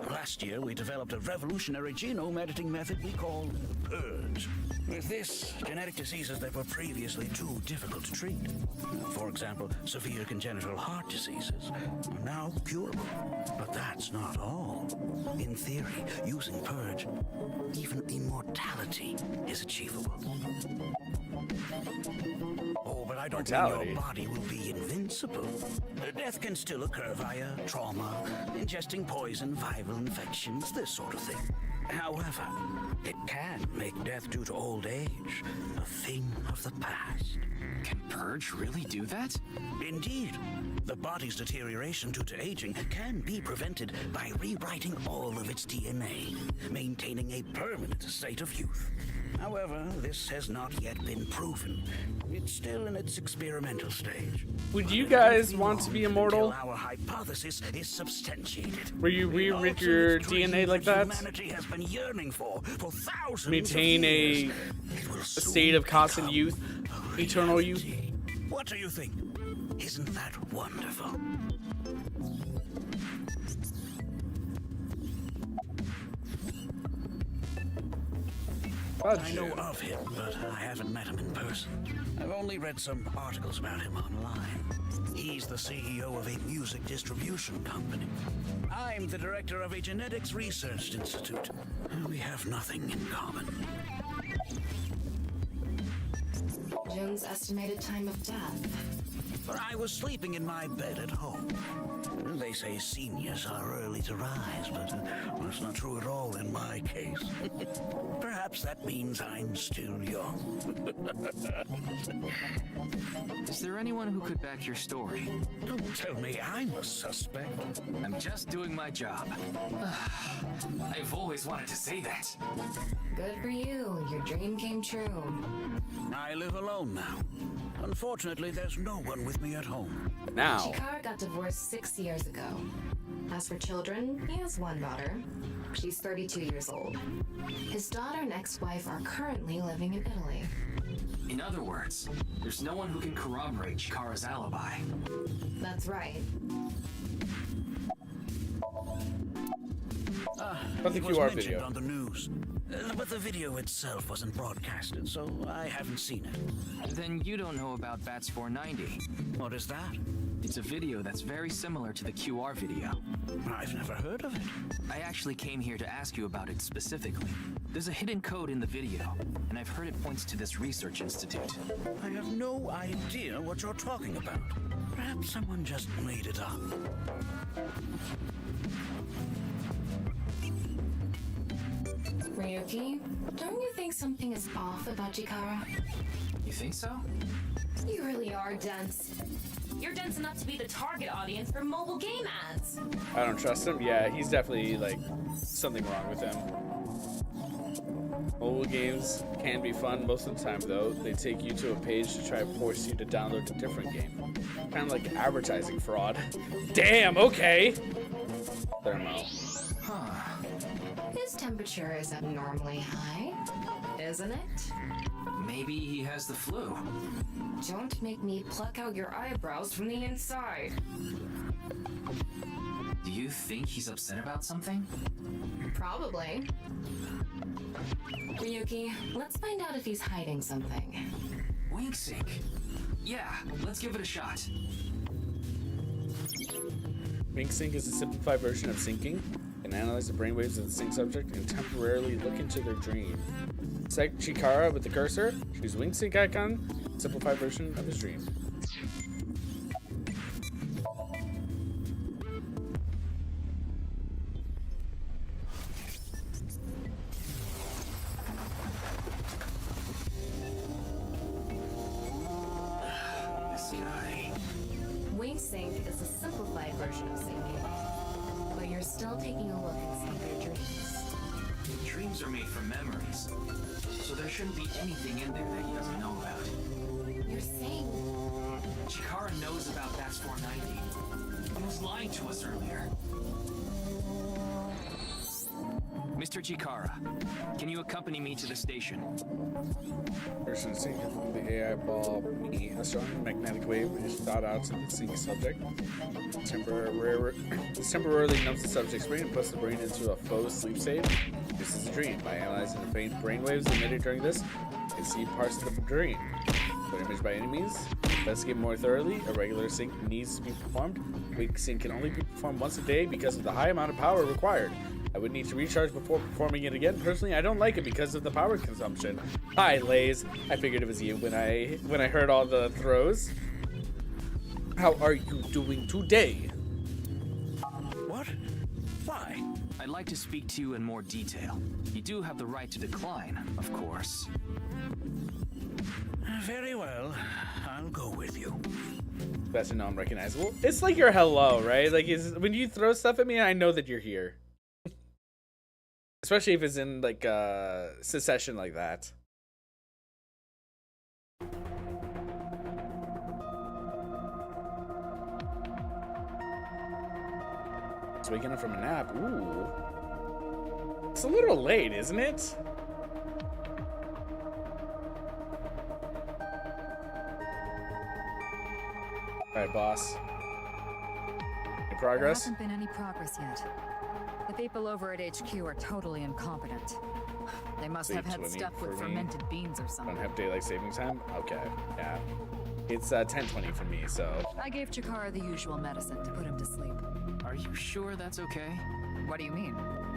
Speaker 19: Last year, we developed a revolutionary genome editing method we call Purge. With this, genetic diseases that were previously too difficult to treat, for example, severe congenital heart diseases, are now curable. But that's not all. In theory, using Purge, even immortality is achievable. Oh, but I don't mean your body will be invincible. Death can still occur via trauma, ingesting poison, viral infections, this sort of thing. However, it can make death due to old age a thing of the past.
Speaker 13: Can Purge really do that?
Speaker 19: Indeed. The body's deterioration due to aging can be prevented by rewriting all of its DNA, maintaining a permanent state of youth. However, this has not yet been proven. It's still in its experimental stage.
Speaker 1: Would you guys want to be immortal?
Speaker 19: Our hypothesis is substantiated.
Speaker 1: Where you rewrite your DNA like that?
Speaker 19: Humanity has been yearning for thousands
Speaker 1: Maintain
Speaker 19: of years.
Speaker 1: a state of constant youth, eternal youth.
Speaker 19: What do you think? Isn't that wonderful? I know of him, but I haven't met him in person. I've only read some articles about him online. He's the CEO of a music distribution company. I'm the director of a genetics research institute. We have nothing in common.
Speaker 4: Jones' estimated time of death.
Speaker 19: But I was sleeping in my bed at home. They say seniors are early to rise, but that's not true at all in my case. Perhaps that means I'm still young.
Speaker 13: Is there anyone who could back your story?
Speaker 19: Don't tell me I'm a suspect.
Speaker 13: I'm just doing my job. I've always wanted to say that.
Speaker 4: Good for you. Your dream came true.
Speaker 19: I live alone now. Unfortunately, there's no one with me at home.
Speaker 1: Now.
Speaker 4: Chikara got divorced 6 years ago. As for children, he has one daughter. She's 32 years old. His daughter and ex-wife are currently living in Italy.
Speaker 13: In other words, there's no one who can corroborate Chikara's alibi.
Speaker 4: That's right.
Speaker 1: But the
Speaker 19: It was
Speaker 1: QR
Speaker 19: mentioned
Speaker 1: video.
Speaker 19: on the news. But the video itself wasn't broadcasted, so I haven't seen it.
Speaker 13: Then you don't know about Bats 490.
Speaker 19: What is that?
Speaker 13: It's a video that's very similar to the QR video.
Speaker 19: I've never heard of it.
Speaker 13: I actually came here to ask you about it specifically. There's a hidden code in the video, and I've heard it points to this research institute.
Speaker 19: I have no idea what you're talking about. Perhaps someone just made it up.
Speaker 4: Ryuki, don't you think something is off about Chikara?
Speaker 13: You think so?
Speaker 4: You really are dense.
Speaker 20: You're dense enough to be the target audience for mobile game ads.
Speaker 1: I don't trust him. Yeah, he's definitely like something wrong with him. Mobile games can be fun most of the time, though. They take you to a page to try to force you to download a different game. Kind of like advertising fraud. Damn, okay. Thermo.
Speaker 4: His temperature is abnormally high, isn't it?
Speaker 13: Maybe he has the flu.
Speaker 4: Don't make me pluck out your eyebrows from the inside.
Speaker 13: Do you think he's upset about something?
Speaker 4: Probably. Ryuki, let's find out if he's hiding something.
Speaker 13: Wink sync. Yeah, let's give it a shot.
Speaker 1: Wink sync is a simplified version of syncing. Can analyze the brainwaves of the sync subject and temporarily look into their dream. Select Chikara with the cursor, choose Wink sync icon, simplified version of his dream.
Speaker 13: This guy.
Speaker 4: Wink sync is a simplified version of syncing, but you're still taking a look inside their dreams.
Speaker 13: Dreams are made from memories, so there shouldn't be anything in there that he doesn't know about.
Speaker 4: You're saying
Speaker 13: Chikara knows about Bats 490. He was lying to us earlier. Mr. Chikara, can you accompany me to the station?
Speaker 1: Person sinking from the AI ball me. A strong magnetic wave is shot out to the sinking subject. This temporarily numbs the subject's brain and puts the brain into a faux sleep state. This is a dream. By analyzing the faint brain waves emitted during this, you can see parts of the dream. But imaged by any means, investigate more thoroughly. A regular sync needs to be performed. Weak sync can only be performed once a day because of the high amount of power required. I would need to recharge before performing it again. Personally, I don't like it because of the power consumption. Hi, Lays. I figured it was you when I heard all the throws. How are you doing today?
Speaker 13: What? Why? I'd like to speak to you in more detail. You do have the right to decline, of course.
Speaker 19: Very well. I'll go with you.
Speaker 1: That's a non-recognizable. It's like your hello, right? Like when you throw stuff at me, I know that you're here. Especially if it's in like a secession like that. It's waking up from a nap. Ooh. It's a little late, isn't it? Alright, boss. Any progress?
Speaker 3: There hasn't been any progress yet. The people over at HQ are totally incompetent. They must have had stuff with fermented beans or something.
Speaker 1: Don't have daylight saving time? Okay, yeah. It's 10:20 for me, so...
Speaker 3: I gave Chikara the usual medicine to put him to sleep.
Speaker 13: Are you sure that's okay?
Speaker 3: What do you mean?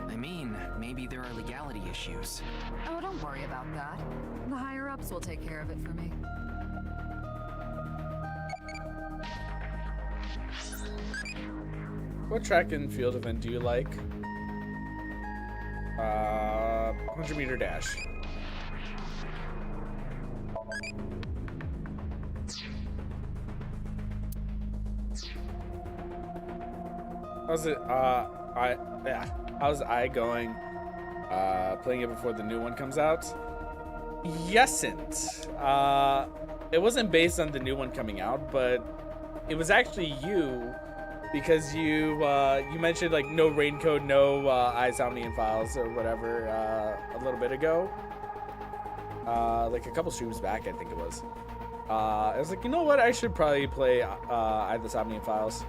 Speaker 13: I mean, maybe there are legality issues.
Speaker 3: Oh, don't worry about that. The higher-ups will take care of it for me.
Speaker 1: What track and field event do you like? 100-meter dash. How's it? How's I going? Playing it before the new one comes out? Yesn't. It wasn't based on the new one coming out, but it was actually you. Because you mentioned like no raincoat, no SOMNIUM files or whatever a little bit ago, like a couple streams back, I think it was. I was like, you know what? I should probably play the SOMNIUM files.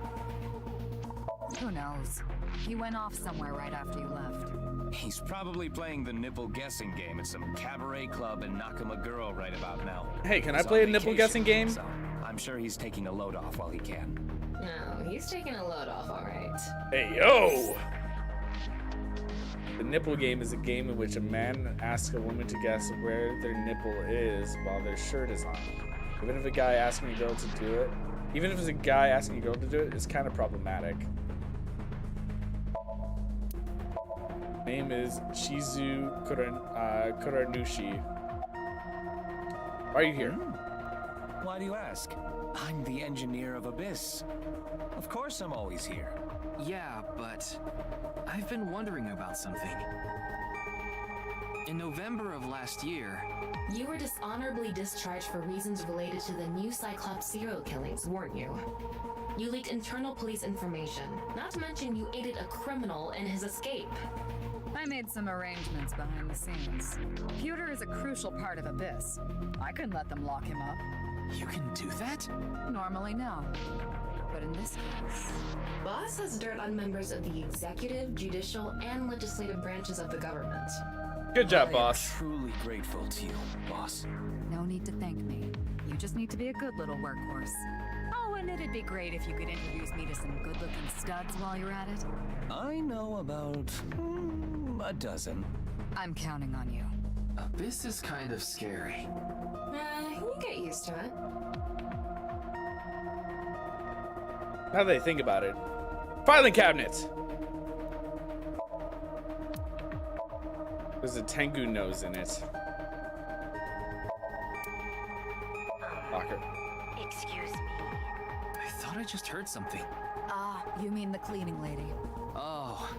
Speaker 3: Who knows? He went off somewhere right after you left.
Speaker 6: He's probably playing the nipple guessing game at some cabaret club in Nakamaguro right about now.
Speaker 1: Hey, can I play a nipple guessing game?
Speaker 6: So I'm sure he's taking a load off while he can.
Speaker 4: No, he's taking a load off, all right.
Speaker 1: Hey, yo! The nipple game is a game in which a man asks a woman to guess where their nipple is while their shirt is on. Even if a guy asking a girl to do it, it's kind of problematic. Name is Shizu Kuranushi. Why are you here?
Speaker 6: Why do you ask? I'm the engineer of Abyss. Of course I'm always here.
Speaker 13: Yeah, but I've been wondering about something. In November of last year...
Speaker 4: You were dishonorably discharged for reasons related to the new Cyclops serial killings, weren't you? You leaked internal police information, not to mention you aided a criminal in his escape.
Speaker 3: I made some arrangements behind the scenes. Pewter is a crucial part of Abyss. I couldn't let them lock him up.
Speaker 13: You can do that?
Speaker 3: Normally, no. But in this case...
Speaker 4: Boss has dirt on members of the executive, judicial, and legislative branches of the government.
Speaker 1: Good job, boss.
Speaker 6: I'm truly grateful to you, boss.
Speaker 3: No need to thank me. You just need to be a good little workhorse. Oh, and it'd be great if you could introduce me to some good-looking studs while you're at it.
Speaker 6: I know about a dozen.
Speaker 3: I'm counting on you.
Speaker 13: Abyss is kind of scary.
Speaker 4: You get used to it.
Speaker 1: Now that I think about it. Filing cabinet! There's a Tengu nose in it. Locker.
Speaker 17: Excuse me.
Speaker 13: I thought I just heard something.
Speaker 3: Ah, you mean the cleaning lady.
Speaker 13: Oh,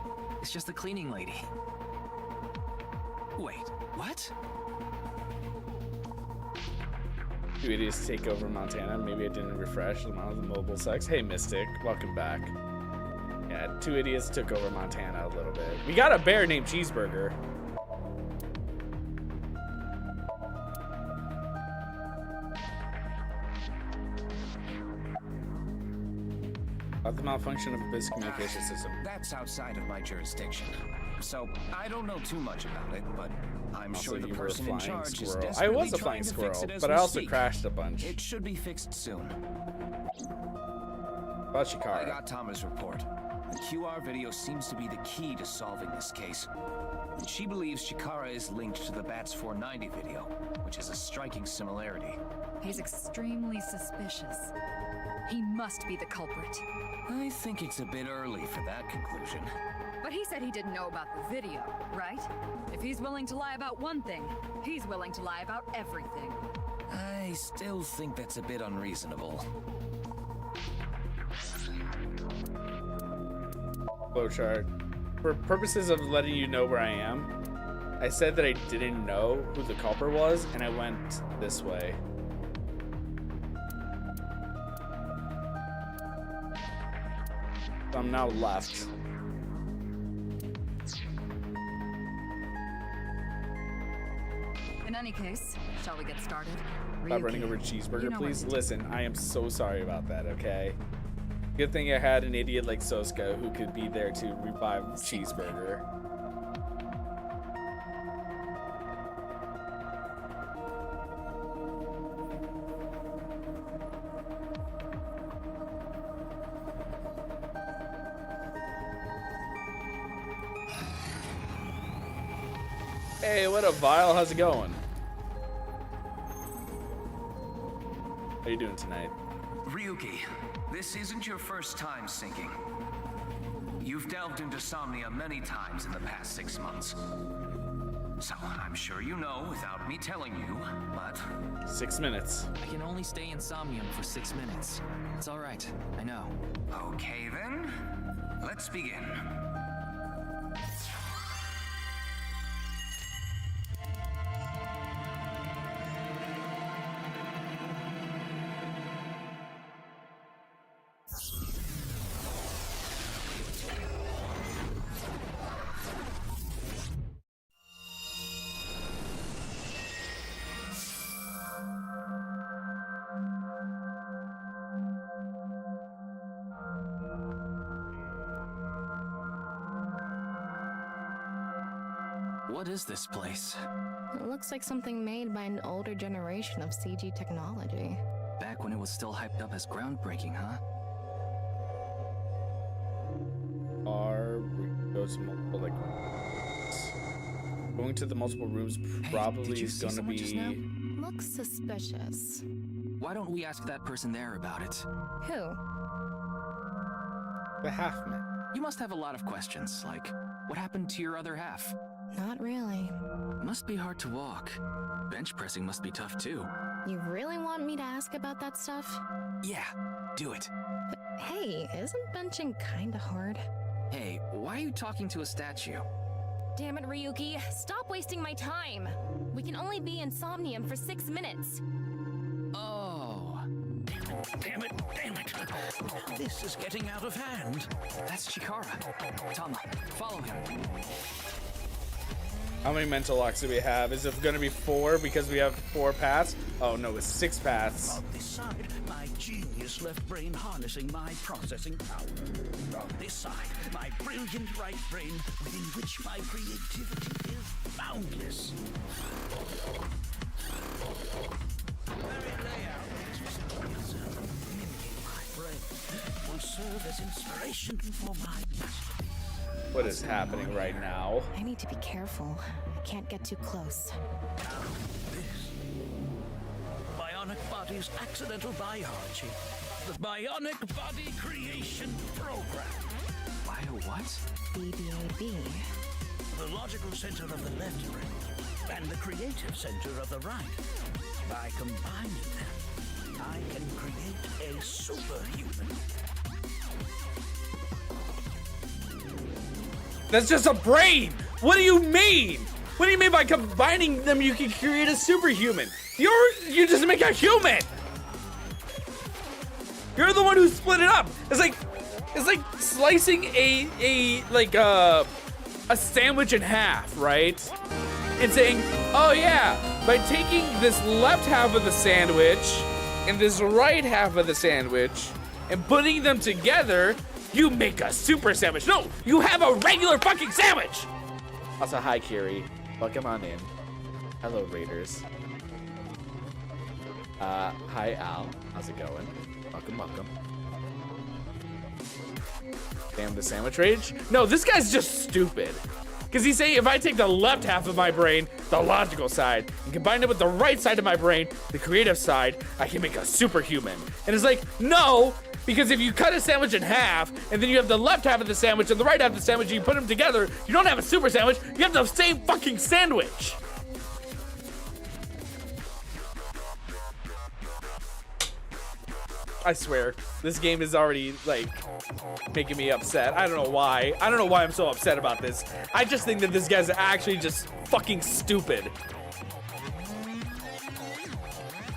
Speaker 13: it's just the cleaning lady. Wait, what?
Speaker 1: Do idiots take over Montana? Maybe I didn't refresh. The mobile sucks. Hey, Mystic. Welcome back. Yeah, two idiots took over Montana a little bit. We got a bear named Cheeseburger. About the malfunction of this communication system.
Speaker 6: That's outside of my jurisdiction. So, I don't know too much about it, but I'm
Speaker 1: Also,
Speaker 6: sure the
Speaker 1: you were a
Speaker 6: person in
Speaker 1: flying
Speaker 6: charge is
Speaker 1: squirrel. I
Speaker 6: desperately
Speaker 1: was a
Speaker 6: trying
Speaker 1: flying
Speaker 6: to
Speaker 1: squirrel,
Speaker 6: fix it as
Speaker 1: but
Speaker 6: we
Speaker 1: I also
Speaker 6: speak.
Speaker 1: crashed a bunch.
Speaker 6: It should be fixed soon.
Speaker 1: About Shikara.
Speaker 6: I got Tama's report. The QR video seems to be the key to solving this case. And she believes Shikara is linked to the Bats 490 video, which is a striking similarity.
Speaker 3: He's extremely suspicious. He must be the culprit.
Speaker 6: I think it's a bit early for that conclusion.
Speaker 3: But he said he didn't know about the video, right? If he's willing to lie about one thing, he's willing to lie about everything.
Speaker 6: I still think that's a bit unreasonable.
Speaker 1: Flowchart. For purposes of letting you know where I am, I said that I didn't know who the culprit was, and I went this way. So I'm now left.
Speaker 3: In any case, shall we get started?
Speaker 1: Stop running over Cheeseburger, please. Listen, I am so sorry about that, okay? Good thing I had an idiot like Soska who could be there to revive Cheeseburger. Hey, what up, Vile? How's it going? How you doing tonight?
Speaker 6: Ryuki, this isn't your first time sinking. You've delved into SOMNIUM many times in the past 6 months. So I'm sure you know without me telling you, but...
Speaker 1: 6 minutes.
Speaker 13: I can only stay in SOMNIUM for 6 minutes. It's all right. I know.
Speaker 6: Okay then, let's begin.
Speaker 13: What is this place?
Speaker 12: It looks like something made by an older generation of CG technology.
Speaker 13: Back when it was still hyped up as groundbreaking, huh?
Speaker 1: Go to multiple, like, going to the multiple rooms probably is going to be...
Speaker 12: Looks suspicious.
Speaker 13: Why don't we ask that person there about it?
Speaker 12: Who?
Speaker 1: The half-man.
Speaker 13: You must have a lot of questions, like, what happened to your other half?
Speaker 12: Not really.
Speaker 13: Must be hard to walk. Bench pressing must be tough too.
Speaker 12: You really want me to ask about that stuff?
Speaker 13: Yeah, do it.
Speaker 12: But hey, isn't benching kinda hard?
Speaker 13: Hey, why are you talking to a statue?
Speaker 20: Damn it, Ryuki. Stop wasting my time. We can only be in SOMNIUM for 6 minutes.
Speaker 13: Oh.
Speaker 19: Damn it, damn it. This is getting out of hand.
Speaker 13: That's Chikara. Tama, follow him.
Speaker 1: How many mental locks do we have? Is it going to be 4 because we have 4 paths? Oh no, it's 6 paths.
Speaker 19: On this side, my genius left brain harnessing my processing power. On this side, my brilliant right brain within which my creativity is boundless. The very layout makes me simple myself. Mimicking my brain will serve as inspiration for my masterpiece.
Speaker 1: What is happening right now?
Speaker 12: I need to be careful. I can't get too close.
Speaker 19: This Bionic Body's accidental biology. The Bionic Body Creation Program.
Speaker 13: Bio what?
Speaker 12: BBAB.
Speaker 19: The logical center of the left brain and the creative center of the right. By combining them, I can create a superhuman.
Speaker 1: That's just a brain! What do you mean? What do you mean by combining them you can create a superhuman? You just make a human! You're the one who split it up! It's It's like slicing a sandwich in half, right? And saying, oh yeah, by taking this left half of the sandwich and this right half of the sandwich and putting them together, you make a super sandwich. No, you have a regular fucking sandwich. Also, hi, Kiri. Welcome on in. Hello, Raiders. Hi, Al. How's it going? Welcome. Damn, the sandwich rage? No, this guy's just stupid. Because he's saying if I take the left half of my brain, the logical side, and combine it with the right side of my brain, the creative side, I can make a superhuman. And it's like, no, because if you cut a sandwich in half, and then you have the left half of the sandwich and the right half of the sandwich, and you put them together, you don't have a super sandwich, you have the same fucking sandwich. I swear, this game is already, like, making me upset. I don't know why. I don't know why I'm so upset about this. I just think that this guy's actually just fucking stupid.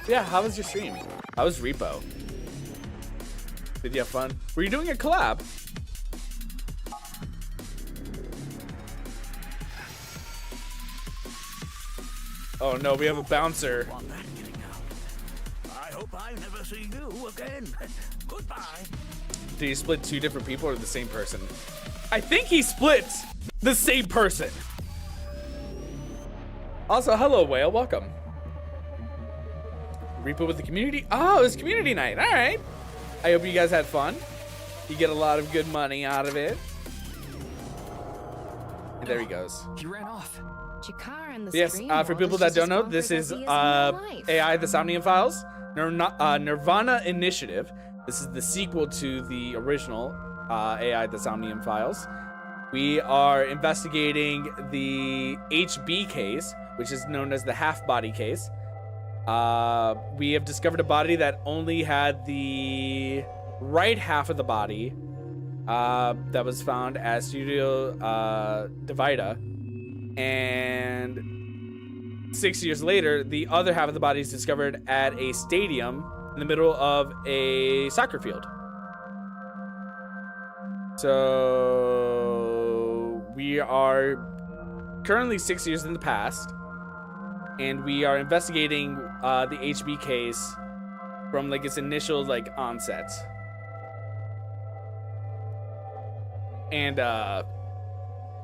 Speaker 1: Yeah, how was your stream? How was Repo? Did you have fun? Were you doing a collab? Oh no, we have a bouncer.
Speaker 19: I hope I never see you again. Goodbye.
Speaker 1: Did he split two different people or the same person? I think he split the same person. Also, hello, Whale. Welcome. Repo with the community. Oh, it's community night. All right. I hope you guys had fun. You get a lot of good money out of it. And there he goes.
Speaker 12: He ran off. Jakar and the
Speaker 1: Yes, for people that don't know, this is AI, the SOMNIUM files. nirvanA Initiative. This is the sequel to the original AI, the SOMNIUM files. We are investigating the HB case, which is known as the half-body case. We have discovered a body that only had the right half of the body that was found at Studio Divida. And 6 years later, the other half of the body is discovered at a stadium in the middle of a soccer field. So we are currently 6 years in the past, and we are investigating the HB case from like its initial like onset. And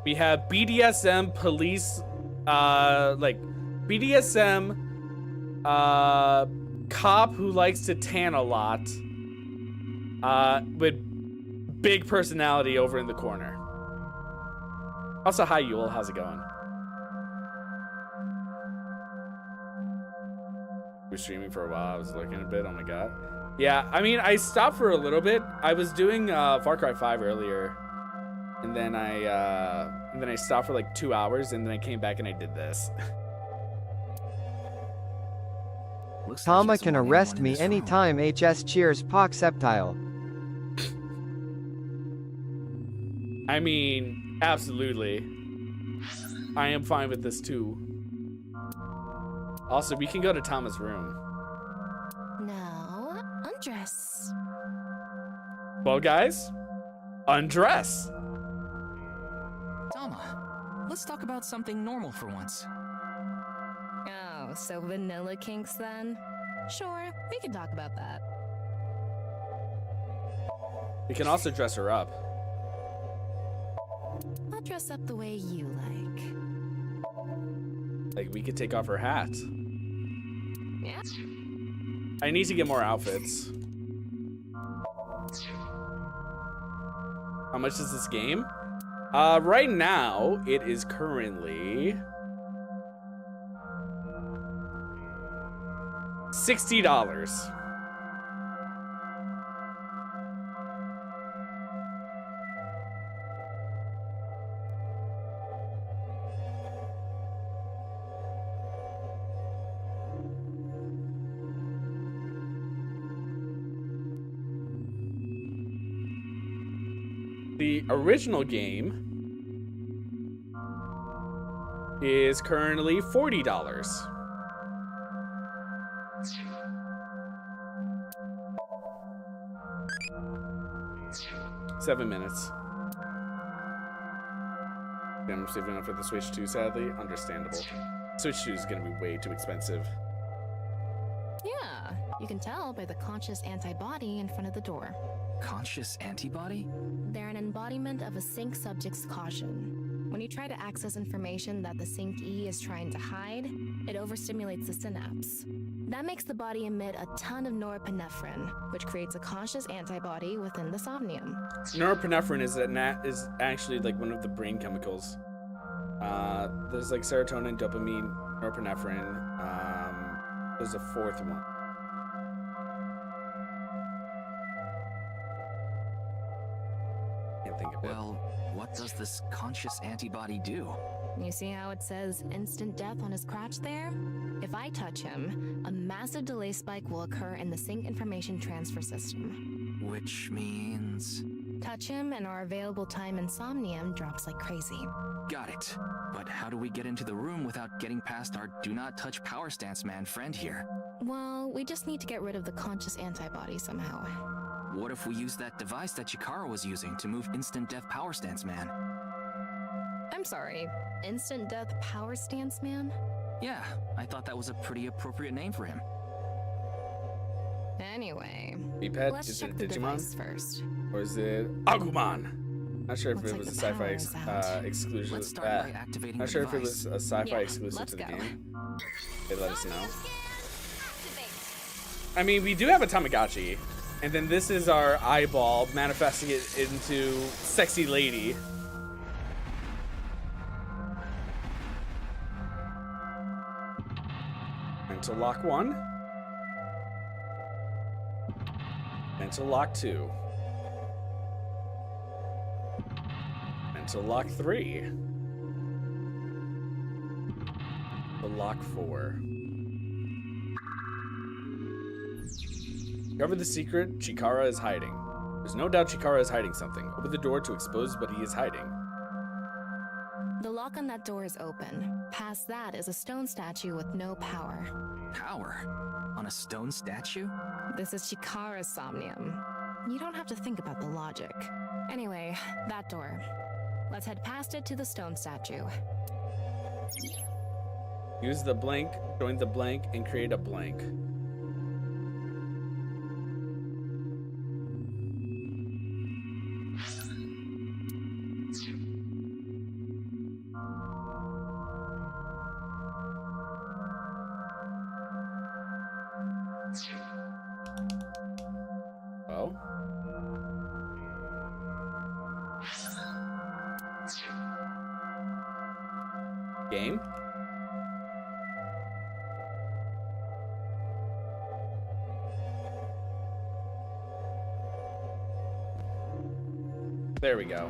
Speaker 1: we have BDSM police, like BDSM cop who likes to tan a lot, with big personality over in the corner. Also, hi Yule, how's it going? We're streaming for a while. I was looking a bit. Oh my god. Yeah, I mean, I stopped for a little bit. I was doing Far Cry 5 earlier. And then I stopped for like 2 hours, and then I came back and I did this.
Speaker 7: Tama can arrest me anytime HS cheers Poxeptile.
Speaker 1: I mean, absolutely. I am fine with this too. Also, we can go to Tama's room.
Speaker 8: Now, undress.
Speaker 1: Well, guys, undress.
Speaker 14: Tama, let's talk about something normal for once.
Speaker 12: Oh, so vanilla kinks then? Sure, we can talk about that.
Speaker 1: We can also dress her up.
Speaker 8: I'll dress up the way you like.
Speaker 1: Like, we could take off her hat.
Speaker 8: Yeah.
Speaker 1: I need to get more outfits. How much is this game? Right now, it is currently $60. The original game is currently $40. 7 minutes. I'm saving up for the Switch 2, sadly. Understandable. Switch 2 is going to be way too expensive.
Speaker 12: Yeah, you can tell by the conscious antibody in front of the door.
Speaker 13: Conscious antibody?
Speaker 12: They're an embodiment of a sync subject's caution. When you try to access information that the sync E is trying to hide, it overstimulates the synapse. That makes the body emit a ton of norepinephrine, which creates a conscious antibody within the somnium.
Speaker 1: Norepinephrine is actually like one of the brain chemicals. There's like serotonin, dopamine, norepinephrine. There's a fourth one. Can't think of it.
Speaker 13: Well, what does this conscious antibody do?
Speaker 12: You see how it says instant death on his crotch there? If I touch him, a massive delay spike will occur in the sync information transfer system.
Speaker 13: Which means...
Speaker 12: Touch him and our available time in Somnium drops like crazy.
Speaker 13: Got it. But how do we get into the room without getting past our do not touch power stance man friend here?
Speaker 12: Well, we just need to get rid of the conscious antibody somehow.
Speaker 13: What if we use that device that Chikara was using to move instant death power stance man?
Speaker 12: I'm sorry, instant death power stance man?
Speaker 13: Yeah, I thought that was a pretty appropriate name for him.
Speaker 12: Anyway,
Speaker 1: Biped,
Speaker 12: let's
Speaker 1: is
Speaker 12: check
Speaker 1: it
Speaker 12: the
Speaker 1: Digimon?
Speaker 12: device first.
Speaker 1: Or is it Agumon? Not sure if
Speaker 12: Looks
Speaker 1: it
Speaker 12: like
Speaker 1: was a
Speaker 12: the
Speaker 1: sci-fi
Speaker 12: power is out.
Speaker 1: exclusive.
Speaker 13: Let's start by activating
Speaker 1: Not
Speaker 13: the
Speaker 1: sure if it
Speaker 13: device.
Speaker 1: was a sci-fi
Speaker 12: Yeah,
Speaker 1: exclusive
Speaker 12: let's
Speaker 1: to the
Speaker 12: go.
Speaker 1: game. They let us know. I mean, we do have a Tamagotchi, and then this is our eyeball manifesting it into sexy lady. Mental lock 1. Mental lock 2. Mental lock 3. The lock 4. Discover the secret Chikara is hiding. There's no doubt Chikara is hiding something. Open the door to expose what he is hiding.
Speaker 12: The lock on that door is open. Past that is a stone statue with no power.
Speaker 13: Power? On a stone statue?
Speaker 12: This is Chikara's Somnium. You don't have to think about the logic. Anyway, that door. Let's head past it to the stone statue.
Speaker 1: Use the blank, join the blank, and create a blank. Well. Game. There we go.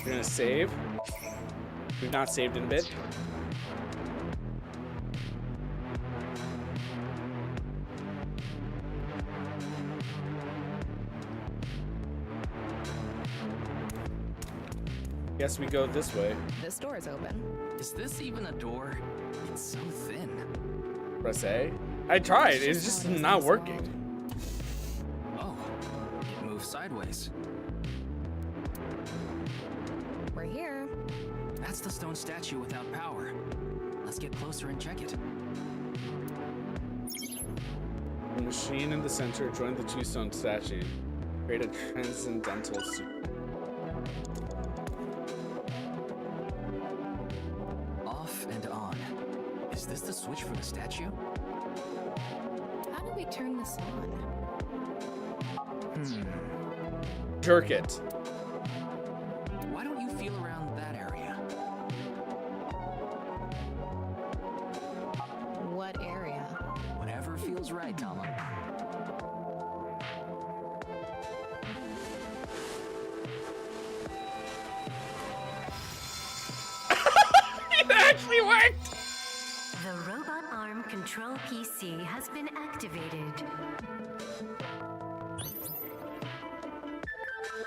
Speaker 1: We're gonna save. We've not saved in a bit. Guess we go this way.
Speaker 12: This door is open.
Speaker 13: Is this even a door? It's so thin.
Speaker 1: Press A. I tried. It's just not working.
Speaker 13: Oh, it moves sideways.
Speaker 12: We're here.
Speaker 13: That's the stone statue without power. Let's get closer and check it.
Speaker 1: The machine in the center join the two stone statue. Create a transcendental suit.
Speaker 13: Off and on. Is this the switch for the statue?
Speaker 12: How do we turn this on?
Speaker 1: Jerk it.
Speaker 13: Why don't you feel around that area?
Speaker 12: What area?
Speaker 13: Whatever feels right, Tama.
Speaker 1: It actually worked!
Speaker 2: The robot arm control PC has been activated.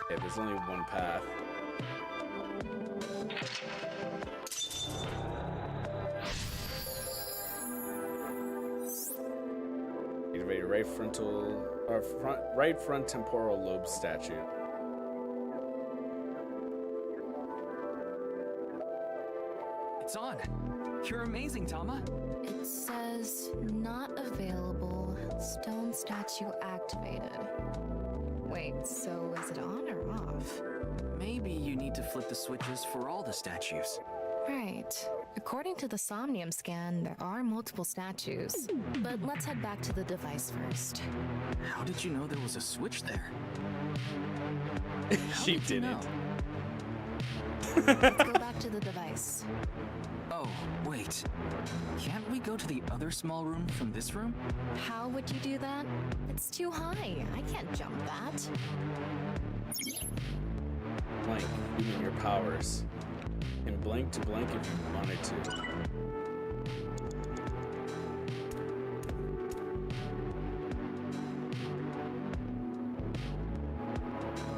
Speaker 1: Okay, there's only one path. activate right front temporal lobe statue.
Speaker 13: It's on. You're amazing, Tama.
Speaker 12: It says not available. Stone statue activated. Wait, so is it on or off?
Speaker 13: Maybe you need to flip the switches for all the statues.
Speaker 12: Right. According to the SOMNIUM scan, there are multiple statues. But let's head back to the device first.
Speaker 13: How did you know there was a switch there?
Speaker 1: She didn't.
Speaker 12: Let's go back to the device.
Speaker 13: Oh, wait. Can't we go to the other small room from this room?
Speaker 12: How would you do that? It's too high. I can't jump that.
Speaker 1: Blank, using your powers. And blank to blank if you wanted to.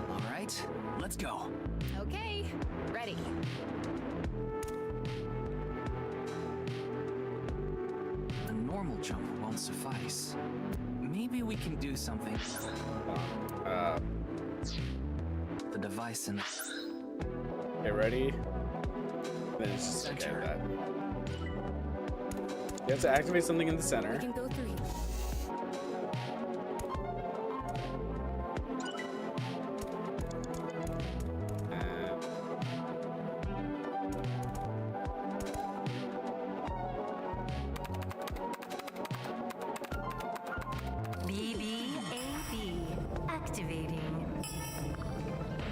Speaker 13: All right, let's go.
Speaker 12: Okay, ready.
Speaker 13: The normal jump won't suffice. Maybe we can do something. The device in.
Speaker 1: Okay, ready? Then it's just okay, that. You have to activate something in the center.
Speaker 12: We can go through here.
Speaker 2: BBAB activating.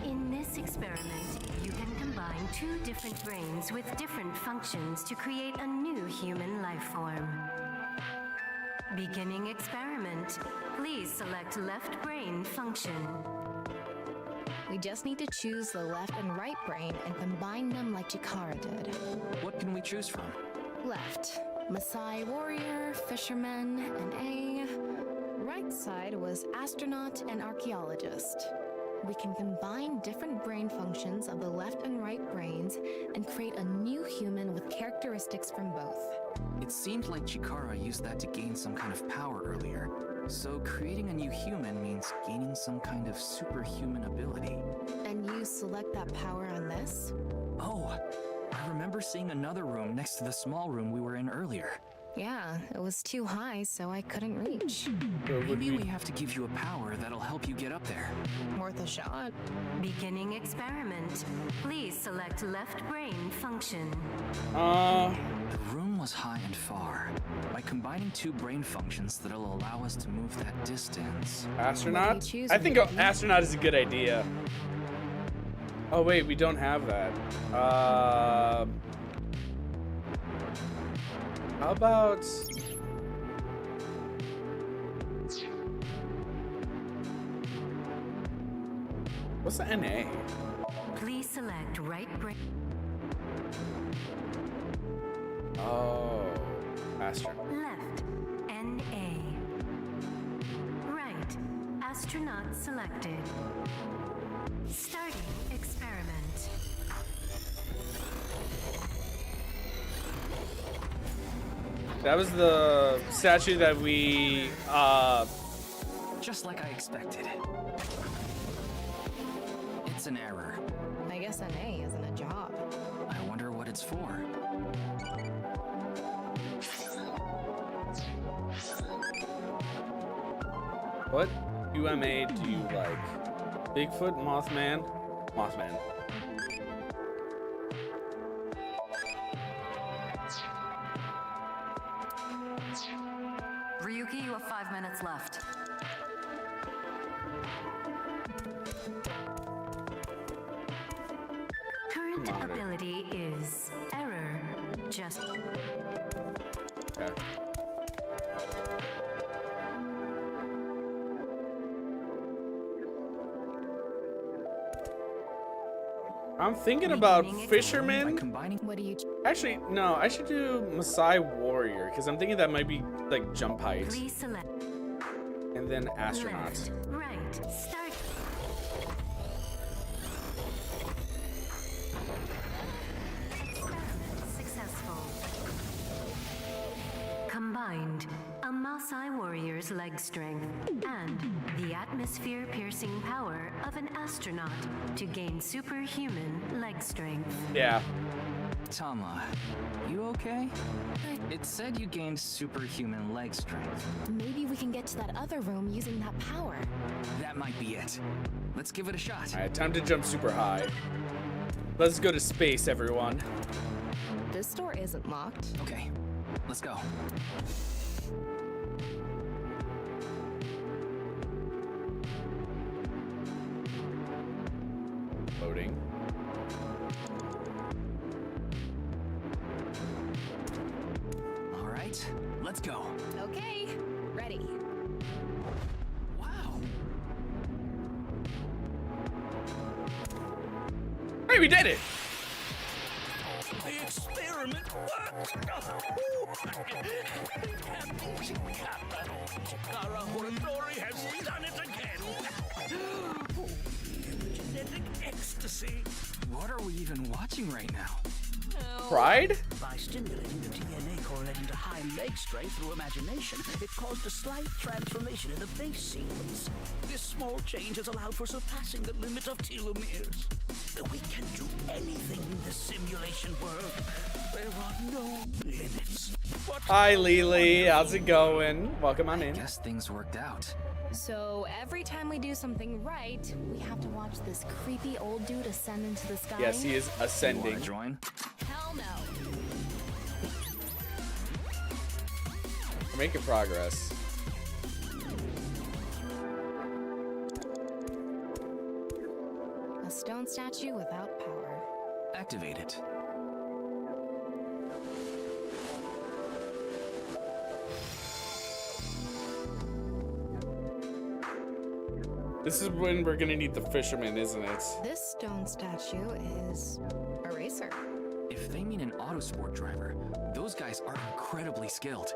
Speaker 2: In this experiment, you can combine two different brains with different functions to create a new human life form. Beginning experiment. Please select left brain function.
Speaker 12: We just need to choose the left and right brain and combine them like Chikara did.
Speaker 13: What can we choose from?
Speaker 12: Left, Maasai warrior, fisherman, and A. Right side was astronaut and archaeologist. We can combine different brain functions of the left and right brains and create a new human with characteristics from both.
Speaker 13: It seemed like Chikara used that to gain some kind of power earlier. So creating a new human means gaining some kind of superhuman ability.
Speaker 12: And you select that power on this?
Speaker 13: Oh, I remember seeing another room next to the small room we were in earlier.
Speaker 12: Yeah, it was too high, so I couldn't reach.
Speaker 13: Maybe we have to give you a power that'll help you get up there.
Speaker 12: Worth a shot.
Speaker 2: Beginning experiment. Please select left brain function.
Speaker 13: The room was high and far. By combining two brain functions that'll allow us to move that distance.
Speaker 1: Astronaut? I think astronaut is a good idea. Oh wait, we don't have that. How about... What's the NA?
Speaker 2: Please select right brain.
Speaker 1: Oh, astronaut.
Speaker 2: Left, NA. Right, astronaut selected. Starting experiment.
Speaker 1: That was the statue that we,
Speaker 13: Just like I expected. It's an error.
Speaker 12: I guess an A isn't a job.
Speaker 13: I wonder what it's for.
Speaker 1: What UMA do you like? Bigfoot, Mothman? Mothman.
Speaker 3: Ryuki, you have 5 minutes left.
Speaker 2: Current ability is error. Just.
Speaker 1: Okay. I'm thinking about fisherman.
Speaker 12: What do you?
Speaker 1: Actually, no. I should do Maasai warrior because I'm thinking that might be like jump height.
Speaker 2: Please select.
Speaker 1: And then astronaut.
Speaker 2: Left, right, start. Experiment successful. Combine Combined, a Maasai warrior's leg strength and the atmosphere-piercing power of an astronaut to gain superhuman leg strength.
Speaker 1: Yeah.
Speaker 13: Tama, you okay? It said you gained superhuman leg strength.
Speaker 12: Maybe we can get to that other room using that power.
Speaker 13: That might be it. Let's give it a shot.
Speaker 1: Alright, time to jump super high. Let's go to space, everyone.
Speaker 12: This door isn't locked.
Speaker 13: Okay, let's go.
Speaker 1: Loading.
Speaker 13: All right, let's go.
Speaker 12: Okay, ready.
Speaker 13: Wow.
Speaker 1: Hey, we did it!
Speaker 10: The experiment worked! Chikara Horodori has done it again! Genetic ecstasy!
Speaker 13: What are we even watching right now?
Speaker 1: Pride?
Speaker 11: By stimulating the DNA correlating to high leg strength through imagination, it caused a slight transformation in the base sequence. This small change has allowed for surpassing the limit of telomeres. We can do anything in this simulation world. There are no limits.
Speaker 1: Hi, Lily. How's it going? Welcome on in.
Speaker 13: I guess things worked out.
Speaker 12: So every time we do something right, we have to watch this creepy old dude ascend into the sky?
Speaker 1: Yes, he is ascending.
Speaker 13: You wanna join?
Speaker 12: Hell no.
Speaker 1: We're making progress.
Speaker 12: A stone statue without power.
Speaker 13: Activate it.
Speaker 1: This is when we're gonna need the fisherman, isn't it?
Speaker 12: This stone statue is a racer.
Speaker 13: If they mean an autosport driver, those guys are incredibly skilled.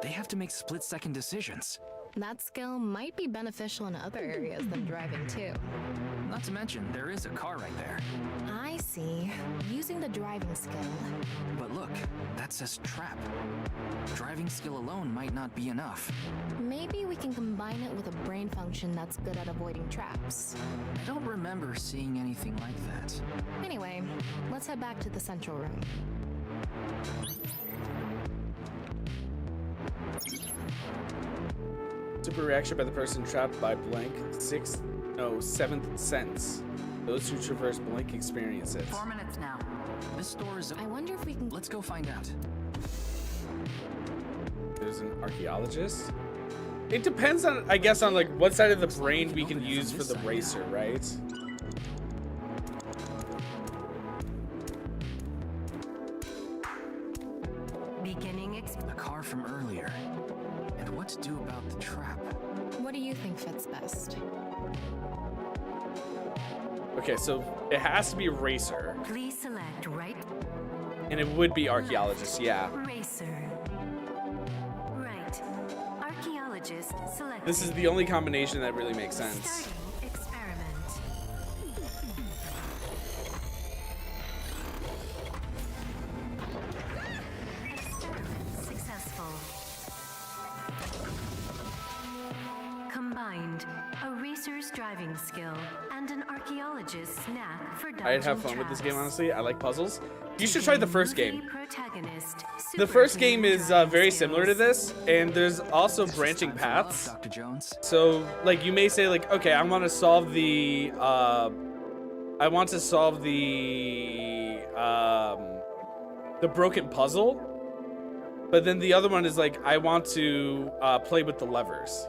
Speaker 13: They have to make split-second decisions.
Speaker 12: That skill might be beneficial in other areas than driving too.
Speaker 13: Not to mention, there is a car right there.
Speaker 12: I see. Using the driving skill.
Speaker 13: But look, that says trap. Driving skill alone might not be enough.
Speaker 12: Maybe we can combine it with a brain function that's good at avoiding traps.
Speaker 13: I don't remember seeing anything like that.
Speaker 12: Anyway, let's head back to the central room.
Speaker 1: Super reaction by the person trapped by blank seventh sense. Those who traverse blank experience it.
Speaker 14: 4 minutes now.
Speaker 13: This door is.
Speaker 12: I wonder if we can.
Speaker 13: Let's go find out.
Speaker 1: There's an archaeologist. It depends on, I guess, on like what side of the brain we can use for the racer, right?
Speaker 13: The car from earlier. And what to do about the trap?
Speaker 12: What do you think fits best?
Speaker 1: Okay, so it has to be racer.
Speaker 2: Please select right.
Speaker 1: And it would be archaeologist, yeah.
Speaker 2: Racer. Right. Archaeologist select.
Speaker 1: This is the only combination that really makes sense.
Speaker 2: Starting experiment. Experiment successful. Combined, a racer's driving skill and an archaeologist's knack for dungeon
Speaker 1: I'd have fun with this game, honestly. I like puzzles. You should try the first game.
Speaker 2: Protagonist,
Speaker 1: The first game is very similar to this, and there's also branching paths.
Speaker 13: Dr. Jones.
Speaker 1: So, like, you may say, like, okay, I want to solve the, broken puzzle, but then the other one is like, I want to play with the levers.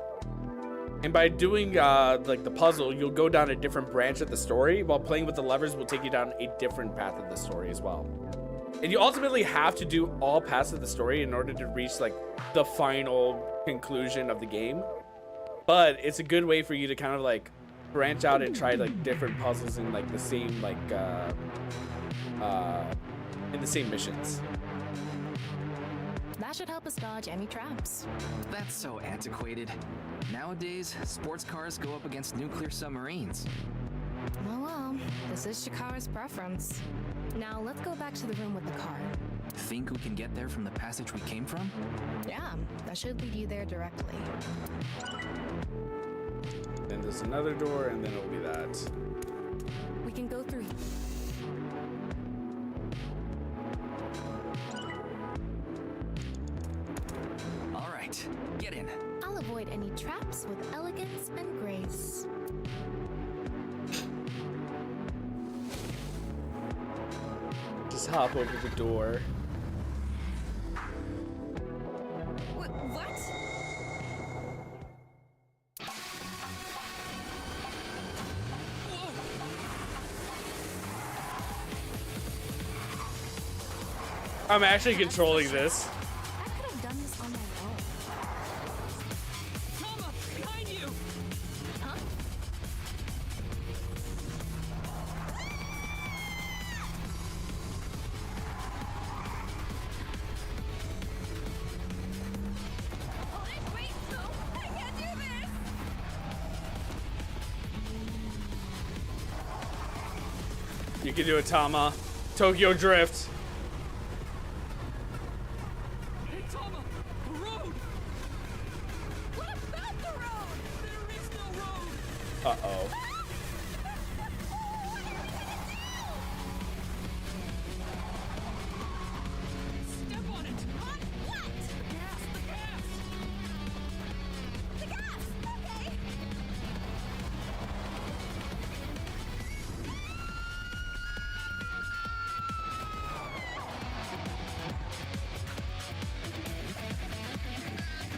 Speaker 1: And by doing like the puzzle, you'll go down a different branch of the story, while playing with the levers will take you down a different path of the story as well. And you ultimately have to do all paths of the story in order to reach like the final conclusion of the game. But it's a good way for you to kind of like branch out and try like different puzzles in like the same like in the same missions.
Speaker 12: That should help us dodge any traps.
Speaker 13: That's so antiquated. Nowadays, sports cars go up against nuclear submarines.
Speaker 12: Oh well, this is Shikara's preference. Now let's go back to the room with the car.
Speaker 13: Think we can get there from the passage we came from?
Speaker 12: Yeah, that should lead you there directly.
Speaker 1: Then there's another door, and then it'll be that.
Speaker 12: We can go through.
Speaker 13: All right, get in.
Speaker 12: I'll avoid any traps with elegance and grace.
Speaker 1: Just hop over the door.
Speaker 20: What?
Speaker 1: I'm actually controlling this.
Speaker 12: I could have done this on my own.
Speaker 11: Tama, behind you!
Speaker 12: Huh?
Speaker 20: Wait, no! I can't do this!
Speaker 1: You can do it, Tama. Tokyo Drift.
Speaker 11: Hey, Tama! The road!
Speaker 20: What about the road?
Speaker 11: There is no road!
Speaker 1: Uh-oh.
Speaker 11: Step on it!
Speaker 20: On what?
Speaker 11: The gas!
Speaker 20: The gas! Okay.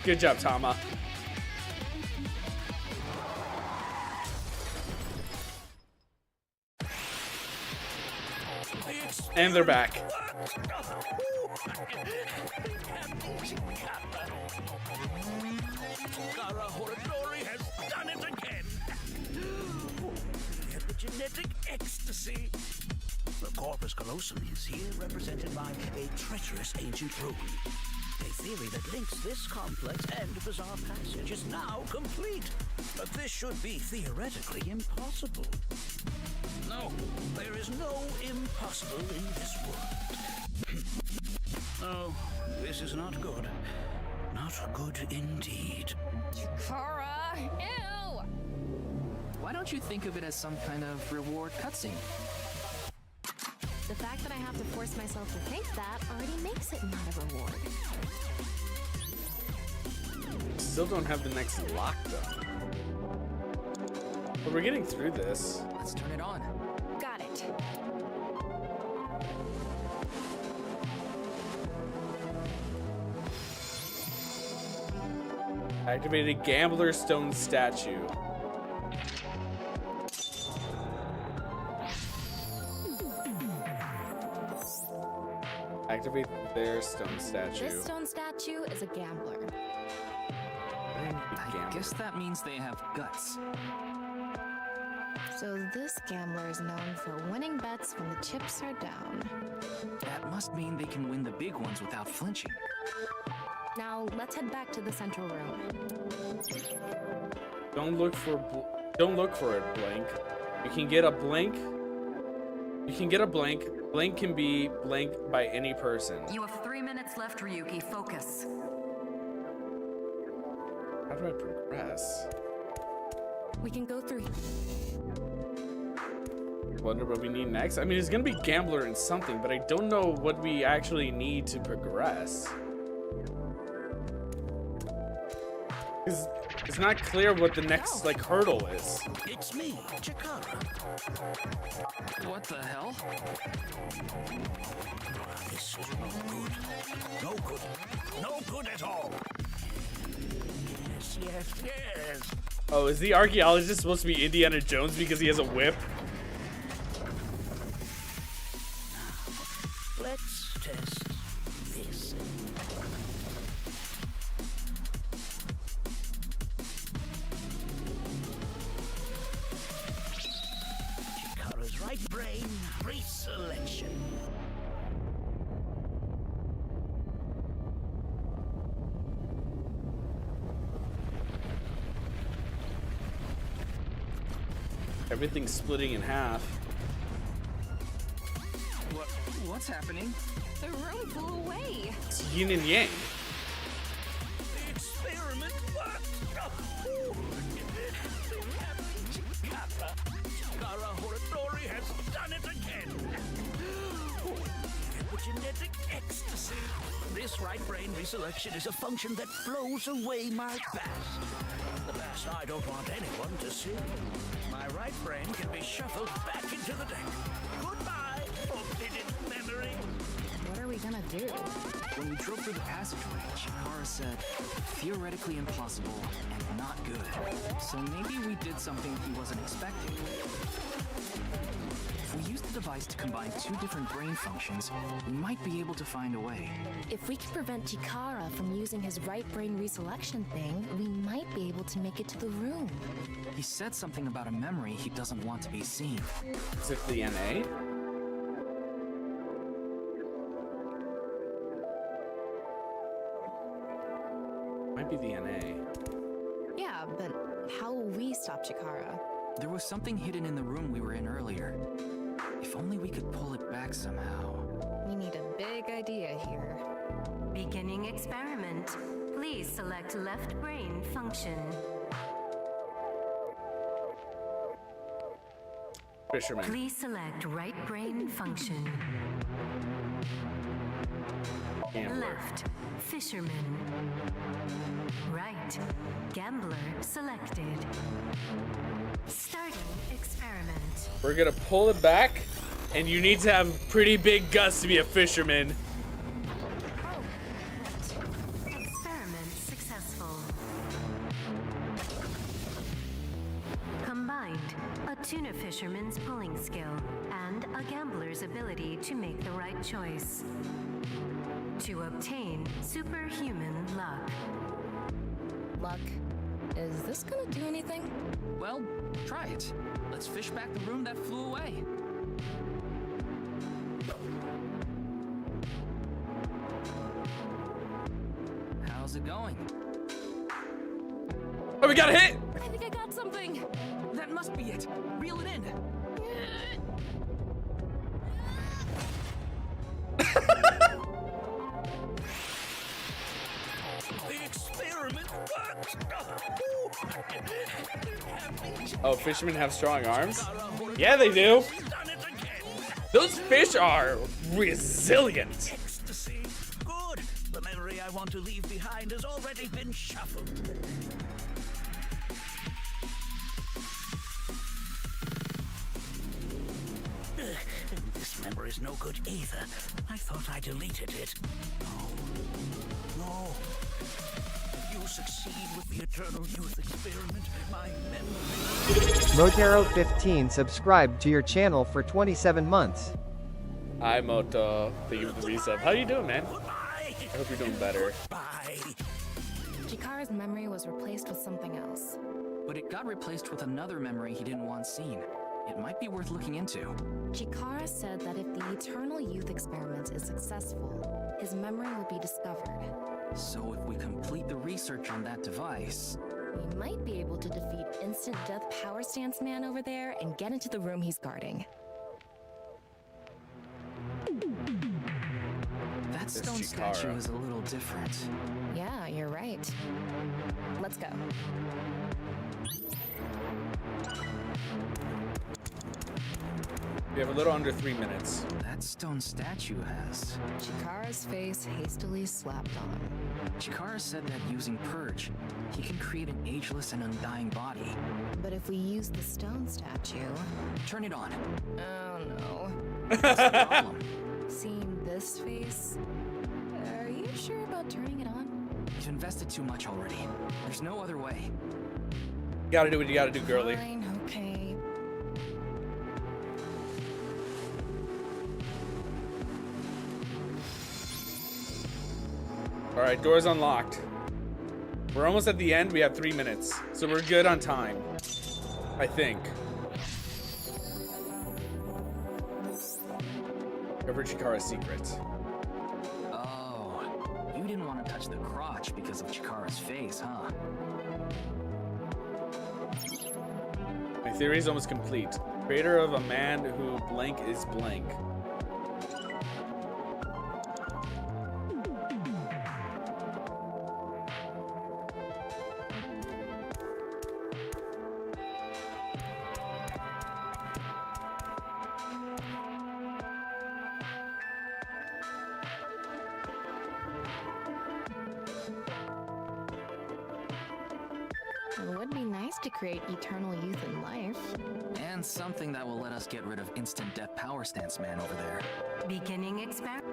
Speaker 1: Good job, Tama. And they're back.
Speaker 11: Gara Horadori has done it again! Epigenetic ecstasy! The corpus callosum is here represented by a treacherous ancient rune. A theory that links this complex and bizarre passage is now complete. But this should be theoretically impossible. No, there is no impossible in this world. Oh, this is not good. Not good indeed.
Speaker 20: Chikara! Ew!
Speaker 13: Why don't you think of it as some kind of reward cutscene?
Speaker 12: The fact that I have to force myself to think that already makes it not a reward.
Speaker 1: Still don't have the next lock done. But we're getting through this.
Speaker 13: Let's turn it on.
Speaker 12: Got it.
Speaker 1: Activated Gambler Stone statue. Activate their stone statue.
Speaker 12: This stone statue is a gambler.
Speaker 13: I guess that means they have guts.
Speaker 12: So this gambler is known for winning bets when the chips are down.
Speaker 13: That must mean they can win the big ones without flinching.
Speaker 12: Now let's head back to the central room.
Speaker 1: Don't look for it, Blank. You can get a blank. You can get a blank. Blank can be blank by any person.
Speaker 5: You have 3 minutes left, Ryuki. Focus.
Speaker 1: How do I progress?
Speaker 12: We can go through.
Speaker 1: Wonder what we need next. I mean, it's gonna be Gambler and something, but I don't know what we actually need to progress. It's not clear what the next hurdle is.
Speaker 11: It's me, Chikara.
Speaker 13: What the hell?
Speaker 11: This is no good. No good. No good at all. Yes.
Speaker 1: Oh, is the archaeologist supposed to be Indiana Jones because he has a whip?
Speaker 11: Let's test this. Chikara's right brain reselection.
Speaker 1: Everything's splitting in half.
Speaker 13: What's happening?
Speaker 20: The room flew away.
Speaker 1: It's yin and yang.
Speaker 19: The experiment worked. Chikara Horadori has done it again. Epigenetic ecstasy. This right brain reselection is a function that blows away my past. The past I don't want anyone to see. My right brain can be shuffled back into the deck. Goodbye, forbidden memory.
Speaker 3: What are we gonna do?
Speaker 13: When we drove through the passageway, Chikara said, theoretically impossible and not good. So maybe we did something he wasn't expecting. If we use the device to combine two different brain functions, we might be able to find a way.
Speaker 12: If we can prevent Chikara from using his right brain reselection thing, we might be able to make it to the room.
Speaker 13: He said something about a memory he doesn't want to be seen.
Speaker 1: Is it the NA? Might be the NA.
Speaker 12: Yeah, but how will we stop Chikara?
Speaker 13: There was something hidden in the room we were in earlier. If only we could pull it back somehow.
Speaker 12: We need a big idea here.
Speaker 2: Beginning experiment. Please select left brain function.
Speaker 1: Fisherman.
Speaker 2: Please select right brain function.
Speaker 1: Gambler.
Speaker 2: Left, fisherman. Right, gambler selected. Starting experiment.
Speaker 1: We're gonna pull it back, and you need to have pretty big guts to be a fisherman.
Speaker 2: Experiment successful. Combined, a tuna fisherman's pulling skill and a gambler's ability to make the right choice. To obtain superhuman luck.
Speaker 12: Luck. Is this gonna do anything?
Speaker 13: Well, try it. Let's fish back the room that flew away. How's it going?
Speaker 1: Oh, we got a hit!
Speaker 20: I think I got something.
Speaker 13: That must be it. Reel it in.
Speaker 19: The experiment worked.
Speaker 1: Oh, fishermen have strong arms? Yeah, they do. Those fish are resilient.
Speaker 19: Ecstasy. Good. The memory I want to leave behind has already been shuffled. This memory's no good either. I thought I deleted it. No. If you succeed with the Eternal Youth Experiment, my memory...
Speaker 7: Motero15 subscribed to your channel for 27 months.
Speaker 1: Hi, Moto. Thank you for the resub. How you doing, man? I hope you're doing better.
Speaker 12: Chikara's memory was replaced with something else.
Speaker 13: But it got replaced with another memory he didn't want seen. It might be worth looking into.
Speaker 12: Chikara said that if the Eternal Youth Experiment is successful, his memory will be discovered.
Speaker 13: So if we complete the research on that device...
Speaker 12: we might be able to defeat Instant Death Power Stance Man over there and get into the room he's guarding.
Speaker 13: That stone statue is a little different.
Speaker 12: Yeah, you're right. Let's go.
Speaker 1: We have a little under 3 minutes.
Speaker 13: That stone statue has...
Speaker 12: Chikara's face hastily slapped on.
Speaker 13: Chikara said that using Purge, he can create an ageless and undying body.
Speaker 12: But if we use the stone statue...
Speaker 13: Turn it on.
Speaker 12: Oh no.
Speaker 13: What's the problem?
Speaker 12: Seeing this face? Are you sure about turning it on?
Speaker 13: You've invested too much already. There's no other way.
Speaker 1: You gotta do what you gotta do, girly.
Speaker 12: Fine, okay.
Speaker 1: Alright, door's unlocked. We're almost at the end. We have 3 minutes. So we're good on time. I think. Cover Chikara's secret.
Speaker 13: Oh, you didn't want to touch the crotch because of Chikara's face, huh?
Speaker 1: My theory is almost complete. Creator of a man who blank is blank.
Speaker 12: It would be nice to create eternal youth and life.
Speaker 13: And something that will let us get rid of instant death power stance man over there.
Speaker 2: Beginning experiment.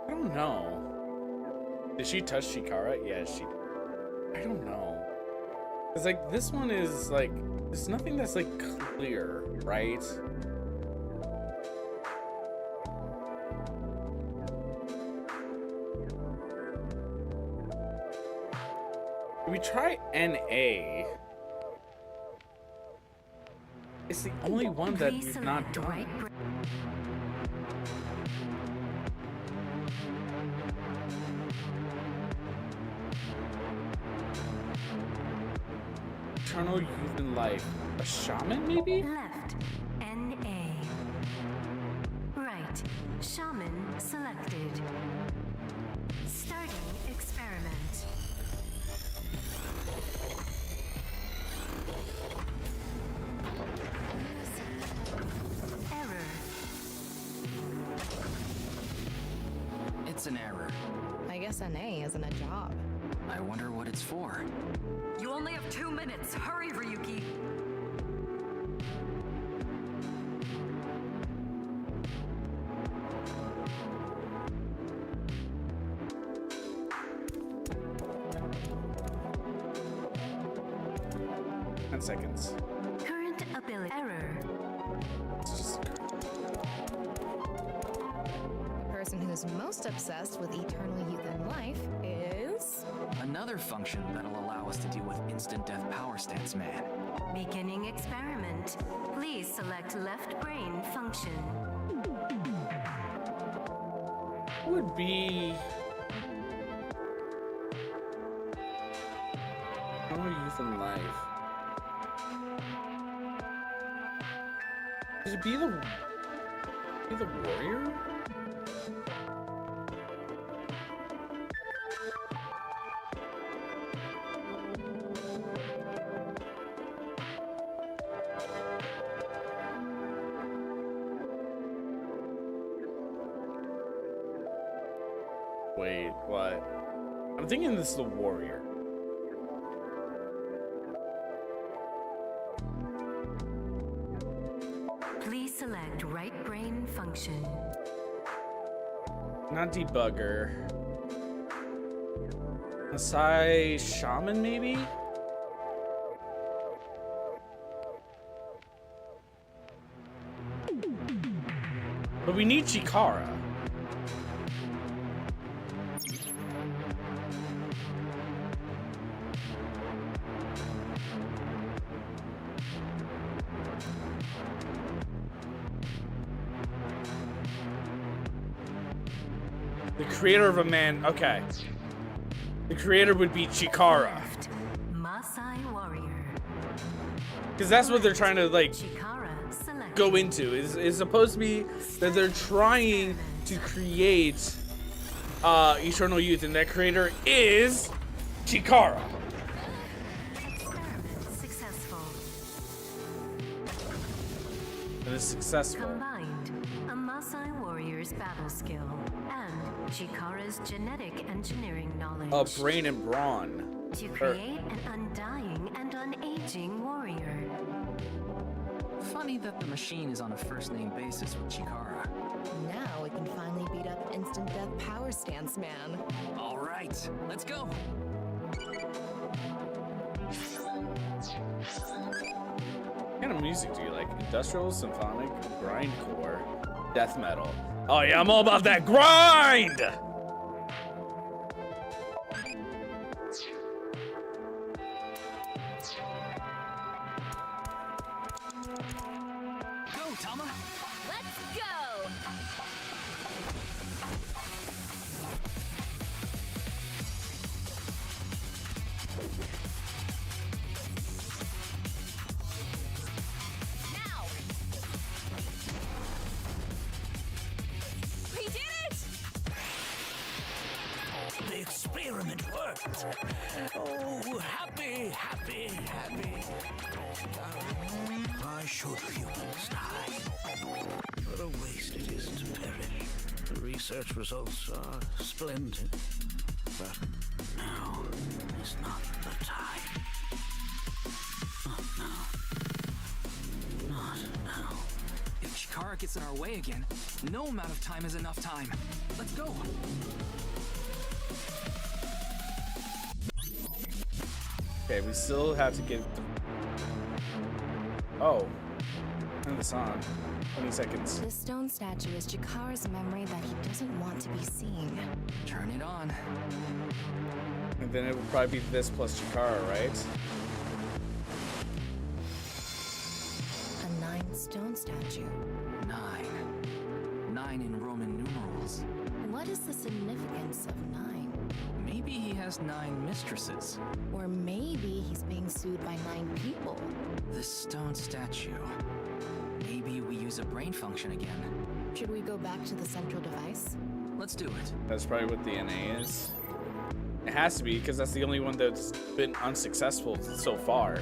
Speaker 1: I don't know. Did she touch Chikara? Yeah, she... I don't know. It's like, this one is like... There's nothing that's like clear, right? We try NA. It's the only one that we've not done. Eternal youth and life. A shaman, maybe?
Speaker 2: Left. NA. Right. Shaman selected. Starting experiment. Error.
Speaker 13: It's an error.
Speaker 12: I guess NA isn't a job.
Speaker 13: I wonder what it's for.
Speaker 5: You only have 2 minutes. Hurry, Ryuki.
Speaker 1: Seconds.
Speaker 2: Current ability. Error.
Speaker 12: The person who's most obsessed with eternal youth and life is...
Speaker 13: Another function that'll allow us to deal with instant death power stance man.
Speaker 2: Beginning experiment. Please select left brain function.
Speaker 1: Would be... Eternal youth and life. Should it be the warrior? Wait, what? I'm thinking this is the warrior.
Speaker 2: Please select right brain function.
Speaker 1: Not debugger. Masai shaman, maybe? But we need Chikara. The creator of a man, okay. The creator would be Chikara.
Speaker 2: Masai warrior.
Speaker 1: Because that's what they're trying to like go into. Is supposed to be that they're trying to create eternal youth, and that creator is Chikara.
Speaker 2: Experiment successful.
Speaker 1: It is successful.
Speaker 2: Combined a Masai warrior's battle skill and Chikara's genetic engineering knowledge.
Speaker 1: Brain and brawn.
Speaker 2: To create an undying and unaging warrior.
Speaker 13: Funny that the machine is on a first-name basis with Chikara.
Speaker 12: Now we can finally beat up instant death power stance man.
Speaker 13: All right, let's go.
Speaker 1: What kind of music do you like? Industrial, symphonic, grindcore, death metal. Oh yeah, I'm all about that grind!
Speaker 13: Go, Tama!
Speaker 20: Let's go! Now! We did it!
Speaker 11: The experiment worked. Oh, happy, happy, happy. Why should humans die? What a waste it is to perish. The
Speaker 19: research results are splendid. But now is not the time. Not now. Not now.
Speaker 14: If Chikara gets in our way again, no amount of time is enough time. Let's go.
Speaker 1: Okay, we still have to get... Oh. Turn this on. 20 seconds.
Speaker 12: This stone statue is Chikara's memory that he doesn't want to be seen.
Speaker 14: Turn it on.
Speaker 1: And then it would probably be this plus Chikara, right?
Speaker 12: A 9 stone statue.
Speaker 14: 9. 9 in Roman numerals.
Speaker 12: What is the significance of 9?
Speaker 14: Maybe he has 9 mistresses.
Speaker 12: Or maybe he's being sued by 9 people.
Speaker 14: This stone statue. Maybe we use a brain function again.
Speaker 12: Should we go back to the central device?
Speaker 14: Let's do it.
Speaker 1: That's probably what the NA is. It has to be, because that's the only one that's been unsuccessful so far.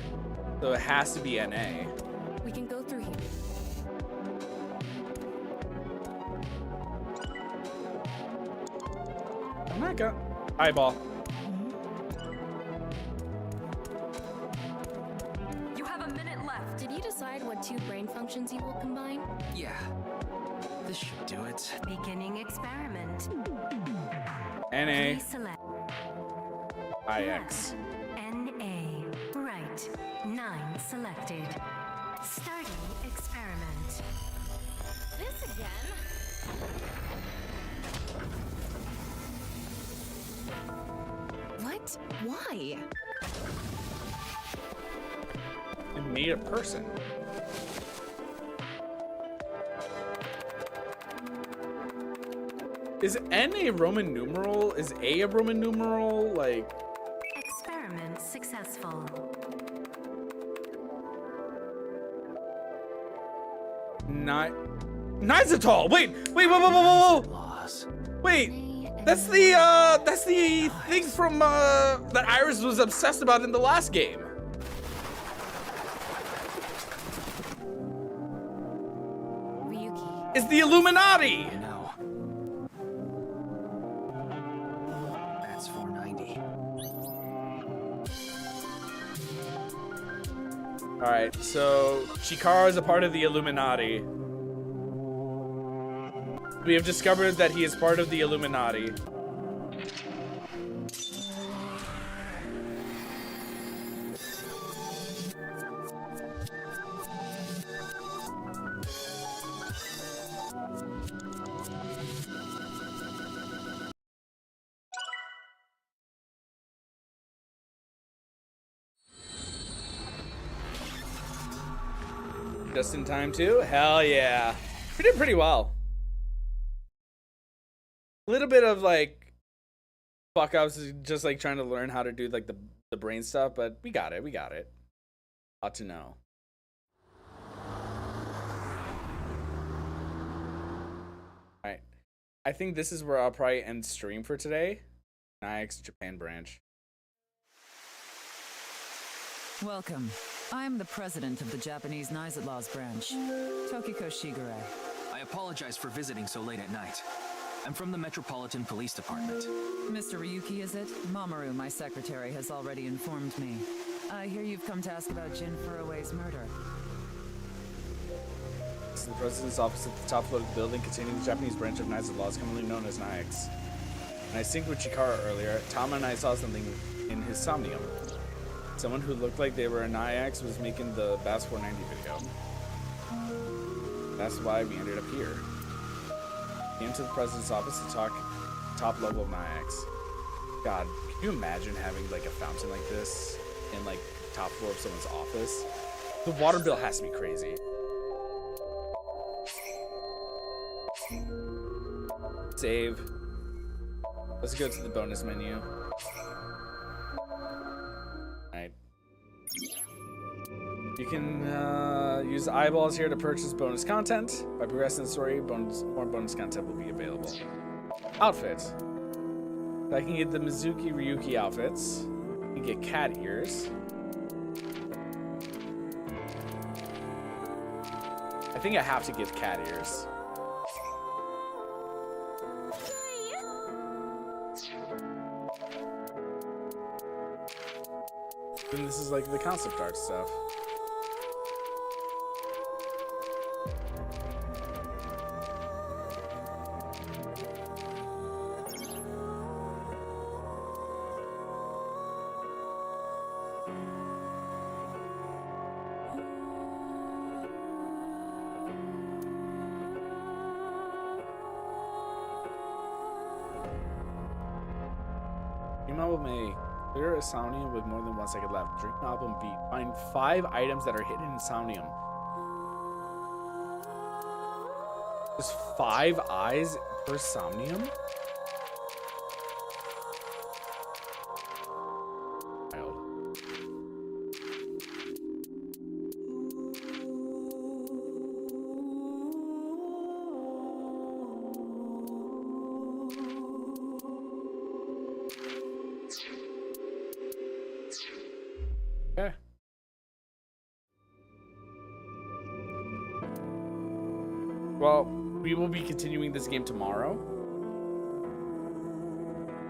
Speaker 1: So it has to be NA.
Speaker 12: We can go through here.
Speaker 1: I'm not gonna... Eyeball.
Speaker 5: You have a minute left.
Speaker 12: Did you decide what 2 brain functions you will combine?
Speaker 14: Yeah. This should do it.
Speaker 2: Beginning experiment.
Speaker 1: NA.
Speaker 2: Select
Speaker 1: IX.
Speaker 2: NA. Right. 9 selected. Starting experiment.
Speaker 12: This again? What? Why?
Speaker 1: It made a person. Is N a Roman numeral? Is A a Roman numeral? Like...
Speaker 2: Experiment successful.
Speaker 1: Nizatol! Wait! Wait! That's the thing from, that Iris was obsessed about in the last game.
Speaker 12: Ryuki.
Speaker 1: It's the Illuminati!
Speaker 14: No. That's 490.
Speaker 1: Alright, so Chikara is a part of the Illuminati. We have discovered that he is part of the Illuminati. Just in time too? Hell yeah. We did pretty well. A little bit of like fuck ups, just like trying to learn how to do like the brain stuff, but we got it. Ought to know. Alright. I think this is where I'll probably end stream for today. Nix Japan branch.
Speaker 18: Welcome. I am the president of the Japanese Nizatlaws branch, Tokiko Shigure.
Speaker 13: I apologize for visiting so late at night. I'm from the Metropolitan Police Department.
Speaker 18: Mr. Ryuki, is it? Mamoru, my secretary, has already informed me. I hear you've come to ask about Jin Furue's murder.
Speaker 1: This is the president's office at the top floor of the building containing the Japanese branch of Nizatlaws, commonly known as Nix. When I synced with Chikara earlier, Tama and I saw something in his SOMNIUM. Someone who looked like they were a Nix was making the Bass 490 video. That's why we ended up here. Came to the president's office to talk top level of Nix. God, can you imagine having like a fountain like this in like top floor of someone's office? The water bill has to be crazy. Save. Let's go to the bonus menu. Alright. You can use the eyeballs here to purchase bonus content. By progressing the story, more bonus content will be available. Outfit. I can get the Mizuki Ryuki outfits. You can get cat ears. I think I have to get cat ears. And this is like the concept art stuff. Dream album A. Clear a SOMNIUM with more than 1 second left. Dream album B. Find 5 items that are hidden in SOMNIUM. There's 5 eyes per SOMNIUM? Wild. Okay. Well, we will be continuing this game tomorrow.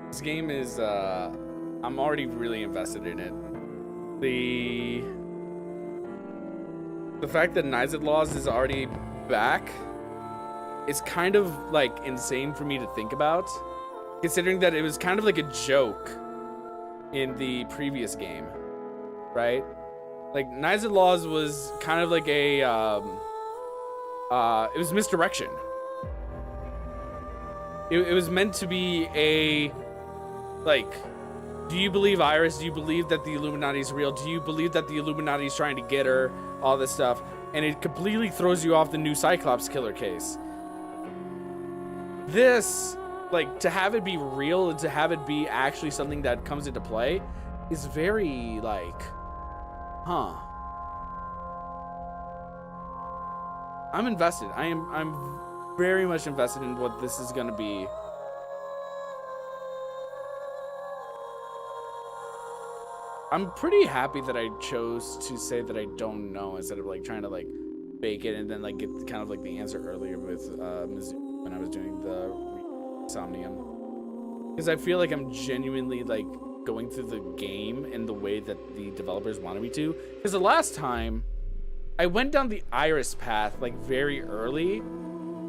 Speaker 1: This game is, I'm already really invested in it. The fact that Knives at Laws is already back is kind of, like, insane for me to think about. Considering that it was kind of like a joke in the previous game. Right? Like, Knives at Laws was kind of like a, it was misdirection. It was meant to be a, like, do you believe Iris? Do you believe that the Illuminati is real? Do you believe that the Illuminati is trying to get her? All this stuff. And it completely throws you off the new Cyclops killer case. This, like, to have it be real and to have it be actually something that comes into play is very, like, huh. I'm invested. I'm very much invested in what this is gonna be. I'm pretty happy that I chose to say that I don't know instead of like trying to like bake it and then like get kind of like the answer earlier with Mizzou when I was doing the SOMNIUM. Because I feel like I'm genuinely like going through the game in the way that the developers wanted me to. Because the last time I went down the Iris path like very early,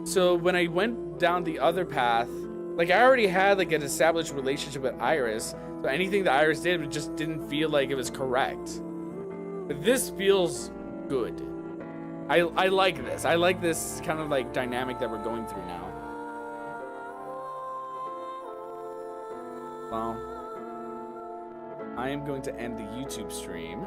Speaker 1: so when I went down the other path, like I already had like an established relationship with Iris, so anything that Iris did just didn't feel like it was correct. But this feels good. I like this. I like this kind of like dynamic that we're going through now. Well, I am going to end the YouTube stream.